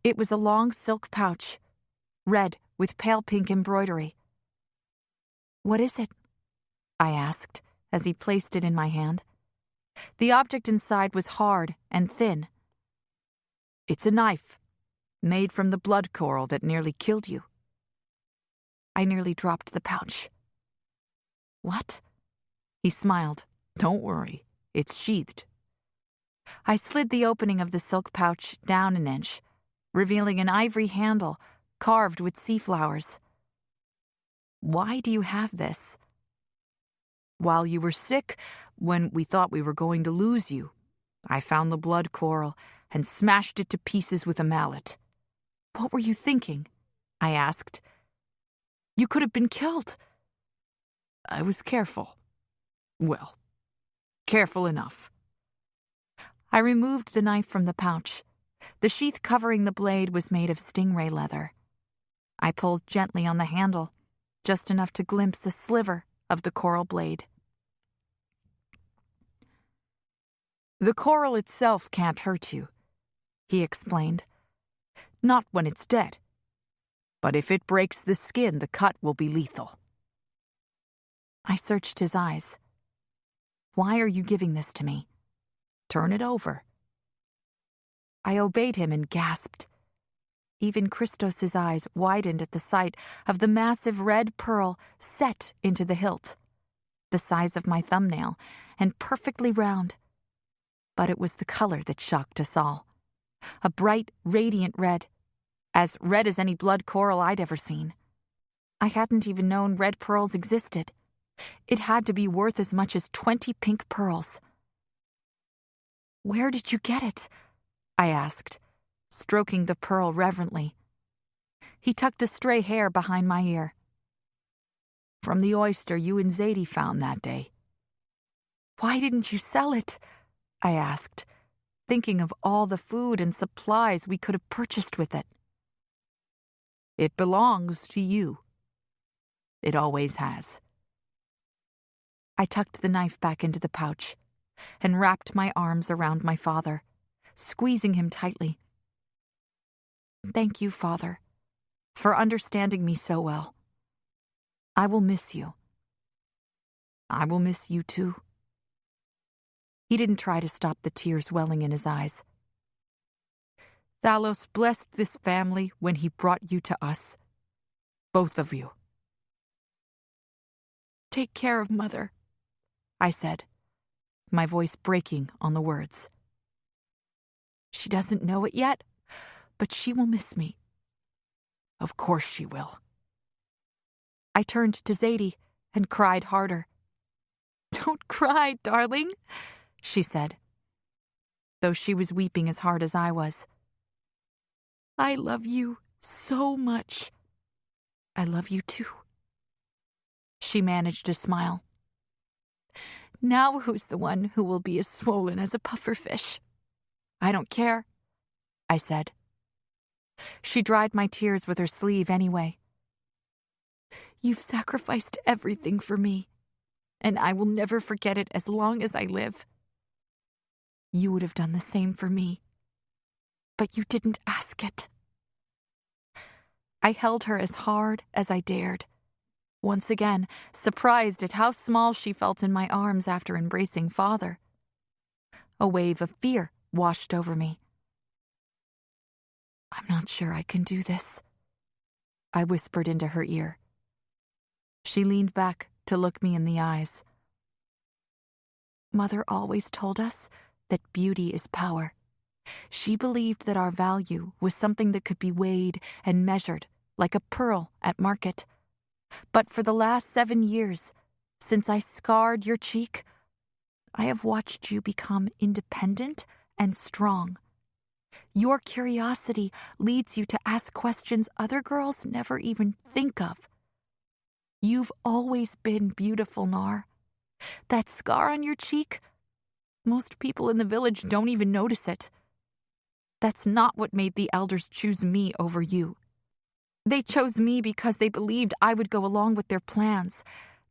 It was a long silk pouch, red with pale pink embroidery. "What is it?" I asked as he placed it in my hand. The object inside was hard and thin. "It's a knife, made from the blood coral that nearly killed you." I nearly dropped the pouch. "What?" He smiled. "Don't worry, it's sheathed." I slid the opening of the silk pouch down an inch, revealing an ivory handle carved with sea flowers. "Why do you have this?" "While you were sick, when we thought we were going to lose you, I found the blood coral and smashed it to pieces with a mallet." "What were you thinking?" I asked. "You could have been killed." "I was careful. Well, careful enough." I removed the knife from the pouch. The sheath covering the blade was made of stingray leather. I pulled gently on the handle, just enough to glimpse a sliver of the coral blade. "The coral itself can't hurt you," he explained. "Not when it's dead. But if it breaks the skin, the cut will be lethal." I searched his eyes. "Why are you giving this to me?" "Turn it over." I obeyed him and gasped. Even Christos's eyes widened at the sight of the massive red pearl set into the hilt, the size of my thumbnail and perfectly round. But it was the color that shocked us all. A bright, radiant red, as red as any blood coral I'd ever seen. I hadn't even known red pearls existed. It had to be worth as much as 20 pink pearls. "Where did you get it?" I asked, stroking the pearl reverently. He tucked a stray hair behind my ear. "From the oyster you and Zadie found that day." "Why didn't you sell it?" I asked, thinking of all the food and supplies we could have purchased with it. "It belongs to you. It always has." I tucked the knife back into the pouch and wrapped my arms around my father, squeezing him tightly. "Thank you, Father, for understanding me so well. I will miss you." "I will miss you too." He didn't try to stop the tears welling in his eyes. "Thalos blessed this family when he brought you to us. Both of you." "Take care of Mother," I said, my voice breaking on the words. "She doesn't know it yet, but she will miss me." "Of course she will." I turned to Zadie and cried harder. "Don't cry, darling," she said, though she was weeping as hard as I was. "I love you so much." "I love you too." She managed a smile. "Now who's the one who will be as swollen as a pufferfish?" "I don't care," I said. She dried my tears with her sleeve anyway. "You've sacrificed everything for me, and I will never forget it as long as I live. You would have done the same for me, but you didn't ask it." I held her as hard as I dared, once again surprised at how small she felt in my arms after embracing Father. A wave of fear washed over me. "I'm not sure I can do this," I whispered into her ear. She leaned back to look me in the eyes. "Mother always told us that beauty is power. She believed that our value was something that could be weighed and measured like a pearl at market. But for the last 7 years, since I scarred your cheek, I have watched you become independent and strong. Your curiosity leads you to ask questions other girls never even think of. You've always been beautiful, Nar. That scar on your cheek, most people in the village don't even notice it. That's not what made the elders choose me over you. They chose me because they believed I would go along with their plans.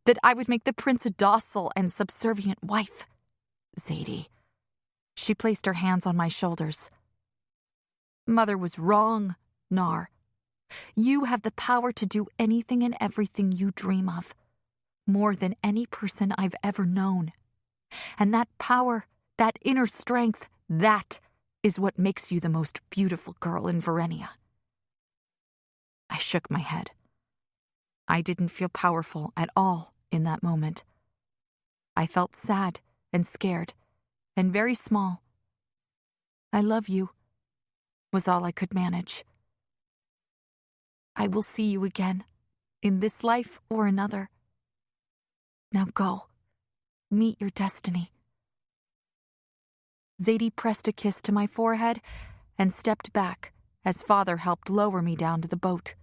that I would make the prince a docile and subservient wife. Zadie. She placed her hands on my shoulders. Mother was wrong, Nar. You have the power to do anything and everything you dream of, more than any person I've ever known. And that power, that inner strength, that is what makes you the most beautiful girl in Verenia. I shook my head. I didn't feel powerful at all in that moment. I felt sad and scared and very small. I love you, was all I could manage. I will see you again, in this life or another. Now go, meet your destiny. Zadie pressed a kiss to my forehead and stepped back as Father helped lower me down to the boat.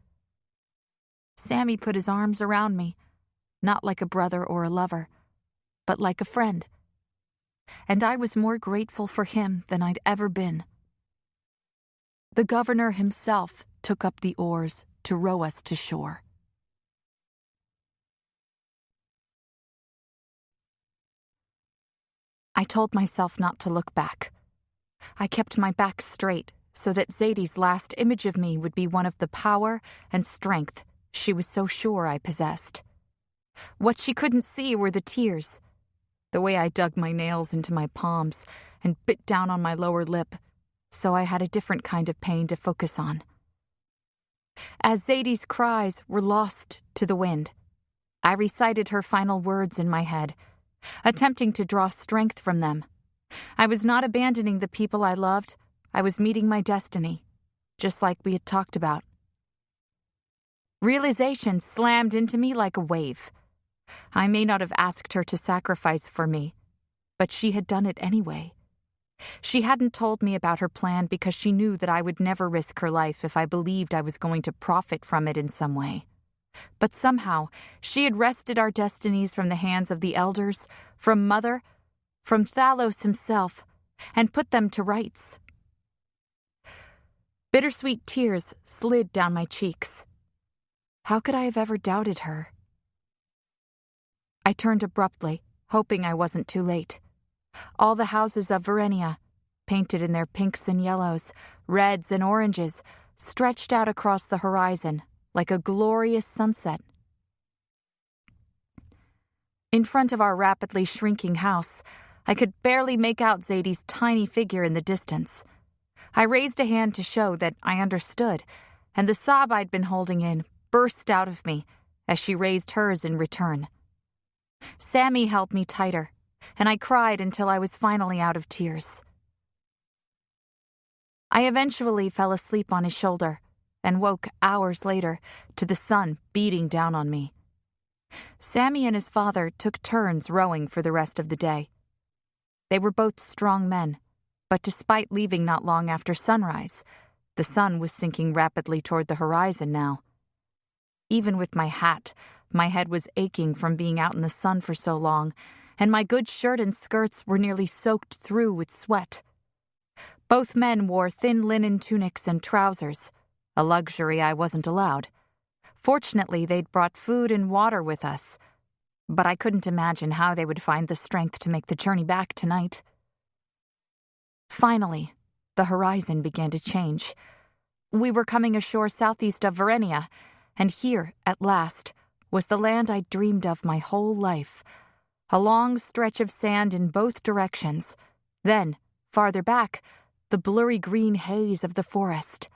Sammy put his arms around me, not like a brother or a lover, but like a friend. And I was more grateful for him than I'd ever been. The governor himself took up the oars to row us to shore. I told myself not to look back. I kept my back straight so that Zadie's last image of me would be one of the power and strength she was so sure I possessed. What she couldn't see were the tears, the way I dug my nails into my palms and bit down on my lower lip, so I had a different kind of pain to focus on. As Zadie's cries were lost to the wind, I recited her final words in my head, attempting to draw strength from them. I was not abandoning the people I loved. I was meeting my destiny, just like we had talked about. Realization slammed into me like a wave. I may not have asked her to sacrifice for me, but she had done it anyway. She hadn't told me about her plan because she knew that I would never risk her life if I believed I was going to profit from it in some way. But somehow, she had wrested our destinies from the hands of the elders, from Mother, from Thalos himself, and put them to rights. Bittersweet tears slid down my cheeks. How could I have ever doubted her? I turned abruptly, hoping I wasn't too late. All the houses of Verenia, painted in their pinks and yellows, reds and oranges, stretched out across the horizon like a glorious sunset. In front of our rapidly shrinking house, I could barely make out Zadie's tiny figure in the distance. I raised a hand to show that I understood, and the sob I'd been holding in burst out of me as she raised hers in return. Sammy held me tighter, and I cried until I was finally out of tears. I eventually fell asleep on his shoulder and woke hours later to the sun beating down on me. Sammy and his father took turns rowing for the rest of the day. They were both strong men, but despite leaving not long after sunrise, the sun was sinking rapidly toward the horizon now. Even with my hat, my head was aching from being out in the sun for so long, and my good shirt and skirts were nearly soaked through with sweat. Both men wore thin linen tunics and trousers, a luxury I wasn't allowed. Fortunately, they'd brought food and water with us, but I couldn't imagine how they would find the strength to make the journey back tonight. Finally, the horizon began to change. We were coming ashore southeast of Verenia, and here, at last, was the land I'd dreamed of my whole life. A long stretch of sand in both directions. Then, farther back, the blurry green haze of the forest.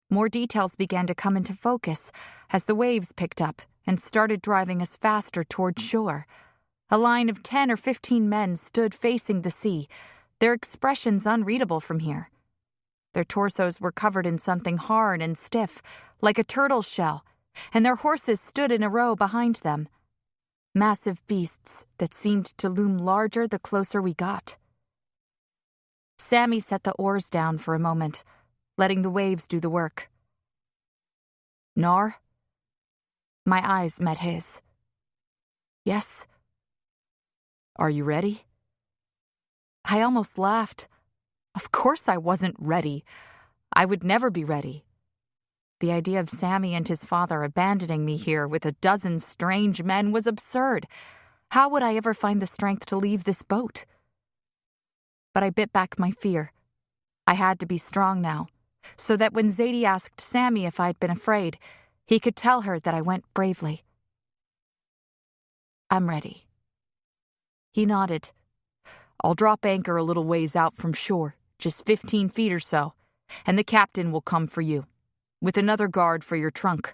More details began to come into focus as the waves picked up and started driving us faster toward shore. A line of 10 or 15 men stood facing the sea, their expressions unreadable from here. Their torsos were covered in something hard and stiff, like a turtle's shell, and their horses stood in a row behind them. Massive beasts that seemed to loom larger the closer we got. Sammy set the oars down for a moment, letting the waves do the work. Nar? My eyes met his. Yes. Are you ready? I almost laughed. Of course I wasn't ready. I would never be ready. The idea of Sammy and his father abandoning me here with a dozen strange men was absurd. How would I ever find the strength to leave this boat? But I bit back my fear. I had to be strong now, so that when Zadie asked Sammy if I'd been afraid, he could tell her that I went bravely. "I'm ready." He nodded. "I'll drop anchor a little ways out from shore, just 15 feet or so, and the captain will come for you, with another guard for your trunk.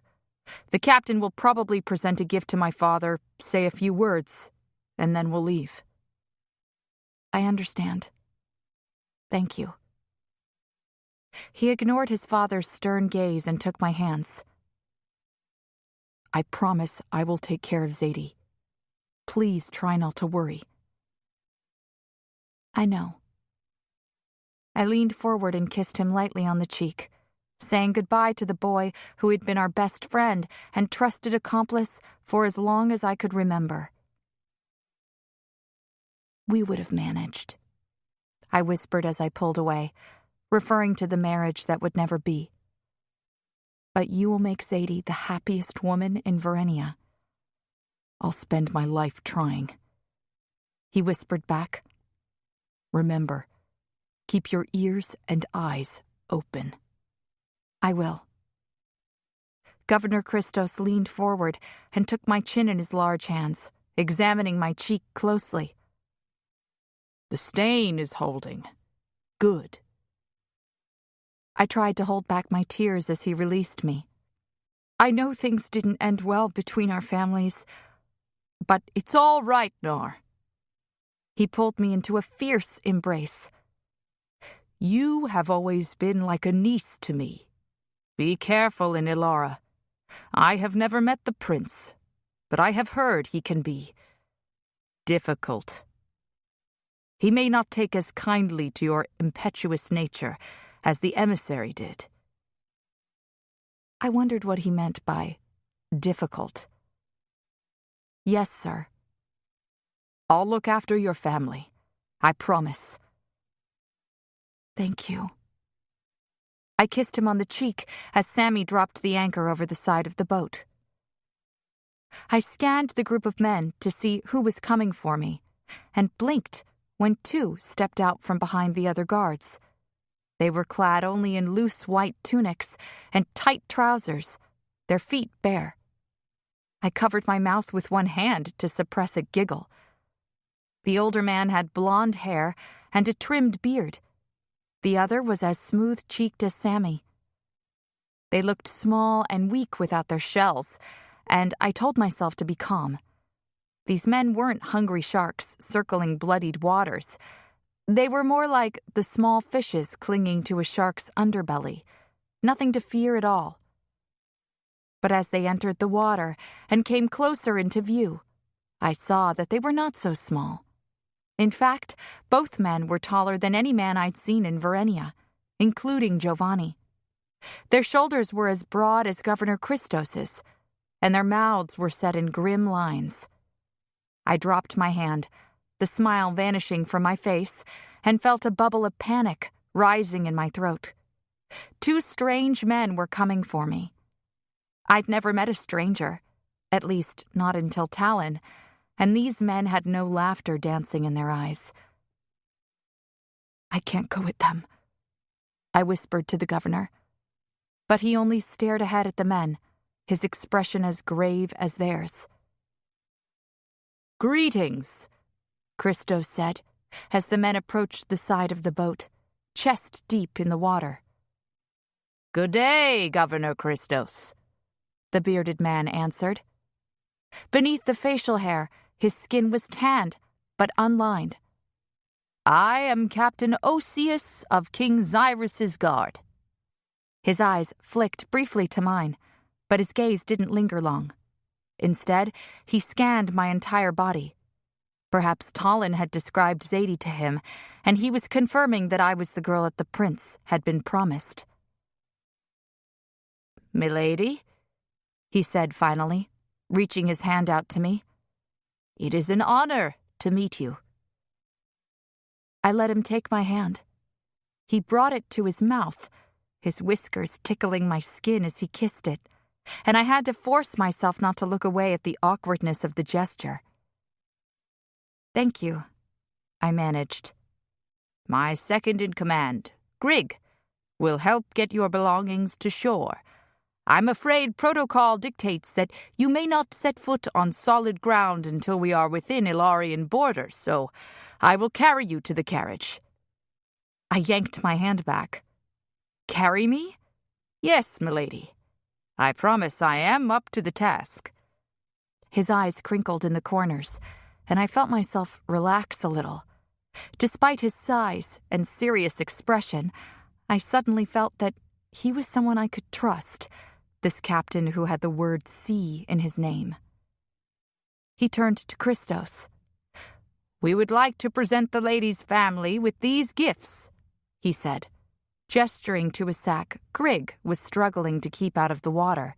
The captain will probably present a gift to my father, say a few words, and then we'll leave." "I understand. Thank you." He ignored his father's stern gaze and took my hands. "I promise I will take care of Zadie. Please try not to worry." "I know." I leaned forward and kissed him lightly on the cheek, saying goodbye to the boy who had been our best friend and trusted accomplice for as long as I could remember. "We would have managed," I whispered as I pulled away, referring to the marriage that would never be. "But you will make Zadie the happiest woman in Verenia." "I'll spend my life trying," he whispered back. "Remember, keep your ears and eyes open." "I will." Governor Christos leaned forward and took my chin in his large hands, examining my cheek closely. "The stain is holding. Good." I tried to hold back my tears as he released me. "I know things didn't end well between our families, but "It's all right, Nar." He pulled me into a fierce embrace. "You have always been like a niece to me. Be careful in Ilara. I have never met the prince, but I have heard he can be difficult. He may not take as kindly to your impetuous nature as the emissary did." I wondered what he meant by difficult. "Yes, sir." "I'll look after your family. I promise." "Thank you." I kissed him on the cheek as Sammy dropped the anchor over the side of the boat. I scanned the group of men to see who was coming for me, and blinked when 2 stepped out from behind the other guards. They were clad only in loose white tunics and tight trousers, their feet bare. I covered my mouth with one hand to suppress a giggle. The older man had blonde hair and a trimmed beard. The other was as smooth-cheeked as Sammy. They looked small and weak without their shells, and I told myself to be calm. These men weren't hungry sharks circling bloodied waters. They were more like the small fishes clinging to a shark's underbelly. Nothing to fear at all. But as they entered the water and came closer into view, I saw that they were not so small. In fact, both men were taller than any man I'd seen in Verenia, including Giovanni. Their shoulders were as broad as Governor Christos's, and their mouths were set in grim lines. I dropped my hand, the smile vanishing from my face, and felt a bubble of panic rising in my throat. 2 strange men were coming for me. I'd never met a stranger, at least not until Talon, and these men had no laughter dancing in their eyes. "I can't go with them," I whispered to the governor. But he only stared ahead at the men, his expression as grave as theirs. "Greetings," Christos said, as the men approached the side of the boat, chest deep in the water. "Good day, Governor Christos," the bearded man answered. Beneath the facial hair, his skin was tanned, but unlined. "I am Captain Osius of King Xyrus's guard." His eyes flicked briefly to mine, but his gaze didn't linger long. Instead, he scanned my entire body. Perhaps Talon had described Zadie to him, and he was confirming that I was the girl that the prince had been promised. "Milady," he said finally, reaching his hand out to me. "It is an honor to meet you." I let him take my hand. He brought it to his mouth, his whiskers tickling my skin as he kissed it, and I had to force myself not to look away at the awkwardness of the gesture. "Thank you," I managed. "My second in command, Grigg, will help get your belongings to shore. I'm afraid protocol dictates that you may not set foot on solid ground until we are within Ilarian borders, so I will carry you to the carriage." I yanked my hand back. "Carry me?" "Yes, milady. I promise I am up to the task." His eyes crinkled in the corners, and I felt myself relax a little. Despite his size and serious expression, I suddenly felt that he was someone I could trust, this captain who had the word sea in his name. He turned to Christos. "We would like to present the lady's family with these gifts," he said, gesturing to a sack Grigg was struggling to keep out of the water.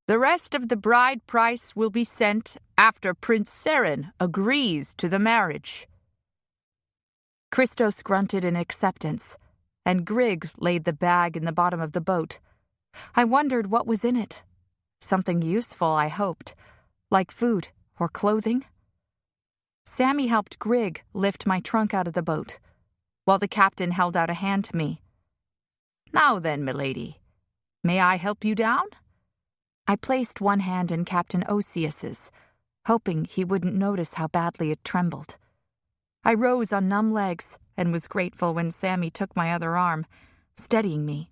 "The rest of the bride price will be sent after Prince Seren agrees to the marriage." Christos grunted in acceptance, and Grigg laid the bag in the bottom of the boat. I wondered what was in it. Something useful, I hoped, like food or clothing. Sammy helped Grigg lift my trunk out of the boat, while the captain held out a hand to me. "Now then, milady, may I help you down?" I placed one hand in Captain Osius's, hoping he wouldn't notice how badly it trembled. I rose on numb legs and was grateful when Sammy took my other arm, steadying me.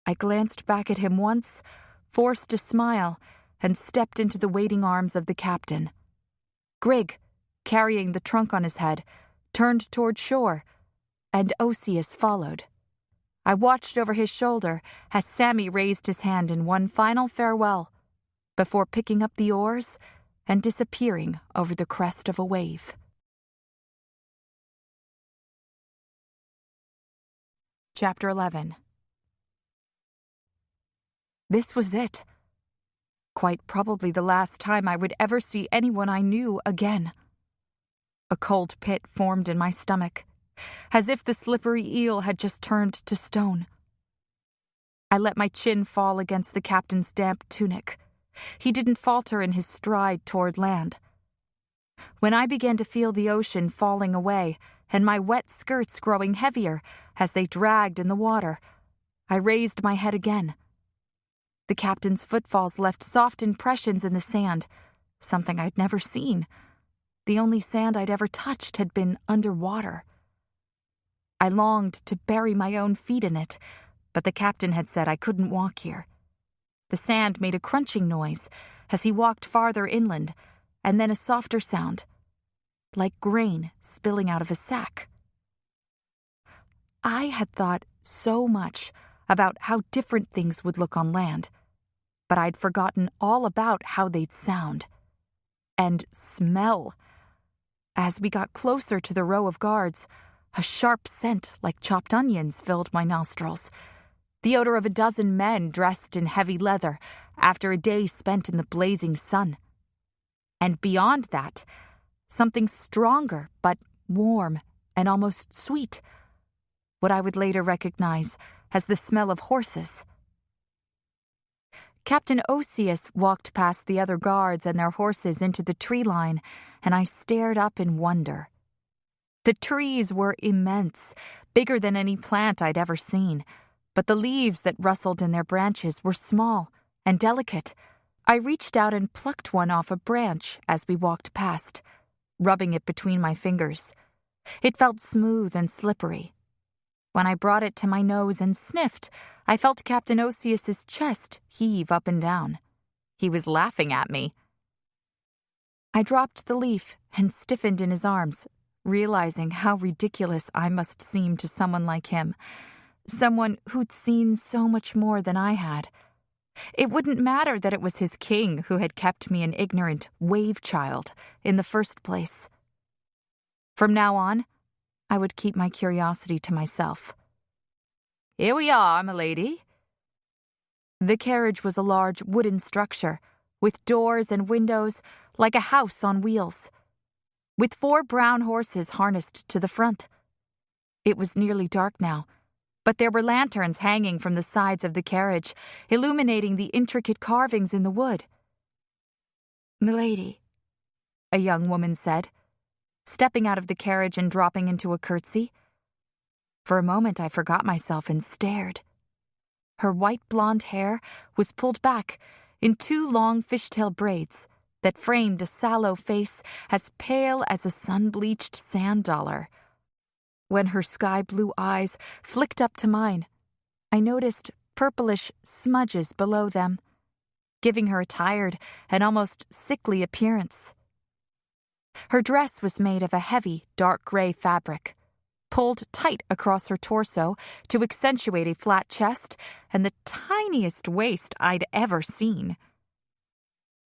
I glanced back at him once, forced a smile, and stepped into the waiting arms of the captain. Grigg, carrying the trunk on his head, turned toward shore, and Osius followed. I watched over his shoulder as Sammy raised his hand in one final farewell, before picking up the oars and disappearing over the crest of a wave. Chapter 11. This was it. Quite probably the last time I would ever see anyone I knew again. A cold pit formed in my stomach, as if the slippery eel had just turned to stone. I let my chin fall against the captain's damp tunic. He didn't falter in his stride toward land. When I began to feel the ocean falling away and my wet skirts growing heavier as they dragged in the water, I raised my head again. The captain's footfalls left soft impressions in the sand, something I'd never seen. The only sand I'd ever touched had been underwater. I longed to bury my own feet in it, but the captain had said I couldn't walk here. The sand made a crunching noise as he walked farther inland, and then a softer sound, like grain spilling out of a sack. I had thought so much about how different things would look on land, but I'd forgotten all about how they'd sound and smell. As we got closer to the row of guards, a sharp scent like chopped onions filled my nostrils, the odor of a dozen men dressed in heavy leather after a day spent in the blazing sun. And beyond that, something stronger but warm and almost sweet, what I would later recognize as the smell of horses. Captain Osius walked past the other guards and their horses into the tree line, and I stared up in wonder. The trees were immense, bigger than any plant I'd ever seen, but the leaves that rustled in their branches were small and delicate. I reached out and plucked one off a branch as we walked past, rubbing it between my fingers. It felt smooth and slippery. When I brought it to my nose and sniffed, I felt Captain Osius's chest heave up and down. He was laughing at me. I dropped the leaf and stiffened in his arms, realizing how ridiculous I must seem to someone like him, someone who'd seen so much more than I had. It wouldn't matter that it was his king who had kept me an ignorant wave child in the first place. From now on, I would keep my curiosity to myself. "Here we are, milady." The carriage was a large wooden structure, with doors and windows like a house on wheels, with 4 brown horses harnessed to the front. It was nearly dark now, but there were lanterns hanging from the sides of the carriage, illuminating the intricate carvings in the wood. "Milady," a young woman said, stepping out of the carriage and dropping into a curtsy. For a moment I forgot myself and stared. Her white blonde hair was pulled back in 2 long fishtail braids that framed a sallow face as pale as a sun-bleached sand dollar. When her sky-blue eyes flicked up to mine, I noticed purplish smudges below them, giving her a tired and almost sickly appearance. Her dress was made of a heavy, dark gray fabric, pulled tight across her torso to accentuate a flat chest and the tiniest waist I'd ever seen.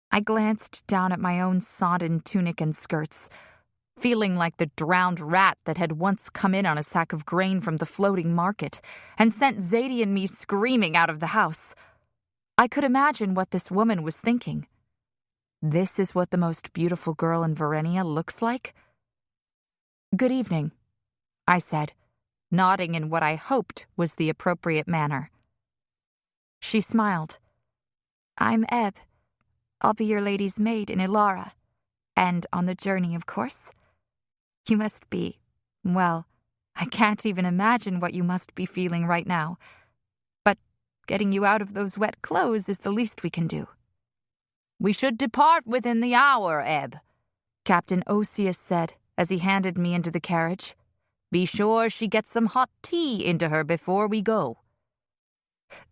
I glanced down at my own sodden tunic and skirts, feeling like the drowned rat that had once come in on a sack of grain from the floating market and sent Zadie and me screaming out of the house. I could imagine what this woman was thinking. This is what the most beautiful girl in Verenia looks like? "Good evening," I said, nodding in what I hoped was the appropriate manner. She smiled. "I'm Eb. I'll be your lady's maid in Ilara, and on the journey, of course. You must be, well, I can't even imagine what you must be feeling right now. But getting you out of those wet clothes is the least we can do." "We should depart within the hour, Eb," Captain Osius said as he handed me into the carriage. "Be sure she gets some hot tea into her before we go."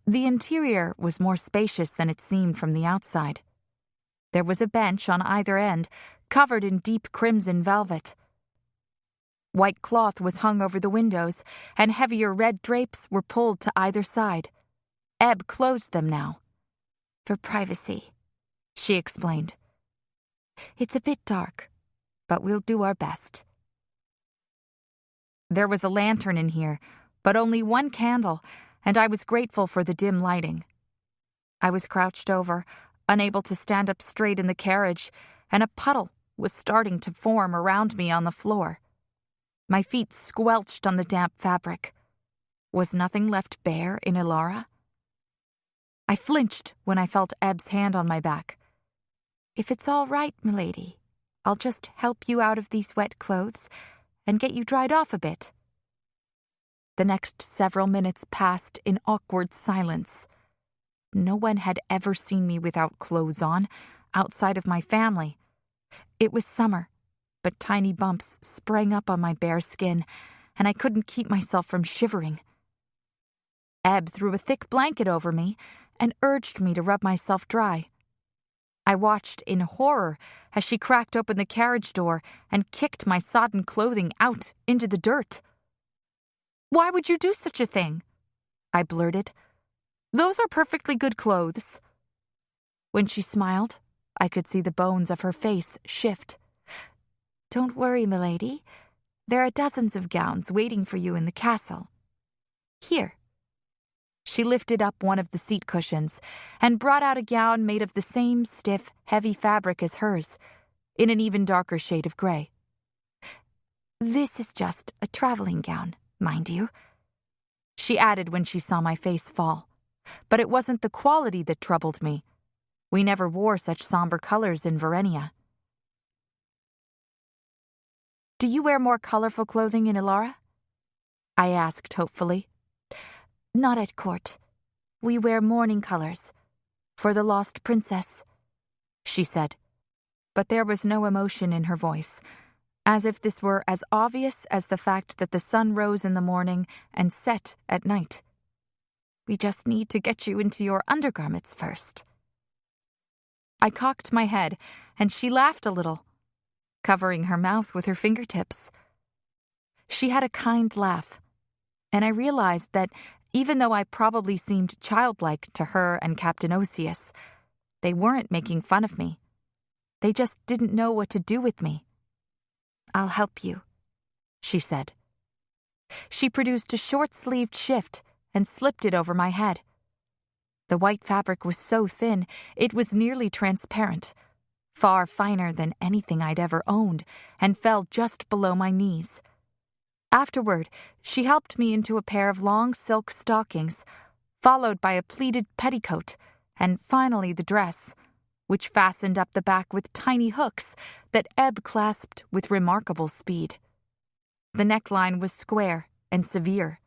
The interior was more spacious than it seemed from the outside. There was a bench on either end, covered in deep crimson velvet. White cloth was hung over the windows, and heavier red drapes were pulled to either side. Eb closed them now. "For privacy," she explained. "It's a bit dark, but we'll do our best." There was a lantern in here, but only 1 candle, and I was grateful for the dim lighting. I was crouched over, unable to stand up straight in the carriage, and a puddle was starting to form around me on the floor. My feet squelched on the damp fabric. Was nothing left bare in Ilara? I flinched when I felt Eb's hand on my back. "If it's all right, milady, I'll just help you out of these wet clothes and get you dried off a bit." The next several minutes passed in awkward silence. No one had ever seen me without clothes on, outside of my family. It was summer, but tiny bumps sprang up on my bare skin, and I couldn't keep myself from shivering. Eb threw a thick blanket over me and urged me to rub myself dry. I watched in horror as she cracked open the carriage door and kicked my sodden clothing out into the dirt. "Why would you do such a thing?" I blurted. "Those are perfectly good clothes." When she smiled, I could see the bones of her face shift. "Don't worry, milady. There are dozens of gowns waiting for you in the castle. Here." She lifted up one of the seat cushions and brought out a gown made of the same stiff, heavy fabric as hers, in an even darker shade of gray. "This is just a traveling gown, mind you," she added when she saw my face fall. But it wasn't the quality that troubled me. We never wore such somber colors in Verenia. "Do you wear more colorful clothing in Ilara?" I asked hopefully. "Not at court. We wear mourning colors. For the lost princess," she said. But there was no emotion in her voice, as if this were as obvious as the fact that the sun rose in the morning and set at night. "We just need to get you into your undergarments first." I cocked my head, and she laughed a little, covering her mouth with her fingertips. She had a kind laugh, and I realized that even though I probably seemed childlike to her and Captain Osius, they weren't making fun of me. They just didn't know what to do with me. "I'll help you," she said. She produced a short-sleeved shift and slipped it over my head. The white fabric was so thin, it was nearly transparent, far finer than anything I'd ever owned, and fell just below my knees. Afterward, she helped me into a pair of long silk stockings, followed by a pleated petticoat, and finally the dress, which fastened up the back with tiny hooks that Ebb clasped with remarkable speed. The neckline was square and severe,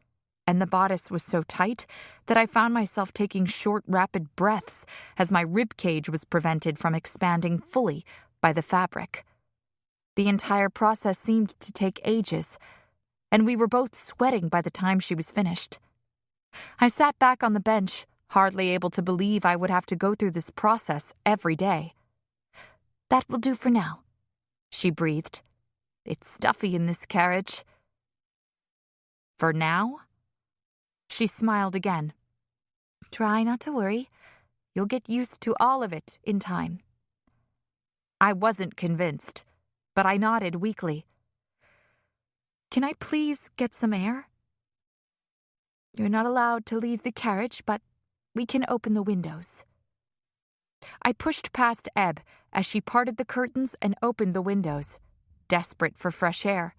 and the bodice was so tight that I found myself taking short, rapid breaths as my rib cage was prevented from expanding fully by the fabric. The entire process seemed to take ages, and we were both sweating by the time she was finished. I sat back on the bench, hardly able to believe I would have to go through this process every day. "That will do for now," she breathed. "It's stuffy in this carriage." "For now?" She smiled again. "Try not to worry. You'll get used to all of it in time." I wasn't convinced, but I nodded weakly. "Can I please get some air?" "You're not allowed to leave the carriage, but we can open the windows." I pushed past Ebb as she parted the curtains and opened the windows, desperate for fresh air.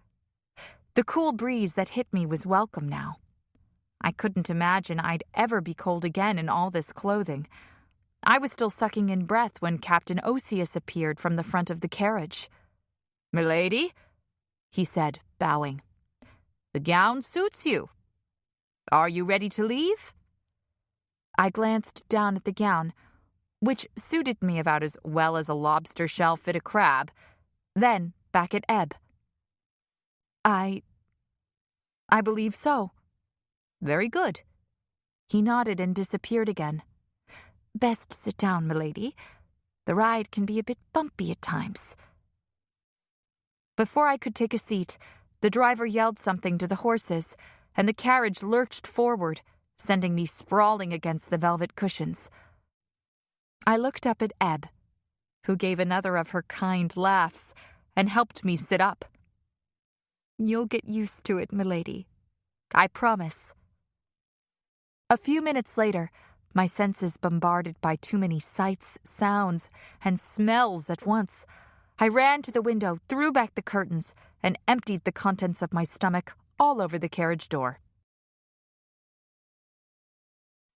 The cool breeze that hit me was welcome now. I couldn't imagine I'd ever be cold again in all this clothing. I was still sucking in breath when Captain Osius appeared from the front of the carriage. "Milady," he said, bowing. "The gown suits you. Are you ready to leave?" I glanced down at the gown, which suited me about as well as a lobster shell fit a crab, then back at Ebb. I believe so." "Very good." He nodded and disappeared again. "Best sit down, milady. The ride can be a bit bumpy at times." Before I could take a seat, the driver yelled something to the horses, and the carriage lurched forward, sending me sprawling against the velvet cushions. I looked up at Ebb, who gave another of her kind laughs and helped me sit up. "You'll get used to it, milady. I promise." A few minutes later, my senses bombarded by too many sights, sounds, and smells at once, I ran to the window, threw back the curtains, and emptied the contents of my stomach all over the carriage door.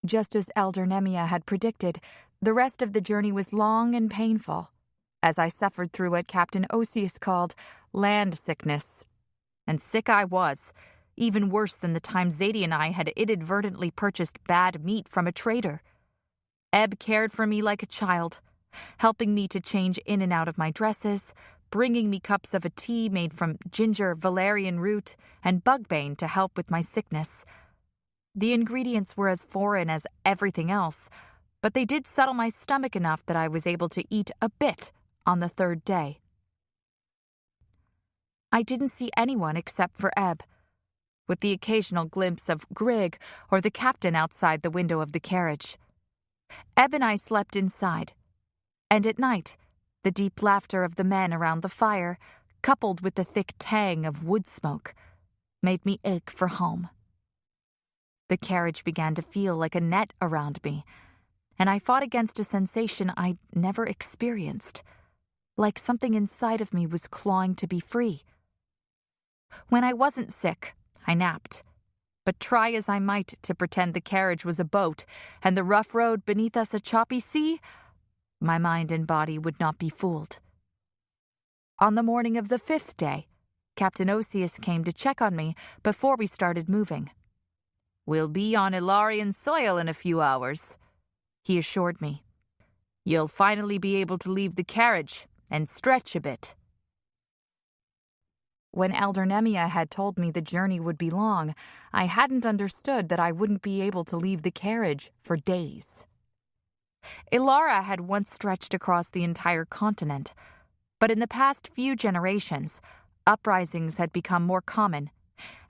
Just as Elder Nemia had predicted, the rest of the journey was long and painful, as I suffered through what Captain Osius called land sickness. And sick I was, even worse than the time Zadie and I had inadvertently purchased bad meat from a trader. Ebb cared for me like a child, helping me to change in and out of my dresses, bringing me cups of a tea made from ginger, valerian root, and bugbane to help with my sickness. The ingredients were as foreign as everything else, but they did settle my stomach enough that I was able to eat a bit on the third day. I didn't see anyone except for Ebb, with the occasional glimpse of Grigg or the captain outside the window of the carriage. Ebb and I slept inside, and at night, the deep laughter of the men around the fire, coupled with the thick tang of wood smoke, made me ache for home. The carriage began to feel like a net around me, and I fought against a sensation I'd never experienced, like something inside of me was clawing to be free. When I wasn't sick, I napped, but try as I might to pretend the carriage was a boat and the rough road beneath us a choppy sea, my mind and body would not be fooled. On the morning of the 5th day, Captain Osius came to check on me before we started moving. "We'll be on Ilarian soil in a few hours," he assured me. "You'll finally be able to leave the carriage and stretch a bit." When Elder Nemia had told me the journey would be long, I hadn't understood that I wouldn't be able to leave the carriage for days. Ilara had once stretched across the entire continent, but in the past few generations, uprisings had become more common,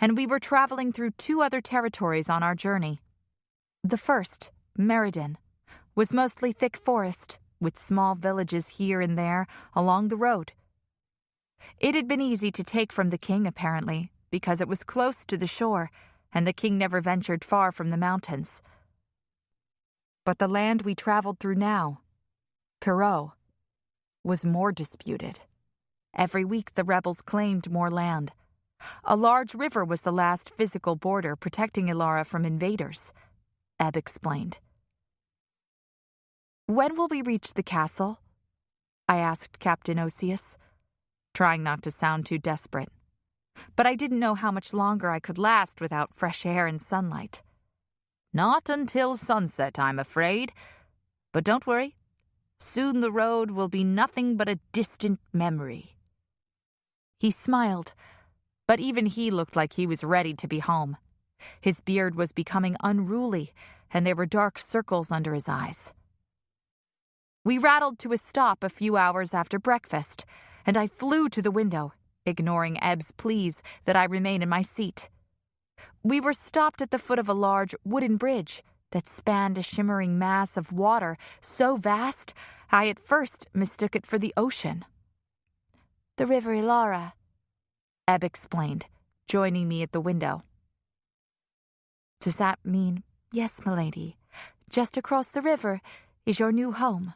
and we were traveling through 2 other territories on our journey. The first, Meriden, was mostly thick forest, with small villages here and there along the road. It had been easy to take from the king, apparently, because it was close to the shore, and the king never ventured far from the mountains. But the land we traveled through now, Perot, was more disputed. Every week the rebels claimed more land. A large river was the last physical border protecting Ilara from invaders, Ebb explained. When will we reach the castle? I asked Captain Osius, trying not to sound too desperate. But I didn't know how much longer I could last without fresh air and sunlight. Not until sunset, I'm afraid. But don't worry. Soon the road will be nothing but a distant memory. He smiled, but even he looked like he was ready to be home. His beard was becoming unruly, and there were dark circles under his eyes. We rattled to a stop a few hours after breakfast, and I flew to the window, ignoring Ebb's pleas that I remain in my seat. We were stopped at the foot of a large wooden bridge that spanned a shimmering mass of water so vast I at first mistook it for the ocean. The River Ilara, Ebb explained, joining me at the window. Does that mean, yes, milady, just across the river is your new home?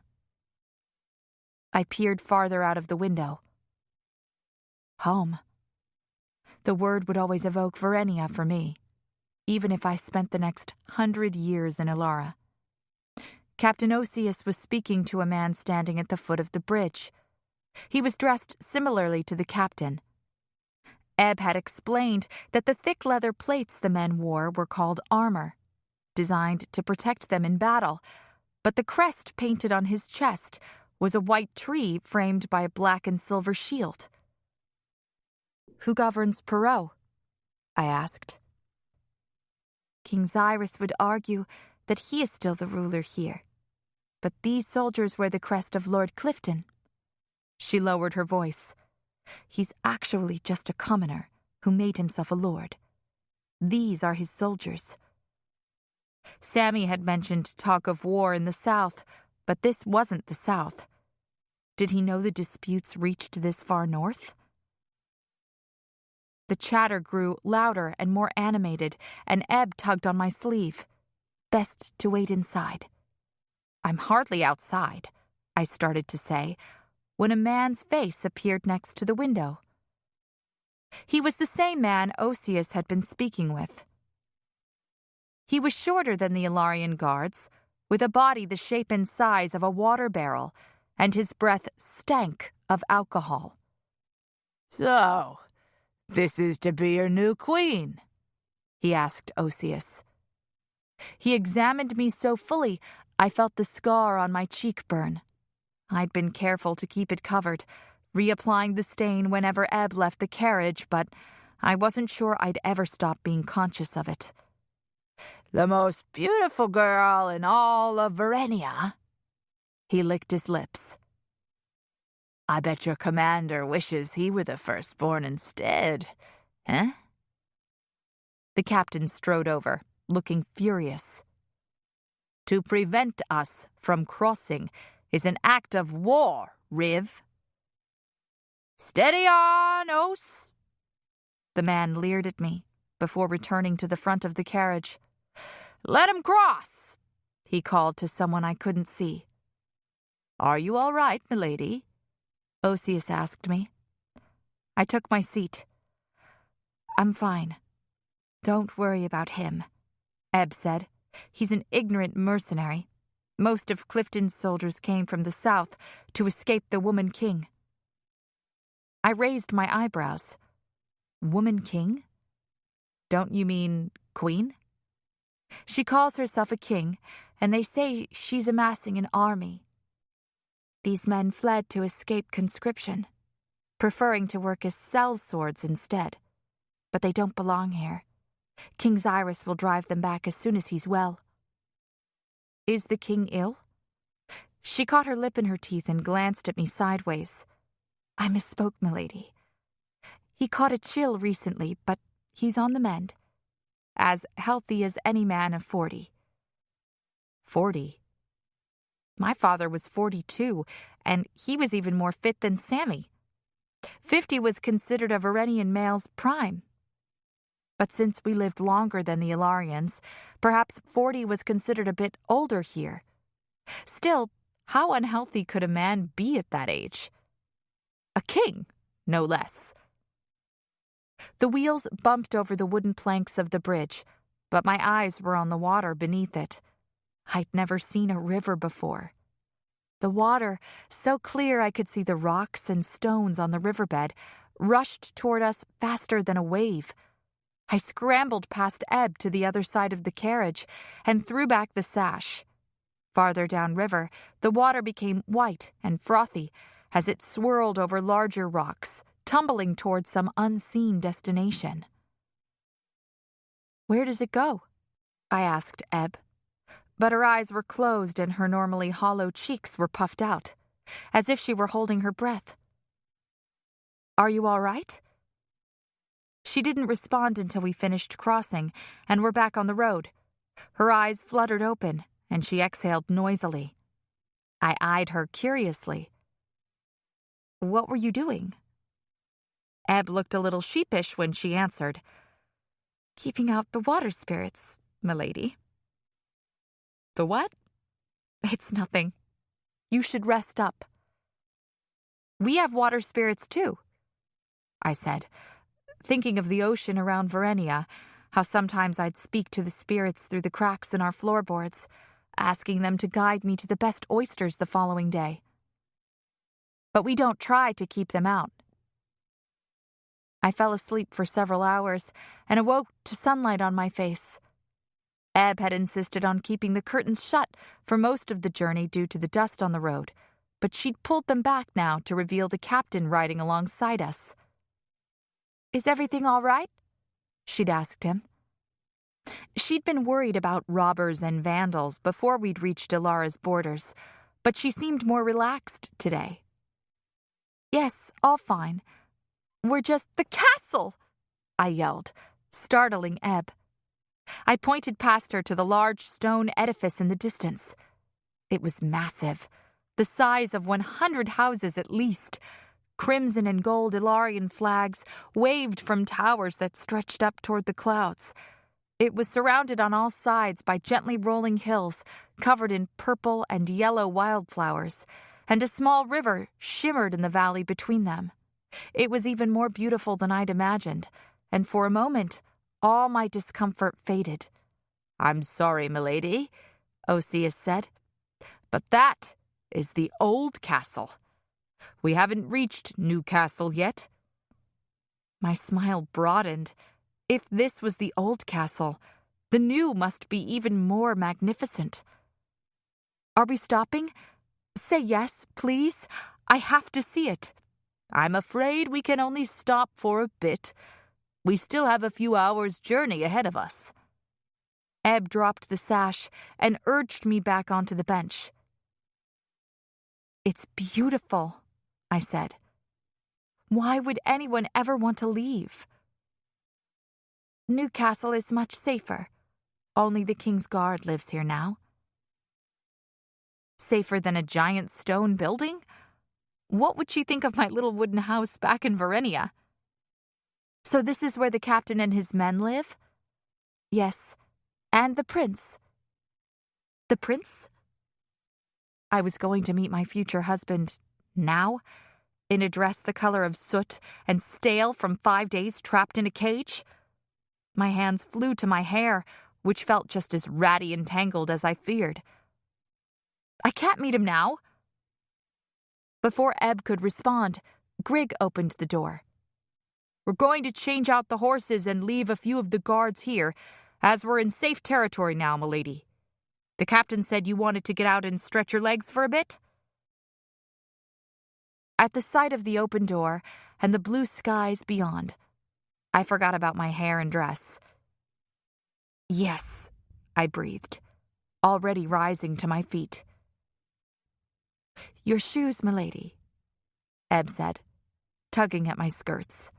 I peered farther out of the window. Home. The word would always evoke Verenia for me, even if I spent the next 100 years in Ilara. Captain Osius was speaking to a man standing at the foot of the bridge. He was dressed similarly to the captain. Ebb had explained that the thick leather plates the men wore were called armor, designed to protect them in battle, but the crest painted on his chest was a white tree framed by a black and silver shield. Who governs Perot? I asked. King Cyrus would argue that he is still the ruler here, but these soldiers wear the crest of Lord Clifton. She lowered her voice. He's actually just a commoner who made himself a lord. These are his soldiers. Sammy had mentioned talk of war in the south, but this wasn't the south. Did he know the disputes reached this far north? The chatter grew louder and more animated, and Ebb tugged on my sleeve. Best to wait inside. I'm hardly outside, I started to say, when a man's face appeared next to the window. He was the same man Osius had been speaking with. He was shorter than the Ilarian guards, with a body the shape and size of a water barrel, and his breath stank of alcohol. So, this is to be your new queen? He asked Osius. He examined me so fully, I felt the scar on my cheek burn. I'd been careful to keep it covered, reapplying the stain whenever Ebb left the carriage, but I wasn't sure I'd ever stop being conscious of it. The most beautiful girl in all of Verenia. He licked his lips. I bet your commander wishes he were the firstborn instead, eh? The captain strode over, looking furious. To prevent us from crossing is an act of war, Riv. Steady on, Os. The man leered at me before returning to the front of the carriage. Let him cross, he called to someone I couldn't see. Are you all right, milady? Osius asked me. I took my seat. I'm fine. Don't worry about him, Ebb said. He's an ignorant mercenary. Most of Clifton's soldiers came from the south to escape the Woman King. I raised my eyebrows. Woman King? Don't you mean queen? She calls herself a king, and they say she's amassing an army. These men fled to escape conscription, preferring to work as sellswords instead. But they don't belong here. King Cyrus will drive them back as soon as he's well. Is the king ill? She caught her lip in her teeth and glanced at me sideways. I misspoke, milady. He caught a chill recently, but he's on the mend. As healthy as any man of 40. 40? My father was 42, and he was even more fit than Sammy. 50 was considered a Verenian male's prime. But since we lived longer than the Ilarians, perhaps 40 was considered a bit older here. Still, how unhealthy could a man be at that age? A king, no less. The wheels bumped over the wooden planks of the bridge, but my eyes were on the water beneath it. I'd never seen a river before. The water, so clear I could see the rocks and stones on the riverbed, rushed toward us faster than a wave. I scrambled past Ebb to the other side of the carriage and threw back the sash. Farther downriver, the water became white and frothy as it swirled over larger rocks, tumbling toward some unseen destination. "Where does it go?" I asked Ebb. But her eyes were closed and her normally hollow cheeks were puffed out, as if she were holding her breath. "Are you all right?" She didn't respond until we finished crossing and were back on the road. Her eyes fluttered open, and she exhaled noisily. I eyed her curiously. "What were you doing?" Ebb looked a little sheepish when she answered, "Keeping out the water spirits, milady." "The what?" "It's nothing. You should rest up." "We have water spirits too," I said, thinking of the ocean around Verenia, how sometimes I'd speak to the spirits through the cracks in our floorboards, asking them to guide me to the best oysters the following day. "But we don't try to keep them out." I fell asleep for several hours and awoke to sunlight on my face. Ebb had insisted on keeping the curtains shut for most of the journey due to the dust on the road, but she'd pulled them back now to reveal the captain riding alongside us. "Is everything all right?" she'd asked him. She'd been worried about robbers and vandals before we'd reached Ilara's borders, but she seemed more relaxed today. "Yes, all fine. We're just—" "The castle!" I yelled, startling Ebb. I pointed past her to the large stone edifice in the distance. It was massive, the size of 100 houses at least. Crimson and gold Ilarian flags waved from towers that stretched up toward the clouds. It was surrounded on all sides by gently rolling hills covered in purple and yellow wildflowers, and a small river shimmered in the valley between them. It was even more beautiful than I'd imagined, and for a moment, all my discomfort faded. "I'm sorry, milady," Oseus said, "but that is the old castle. We haven't reached Newcastle yet." My smile broadened. If this was the old castle, the new must be even more magnificent. "Are we stopping? Say yes, please. I have to see it." "I'm afraid we can only stop for a bit. We still have a few hours' journey ahead of us." Ebb dropped the sash and urged me back onto the bench. "It's beautiful," I said. "Why would anyone ever want to leave?" "Newcastle is much safer. Only the King's Guard lives here now." "Safer than a giant stone building? What would she think of my little wooden house back in Verenia?" "So this is where the captain and his men live?" "Yes, and the prince." "The prince?" I was going to meet my future husband now, in a dress the color of soot and stale from 5 days trapped in a cage. My hands flew to my hair, which felt just as ratty and tangled as I feared. "I can't meet him now." Before Ebb could respond, Grigg opened the door. "We're going to change out the horses and leave a few of the guards here, as we're in safe territory now, milady. The captain said you wanted to get out and stretch your legs for a bit." At the sight of the open door and the blue skies beyond, I forgot about my hair and dress. "Yes," I breathed, already rising to my feet. "Your shoes, milady," Ebb said, tugging at my skirts.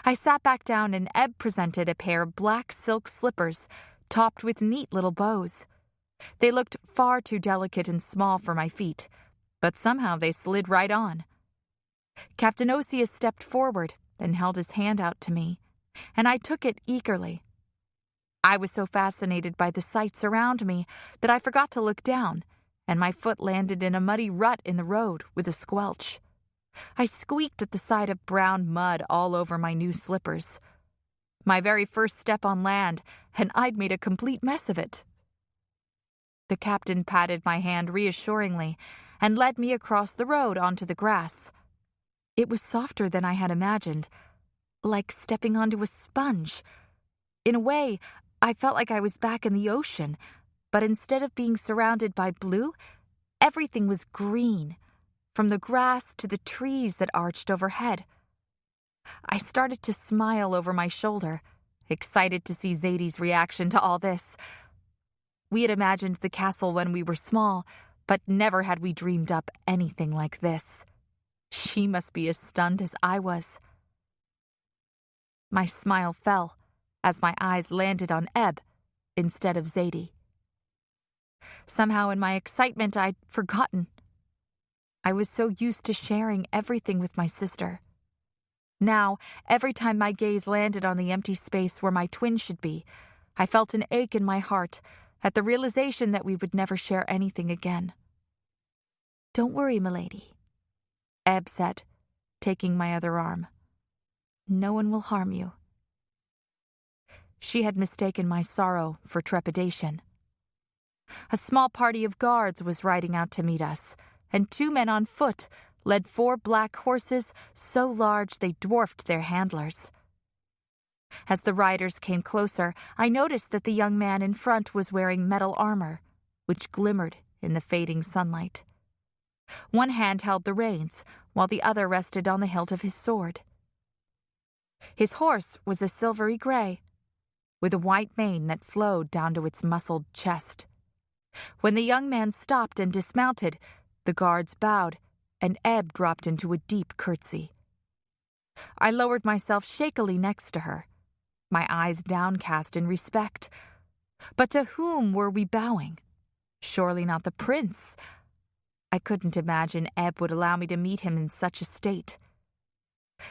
I sat back down and Ebb presented a pair of black silk slippers topped with neat little bows. They looked far too delicate and small for my feet, but somehow they slid right on. Captain Oseus stepped forward and held his hand out to me, and I took it eagerly. I was so fascinated by the sights around me that I forgot to look down, and my foot landed in a muddy rut in the road with a squelch. I squeaked at the sight of brown mud all over my new slippers. My very first step on land, and I'd made a complete mess of it. The captain patted my hand reassuringly and led me across the road onto the grass. It was softer than I had imagined, like stepping onto a sponge. In a way, I felt like I was back in the ocean, but instead of being surrounded by blue, everything was green, from the grass to the trees that arched overhead. I started to smile over my shoulder, excited to see Zadie's reaction to all this. We had imagined the castle when we were small, but never had we dreamed up anything like this. She must be as stunned as I was. My smile fell as my eyes landed on Ebb instead of Zadie. Somehow in my excitement I'd forgotten. I was so used to sharing everything with my sister. Now, every time my gaze landed on the empty space where my twin should be, I felt an ache in my heart at the realization that we would never share anything again. "Don't worry, milady," Ebb said, taking my other arm. "No one will harm you." She had mistaken my sorrow for trepidation. A small party of guards was riding out to meet us, and 2 men on foot led 4 black horses so large they dwarfed their handlers. As the riders came closer, I noticed that the young man in front was wearing metal armor, which glimmered in the fading sunlight. One hand held the reins, while the other rested on the hilt of his sword. His horse was a silvery gray, with a white mane that flowed down to its muscled chest. When the young man stopped and dismounted, the guards bowed, and Ebb dropped into a deep curtsy. I lowered myself shakily next to her, my eyes downcast in respect. But to whom were we bowing? Surely not the prince. I couldn't imagine Ebb would allow me to meet him in such a state.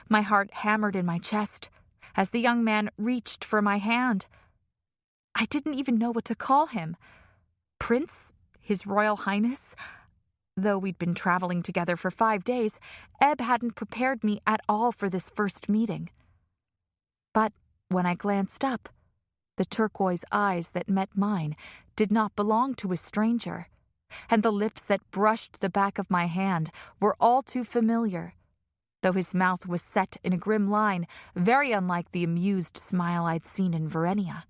My heart hammered in my chest as the young man reached for my hand. I didn't even know what to call him. Prince? His Royal Highness? Though we'd been traveling together for 5 days, Ebb hadn't prepared me at all for this first meeting. But when I glanced up, the turquoise eyes that met mine did not belong to a stranger, and the lips that brushed the back of my hand were all too familiar, though his mouth was set in a grim line, very unlike the amused smile I'd seen in Verenia.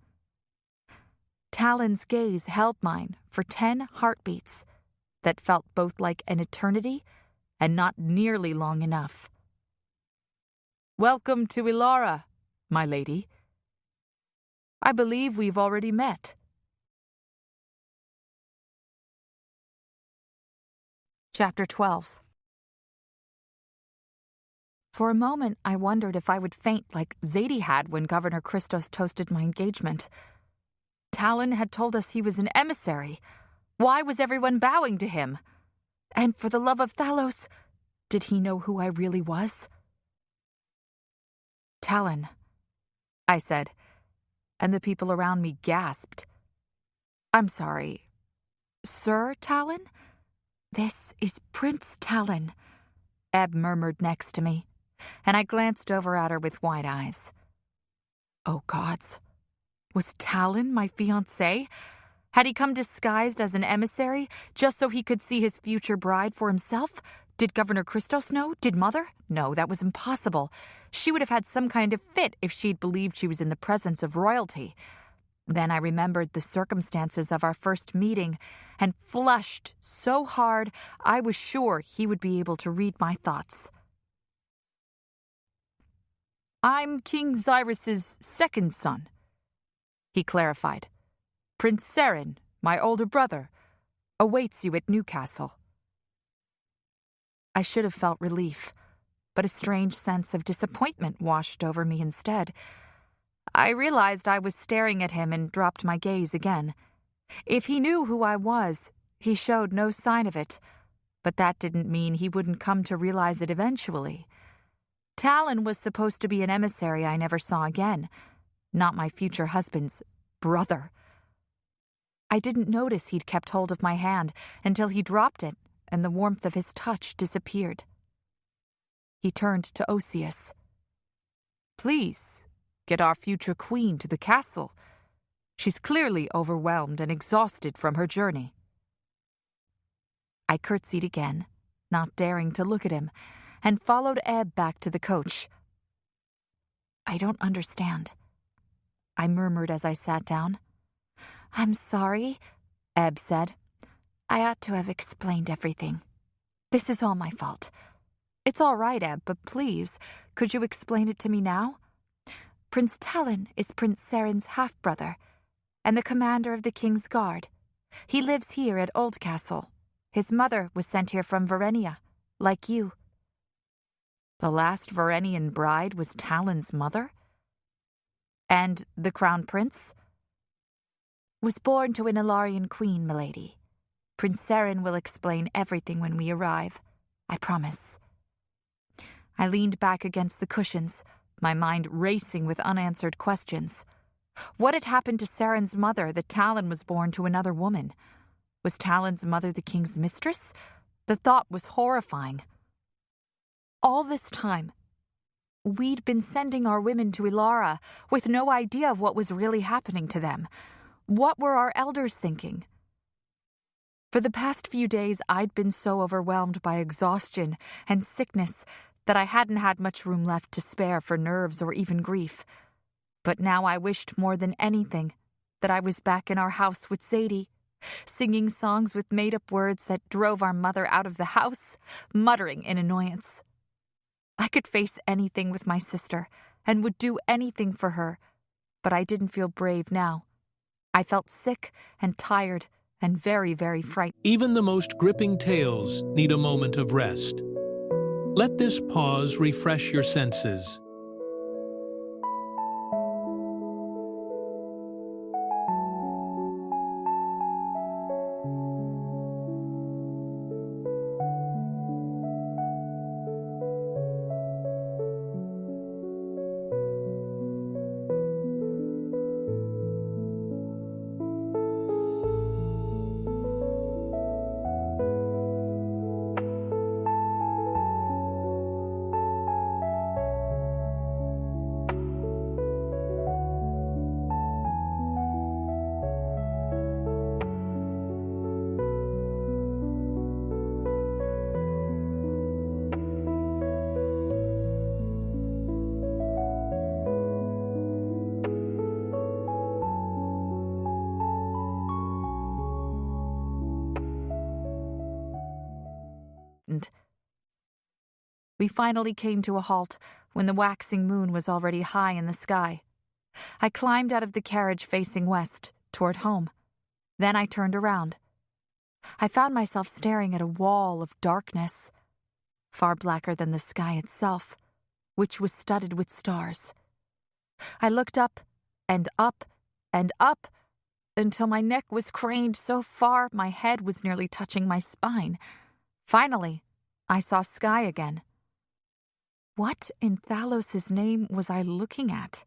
Talon's gaze held mine for 10 heartbeats that felt both like an eternity and not nearly long enough. "Welcome to Ilara, my lady. I believe we've already met." Chapter 12. For a moment, I wondered if I would faint like Zadie had when Governor Christos toasted my engagement. Talon had told us he was an emissary. Why was everyone bowing to him? And for the love of Thalos, did he know who I really was? "Talon," I said, and the people around me gasped. "I'm sorry. Sir Talon? This is Prince Talon," Ebb murmured next to me, and I glanced over at her with wide eyes. Oh gods. Was Talon my fiancé? Had he come disguised as an emissary, just so he could see his future bride for himself? Did Governor Christos know? Did Mother? No, that was impossible. She would have had some kind of fit if she'd believed she was in the presence of royalty. Then I remembered the circumstances of our first meeting and flushed so hard I was sure he would be able to read my thoughts. "I'm King Xyrus's second son," he clarified. "Prince Seren, my older brother, awaits you at Newcastle." I should have felt relief, but a strange sense of disappointment washed over me instead. I realized I was staring at him and dropped my gaze again. If he knew who I was, he showed no sign of it, but that didn't mean he wouldn't come to realize it eventually. Talon was supposed to be an emissary I never saw again, not my future husband's brother. I didn't notice he'd kept hold of my hand until he dropped it and the warmth of his touch disappeared. He turned to Osius. "Please, get our future queen to the castle. She's clearly overwhelmed and exhausted from her journey." I curtsied again, not daring to look at him, and followed Ebb back to the coach. "I don't understand," I murmured as I sat down. "I'm sorry," Ebb said. "I ought to have explained everything. This is all my fault." "It's all right, Ebb, but please, could you explain it to me now? Prince Talon is Prince Saren's half-brother, and the commander of the King's Guard. He lives here at Oldcastle. His mother was sent here from Verenia, like you." "The last Verenian bride was Talon's mother? And the crown prince?" "Was born to an Ilarian queen, milady. Prince Saren will explain everything when we arrive. I promise." I leaned back against the cushions, my mind racing with unanswered questions. What had happened to Saren's mother that Talon was born to another woman? Was Talon's mother the king's mistress? The thought was horrifying. All this time, we'd been sending our women to Ilara with no idea of what was really happening to them. What were our elders thinking? For the past few days, I'd been so overwhelmed by exhaustion and sickness that I hadn't had much room left to spare for nerves or even grief. But now I wished more than anything that I was back in our house with Zadie, singing songs with made-up words that drove our mother out of the house, muttering in annoyance. I could face anything with my sister and would do anything for her, but I didn't feel brave now. I felt sick and tired and very, very frightened. Even the most gripping tales need a moment of rest. Let this pause refresh your senses. We finally came to a halt when the waxing moon was already high in the sky. I climbed out of the carriage facing west, toward home. Then I turned around. I found myself staring at a wall of darkness, far blacker than the sky itself, which was studded with stars. I looked up and up and up until my neck was craned so far my head was nearly touching my spine. Finally, I saw sky again. What in Thalos's name was I looking at?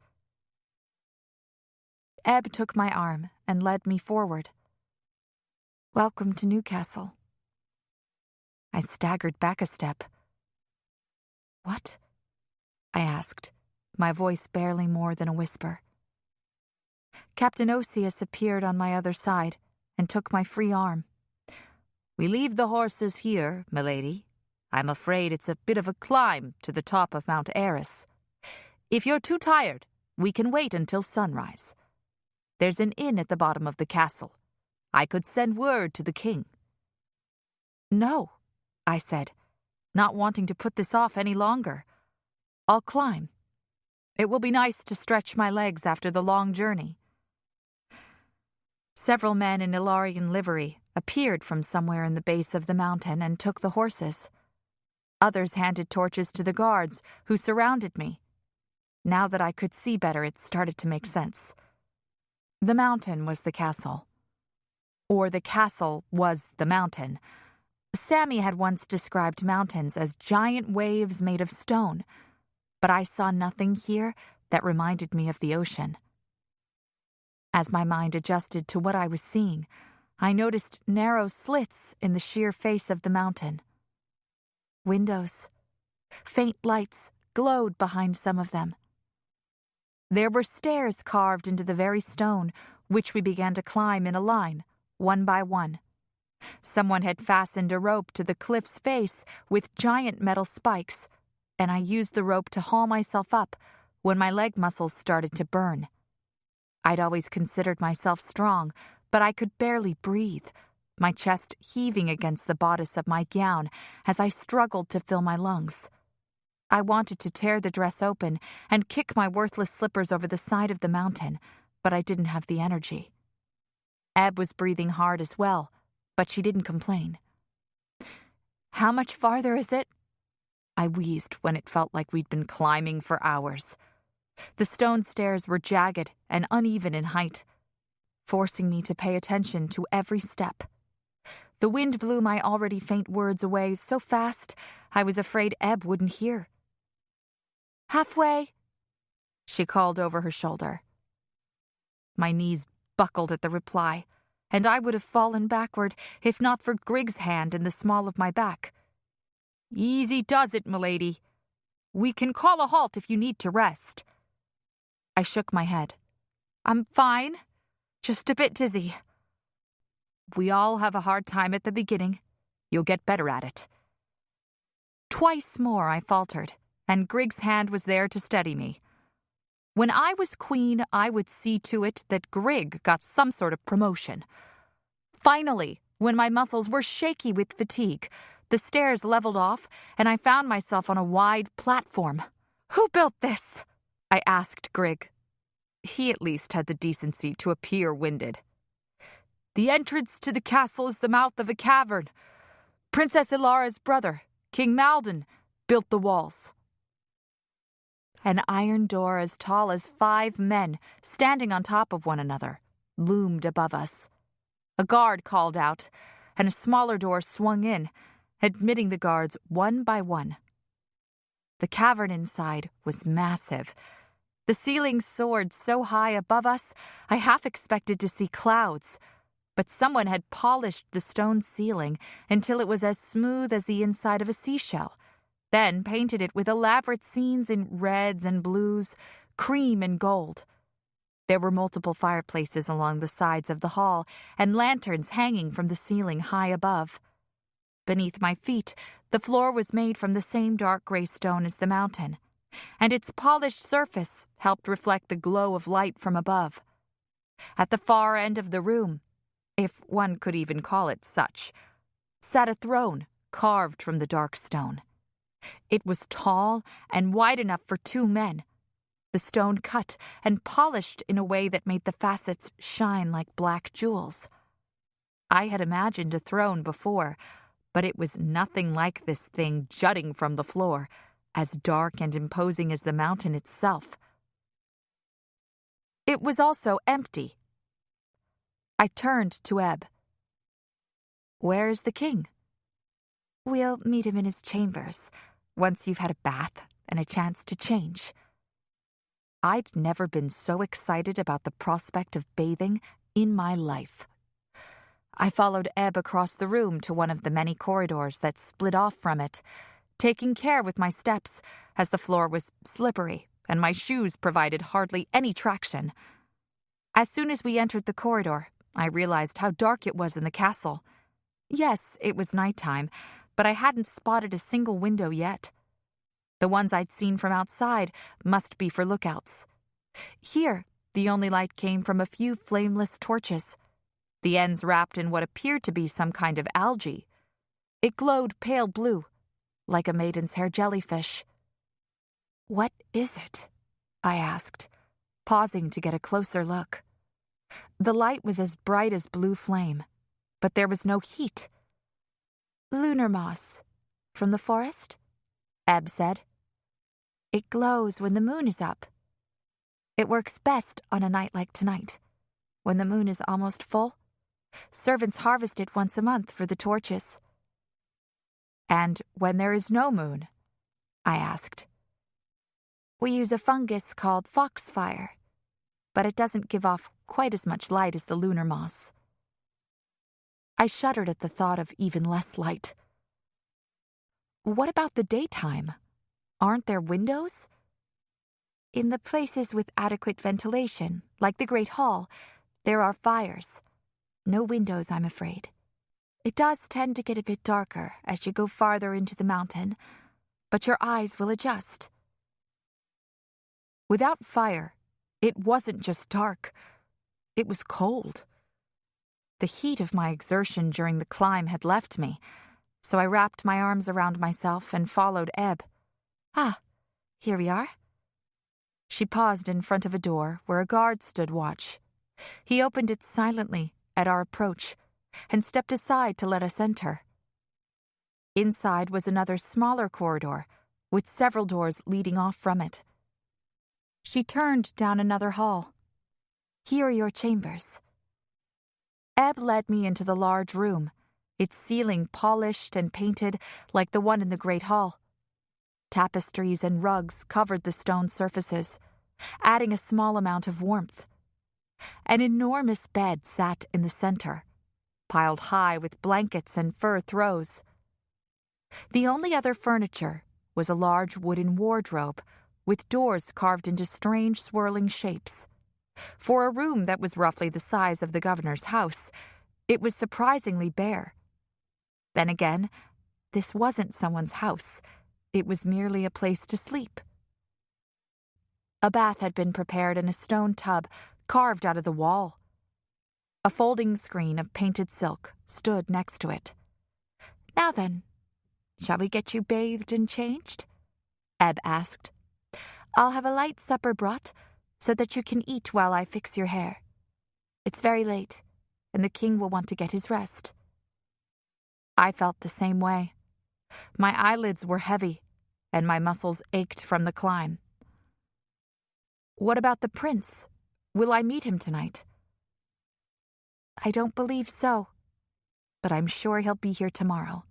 Ebb took my arm and led me forward. "Welcome to Newcastle." I staggered back a step. "What?" I asked, my voice barely more than a whisper. Captain Osius appeared on my other side and took my free arm. "We leave the horses here, milady. I'm afraid it's a bit of a climb to the top of Mount Eris. If you're too tired, we can wait until sunrise. There's an inn at the bottom of the castle. I could send word to the king." "No," I said, not wanting to put this off any longer. "I'll climb. It will be nice to stretch my legs after the long journey." Several men in Ilarian livery appeared from somewhere in the base of the mountain and took the horses. Others handed torches to the guards, who surrounded me. Now that I could see better, it started to make sense. The mountain was the castle. Or the castle was the mountain. Sammy had once described mountains as giant waves made of stone, but I saw nothing here that reminded me of the ocean. As my mind adjusted to what I was seeing, I noticed narrow slits in the sheer face of the mountain. Windows, Faint lights glowed behind some of them. There were stairs carved into the very stone, which we began to climb in a line, one by one. Someone had fastened a rope to the cliff's face with giant metal spikes, and I used the rope to haul myself up when my leg muscles started to burn. I'd always considered myself strong, but I could barely breathe, my chest heaving against the bodice of my gown as I struggled to fill my lungs. I wanted to tear the dress open and kick my worthless slippers over the side of the mountain, but I didn't have the energy. Eb was breathing hard as well, but she didn't complain. "How much farther is it?" I wheezed when it felt like we'd been climbing for hours. The stone stairs were jagged and uneven in height, forcing me to pay attention to every step. The wind blew my already faint words away so fast I was afraid Eb wouldn't hear. "Halfway," she called over her shoulder. My knees buckled at the reply, and I would have fallen backward if not for Grigg's hand in the small of my back. "Easy does it, milady. We can call a halt if you need to rest." I shook my head. "I'm fine, just a bit dizzy." "We all have a hard time at the beginning. You'll get better at it." Twice more I faltered, and Grigg's hand was there to steady me. When I was queen, I would see to it that Grigg got some sort of promotion. Finally, when my muscles were shaky with fatigue, the stairs leveled off, and I found myself on a wide platform. "Who built this?" I asked Grigg. He at least had the decency to appear winded. "The entrance to the castle is the mouth of a cavern. Princess Ilara's brother, King Malden, built the walls." An iron door as tall as 5 men, standing on top of one another, loomed above us. A guard called out, and a smaller door swung in, admitting the guards one by one. The cavern inside was massive. The ceiling soared so high above us, I half expected to see clouds. But someone had polished the stone ceiling until it was as smooth as the inside of a seashell, then painted it with elaborate scenes in reds and blues, cream and gold. There were multiple fireplaces along the sides of the hall and lanterns hanging from the ceiling high above. Beneath my feet, the floor was made from the same dark gray stone as the mountain, and its polished surface helped reflect the glow of light from above. At the far end of the room, if one could even call it such, sat a throne carved from the dark stone. It was tall and wide enough for 2 men, the stone cut and polished in a way that made the facets shine like black jewels. I had imagined a throne before, but it was nothing like this thing jutting from the floor, as dark and imposing as the mountain itself. It was also empty. I turned to Eb. "Where is the king?" "We'll meet him in his chambers, once you've had a bath and a chance to change." I'd never been so excited about the prospect of bathing in my life. I followed Eb across the room to one of the many corridors that split off from it, taking care with my steps, as the floor was slippery and my shoes provided hardly any traction. As soon as we entered the corridor, I realized how dark it was in the castle. Yes, it was nighttime, but I hadn't spotted a single window yet. The ones I'd seen from outside must be for lookouts. Here, the only light came from a few flameless torches, the ends wrapped in what appeared to be some kind of algae. It glowed pale blue, like a maiden's hair jellyfish. "What is it?" I asked, pausing to get a closer look. The light was as bright as blue flame, but there was no heat. "Lunar moss, from the forest," Eb said. "It glows when the moon is up. It works best on a night like tonight, when the moon is almost full. Servants harvest it once a month for the torches." "And when there is no moon?" I asked. "We use a fungus called foxfire, but it doesn't give off quite as much light as the lunar moss." I shuddered at the thought of even less light. "What about the daytime?" Aren't there windows? In the places with adequate ventilation, like the Great Hall, there are fires. No windows, I'm afraid. It does tend to get a bit darker as you go farther into the mountain, but your eyes will adjust. Without fire, it wasn't just dark. It was cold. The heat of my exertion during the climb had left me, so I wrapped my arms around myself and followed Eb. Ah, here we are. She paused in front of a door where a guard stood watch. He opened it silently at our approach and stepped aside to let us enter. Inside was another smaller corridor with several doors leading off from it. She turned down another hall. Here are your chambers. Eb led me into the large room, its ceiling polished and painted like the one in the Great Hall. Tapestries and rugs covered the stone surfaces, adding a small amount of warmth. An enormous bed sat in the center, piled high with blankets and fur throws. The only other furniture was a large wooden wardrobe with doors carved into strange swirling shapes. For a room that was roughly the size of the governor's house, it was surprisingly bare. Then again, this wasn't someone's house. It was merely a place to sleep. A bath had been prepared in a stone tub carved out of the wall. A folding screen of painted silk stood next to it. Now then, shall we get you bathed and changed? Eb asked. I'll have a light supper brought so that you can eat while I fix your hair. It's very late, and the king will want to get his rest. I felt the same way. My eyelids were heavy, and my muscles ached from the climb. What about the prince? Will I meet him tonight? I don't believe so, but I'm sure he'll be here tomorrow.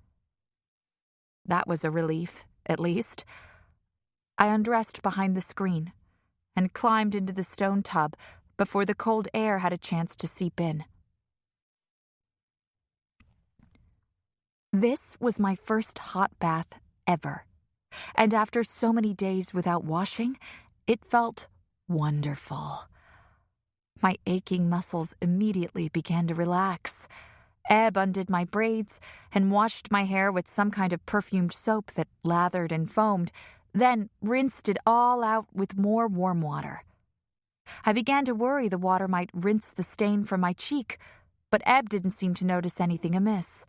That was a relief, at least. I undressed behind the screen and climbed into the stone tub before the cold air had a chance to seep in. This was my first hot bath ever, and after so many days without washing, it felt wonderful. My aching muscles immediately began to relax. Eb undid my braids and washed my hair with some kind of perfumed soap that lathered and foamed, then rinsed it all out with more warm water. I began to worry the water might rinse the stain from my cheek, but Eb didn't seem to notice anything amiss.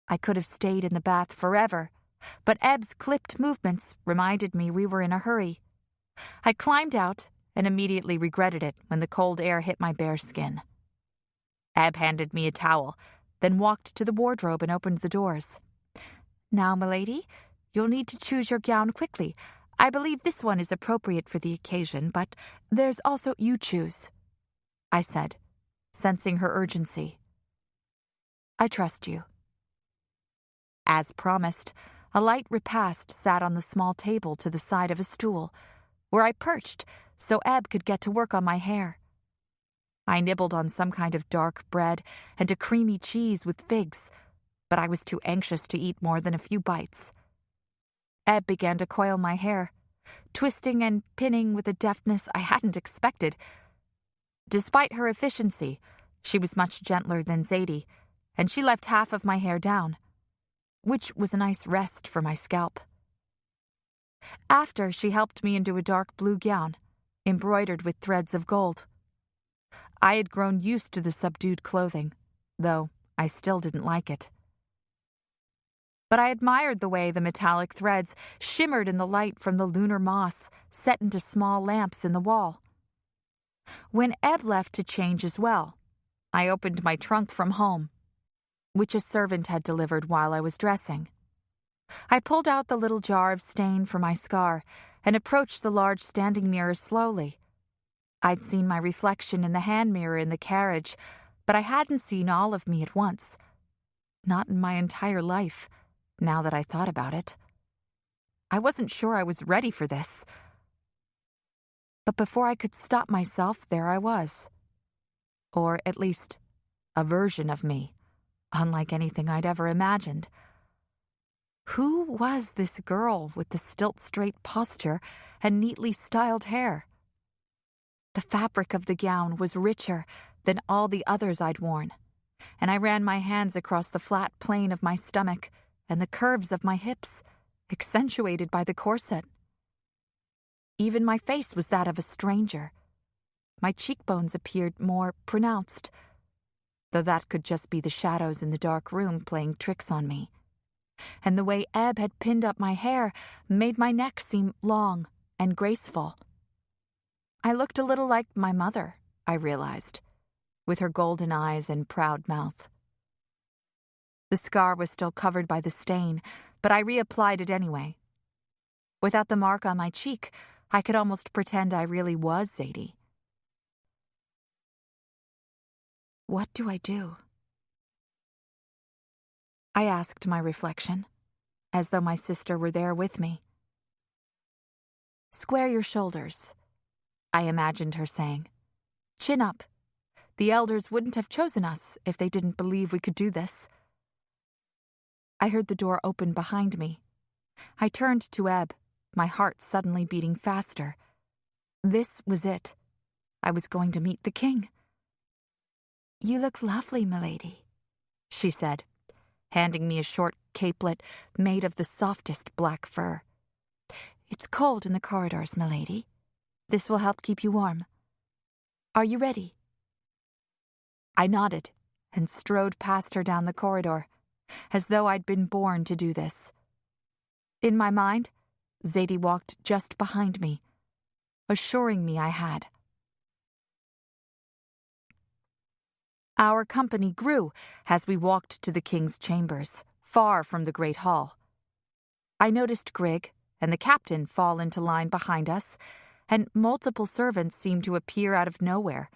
I could have stayed in the bath forever, but Eb's clipped movements reminded me we were in a hurry. I climbed out and immediately regretted it when the cold air hit my bare skin. Eb handed me a towel, then walked to the wardrobe and opened the doors. Now, milady, you'll need to choose your gown quickly. I believe this one is appropriate for the occasion, but there's also you choose, I said, sensing her urgency. I trust you. As promised, a light repast sat on the small table to the side of a stool, where I perched so Eb could get to work on my hair. I nibbled on some kind of dark bread and a creamy cheese with figs, but I was too anxious to eat more than a few bites. Eb began to coil my hair, twisting and pinning with a deftness I hadn't expected. Despite her efficiency, she was much gentler than Zadie, and she left half of my hair down, which was a nice rest for my scalp. After, she helped me into a dark blue gown, embroidered with threads of gold. I had grown used to the subdued clothing, though I still didn't like it. But I admired the way the metallic threads shimmered in the light from the lunar moss set into small lamps in the wall. When Eb left to change as well, I opened my trunk from home, which a servant had delivered while I was dressing. I pulled out the little jar of stain for my scar and approached the large standing mirror slowly. I'd seen my reflection in the hand mirror in the carriage, but I hadn't seen all of me at once. Not in my entire life, now that I thought about it. I wasn't sure I was ready for this. But before I could stop myself, there I was. Or at least, a version of me, unlike anything I'd ever imagined. Who was this girl with the stilt-straight posture and neatly styled hair? The fabric of the gown was richer than all the others I'd worn, and I ran my hands across the flat plane of my stomach and the curves of my hips, accentuated by the corset. Even my face was that of a stranger. My cheekbones appeared more pronounced, though that could just be the shadows in the dark room playing tricks on me. And the way Ebb had pinned up my hair made my neck seem long and graceful. I looked a little like my mother, I realized, with her golden eyes and proud mouth. The scar was still covered by the stain, but I reapplied it anyway. Without the mark on my cheek, I could almost pretend I really was Zadie. What do I do? I asked my reflection, as though my sister were there with me. Square your shoulders, I imagined her saying. Chin up. The elders wouldn't have chosen us if they didn't believe we could do this. I heard the door open behind me. I turned to Ebb, my heart suddenly beating faster. This was it. I was going to meet the king. You look lovely, milady, she said, handing me a short capelet made of the softest black fur. It's cold in the corridors, milady. This will help keep you warm. Are you ready? I nodded and strode past her down the corridor, as though I'd been born to do this. In my mind, Zadie walked just behind me, assuring me I had. Our company grew as we walked to the king's chambers, far from the great hall. I noticed Grigg and the captain fall into line behind us, and multiple servants seemed to appear out of nowhere,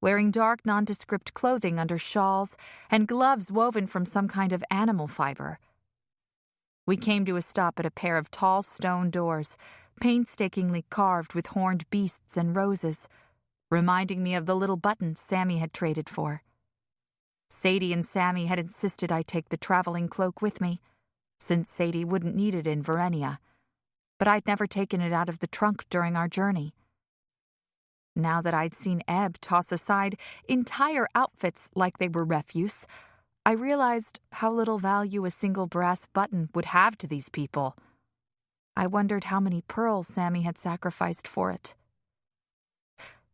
wearing dark, nondescript clothing under shawls and gloves woven from some kind of animal fiber. We came to a stop at a pair of tall stone doors, painstakingly carved with horned beasts and roses, reminding me of the little buttons Sammy had traded for. Sadie and Sammy had insisted I take the traveling cloak with me, since Sadie wouldn't need it in Verenia, but I'd never taken it out of the trunk during our journey. Now that I'd seen Ebb toss aside entire outfits like they were refuse, I realized how little value a single brass button would have to these people. I wondered how many pearls Sammy had sacrificed for it.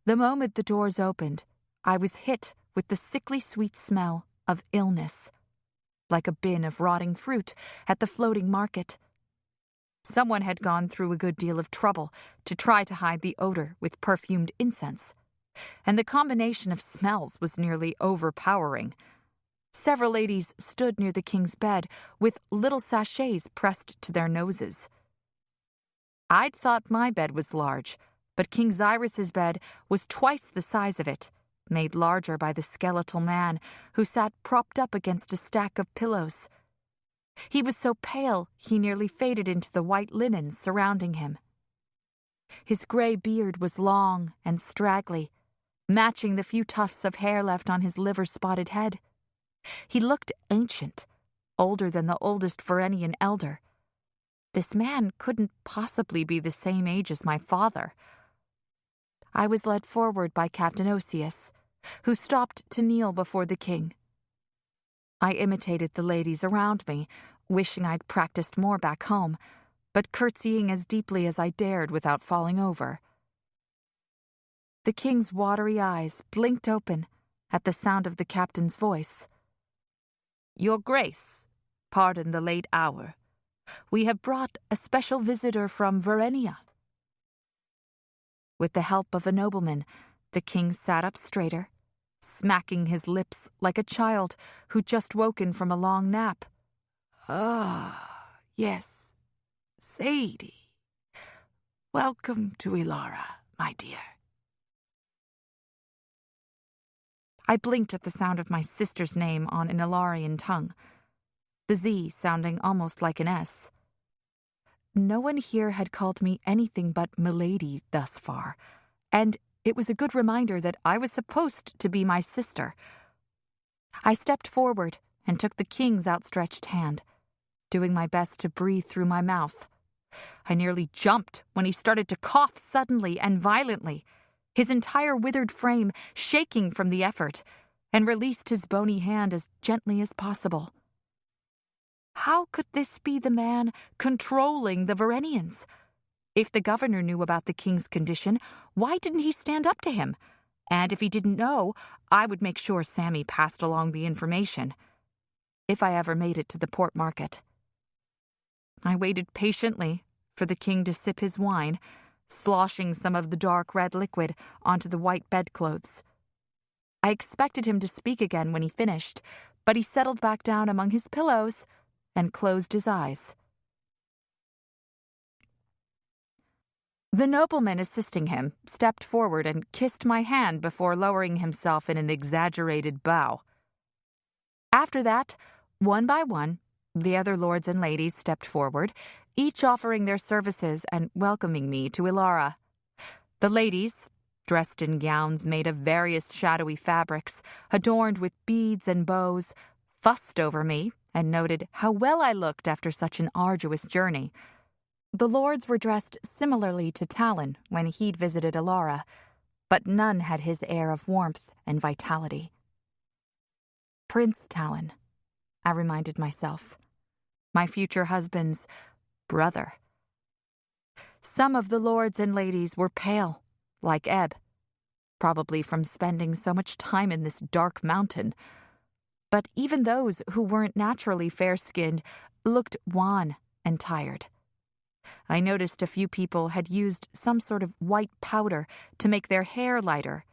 The moment the doors opened, I was hit with the sickly sweet smell of illness, like a bin of rotting fruit at the floating market. Someone had gone through a good deal of trouble to try to hide the odor with perfumed incense, and the combination of smells was nearly overpowering. Several ladies stood near the king's bed with little sachets pressed to their noses. I'd thought my bed was large, but King Xyrus's bed was twice the size of it, made larger by the skeletal man who sat propped up against a stack of pillows. He was so pale he nearly faded into the white linen surrounding him. His gray beard was long and straggly, matching the few tufts of hair left on his liver-spotted head. He looked ancient, older than the oldest Verenian elder. This man couldn't possibly be the same age as my father. I was led forward by Captain Osius, who stopped to kneel before the king. I imitated the ladies around me, wishing I'd practiced more back home, but curtsying as deeply as I dared without falling over. The king's watery eyes blinked open at the sound of the captain's voice. Your Grace, pardon the late hour. We have brought a special visitor from Verenia. With the help of a nobleman, the king sat up straighter, smacking his lips like a child who'd just woken from a long nap. Ah, yes, Sadie. Welcome to Ilara, my dear. I blinked at the sound of my sister's name on an Ilarian tongue, the Z sounding almost like an S. No one here had called me anything but milady thus far, and it was a good reminder that I was supposed to be my sister. I stepped forward and took the king's outstretched hand. doing my best to breathe through my mouth. I nearly jumped when he started to cough suddenly and violently, his entire withered frame shaking from the effort, and released his bony hand as gently as possible. How could this be the man controlling the Varenians? If the governor knew about the king's condition, why didn't he stand up to him? And if he didn't know, I would make sure Sammy passed along the information, if I ever made it to the port market. I waited patiently for the king to sip his wine, sloshing some of the dark red liquid onto the white bedclothes. I expected him to speak again when he finished, but he settled back down among his pillows and closed his eyes. The nobleman assisting him stepped forward and kissed my hand before lowering himself in an exaggerated bow. After that, one by one, the other lords and ladies stepped forward, each offering their services and welcoming me to Ilara. The ladies, dressed in gowns made of various shadowy fabrics, adorned with beads and bows, fussed over me and noted how well I looked after such an arduous journey. The lords were dressed similarly to Talon when he'd visited Ilara, but none had his air of warmth and vitality. Prince Talon, I reminded myself. My future husband's brother. Some of the lords and ladies were pale, like Ebb, probably from spending so much time in this dark mountain. But even those who weren't naturally fair-skinned looked wan and tired. I noticed a few people had used some sort of white powder to make their hair lighter.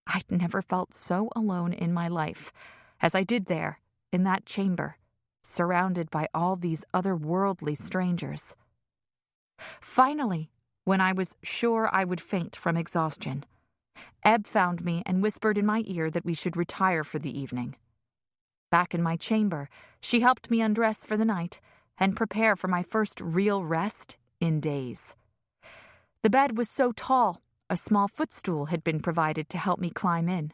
I'd never felt so alone in my life as I did there, in that chamber, surrounded by all these otherworldly strangers. Finally, when I was sure I would faint from exhaustion, Ebb found me and whispered in my ear that we should retire for the evening. Back in my chamber, she helped me undress for the night and prepare for my first real rest in days. The bed was so tall, a small footstool had been provided to help me climb in.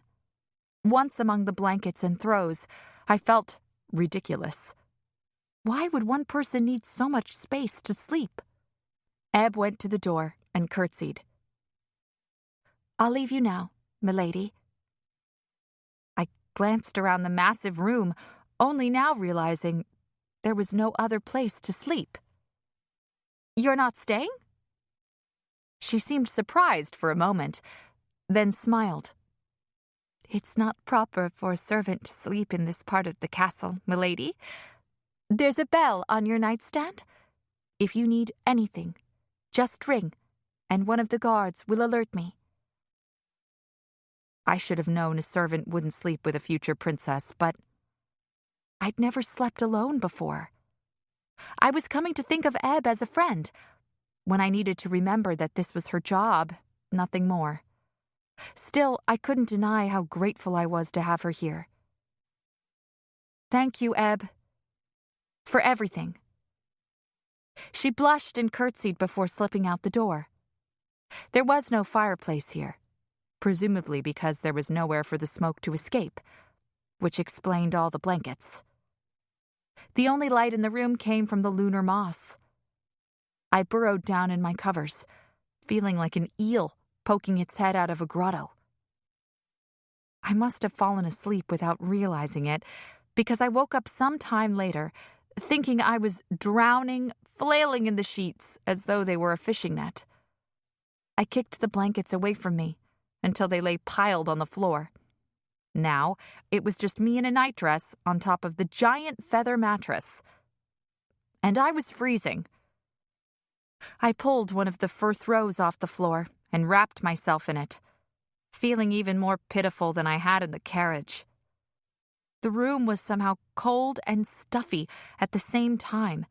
Once among the blankets and throws, I felt ridiculous. Why would one person need so much space to sleep? Ebb went to the door and curtsied. "I'll leave you now, milady." I glanced around the massive room, only now realizing there was no other place to sleep. "You're not staying?" She seemed surprised for a moment, then smiled. "It's not proper for a servant to sleep in this part of the castle, milady. There's a bell on your nightstand. If you need anything, just ring, and one of the guards will alert me." I should have known a servant wouldn't sleep with a future princess, but I'd never slept alone before. I was coming to think of Ebb as a friend, when I needed to remember that this was her job, nothing more. Still, I couldn't deny how grateful I was to have her here. "Thank you, Ebb, for everything." She blushed and curtsied before slipping out the door. There was no fireplace here, presumably because there was nowhere for the smoke to escape, which explained all the blankets. The only light in the room came from the lunar moss. I burrowed down in my covers, feeling like an eel poking its head out of a grotto. I must have fallen asleep without realizing it, because I woke up some time later, thinking I was drowning, flailing in the sheets as though they were a fishing net. I kicked the blankets away from me until they lay piled on the floor. Now, it was just me in a nightdress on top of the giant feather mattress. And I was freezing. I pulled one of the fur throws off the floor and wrapped myself in it, feeling even more pitiful than I had in the carriage. The room was somehow cold and stuffy at the same time.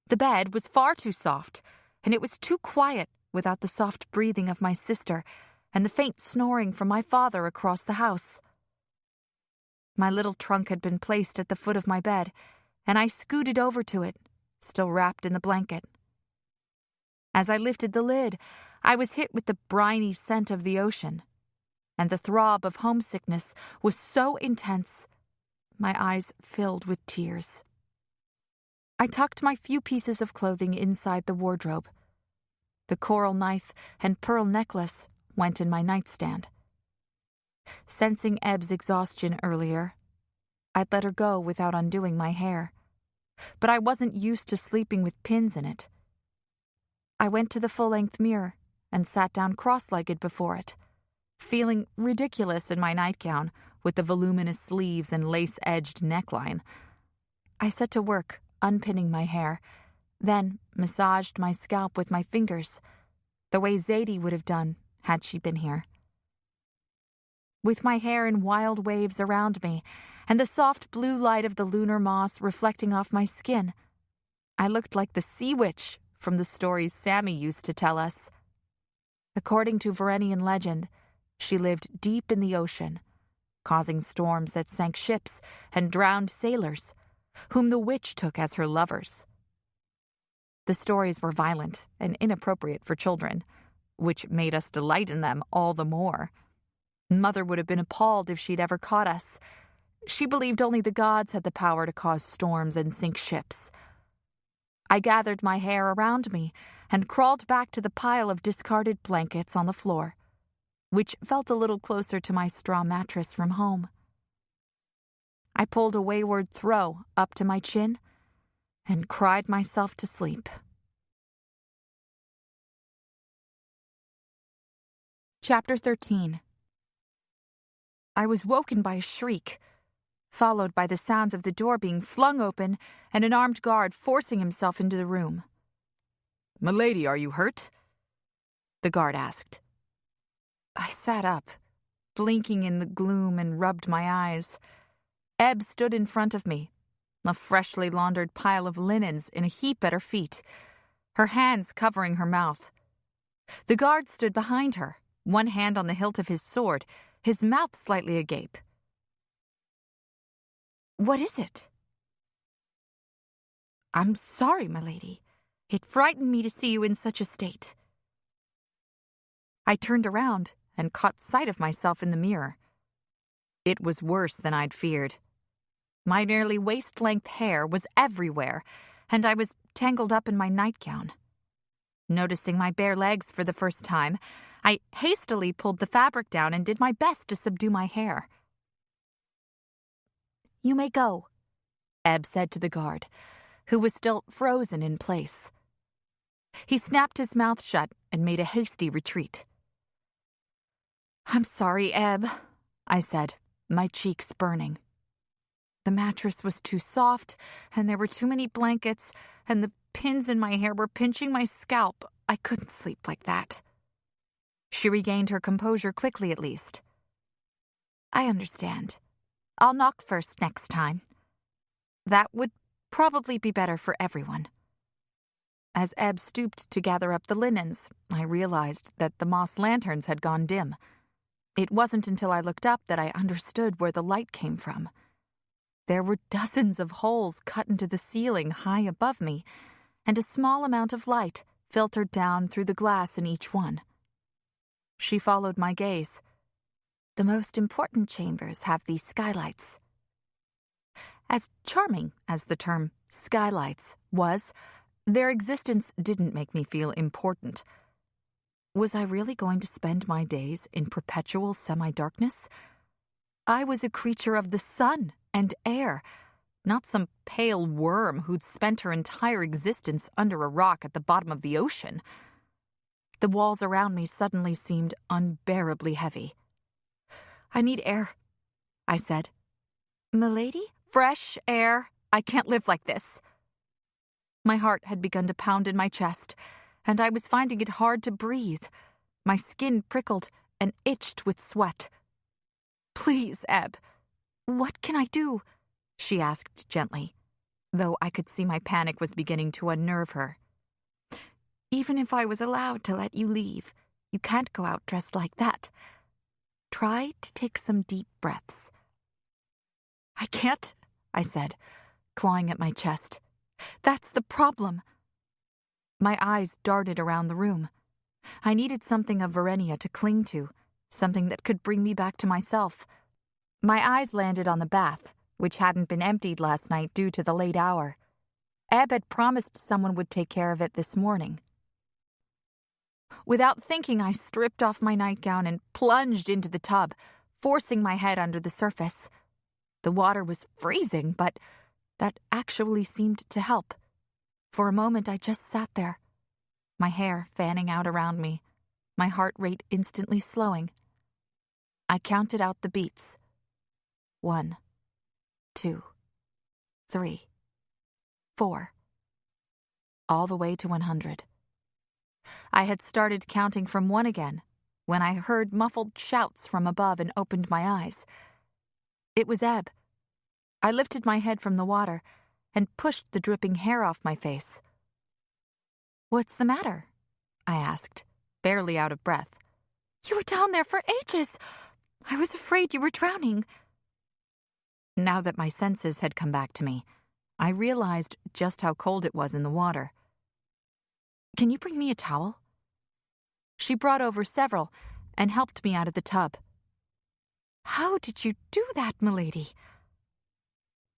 The bed was far too soft, and it was too quiet without the soft breathing of my sister and the faint snoring from my father across the house. My little trunk had been placed at the foot of my bed, and I scooted over to it, still wrapped in the blanket. As I lifted the lid, I was hit with the briny scent of the ocean, and the throb of homesickness was so intense, my eyes filled with tears. I tucked my few pieces of clothing inside the wardrobe. The coral knife and pearl necklace went in my nightstand. Sensing Eb's exhaustion earlier, I'd let her go without undoing my hair. But I wasn't used to sleeping with pins in it. I went to the full-length mirror and sat down cross-legged before it, feeling ridiculous in my nightgown with the voluminous sleeves and lace-edged neckline. I set to work, unpinning my hair, then massaged my scalp with my fingers, the way Zadie would have done had she been here. With my hair in wild waves around me and the soft blue light of the lunar moss reflecting off my skin, I looked like the sea witch from the stories Sammy used to tell us. According to Varenian legend, she lived deep in the ocean, causing storms that sank ships and drowned sailors, whom the witch took as her lovers. The stories were violent and inappropriate for children, which made us delight in them all the more. Mother would have been appalled if she'd ever caught us. She believed only the gods had the power to cause storms and sink ships. I gathered my hair around me and crawled back to the pile of discarded blankets on the floor, which felt a little closer to my straw mattress from home. I pulled a wayward throw up to my chin and cried myself to sleep. Chapter 13. I was woken by a shriek, followed by the sounds of the door being flung open and an armed guard forcing himself into the room. "Milady, are you hurt?" the guard asked. I sat up, blinking in the gloom, and rubbed my eyes. Eb stood in front of me, a freshly laundered pile of linens in a heap at her feet, her hands covering her mouth. The guard stood behind her, one hand on the hilt of his sword, his mouth slightly agape. "What is it?" "I'm sorry, milady. It frightened me to see you in such a state." I turned around and caught sight of myself in the mirror. It was worse than I'd feared. My nearly waist-length hair was everywhere, and I was tangled up in my nightgown. Noticing my bare legs for the first time, I hastily pulled the fabric down and did my best to subdue my hair. "You may go," Eb said to the guard, who was still frozen in place. He snapped his mouth shut and made a hasty retreat. "I'm sorry, Eb," I said, my cheeks burning. The mattress was too soft, and there were too many blankets, and the pins in my hair were pinching my scalp. I couldn't sleep like that. She regained her composure quickly, at least. "I understand. I'll knock first next time. That would probably be better for everyone." As Eb stooped to gather up the linens, I realized that the moss lanterns had gone dim. It wasn't until I looked up that I understood where the light came from. There were dozens of holes cut into the ceiling high above me, and a small amount of light filtered down through the glass in each one. She followed my gaze. "The most important chambers have these skylights." As charming as the term skylights was, their existence didn't make me feel important. Was I really going to spend my days in perpetual semi-darkness? I was a creature of the sun and air, not some pale worm who'd spent her entire existence under a rock at the bottom of the ocean. The walls around me suddenly seemed unbearably heavy. "I need air," I said. "Milady? Fresh air. I can't live like this." My heart had begun to pound in my chest, and I was finding it hard to breathe. My skin prickled and itched with sweat. "Please, Eb, what can I do?" she asked gently, though I could see my panic was beginning to unnerve her. "Even if I was allowed to let you leave, you can't go out dressed like that. Try to take some deep breaths." "I can't," I said, clawing at my chest. "That's the problem." My eyes darted around the room. I needed something of Verenia to cling to, something that could bring me back to myself. My eyes landed on the bath, which hadn't been emptied last night due to the late hour. Ebb had promised someone would take care of it this morning. Without thinking, I stripped off my nightgown and plunged into the tub, forcing my head under the surface. The water was freezing, but that actually seemed to help. For a moment, I just sat there, my hair fanning out around me, my heart rate instantly slowing. I counted out the beats. 1, 2, 3, 4, all the way to 100. I had started counting from 1 again when I heard muffled shouts from above and opened my eyes. It was Ebb. I lifted my head from the water and pushed the dripping hair off my face. "What's the matter?" I asked, barely out of breath. "You were down there for ages. I was afraid you were drowning." Now that my senses had come back to me, I realized just how cold it was in the water. "Can you bring me a towel?" She brought over several and helped me out of the tub. "How did you do that, milady?"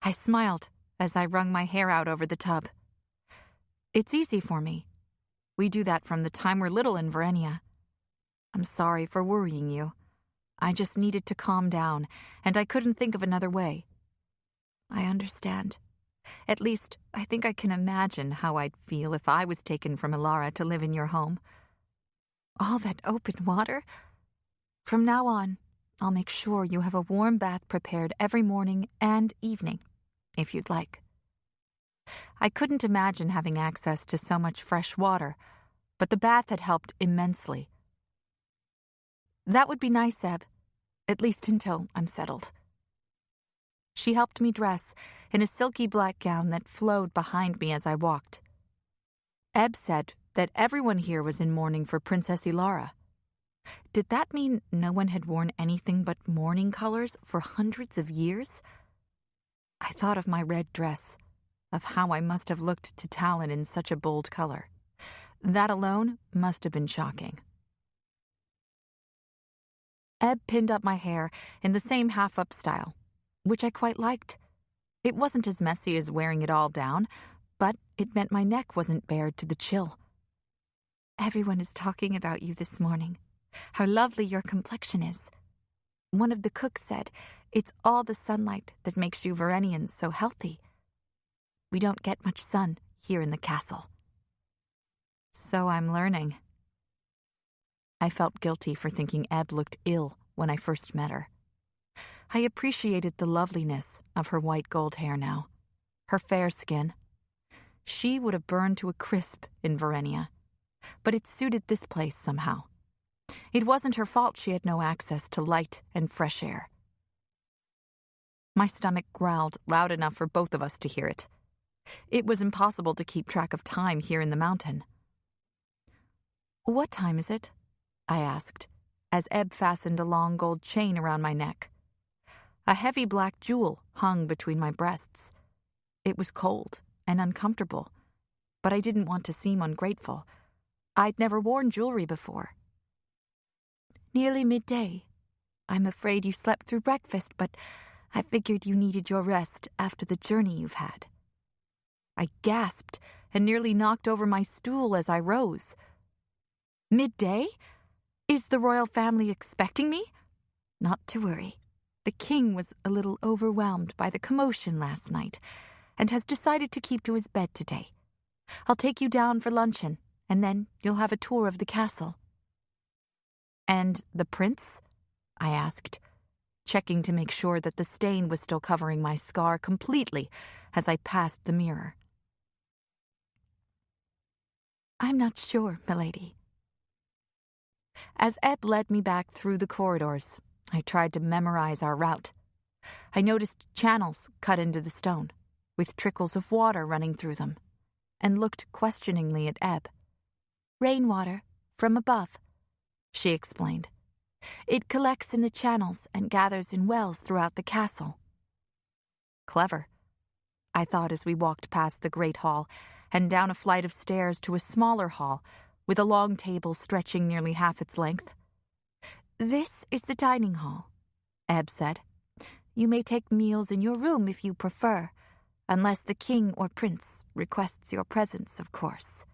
I smiled as I wrung my hair out over the tub. "It's easy for me. We do that from the time we're little in Verenia. I'm sorry for worrying you. I just needed to calm down, and I couldn't think of another way." "I understand. At least, I think I can imagine how I'd feel if I was taken from Ilara to live in your home. All that open water? From now on, I'll make sure you have a warm bath prepared every morning and evening, if you'd like." I couldn't imagine having access to so much fresh water, but the bath had helped immensely. "That would be nice, Ebb, at least until I'm settled." She helped me dress in a silky black gown that flowed behind me as I walked. Ebb said that everyone here was in mourning for Princess Ilara. Did that mean no one had worn anything but mourning colors for hundreds of years? I thought of my red dress, of how I must have looked to Talon in such a bold color. That alone must have been shocking. Ebb pinned up my hair in the same half-up style, which I quite liked. It wasn't as messy as wearing it all down, but it meant my neck wasn't bared to the chill. "Everyone is talking about you this morning. How lovely your complexion is. One of the cooks said it's all the sunlight that makes you Verenians so healthy. We don't get much sun here in the castle." "So I'm learning." I felt guilty for thinking Ebb looked ill when I first met her. I appreciated the loveliness of her white gold hair now, her fair skin. She would have burned to a crisp in Verenia, but it suited this place somehow. It wasn't her fault she had no access to light and fresh air. My stomach growled loud enough for both of us to hear it. It was impossible to keep track of time here in the mountain. "What time is it?" I asked, as Ebb fastened a long gold chain around my neck. A heavy black jewel hung between my breasts. It was cold and uncomfortable, but I didn't want to seem ungrateful. I'd never worn jewelry before. "Nearly midday. I'm afraid you slept through breakfast, but I figured you needed your rest after the journey you've had." I gasped and nearly knocked over my stool as I rose. "Midday? Is the royal family expecting me?" "Not to worry. The king was a little overwhelmed by the commotion last night and has decided to keep to his bed today. I'll take you down for luncheon, and then you'll have a tour of the castle." "And the prince?" I asked, checking to make sure that the stain was still covering my scar completely as I passed the mirror. "I'm not sure, milady." As Ebb led me back through the corridors, I tried to memorize our route. I noticed channels cut into the stone, with trickles of water running through them, and looked questioningly at Ebb. "Rainwater, from above," she explained. "It collects in the channels and gathers in wells throughout the castle." Clever, I thought as we walked past the great hall and down a flight of stairs to a smaller hall with a long table stretching nearly half its length. "This is the dining hall," Ebb said. "You may take meals in your room if you prefer. unless the king or prince requests your presence, of course."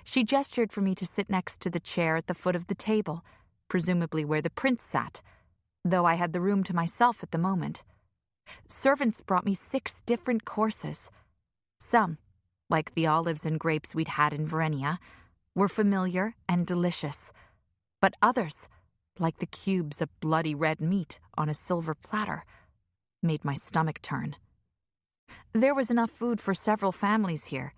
She gestured for me to sit next to the chair at the foot of the table, presumably where the prince sat, though I had the room to myself at the moment. Servants brought me 6 different courses. Some, like the olives and grapes we'd had in Verenia, were familiar and delicious, but others, like the cubes of bloody red meat on a silver platter, made my stomach turn. There was enough food for several families here,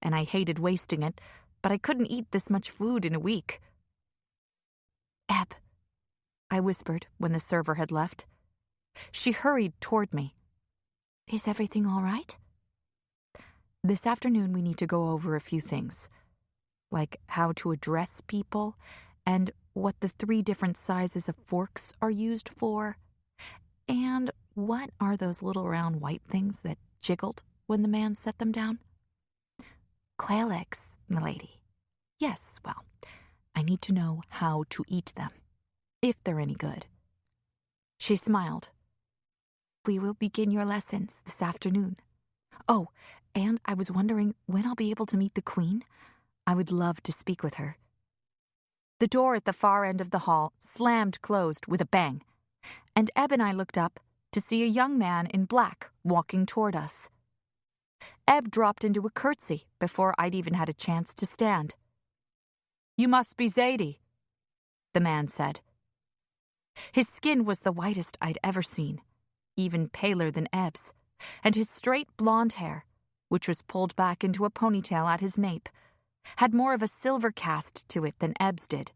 and I hated wasting it, but I couldn't eat this much food in a week. "Eb," I whispered when the server had left. She hurried toward me. "Is everything all right?" "This afternoon we need to go over a few things, like how to address people and what the 3 different sizes of forks are used for, and what are those little round white things that jiggled when the man set them down?" "Quail eggs, milady." "Yes, well, I need to know how to eat them, if they're any good." She smiled. "We will begin your lessons this afternoon. Oh, and I was wondering when I'll be able to meet the Queen. I would love to speak with her." The door at the far end of the hall slammed closed with a bang, and Eb and I looked up to see a young man in black walking toward us. Eb dropped into a curtsy before I'd even had a chance to stand. "You must be Zadie," the man said. His skin was the whitest I'd ever seen, even paler than Eb's, and his straight blonde hair, which was pulled back into a ponytail at his nape, had more of a silver cast to it than Eb's did.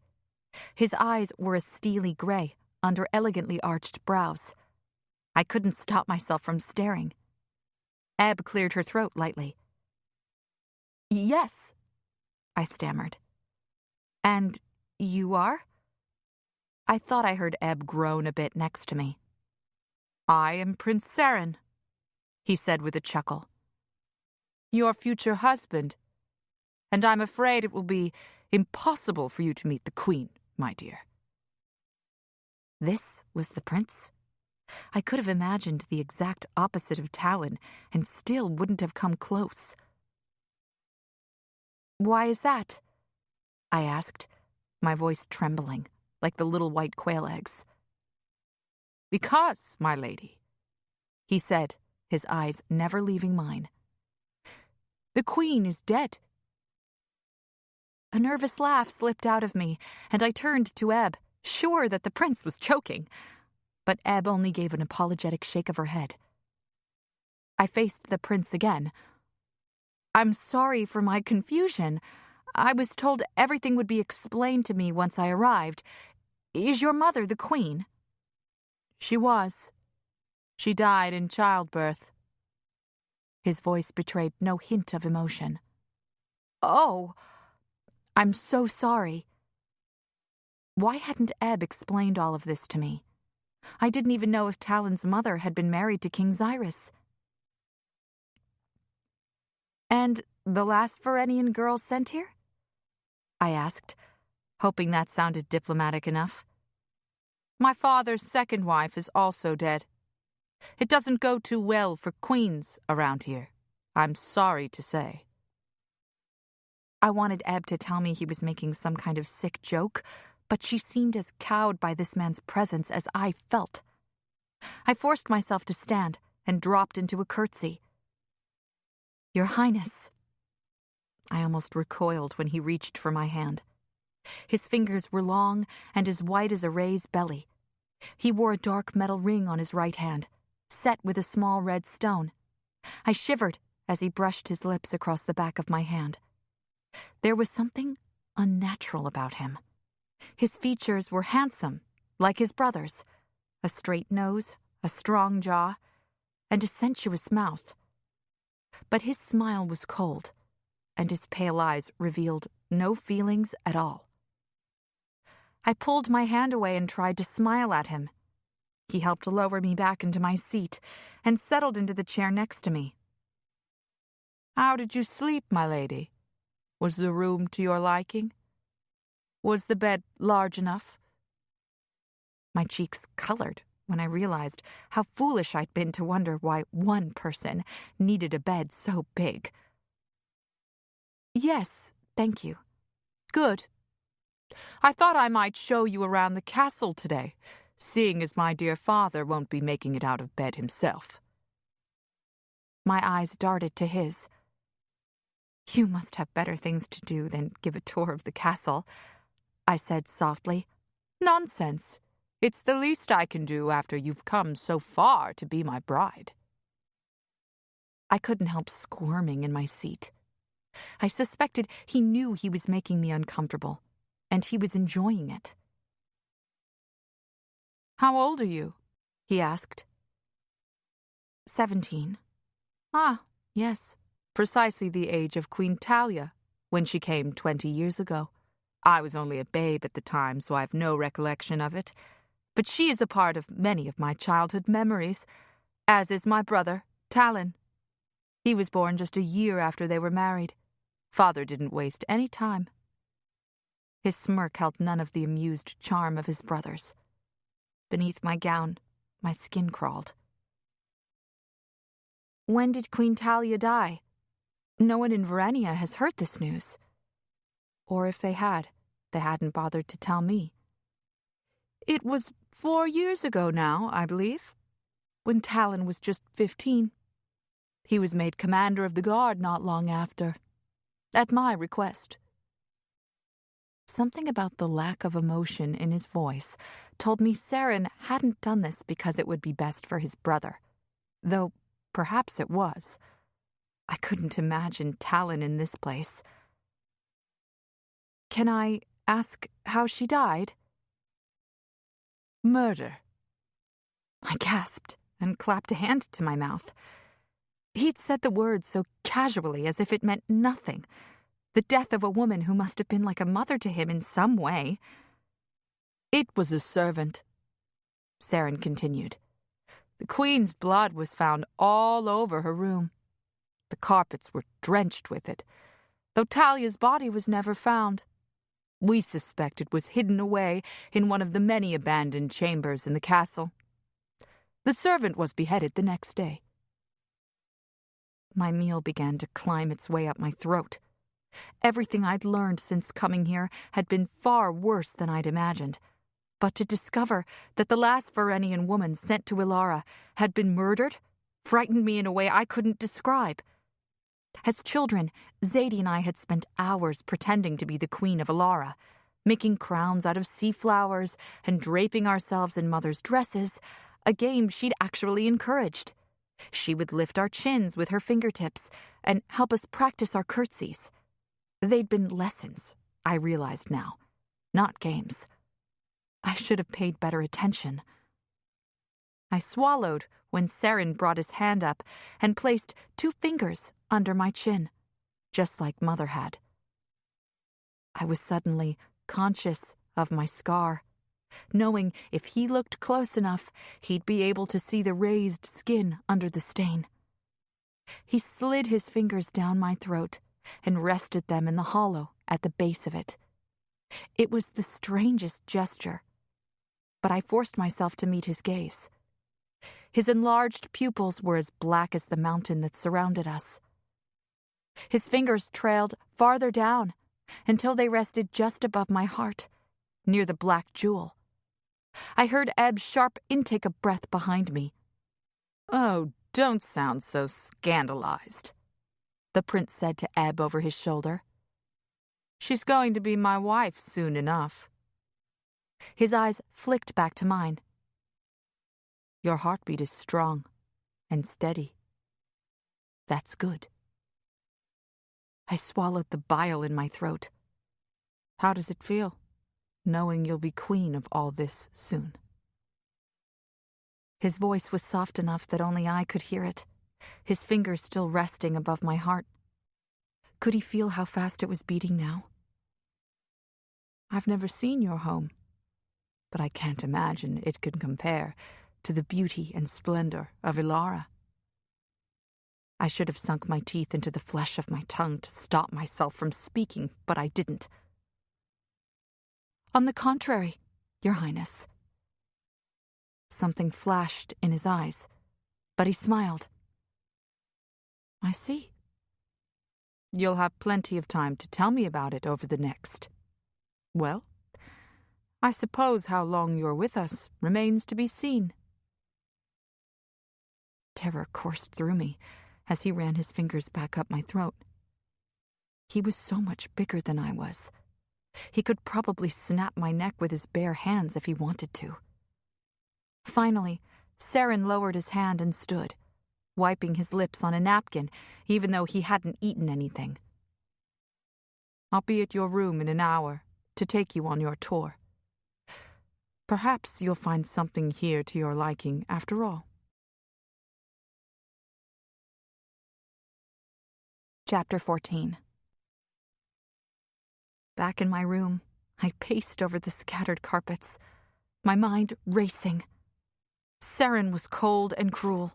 His eyes were a steely gray under elegantly arched brows. I couldn't stop myself from staring. Eb cleared her throat lightly. "Yes," I stammered. "And you are?" I thought I heard Eb groan a bit next to me. "I am Prince Saren," he said with a chuckle. "Your future husband. And I'm afraid it will be impossible for you to meet the Queen, my dear." This was the prince? I could have imagined the exact opposite of Talon and still wouldn't have come close. "Why is that?" I asked, my voice trembling, like the little white quail eggs. "Because, my lady," he said, his eyes never leaving mine, "the Queen is dead." A nervous laugh slipped out of me, and I turned to Eb, sure that the prince was choking. But Eb only gave an apologetic shake of her head. I faced the prince again. "I'm sorry for my confusion. I was told everything would be explained to me once I arrived. Is your mother the Queen?" "She was. She died in childbirth." His voice betrayed no hint of emotion. "Oh, I'm so sorry." Why hadn't Eb explained all of this to me? I didn't even know if Talon's mother had been married to King Xyrus. "And the last Verenian girl sent here?" I asked, hoping that sounded diplomatic enough. "My father's second wife is also dead. It doesn't go too well for queens around here, I'm sorry to say." I wanted Eb to tell me he was making some kind of sick joke, but she seemed as cowed by this man's presence as I felt. I forced myself to stand and dropped into a curtsy. "Your Highness." I almost recoiled when he reached for my hand. His fingers were long and as white as a ray's belly. He wore a dark metal ring on his right hand, set with a small red stone. I shivered as he brushed his lips across the back of my hand. There was something unnatural about him. His features were handsome, like his brother's, a straight nose, a strong jaw, and a sensuous mouth. But his smile was cold, and his pale eyes revealed no feelings at all. I pulled my hand away and tried to smile at him. He helped lower me back into my seat and settled into the chair next to me. "How did you sleep, my lady? Was the room to your liking? Was the bed large enough?" My cheeks colored when I realized how foolish I'd been to wonder why one person needed a bed so big. "Yes, thank you." "Good. I thought I might show you around the castle today, seeing as my dear father won't be making it out of bed himself." My eyes darted to his. "You must have better things to do than give a tour of the castle," I said softly. "Nonsense. It's the least I can do after you've come so far to be my bride." I couldn't help squirming in my seat. I suspected he knew he was making me uncomfortable, and he was enjoying it. "How old are you?" he asked. 17. "Ah, yes, precisely the age of Queen Talia, when she came 20 years ago. I was only a babe at the time, so I have no recollection of it. But she is a part of many of my childhood memories, as is my brother, Talon. He was born just a year after they were married. Father didn't waste any time." His smirk held none of the amused charm of his brother's. Beneath my gown, my skin crawled. "When did Queen Talia die? No one in Verania has heard this news. Or if they had, they hadn't bothered to tell me." "It was 4 years ago now, I believe, when Talon was just 15. He was made commander of the guard not long after, at my request." Something about the lack of emotion in his voice told me Saren hadn't done this because it would be best for his brother, though perhaps it was. I couldn't imagine Talon in this place. "Can I ask how she died?" "Murder." I gasped and clapped a hand to my mouth. He'd said the word so casually as if it meant nothing. The death of a woman who must have been like a mother to him in some way. "It was a servant," Saren continued. "The Queen's blood was found all over her room. The carpets were drenched with it, though Talia's body was never found. We suspect it was hidden away in one of the many abandoned chambers in the castle. The servant was beheaded the next day." My meal began to climb its way up my throat. Everything I'd learned since coming here had been far worse than I'd imagined. But to discover that the last Varenian woman sent to Ilara had been murdered frightened me in a way I couldn't describe. As children, Zadie and I had spent hours pretending to be the Queen of Ilara, making crowns out of sea flowers and draping ourselves in Mother's dresses, a game she'd actually encouraged. She would lift our chins with her fingertips and help us practice our curtsies. They'd been lessons, I realized now, not games. I should have paid better attention. I swallowed when Saren brought his hand up and placed 2 fingers under my chin, just like Mother had. I was suddenly conscious of my scar, knowing if he looked close enough, he'd be able to see the raised skin under the stain. He slid his fingers down my throat and rested them in the hollow at the base of it. It was the strangest gesture, but I forced myself to meet his gaze. His enlarged pupils were as black as the mountain that surrounded us. His fingers trailed farther down until they rested just above my heart, near the black jewel. I heard Ebb's sharp intake of breath behind me. "Oh, don't sound so scandalized," the prince said to Ebb over his shoulder. "She's going to be my wife soon enough." His eyes flicked back to mine. "Your heartbeat is strong and steady. That's good." I swallowed the bile in my throat. "How does it feel, knowing you'll be queen of all this soon?" His voice was soft enough that only I could hear it, his fingers still resting above my heart. Could he feel how fast it was beating now? "I've never seen your home, but I can't imagine it can compare to the beauty and splendor of Ilara." I should have sunk my teeth into the flesh of my tongue to stop myself from speaking, but I didn't. "On the contrary, Your Highness." something flashed in his eyes, but he smiled. I see. You'll have plenty of time to tell me about it over the next. Well, I suppose how long you're with us remains to be seen. Terror coursed through me as he ran his fingers back up my throat. He was so much bigger than I was. He could probably snap my neck with his bare hands if he wanted to. Finally, Saren lowered his hand and stood, wiping his lips on a napkin, even though he hadn't eaten anything. I'll be at your room in an hour to take you on your tour. Perhaps you'll find something here to your liking after all. Chapter 14. Back in my room, I paced over the scattered carpets, my mind racing. Saren was cold and cruel.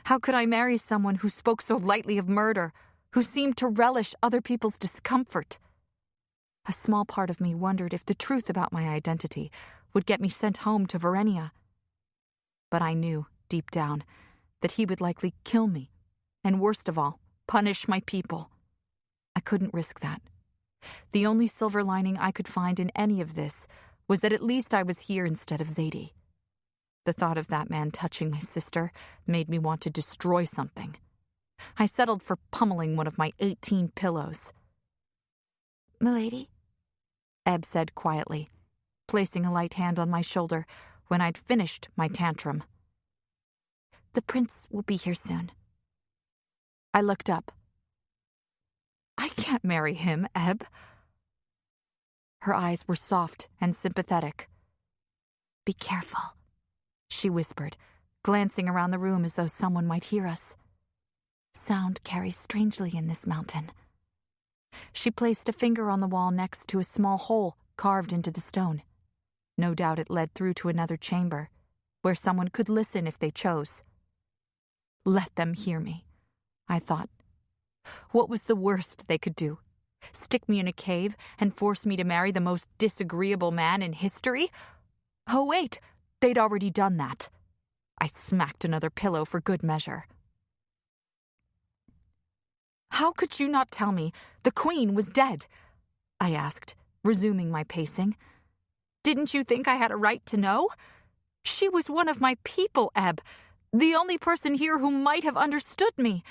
How could I marry someone who spoke so lightly of murder, who seemed to relish other people's discomfort? A small part of me wondered if the truth about my identity would get me sent home to Verenia. But I knew, deep down, that he would likely kill me, and worst of all, punish my people. I couldn't risk that. The only silver lining I could find in any of this was that at least I was here instead of Zadie. The thought of that man touching my sister made me want to destroy something. I settled for pummeling one of my 18 pillows. "Milady?" Ebb said quietly, placing a light hand on my shoulder when I'd finished my tantrum. "The prince will be here soon." I looked up. "I can't marry him, Ebb." Her eyes were soft and sympathetic. "Be careful," she whispered, glancing around the room as though someone might hear us. "Sound carries strangely in this mountain." She placed a finger on the wall next to a small hole carved into the stone. No doubt it led through to another chamber, where someone could listen if they chose. Let them hear me, I thought. What was the worst they could do? Stick me in a cave and force me to marry the most disagreeable man in history? Oh wait, they'd already done that. I smacked another pillow for good measure. "How could you not tell me the Queen was dead?" I asked, resuming my pacing. "Didn't you think I had a right to know? She was one of my people, Ebb, the only person here who might have understood me.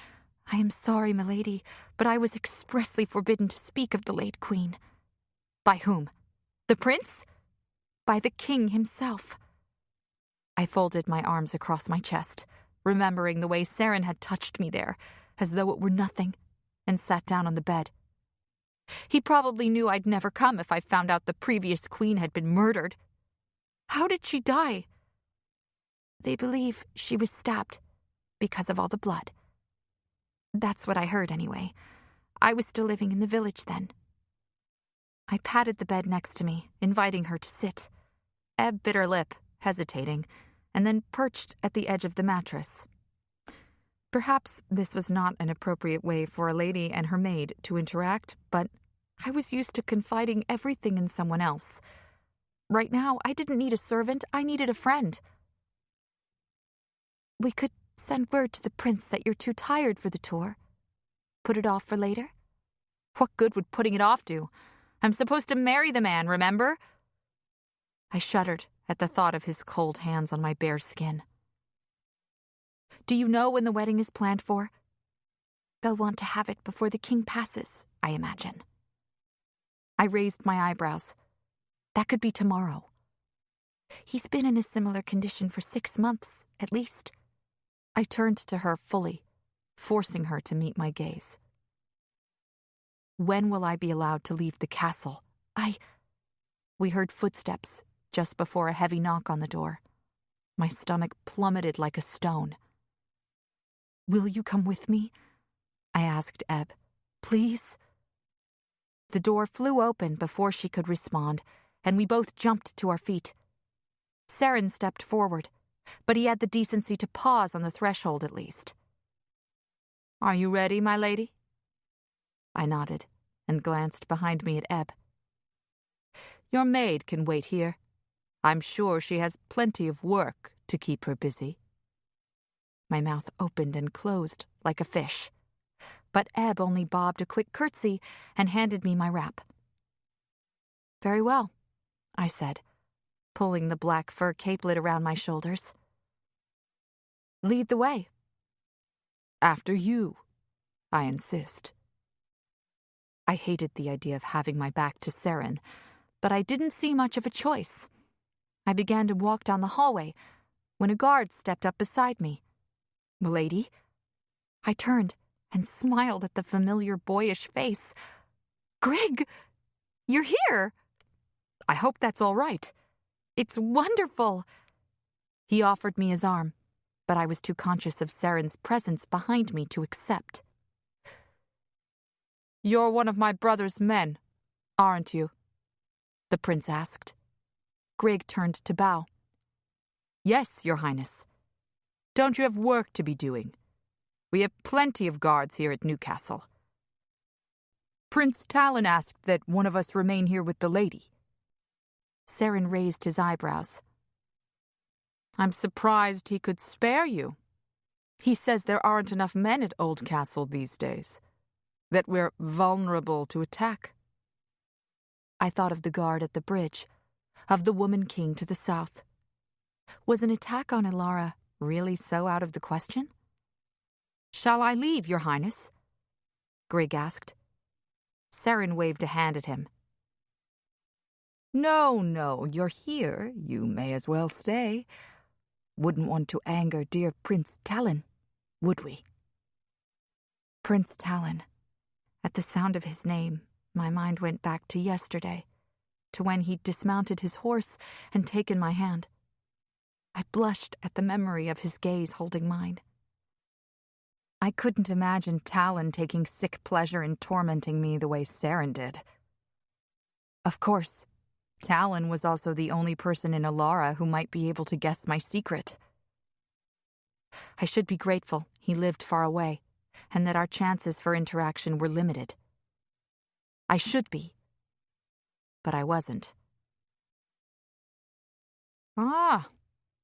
I am sorry, milady, but I was expressly forbidden to speak of the late Queen." "By whom? The prince?" "By the king himself." I folded my arms across my chest, remembering the way Saren had touched me there, as though it were nothing, and sat down on the bed. He probably knew I'd never come if I found out the previous queen had been murdered. How did she die? "They believe she was stabbed because of all the blood. That's what I heard anyway. I was still living in the village then." I patted the bed next to me, inviting her to sit. Ebb bit her lip, hesitating, and then perched at the edge of the mattress. Perhaps this was not an appropriate way for a lady and her maid to interact, but I was used to confiding everything in someone else. Right now, I didn't need a servant, I needed a friend. "We could send word to the prince that you're too tired for the tour. Put it off for later?" "What good would putting it off do? I'm supposed to marry the man, remember?" I shuddered at the thought of his cold hands on my bare skin. "Do you know when the wedding is planned for?" "They'll want to have it before the king passes, I imagine." I raised my eyebrows. That could be tomorrow. "He's been in a similar condition for 6 months, at least." I turned to her fully, forcing her to meet my gaze. "When will I be allowed to leave the castle? We heard footsteps just before a heavy knock on the door. My stomach plummeted like a stone. "Will you come with me?" I asked Ebb. "Please?" The door flew open before she could respond, and we both jumped to our feet. Saren stepped forward, but he had the decency to pause on the threshold at least. "Are you ready, my lady?" I nodded and glanced behind me at Ebb. "Your maid can wait here. I'm sure she has plenty of work to keep her busy. My mouth opened and closed like a fish, but Ebb only bobbed a quick curtsy and handed me my wrap. "Very well," I said, pulling the black fur capelet around my shoulders. "Lead the way." "After you, I insist." I hated the idea of having my back to Saren, but I didn't see much of a choice. I began to walk down the hallway when a guard stepped up beside me. "Milady?" I turned and smiled at the familiar boyish face. "Grig, you're here!" "I hope that's all right." "It's wonderful." He offered me his arm, but I was too conscious of Saren's presence behind me to accept. "You're one of my brother's men, aren't you?" the prince asked. Grig turned to bow. "Yes, Your Highness. Don't you have work to be doing? We have plenty of guards here at Newcastle. Prince Talon asked that one of us remain here with the lady." Saren raised his eyebrows. "I'm surprised he could spare you. He says there aren't enough men at Oldcastle these days, that we're vulnerable to attack." I thought of the guard at the bridge, of the Woman King to the south. Was an attack on Ilara really so out of the question? "Shall I leave, Your Highness?" Grig asked. Saren waved a hand at him. No, you're here. You may as well stay. Wouldn't want to anger dear Prince Talon, would we?" Prince Talon. At the sound of his name, my mind went back to yesterday, to when he'd dismounted his horse and taken my hand. I blushed at the memory of his gaze holding mine. I couldn't imagine Talon taking sick pleasure in tormenting me the way Saren did. Of course, Talon was also the only person in Ilara who might be able to guess my secret. I should be grateful he lived far away, and that our chances for interaction were limited. I should be, but I wasn't. "Ah,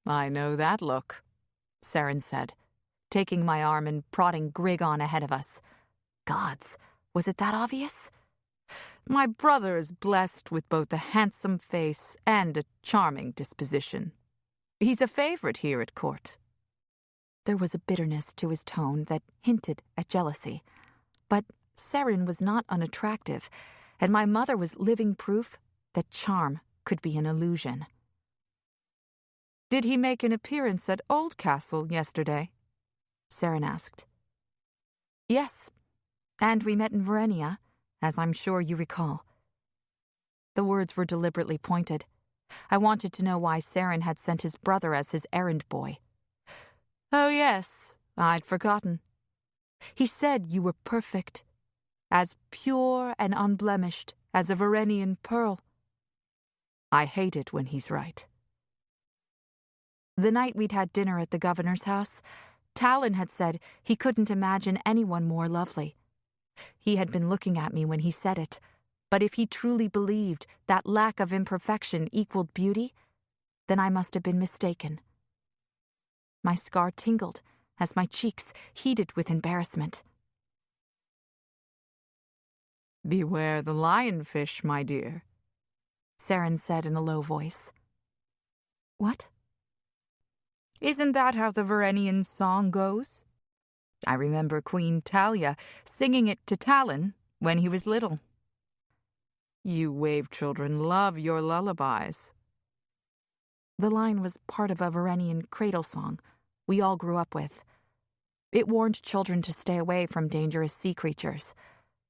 I know that look," Saren said, taking my arm and prodding Grig on ahead of us. Gods, was it that obvious? My brother is blessed with both a handsome face and a charming disposition. He's a favorite here at court. There was a bitterness to his tone that hinted at jealousy, but Saren was not unattractive, and my mother was living proof that charm could be an illusion. "Did he make an appearance at Oldcastle yesterday?" Saren asked. "Yes, and we met in Verenia, as I'm sure you recall." The words were deliberately pointed. I wanted to know why Saren had sent his brother as his errand boy. "Oh yes, I'd forgotten. He said you were perfect, as pure and unblemished as a Verenian pearl. I hate it when he's right." The night we'd had dinner at the governor's house, Talon had said he couldn't imagine anyone more lovely. He had been looking at me when he said it, but if he truly believed that lack of imperfection equaled beauty, then I must have been mistaken. My scar tingled as my cheeks heated with embarrassment. "Beware the lionfish, my dear," Saren said in a low voice. "What?" "Isn't that how the Verenian song goes? I remember Queen Talia singing it to Talon when he was little. You wave children love your lullabies." The line was part of a Verenian cradle song we all grew up with. It warned children to stay away from dangerous sea creatures,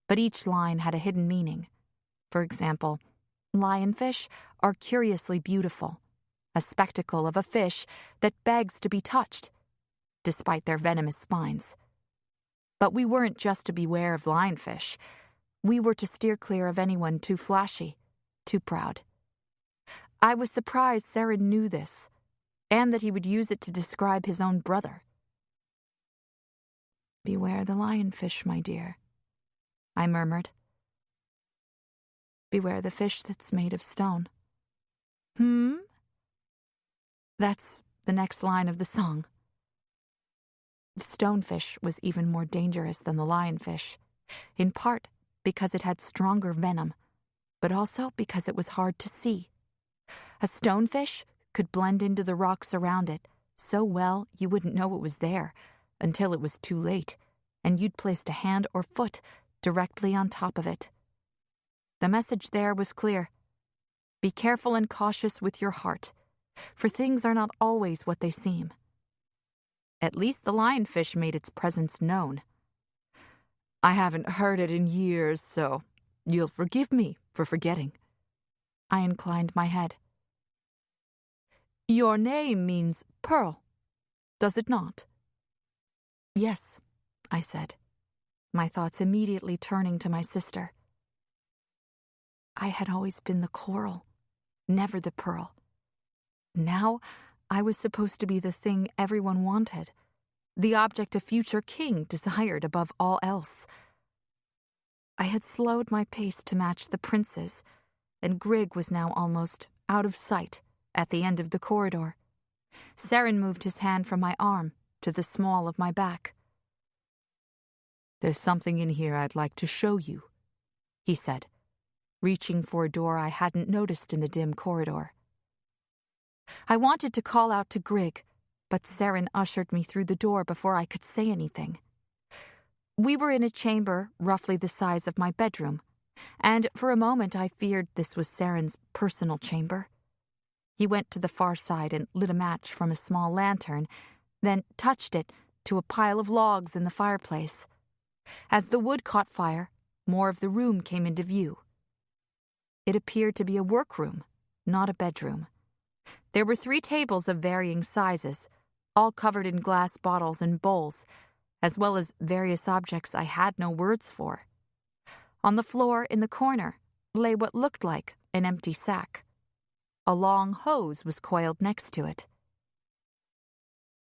but each line had a hidden meaning. For example, lionfish are curiously beautiful, a spectacle of a fish that begs to be touched, despite their venomous spines. But we weren't just to beware of lionfish. We were to steer clear of anyone too flashy, too proud. I was surprised Saren knew this, and that he would use it to describe his own brother. "Beware the lionfish, my dear," I murmured. "Beware the fish that's made of stone." That's the next line of the song. The stonefish was even more dangerous than the lionfish, in part because it had stronger venom, but also because it was hard to see. A stonefish could blend into the rocks around it so well you wouldn't know it was there until it was too late, and you'd placed a hand or foot directly on top of it. The message there was clear. Be careful and cautious with your heart, for things are not always what they seem. At least the lionfish made its presence known. I haven't heard it in years, so you'll forgive me for forgetting. I inclined my head. Your name means pearl, does it not? Yes, I said, my thoughts immediately turning to my sister. I had always been the coral, never the pearl. Now I was supposed to be the thing everyone wanted, the object a future king desired above all else. I had slowed my pace to match the prince's, and Grig was now almost out of sight at the end of the corridor. Saren moved his hand from my arm to the small of my back. There's something in here I'd like to show you, he said, reaching for a door I hadn't noticed in the dim corridor. I wanted to call out to Grig, but Saren ushered me through the door before I could say anything. We were in a chamber roughly the size of my bedroom, and for a moment I feared this was Saren's personal chamber. He went to the far side and lit a match from a small lantern, then touched it to a pile of logs in the fireplace. As the wood caught fire, more of the room came into view. It appeared to be a workroom, not a bedroom. There were 3 tables of varying sizes, all covered in glass bottles and bowls, as well as various objects I had no words for. On the floor in the corner lay what looked like an empty sack. A long hose was coiled next to it.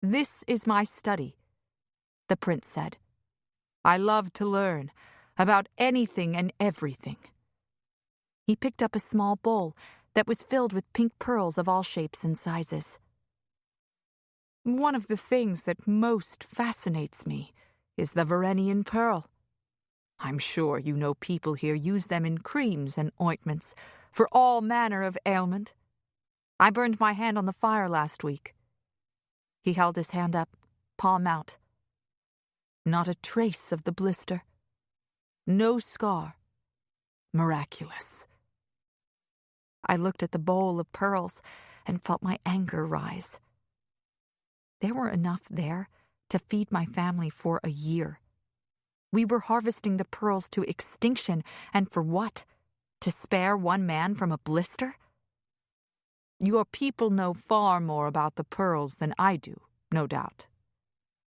This is my study, the prince said. I love to learn about anything and everything. He picked up a small bowl that was filled with pink pearls of all shapes and sizes. One of the things that most fascinates me is the Varenian pearl. I'm sure you know people here use them in creams and ointments for all manner of ailment. I burned my hand on the fire last week. He held his hand up, palm out. Not a trace of the blister. No scar. Miraculous. I looked at the bowl of pearls and felt my anger rise. There were enough there to feed my family for a year. We were harvesting the pearls to extinction, and for what? To spare one man from a blister? Your people know far more about the pearls than I do, no doubt,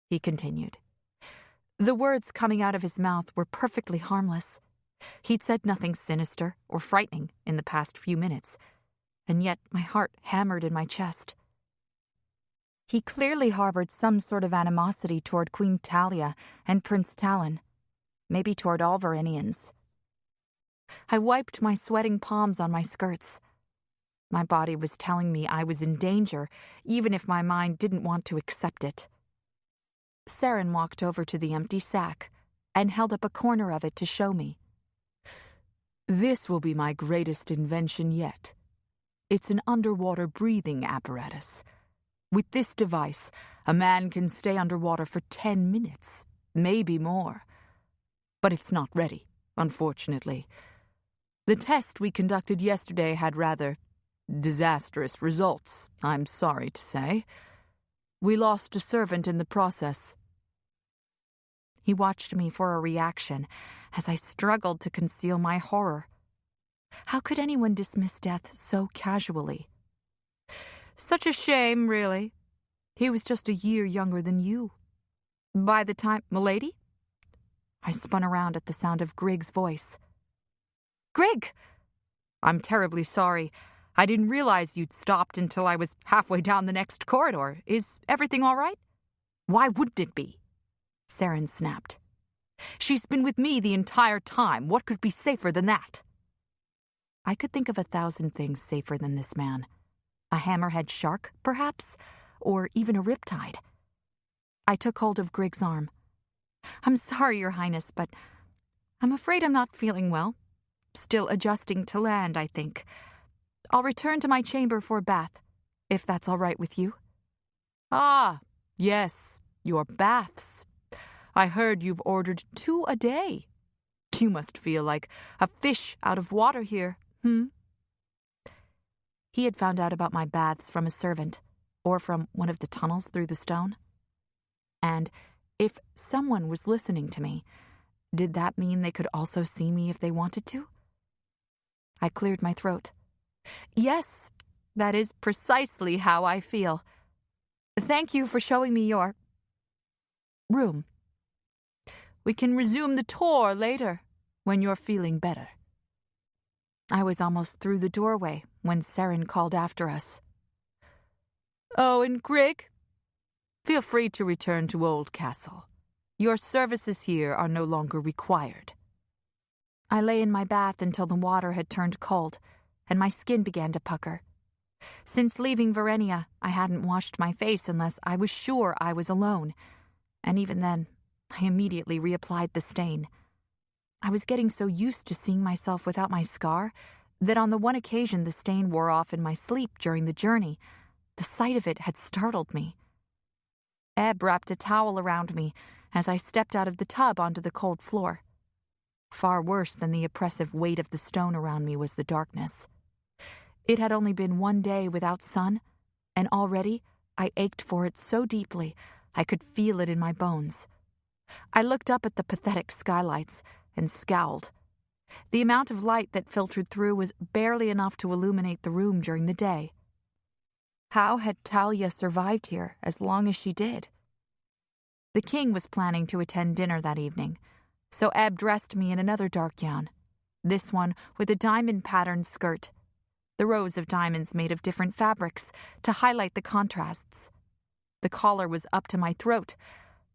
he continued. The words coming out of his mouth were perfectly harmless. He'd said nothing sinister or frightening in the past few minutes, and yet my heart hammered in my chest. He clearly harbored some sort of animosity toward Queen Talia and Prince Talon, maybe toward all Varenians. I wiped my sweating palms on my skirts. My body was telling me I was in danger, even if my mind didn't want to accept it. Saren walked over to the empty sack and held up a corner of it to show me. This will be my greatest invention yet. It's an underwater breathing apparatus. With this device, a man can stay underwater for 10 minutes, maybe more. But it's not ready, unfortunately. The test we conducted yesterday had rather disastrous results, I'm sorry to say. We lost a servant in the process. He watched me for a reaction as I struggled to conceal my horror. How could anyone dismiss death so casually? Such a shame, really. He was just a year younger than you. By the time... Milady? I spun around at the sound of Grig's voice. Grig! I'm terribly sorry. I didn't realize you'd stopped until I was halfway down the next corridor. Is everything all right? Why wouldn't it be? Saren snapped. She's been with me the entire time. What could be safer than that? I could think of 1,000 things safer than this man. A hammerhead shark, perhaps? or even a riptide. I took hold of Grigg's arm. "I'm sorry, Your Highness, but I'm afraid I'm not feeling well. Still adjusting to land, I think. I'll return to my chamber for a bath, if that's all right with you." "Ah, yes, your baths. I heard you've ordered 2 a day. You must feel like a fish out of water here, He had found out about my baths from a servant, or from one of the tunnels through the stone. And if someone was listening to me, did that mean they could also see me if they wanted to? I cleared my throat. "Yes, that is precisely how I feel. Thank you for showing me your room. We can resume the tour later, when you're feeling better." I was almost through the doorway when Seren called after us. "Oh, and Grigg, feel free to return to Old Castle. Your services here are no longer required." I lay in my bath until the water had turned cold, and my skin began to pucker. Since leaving Verenia, I hadn't washed my face unless I was sure I was alone, and even then, I immediately reapplied the stain. I was getting so used to seeing myself without my scar that on the one occasion the stain wore off in my sleep during the journey, the sight of it had startled me. Ebb wrapped a towel around me as I stepped out of the tub onto the cold floor. Far worse than the oppressive weight of the stone around me was the darkness. It had only been 1 day without sun, and already I ached for it so deeply I could feel it in my bones. I looked up at the pathetic skylights and scowled. The amount of light that filtered through was barely enough to illuminate the room during the day. How had Talia survived here as long as she did? The king was planning to attend dinner that evening, so Ebb dressed me in another dark gown, this one with a diamond-patterned skirt, the rows of diamonds made of different fabrics to highlight the contrasts. The collar was up to my throat,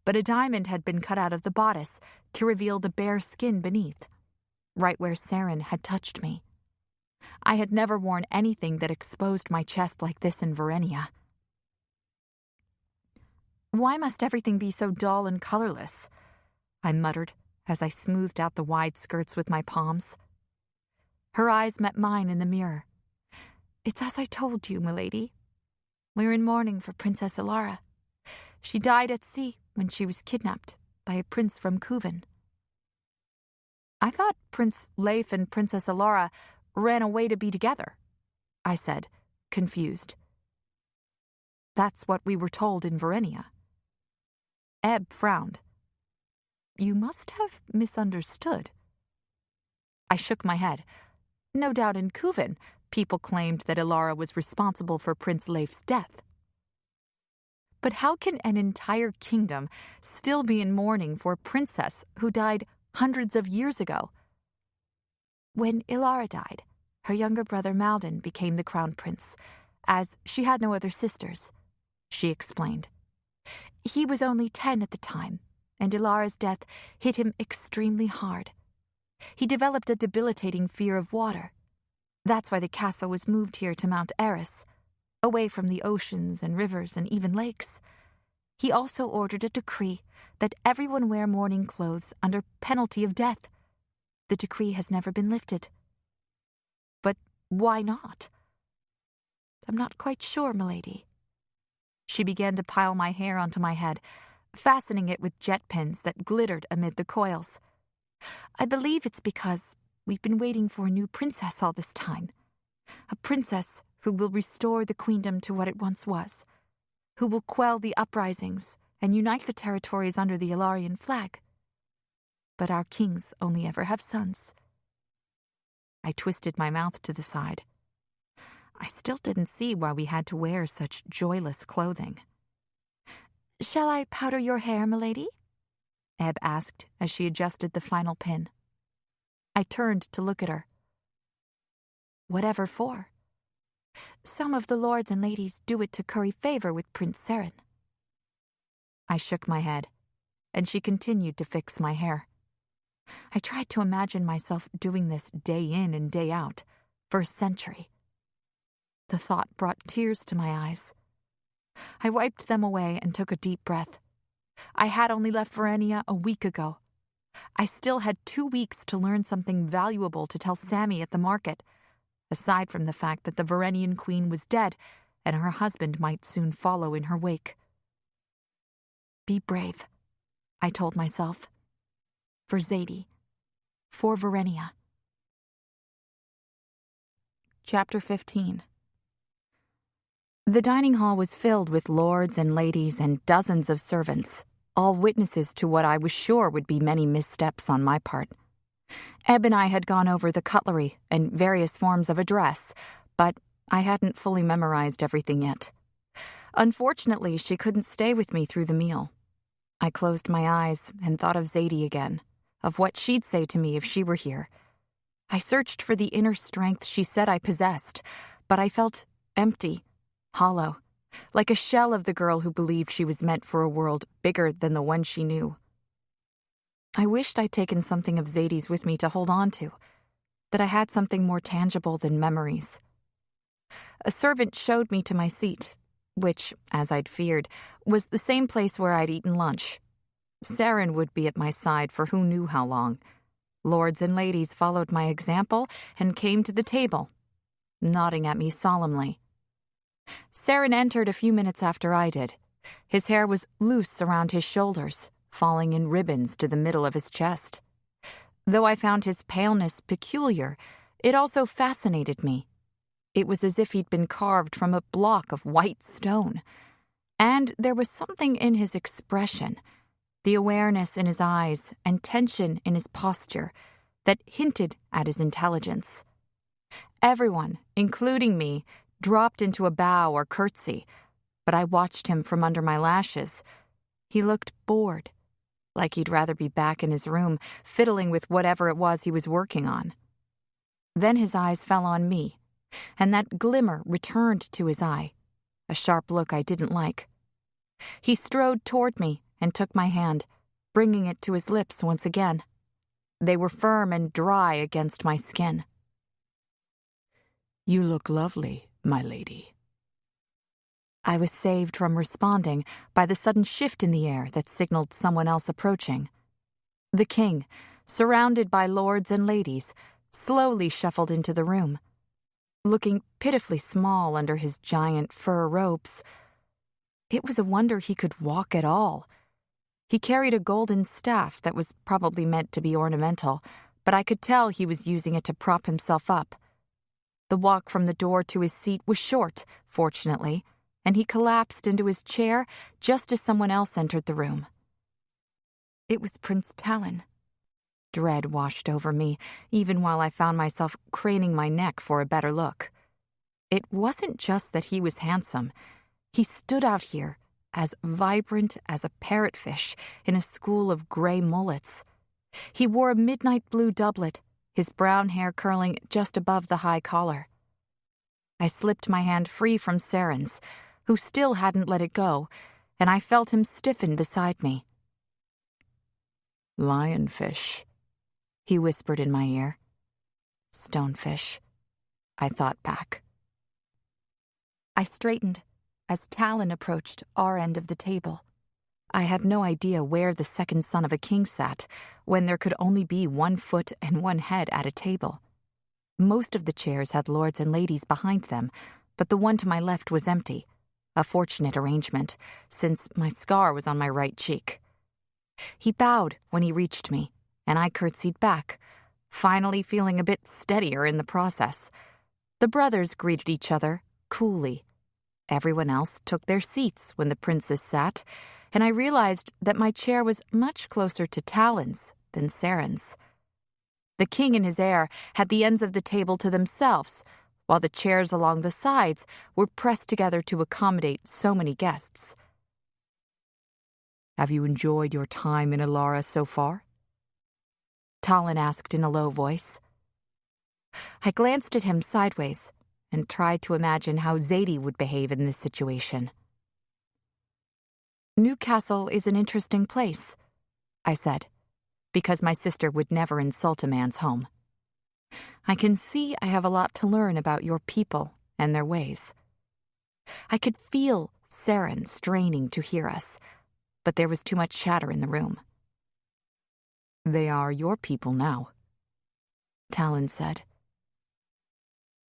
but a diamond had been cut out of the bodice to reveal the bare skin beneath, right where Seren had touched me. I had never worn anything that exposed my chest like this in Verenia. "Why must everything be so dull and colorless?" I muttered as I smoothed out the wide skirts with my palms. Her eyes met mine in the mirror. "It's as I told you, milady. We're in mourning for Princess Ilara. She died at sea when she was kidnapped by a prince from Kuven." "I thought Prince Leif and Princess Ilara ran away to be together," I said, confused. "That's what we were told in Verenia." Ebb frowned. "You must have misunderstood." I shook my head. No doubt in Kuven, people claimed that Ilara was responsible for Prince Leif's death. But how can an entire kingdom still be in mourning for a princess who died hundreds of years ago? "When Ilara died, her younger brother Malden became the crown prince, as she had no other sisters," she explained. "He was only 10 at the time, and Ilara's death hit him extremely hard. He developed a debilitating fear of water. That's why the castle was moved here to Mount Eris, away from the oceans and rivers and even lakes. He also ordered a decree that everyone wear mourning clothes under penalty of death. The decree has never been lifted." "But why not?" "I'm not quite sure, milady." She began to pile my hair onto my head, fastening it with jet pins that glittered amid the coils. "I believe it's because we've been waiting for a new princess all this time. A princess who will restore the queendom to what it once was, who will quell the uprisings and unite the territories under the Ilarian flag. But our kings only ever have sons." I twisted my mouth to the side. I still didn't see why we had to wear such joyless clothing. "Shall I powder your hair, milady?" Ebb asked as she adjusted the final pin. I turned to look at her. "Whatever for?" "Some of the lords and ladies do it to curry favor with Prince Seren." I shook my head, and she continued to fix my hair. I tried to imagine myself doing this day in and day out, for a century. The thought brought tears to my eyes. I wiped them away and took a deep breath. I had only left Verenia a week ago. I still had 2 weeks to learn something valuable to tell Sammy at the market, aside from the fact that the Verenian queen was dead and her husband might soon follow in her wake. Be brave, I told myself. For Zadie. For Verenia. Chapter 15. The dining hall was filled with lords and ladies and dozens of servants, all witnesses to what I was sure would be many missteps on my part. Eb and I had gone over the cutlery and various forms of address, but I hadn't fully memorized everything yet. Unfortunately, she couldn't stay with me through the meal. I closed my eyes and thought of Zadie again, of what she'd say to me if she were here. I searched for the inner strength she said I possessed, but I felt empty, hollow, like a shell of the girl who believed she was meant for a world bigger than the one she knew. I wished I'd taken something of Zadie's with me to hold on to, that I had something more tangible than memories. A servant showed me to my seat, which, as I'd feared, was the same place where I'd eaten lunch. Saren would be at my side for who knew how long. Lords and ladies followed my example and came to the table, nodding at me solemnly. Saren entered a few minutes after I did. His hair was loose around his shoulders, falling in ribbons to the middle of his chest. Though I found his paleness peculiar, it also fascinated me. It was as if he'd been carved from a block of white stone. And there was something in his expression, the awareness in his eyes and tension in his posture, that hinted at his intelligence. Everyone, including me, dropped into a bow or curtsy, but I watched him from under my lashes. He looked bored, like he'd rather be back in his room, fiddling with whatever it was he was working on. Then his eyes fell on me, and that glimmer returned to his eye, a sharp look I didn't like. He strode toward me and took my hand, bringing it to his lips once again. They were firm and dry against my skin. "You look lovely, my lady." I was saved from responding by the sudden shift in the air that signaled someone else approaching. The king, surrounded by lords and ladies, slowly shuffled into the room. Looking pitifully small under his giant fur robes, it was a wonder he could walk at all. He carried a golden staff that was probably meant to be ornamental, but I could tell he was using it to prop himself up. The walk from the door to his seat was short, fortunately, and he collapsed into his chair just as someone else entered the room. It was Prince Talon. Dread washed over me, even while I found myself craning my neck for a better look. It wasn't just that he was handsome. He stood out here, as vibrant as a parrotfish in a school of gray mullets. He wore a midnight blue doublet, his brown hair curling just above the high collar. I slipped my hand free from Saren's, who still hadn't let it go, and I felt him stiffen beside me. "Lionfish," he whispered in my ear. Stonefish, I thought back. I straightened as Talon approached our end of the table. I had no idea where the second son of a king sat, when there could only be 1 foot and 1 head at a table. Most of the chairs had lords and ladies behind them, but the one to my left was empty, a fortunate arrangement, since my scar was on my right cheek. He bowed when he reached me, and I curtsied back, finally feeling a bit steadier in the process. The brothers greeted each other coolly. Everyone else took their seats when the princess sat, and I realized that my chair was much closer to Talon's than Saren's. The king and his heir had the ends of the table to themselves, while the chairs along the sides were pressed together to accommodate so many guests. "Have you enjoyed your time in Alara so far?" Talon asked in a low voice. I glanced at him sideways and tried to imagine how Zadie would behave in this situation. "Newcastle is an interesting place," I said, because my sister would never insult a man's home. "I can see I have a lot to learn about your people and their ways." I could feel Saren straining to hear us, but there was too much chatter in the room. "They are your people now," Talon said.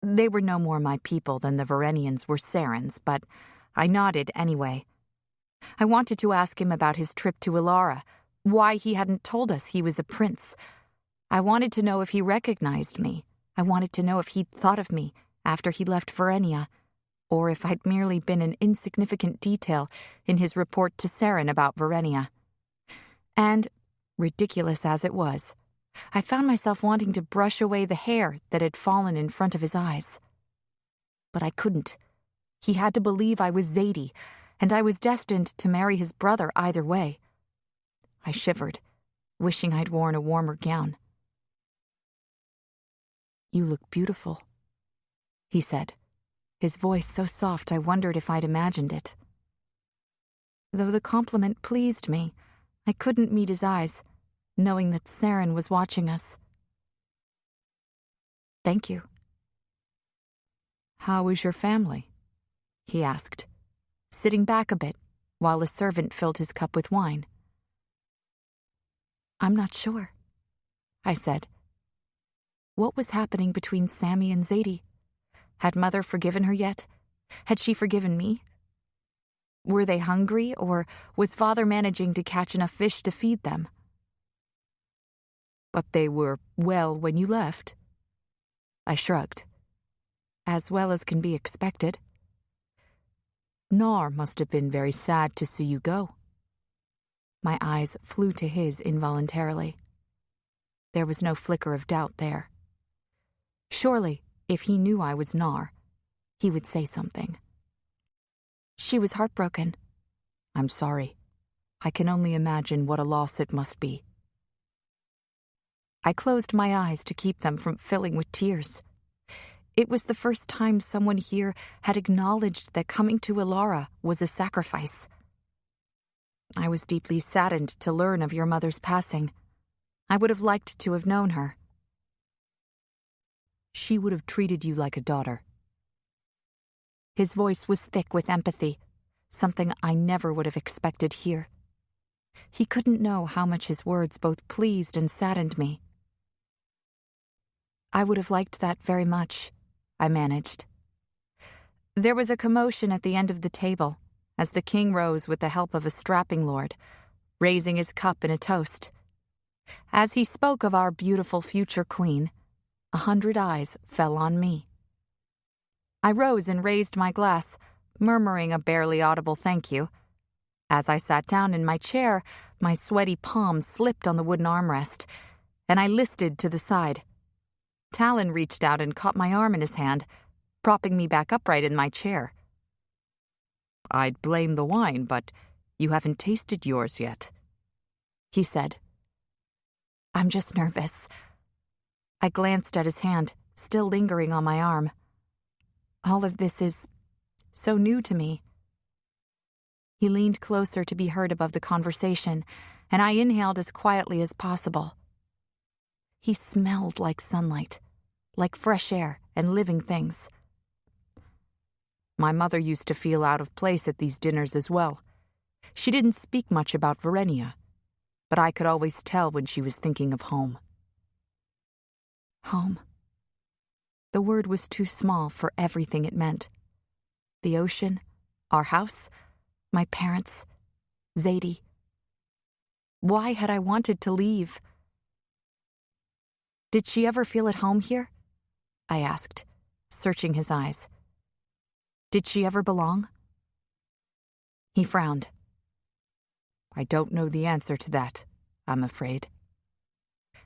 They were no more my people than the Varenians were Saren's, but I nodded anyway. I wanted to ask him about his trip to Ilara, why he hadn't told us he was a prince. I wanted to know if he recognized me. I wanted to know if he'd thought of me after he left Verenia, or if I'd merely been an insignificant detail in his report to Saren about Verenia. And, ridiculous as it was, I found myself wanting to brush away the hair that had fallen in front of his eyes. But I couldn't. He had to believe I was Zadie, and I was destined to marry his brother either way. I shivered, wishing I'd worn a warmer gown. "You look beautiful," he said, his voice so soft I wondered if I'd imagined it. Though the compliment pleased me, I couldn't meet his eyes, knowing that Saren was watching us. "Thank you." "How is your family?" he asked, sitting back a bit while a servant filled his cup with wine. "I'm not sure," I said. What was happening between Sammy and Zadie? Had Mother forgiven her yet? Had she forgiven me? Were they hungry, or was Father managing to catch enough fish to feed them? "But they were well when you left." I shrugged. As well as can be expected. "Nar must have been very sad to see you go." My eyes flew to his involuntarily. There was no flicker of doubt there. Surely, if he knew I was Nar, he would say something. "She was heartbroken." "I'm sorry. I can only imagine what a loss it must be." I closed my eyes to keep them from filling with tears. It was the first time someone here had acknowledged that coming to Ilara was a sacrifice. "I was deeply saddened to learn of your mother's passing. I would have liked to have known her." "She would have treated you like a daughter." His voice was thick with empathy, something I never would have expected here. He couldn't know how much his words both pleased and saddened me. "I would have liked that very much," I managed. There was a commotion at the end of the table as the king rose with the help of a strapping lord, raising his cup in a toast. As he spoke of our beautiful future queen, 100 eyes fell on me. I rose and raised my glass, murmuring a barely audible thank you. As I sat down in my chair, my sweaty palm slipped on the wooden armrest, and I listed to the side. Talon reached out and caught my arm in his hand, propping me back upright in my chair. "I'd blame the wine, but you haven't tasted yours yet," he said. "I'm just nervous." I glanced at his hand, still lingering on my arm. All of this is so new to me. He leaned closer to be heard above the conversation, and I inhaled as quietly as possible. He smelled like sunlight, like fresh air and living things. "My mother used to feel out of place at these dinners as well. She didn't speak much about Verenia, but I could always tell when she was thinking of home." Home. The word was too small for everything it meant. The ocean, our house, my parents, Zadie. Why had I wanted to leave? "Did she ever feel at home here?" I asked, searching his eyes. "Did she ever belong?" He frowned. "I don't know the answer to that, I'm afraid."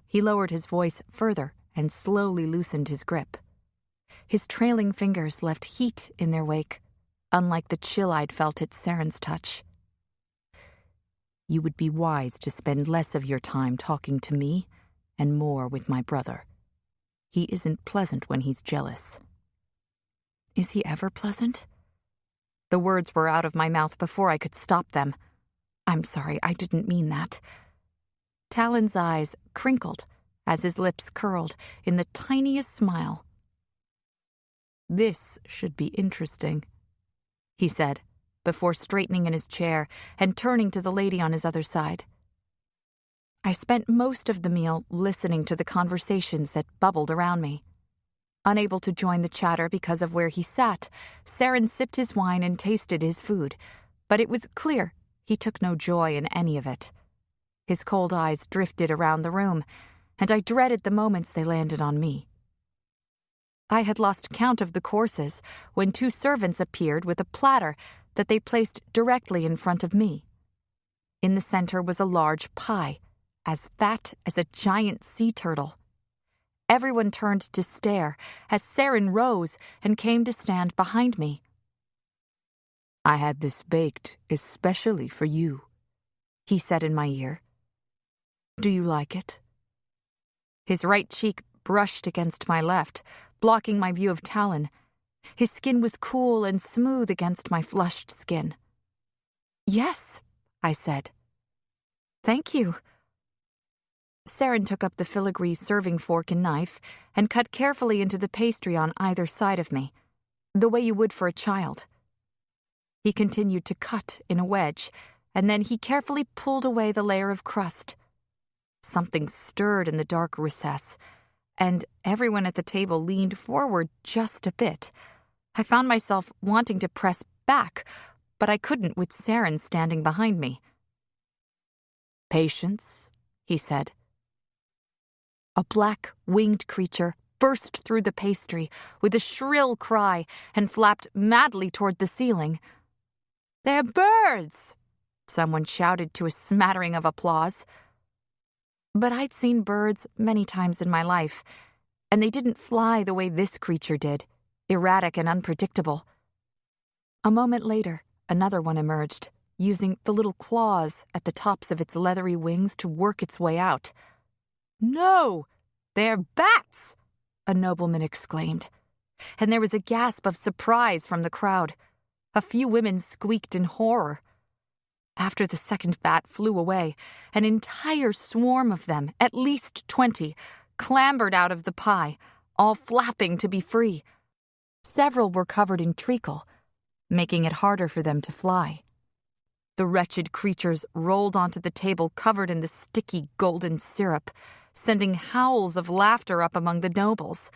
He lowered his voice further and slowly loosened his grip. His trailing fingers left heat in their wake, unlike the chill I'd felt at Saren's touch. "You would be wise to spend less of your time talking to me and more with my brother. He isn't pleasant when he's jealous." Is he ever pleasant? The words were out of my mouth before I could stop them. "I'm sorry, I didn't mean that." Talon's eyes crinkled as his lips curled in the tiniest smile. "This should be interesting," he said, before straightening in his chair and turning to the lady on his other side. I spent most of the meal listening to the conversations that bubbled around me. Unable to join the chatter because of where he sat, Saren sipped his wine and tasted his food, but it was clear he took no joy in any of it. His cold eyes drifted around the room, and I dreaded the moments they landed on me. I had lost count of the courses when 2 servants appeared with a platter that they placed directly in front of me. In the center was a large pie, as fat as a giant sea turtle. Everyone turned to stare as Saren rose and came to stand behind me. "I had this baked especially for you," he said in my ear. "Do you like it?" His right cheek brushed against my left, blocking my view of Talon. His skin was cool and smooth against my flushed skin. "Yes," I said. "Thank you." Saren took up the filigree serving fork and knife and cut carefully into the pastry on either side of me, the way you would for a child. He continued to cut in a wedge, and then he carefully pulled away the layer of crust. Something stirred in the dark recess, and everyone at the table leaned forward just a bit. I found myself wanting to press back, but I couldn't with Saren standing behind me. "Patience," he said. A black, winged creature burst through the pastry with a shrill cry and flapped madly toward the ceiling. "They're birds!" someone shouted to a smattering of applause. But I'd seen birds many times in my life, and they didn't fly the way this creature did, erratic and unpredictable. A moment later, another one emerged, using the little claws at the tops of its leathery wings to work its way out. "No, they're bats!" a nobleman exclaimed, and there was a gasp of surprise from the crowd. A few women squeaked in horror. After the second bat flew away, an entire swarm of them, at least 20, clambered out of the pie, all flapping to be free. Several were covered in treacle, making it harder for them to fly. The wretched creatures rolled onto the table covered in the sticky golden syrup, sending howls of laughter up among the nobles.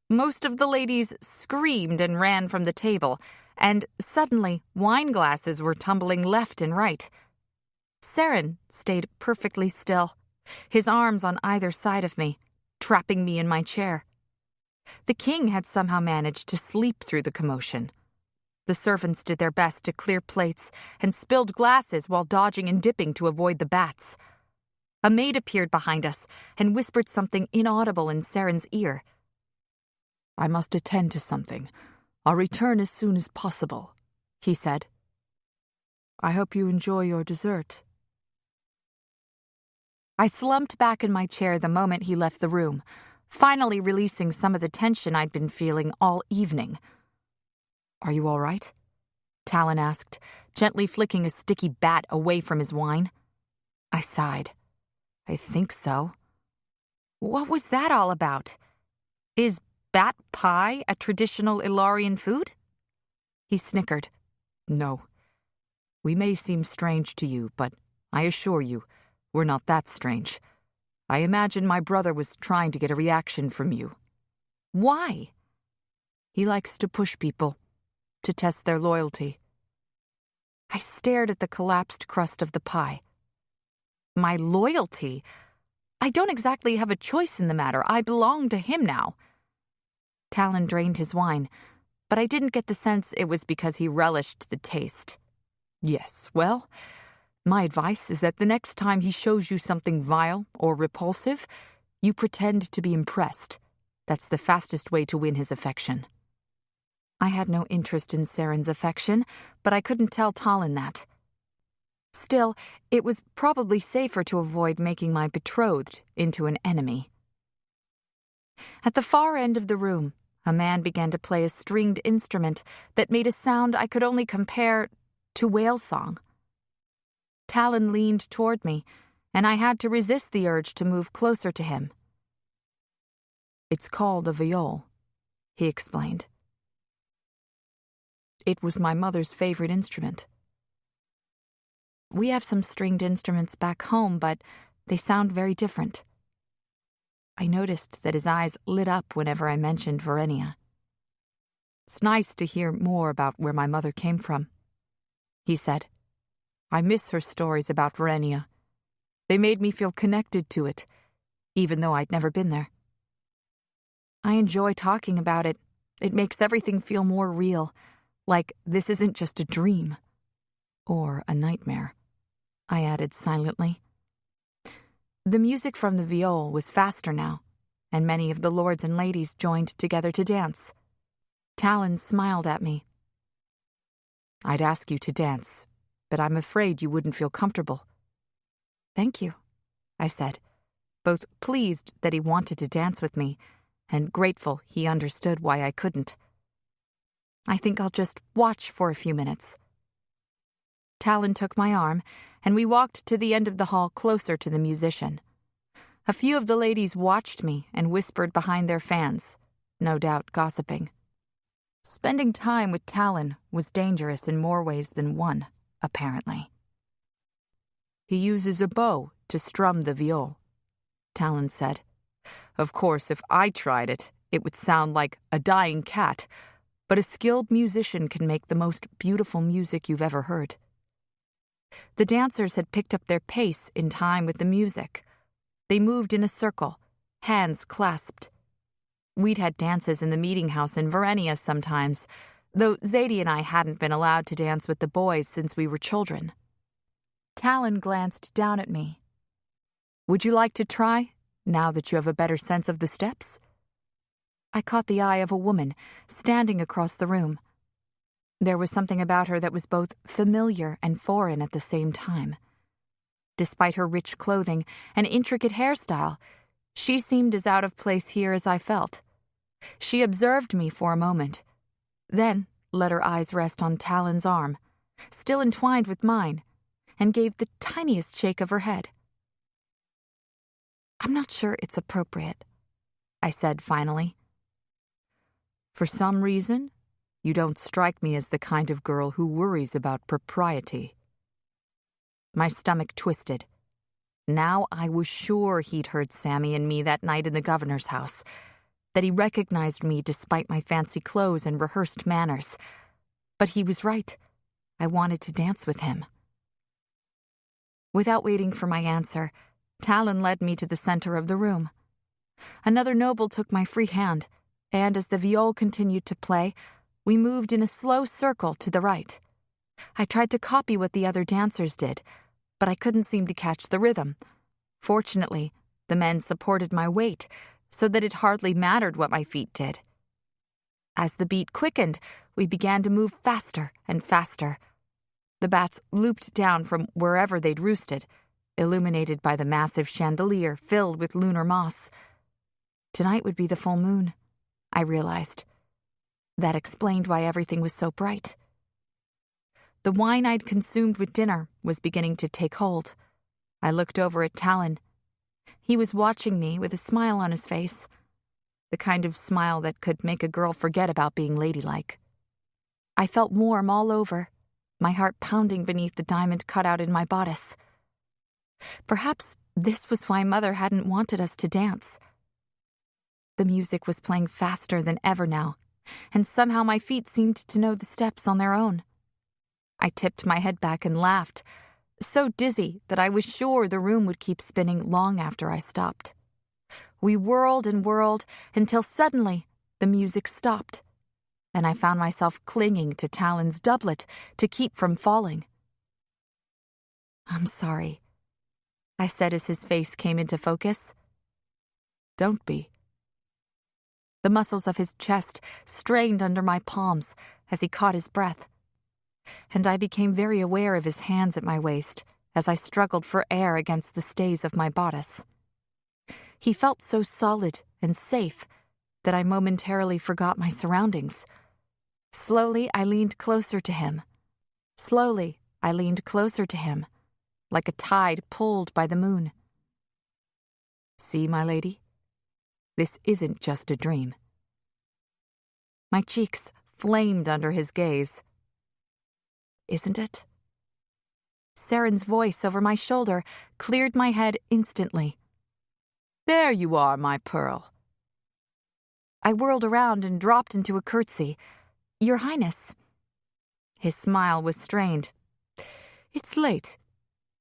Most of the ladies screamed and ran from the table, and suddenly wine glasses were tumbling left and right. Saren stayed perfectly still, his arms on either side of me, trapping me in my chair. The king had somehow managed to sleep through the commotion. The servants did their best to clear plates and spilled glasses while dodging and dipping to avoid the bats. A maid appeared behind us and whispered something inaudible in Saren's ear. "I must attend to something. I'll return as soon as possible," he said. "I hope you enjoy your dessert." I slumped back in my chair the moment he left the room, finally releasing some of the tension I'd been feeling all evening. "Are you all right?" Talon asked, gently flicking a sticky bat away from his wine. I sighed. "I think so." "What was that all about? Is bat pie a traditional Ilarian food?" He snickered. "No. We may seem strange to you, but I assure you, we're not that strange. I imagine my brother was trying to get a reaction from you." "Why?" "He likes to push people, to test their loyalty." I stared at the collapsed crust of the pie. "My loyalty? I don't exactly have a choice in the matter. I belong to him now." Talon drained his wine, but I didn't get the sense it was because he relished the taste. "Yes, well, my advice is that the next time he shows you something vile or repulsive, you pretend to be impressed. That's the fastest way to win his affection." I had no interest in Saren's affection, but I couldn't tell Talon that. Still, it was probably safer to avoid making my betrothed into an enemy. At the far end of the room, a man began to play a stringed instrument that made a sound I could only compare to whale song. Talon leaned toward me, and I had to resist the urge to move closer to him. "It's called a viol," he explained. It was my mother's favorite instrument. We have some stringed instruments back home, but they sound very different. I noticed that his eyes lit up whenever I mentioned Verenia. It's nice to hear more about where my mother came from, he said. I miss her stories about Verenia. They made me feel connected to it, even though I'd never been there. I enjoy talking about it. It makes everything feel more real, like this isn't just a dream. Or a nightmare, I added silently. The music from the viol was faster now, and many of the lords and ladies joined together to dance. Talon smiled at me. I'd ask you to dance, but I'm afraid you wouldn't feel comfortable. Thank you, I said, both pleased that he wanted to dance with me and grateful he understood why I couldn't. I think I'll just watch for a few minutes. Talon took my arm, and we walked to the end of the hall closer to the musician. A few of the ladies watched me and whispered behind their fans, no doubt gossiping. Spending time with Talon was dangerous in more ways than one, apparently. He uses a bow to strum the viol, Talon said. Of course, if I tried it, it would sound like a dying cat, but a skilled musician can make the most beautiful music you've ever heard. The dancers had picked up their pace in time with the music. They moved in a circle, hands clasped. We'd had dances in the meeting house in Verenia sometimes, though Zadie and I hadn't been allowed to dance with the boys since we were children. Talon glanced down at me. Would you like to try, now that you have a better sense of the steps? I caught the eye of a woman standing across the room. There was something about her that was both familiar and foreign at the same time. Despite her rich clothing and intricate hairstyle, she seemed as out of place here as I felt. She observed me for a moment, then let her eyes rest on Talon's arm, still entwined with mine, and gave the tiniest shake of her head. I'm not sure it's appropriate, I said finally. For some reason, you don't strike me as the kind of girl who worries about propriety. My stomach twisted. Now I was sure he'd heard Sammy and me that night in the governor's house, that he recognized me despite my fancy clothes and rehearsed manners. But he was right. I wanted to dance with him. Without waiting for my answer, Talon led me to the center of the room. Another noble took my free hand, and as the viol continued to play, we moved in a slow circle to the right. I tried to copy what the other dancers did, but I couldn't seem to catch the rhythm. Fortunately, the men supported my weight, so that it hardly mattered what my feet did. As the beat quickened, we began to move faster and faster. The bats looped down from wherever they'd roosted, illuminated by the massive chandelier filled with lunar moss. Tonight would be the full moon, I realized. That explained why everything was so bright. The wine I'd consumed with dinner was beginning to take hold. I looked over at Talon. He was watching me with a smile on his face, the kind of smile that could make a girl forget about being ladylike. I felt warm all over, my heart pounding beneath the diamond cutout in my bodice. Perhaps this was why Mother hadn't wanted us to dance. The music was playing faster than ever now, and somehow my feet seemed to know the steps on their own. I tipped my head back and laughed, so dizzy that I was sure the room would keep spinning long after I stopped. We whirled and whirled until suddenly the music stopped, and I found myself clinging to Talon's doublet to keep from falling. I'm sorry, I said as his face came into focus. Don't be. The muscles of his chest strained under my palms as he caught his breath, and I became very aware of his hands at my waist as I struggled for air against the stays of my bodice. He felt so solid and safe that I momentarily forgot my surroundings. Slowly, I leaned closer to him. Like a tide pulled by the moon. See, my lady? This isn't just a dream. My cheeks flamed under his gaze, isn't it? Saren's voice over my shoulder cleared my head instantly. There you are, my pearl. I whirled around and dropped into a curtsy. Your Highness. His smile was strained. It's late,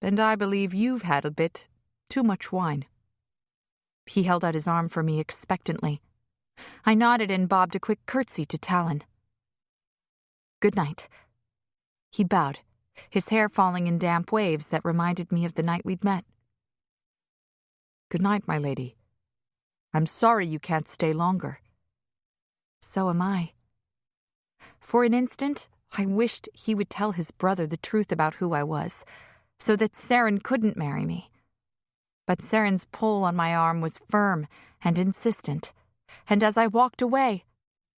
and I believe you've had a bit too much wine. He held out his arm for me expectantly. I nodded and bobbed a quick curtsy to Talon. Good night. He bowed, his hair falling in damp waves that reminded me of the night we'd met. Good night, my lady. I'm sorry you can't stay longer. So am I. For an instant, I wished he would tell his brother the truth about who I was, so that Saren couldn't marry me. But Saren's pull on my arm was firm and insistent, and as I walked away,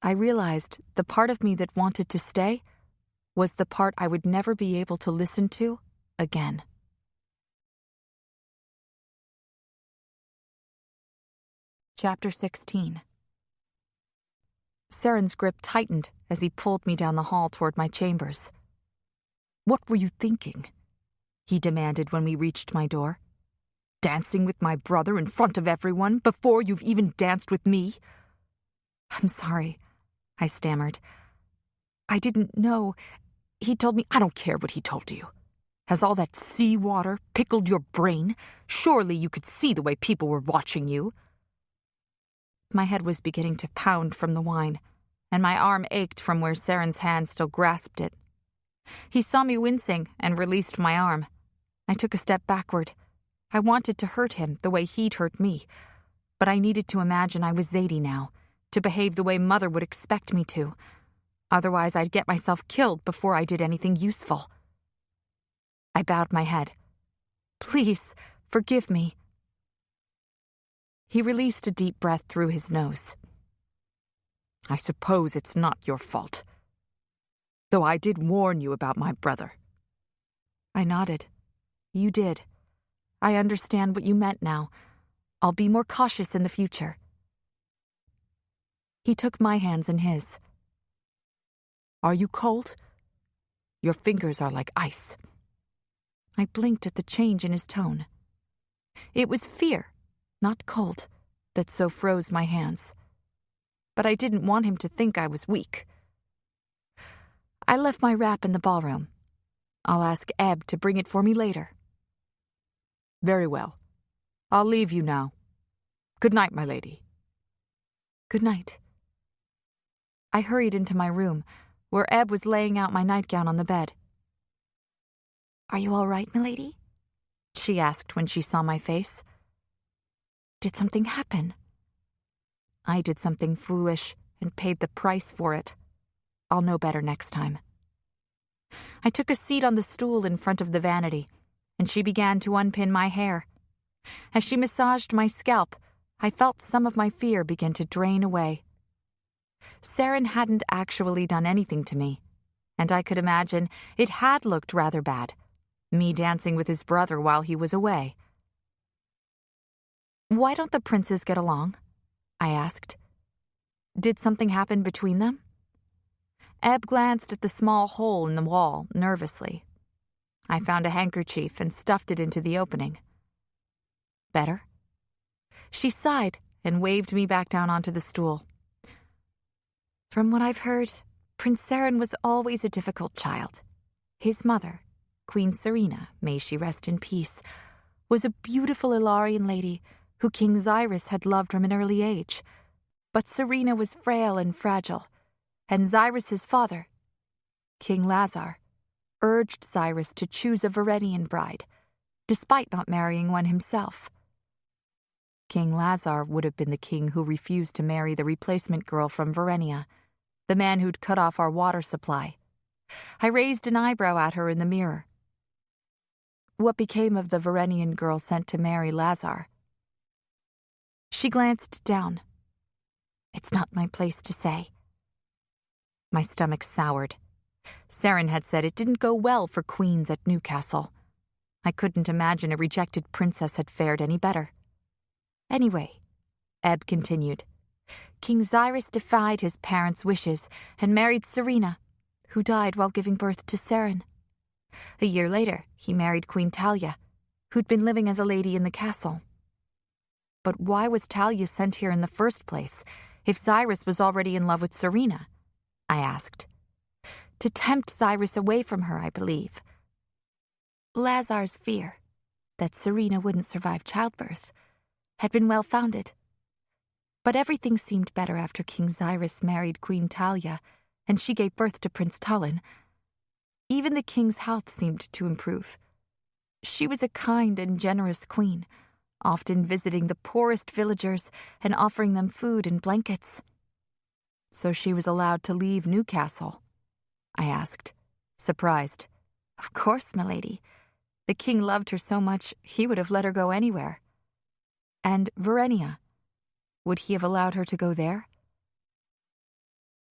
I realized the part of me that wanted to stay was the part I would never be able to listen to again. Chapter 16. Saren's grip tightened as he pulled me down the hall toward my chambers. What were you thinking? He demanded when we reached my door. Dancing with my brother in front of everyone before you've even danced with me? I'm sorry, I stammered. I didn't know. He told me. I don't care what he told you. Has all that seawater pickled your brain? Surely you could see the way people were watching you. My head was beginning to pound from the wine, and my arm ached from where Saren's hand still grasped it. He saw me wincing and released my arm. I took a step backward. I wanted to hurt him the way he'd hurt me, but I needed to imagine I was Zadie now, to behave the way Mother would expect me to. Otherwise, I'd get myself killed before I did anything useful. I bowed my head. Please, forgive me. He released a deep breath through his nose. I suppose it's not your fault. Though I did warn you about my brother. I nodded. You did. I understand what you meant now. I'll be more cautious in the future. He took my hands in his. Are you cold? Your fingers are like ice. I blinked at the change in his tone. It was fear, not cold, that so froze my hands. But I didn't want him to think I was weak. I left my wrap in the ballroom. I'll ask Ebb to bring it for me later. Very well. I'll leave you now. Good night, my lady. Good night. I hurried into my room, where Ebb was laying out my nightgown on the bed. Are you all right, milady? She asked when she saw my face. Did something happen? I did something foolish and paid the price for it. I'll know better next time. I took a seat on the stool in front of the vanity, and she began to unpin my hair. As she massaged my scalp, I felt some of my fear begin to drain away. Saren hadn't actually done anything to me, and I could imagine it had looked rather bad, me dancing with his brother while he was away. Why don't the princes get along? I asked. Did something happen between them? Ebb glanced at the small hole in the wall nervously. I found a handkerchief and stuffed it into the opening. Better? She sighed and waved me back down onto the stool. From what I've heard, Prince Saren was always a difficult child. His mother, Queen Serena, may she rest in peace, was a beautiful Ilarian lady who King Xyrus had loved from an early age. But Serena was frail and fragile, and Xyrus's father, King Lazar, urged Xyrus to choose a Varenian bride, despite not marrying one himself. King Lazar would have been the king who refused to marry the replacement girl from Varenia, the man who'd cut off our water supply. I raised an eyebrow at her in the mirror. What became of the Varenian girl sent to marry Lazar? She glanced down. It's not my place to say. My stomach soured. Saren had said it didn't go well for queens at Newcastle. I couldn't imagine a rejected princess had fared any better. Anyway, Ebb continued, King Xyrus defied his parents' wishes and married Serena, who died while giving birth to Saren. A year later, he married Queen Talia, who'd been living as a lady in the castle. But why was Talia sent here in the first place, if Cyrus was already in love with Serena? I asked. To tempt Cyrus away from her, I believe. Lazar's fear that Serena wouldn't survive childbirth had been well-founded. But everything seemed better after King Cyrus married Queen Talia, and she gave birth to Prince Tulin. Even the king's health seemed to improve. She was a kind and generous queen, often visiting the poorest villagers and offering them food and blankets. So she was allowed to leave Newcastle? I asked, surprised. Of course, milady. The king loved her so much he would have let her go anywhere. And Verenia, would he have allowed her to go there?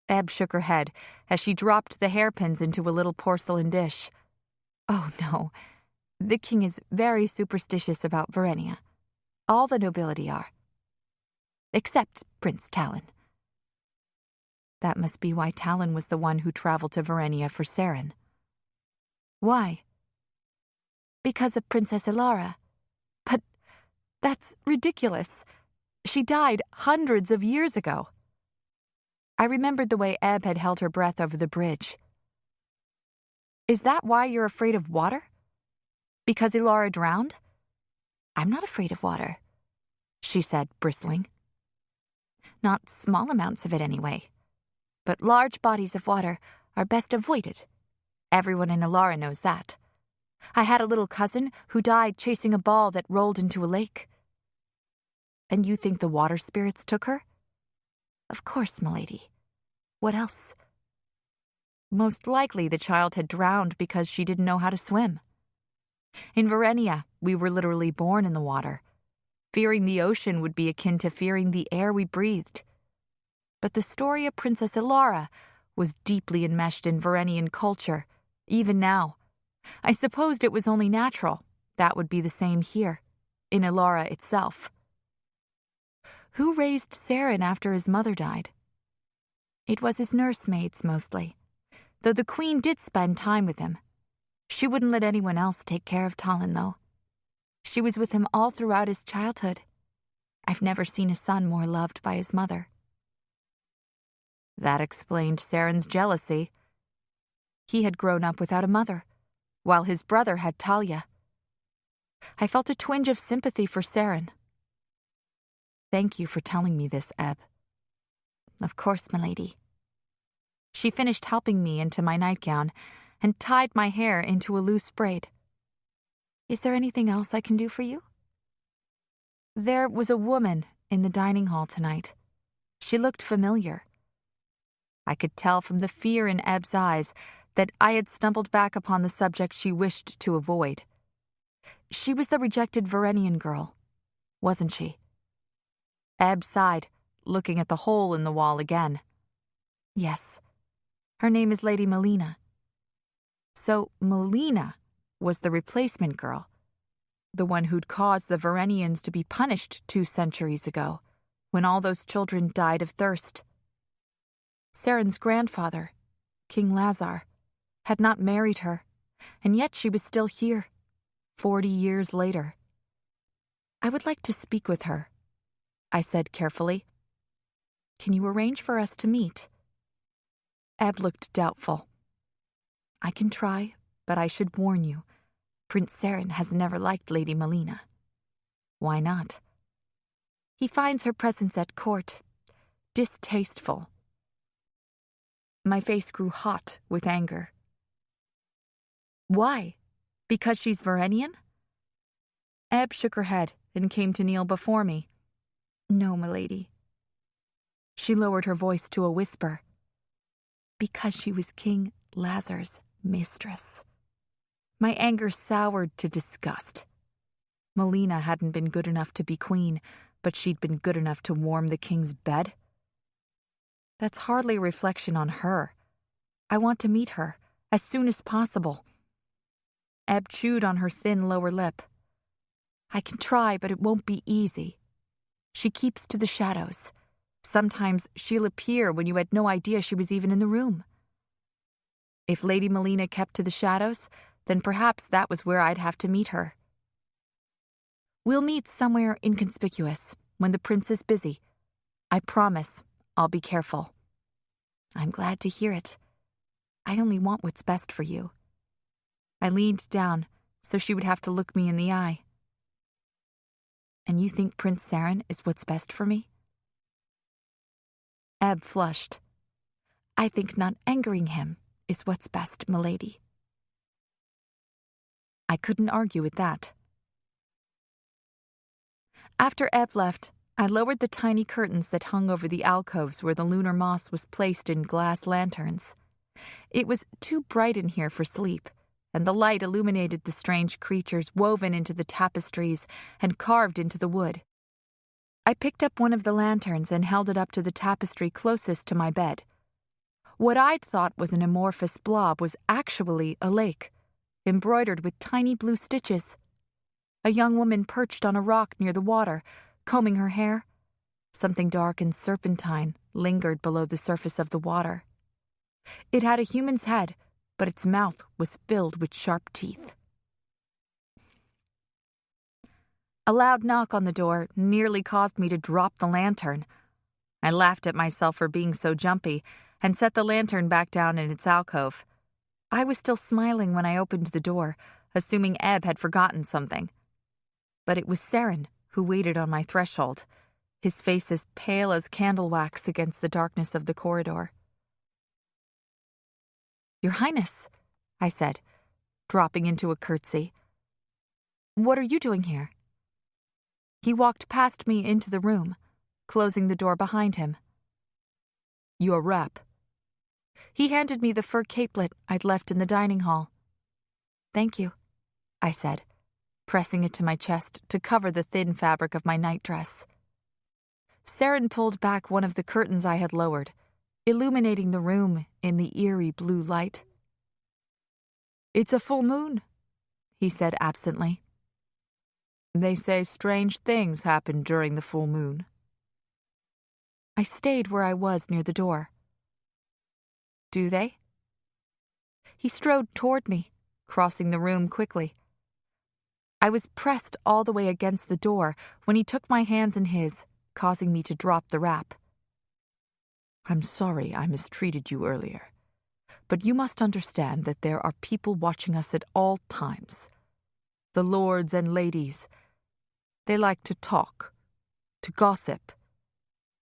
Eb shook her head as she dropped the hairpins into a little porcelain dish. Oh, no. The king is very superstitious about Verenia. All the nobility are. Except Prince Talon. That must be why Talon was the one who traveled to Verenia for Seren. Why? Because of Princess Ilara. But that's ridiculous. She died hundreds of years ago. I remembered the way Eb had held her breath over the bridge. Is that why you're afraid of water? Because Ilara drowned? I'm not afraid of water, she said, bristling. Not small amounts of it, anyway. But large bodies of water are best avoided. Everyone in Ilara knows that. I had a little cousin who died chasing a ball that rolled into a lake. And you think the water spirits took her? Of course, milady. What else? Most likely the child had drowned because she didn't know how to swim. In Verenia, we were literally born in the water. Fearing the ocean would be akin to fearing the air we breathed. But the story of Princess Ilara was deeply enmeshed in Verenian culture, even now. I supposed it was only natural. That would be the same here, in Ilara itself. Who raised Seren after his mother died? It was his nursemaids, mostly, though the queen did spend time with him. She wouldn't let anyone else take care of Talon, though. She was with him all throughout his childhood. I've never seen a son more loved by his mother. That explained Seren's jealousy. He had grown up without a mother, while his brother had Talia. I felt a twinge of sympathy for Seren. Thank you for telling me this, Eb. Of course, milady. She finished helping me into my nightgown and tied my hair into a loose braid. Is there anything else I can do for you? There was a woman in the dining hall tonight. She looked familiar. I could tell from the fear in Eb's eyes that I had stumbled back upon the subject she wished to avoid. She was the rejected Verenian girl, wasn't she? Eb sighed, looking at the hole in the wall again. Yes. Her name is Lady Melina. So Melina was the replacement girl, the one who'd caused the Verenians to be punished 2 centuries ago, when all those children died of thirst. Seren's grandfather, King Lazar, had not married her, and yet she was still here, 40 years later. I would like to speak with her, I said carefully. Can you arrange for us to meet? Eb looked doubtful. I can try, but I should warn you, Prince Seren has never liked Lady Melina. Why not? He finds her presence at court distasteful. My face grew hot with anger. Why? Because she's Verenian? Eb shook her head and came to kneel before me. No, milady. She lowered her voice to a whisper. Because she was King Lazar's mistress. My anger soured to disgust. Melina hadn't been good enough to be queen, but she'd been good enough to warm the king's bed? That's hardly a reflection on her. I want to meet her, as soon as possible. Eb chewed on her thin lower lip. I can try, but it won't be easy. She keeps to the shadows. Sometimes she'll appear when you had no idea she was even in the room. If Lady Melina kept to the shadows, then perhaps that was where I'd have to meet her. We'll meet somewhere inconspicuous when the prince is busy. I promise I'll be careful. I'm glad to hear it. I only want what's best for you. I leaned down so she would have to look me in the eye. And you think Prince Saren is what's best for me? Ebb flushed. I think not angering him is what's best, milady. I couldn't argue with that. After Ebb left, I lowered the tiny curtains that hung over the alcoves where the lunar moss was placed in glass lanterns. It was too bright in here for sleep, and the light illuminated the strange creatures woven into the tapestries and carved into the wood. I picked up one of the lanterns and held it up to the tapestry closest to my bed. What I'd thought was an amorphous blob was actually a lake, embroidered with tiny blue stitches. A young woman perched on a rock near the water, combing her hair. Something dark and serpentine lingered below the surface of the water. It had a human's head, but its mouth was filled with sharp teeth. A loud knock on the door nearly caused me to drop the lantern. I laughed at myself for being so jumpy and set the lantern back down in its alcove. I was still smiling when I opened the door, assuming Ebb had forgotten something. But it was Saren who waited on my threshold, his face as pale as candle wax against the darkness of the corridor. Your Highness, I said, dropping into a curtsy. What are you doing here? He walked past me into the room, closing the door behind him. Your wrap. He handed me the fur capelet I'd left in the dining hall. Thank you, I said, pressing it to my chest to cover the thin fabric of my nightdress. Saren pulled back one of the curtains I had lowered, illuminating the room in the eerie blue light. It's a full moon, he said absently. They say strange things happen during the full moon. I stayed where I was near the door. Do they? He strode toward me, crossing the room quickly. I was pressed all the way against the door when he took my hands in his, causing me to drop the wrap. I'm sorry I mistreated you earlier, but you must understand that there are people watching us at all times. The lords and ladies. They like to talk, to gossip.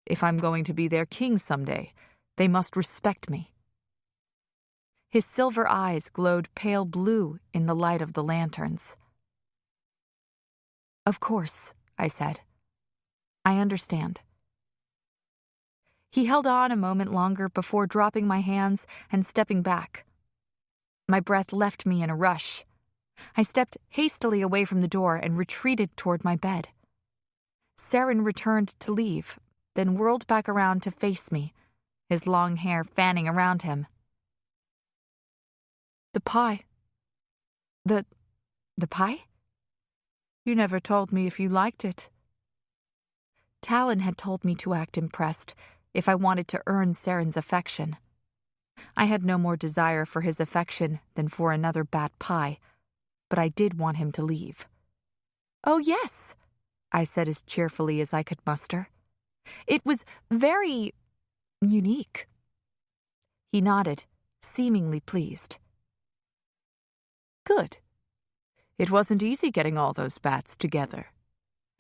If I'm going to be their king someday, they must respect me. His silver eyes glowed pale blue in the light of the lanterns. Of course, I said. I understand. He held on a moment longer before dropping my hands and stepping back. My breath left me in a rush. I stepped hastily away from the door and retreated toward my bed. Saren returned to leave, then whirled back around to face me, his long hair fanning around him. The pie. The pie? You never told me if you liked it. Talon had told me to act impressed if I wanted to earn Saren's affection. I had no more desire for his affection than for another bad pie, but I did want him to leave. Oh, yes, I said as cheerfully as I could muster. It was very unique. He nodded, seemingly pleased. Good. It wasn't easy getting all those bats together.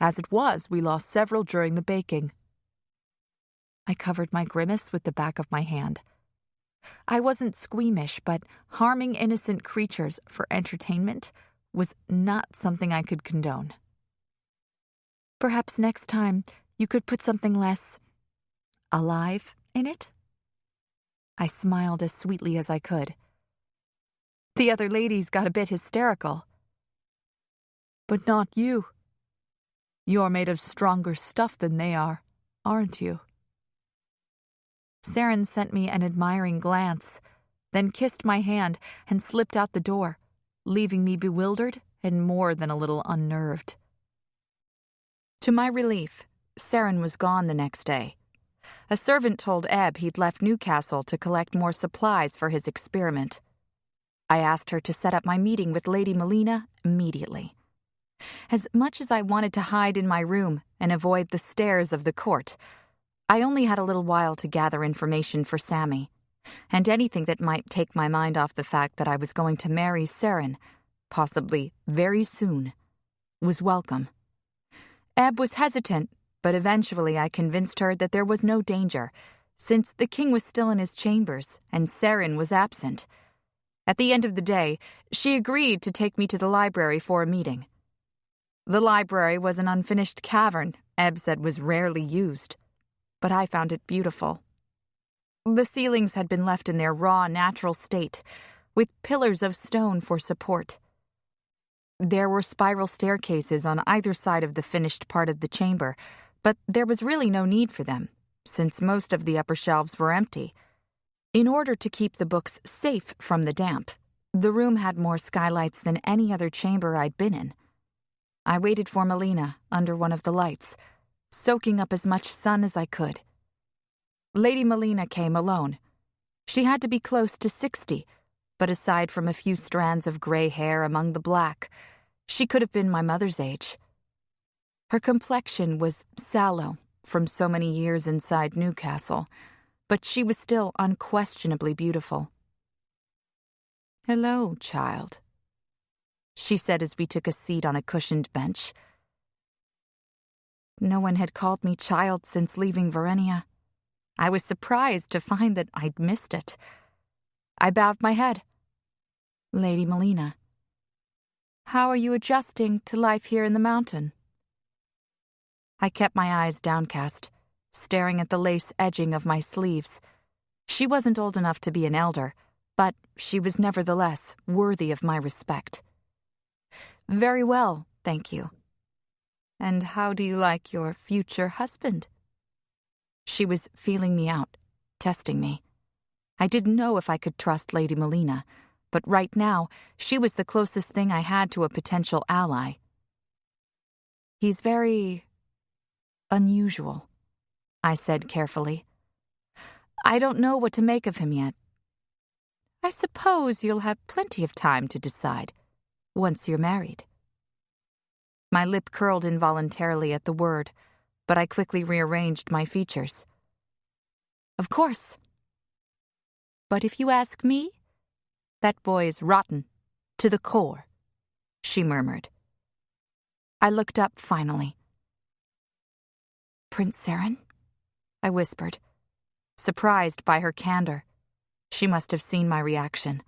As it was, we lost several during the baking. I covered my grimace with the back of my hand. I wasn't squeamish, but harming innocent creatures for entertainment was not something I could condone. Perhaps next time you could put something less alive in it? I smiled as sweetly as I could. The other ladies got a bit hysterical. But not you. You're made of stronger stuff than they are, aren't you? Saren sent me an admiring glance, then kissed my hand and slipped out the door, leaving me bewildered and more than a little unnerved. To my relief, Saren was gone the next day. A servant told Ebb he'd left Newcastle to collect more supplies for his experiment. I asked her to set up my meeting with Lady Melina immediately. As much as I wanted to hide in my room and avoid the stares of the court, I only had a little while to gather information for Sammy, and anything that might take my mind off the fact that I was going to marry Saren, possibly very soon, was welcome. Ebb was hesitant, but eventually I convinced her that there was no danger, since the king was still in his chambers and Saren was absent. At the end of the day, she agreed to take me to the library for a meeting. The library was an unfinished cavern Ebb said was rarely used, but I found it beautiful. The ceilings had been left in their raw, natural state, with pillars of stone for support. There were spiral staircases on either side of the finished part of the chamber, but there was really no need for them, since most of the upper shelves were empty. In order to keep the books safe from the damp, the room had more skylights than any other chamber I'd been in. I waited for Melina under one of the lights, soaking up as much sun as I could. Lady Melina came alone. She had to be close to 60, but aside from a few strands of gray hair among the black, she could have been my mother's age. Her complexion was sallow from so many years inside Newcastle, but she was still unquestionably beautiful. "Hello, child," she said as we took a seat on a cushioned bench. No one had called me child since leaving Verenia. I was surprised to find that I'd missed it. I bowed my head. "Lady Melina, how are you adjusting to life here in the mountain?" I kept my eyes downcast, staring at the lace edging of my sleeves. She wasn't old enough to be an elder, but she was nevertheless worthy of my respect. "Very well, thank you. And how do you like your future husband?" She was feeling me out, testing me. I didn't know if I could trust Lady Melina, but right now she was the closest thing I had to a potential ally. "He's very unusual," I said carefully. "I don't know what to make of him yet." "I suppose you'll have plenty of time to decide once you're married." My lip curled involuntarily at the word, but I quickly rearranged my features. "Of course. But if you ask me, that boy is rotten to the core," she murmured. I looked up finally. "Prince Saren?" I whispered, surprised by her candor. She must have seen my reaction.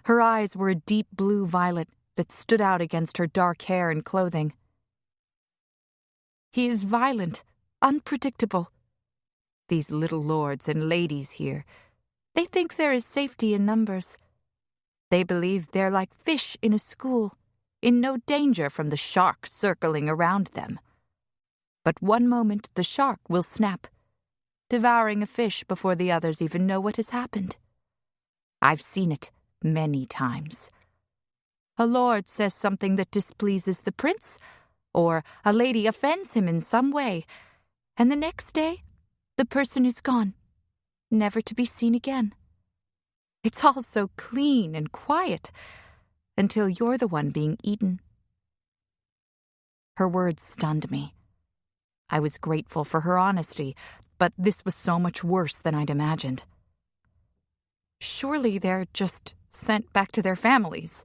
Her eyes were a deep blue violet that stood out against her dark hair and clothing. "He is violent, unpredictable. These little lords and ladies here, they think there is safety in numbers. They believe they're like fish in a school, in no danger from the shark circling around them. But one moment the shark will snap, devouring a fish before the others even know what has happened. I've seen it many times. A lord says something that displeases the prince, or a lady offends him in some way, and the next day, the person is gone, never to be seen again. It's all so clean and quiet, until you're the one being eaten." Her words stunned me. I was grateful for her honesty, but this was so much worse than I'd imagined. "Surely they're just sent back to their families,"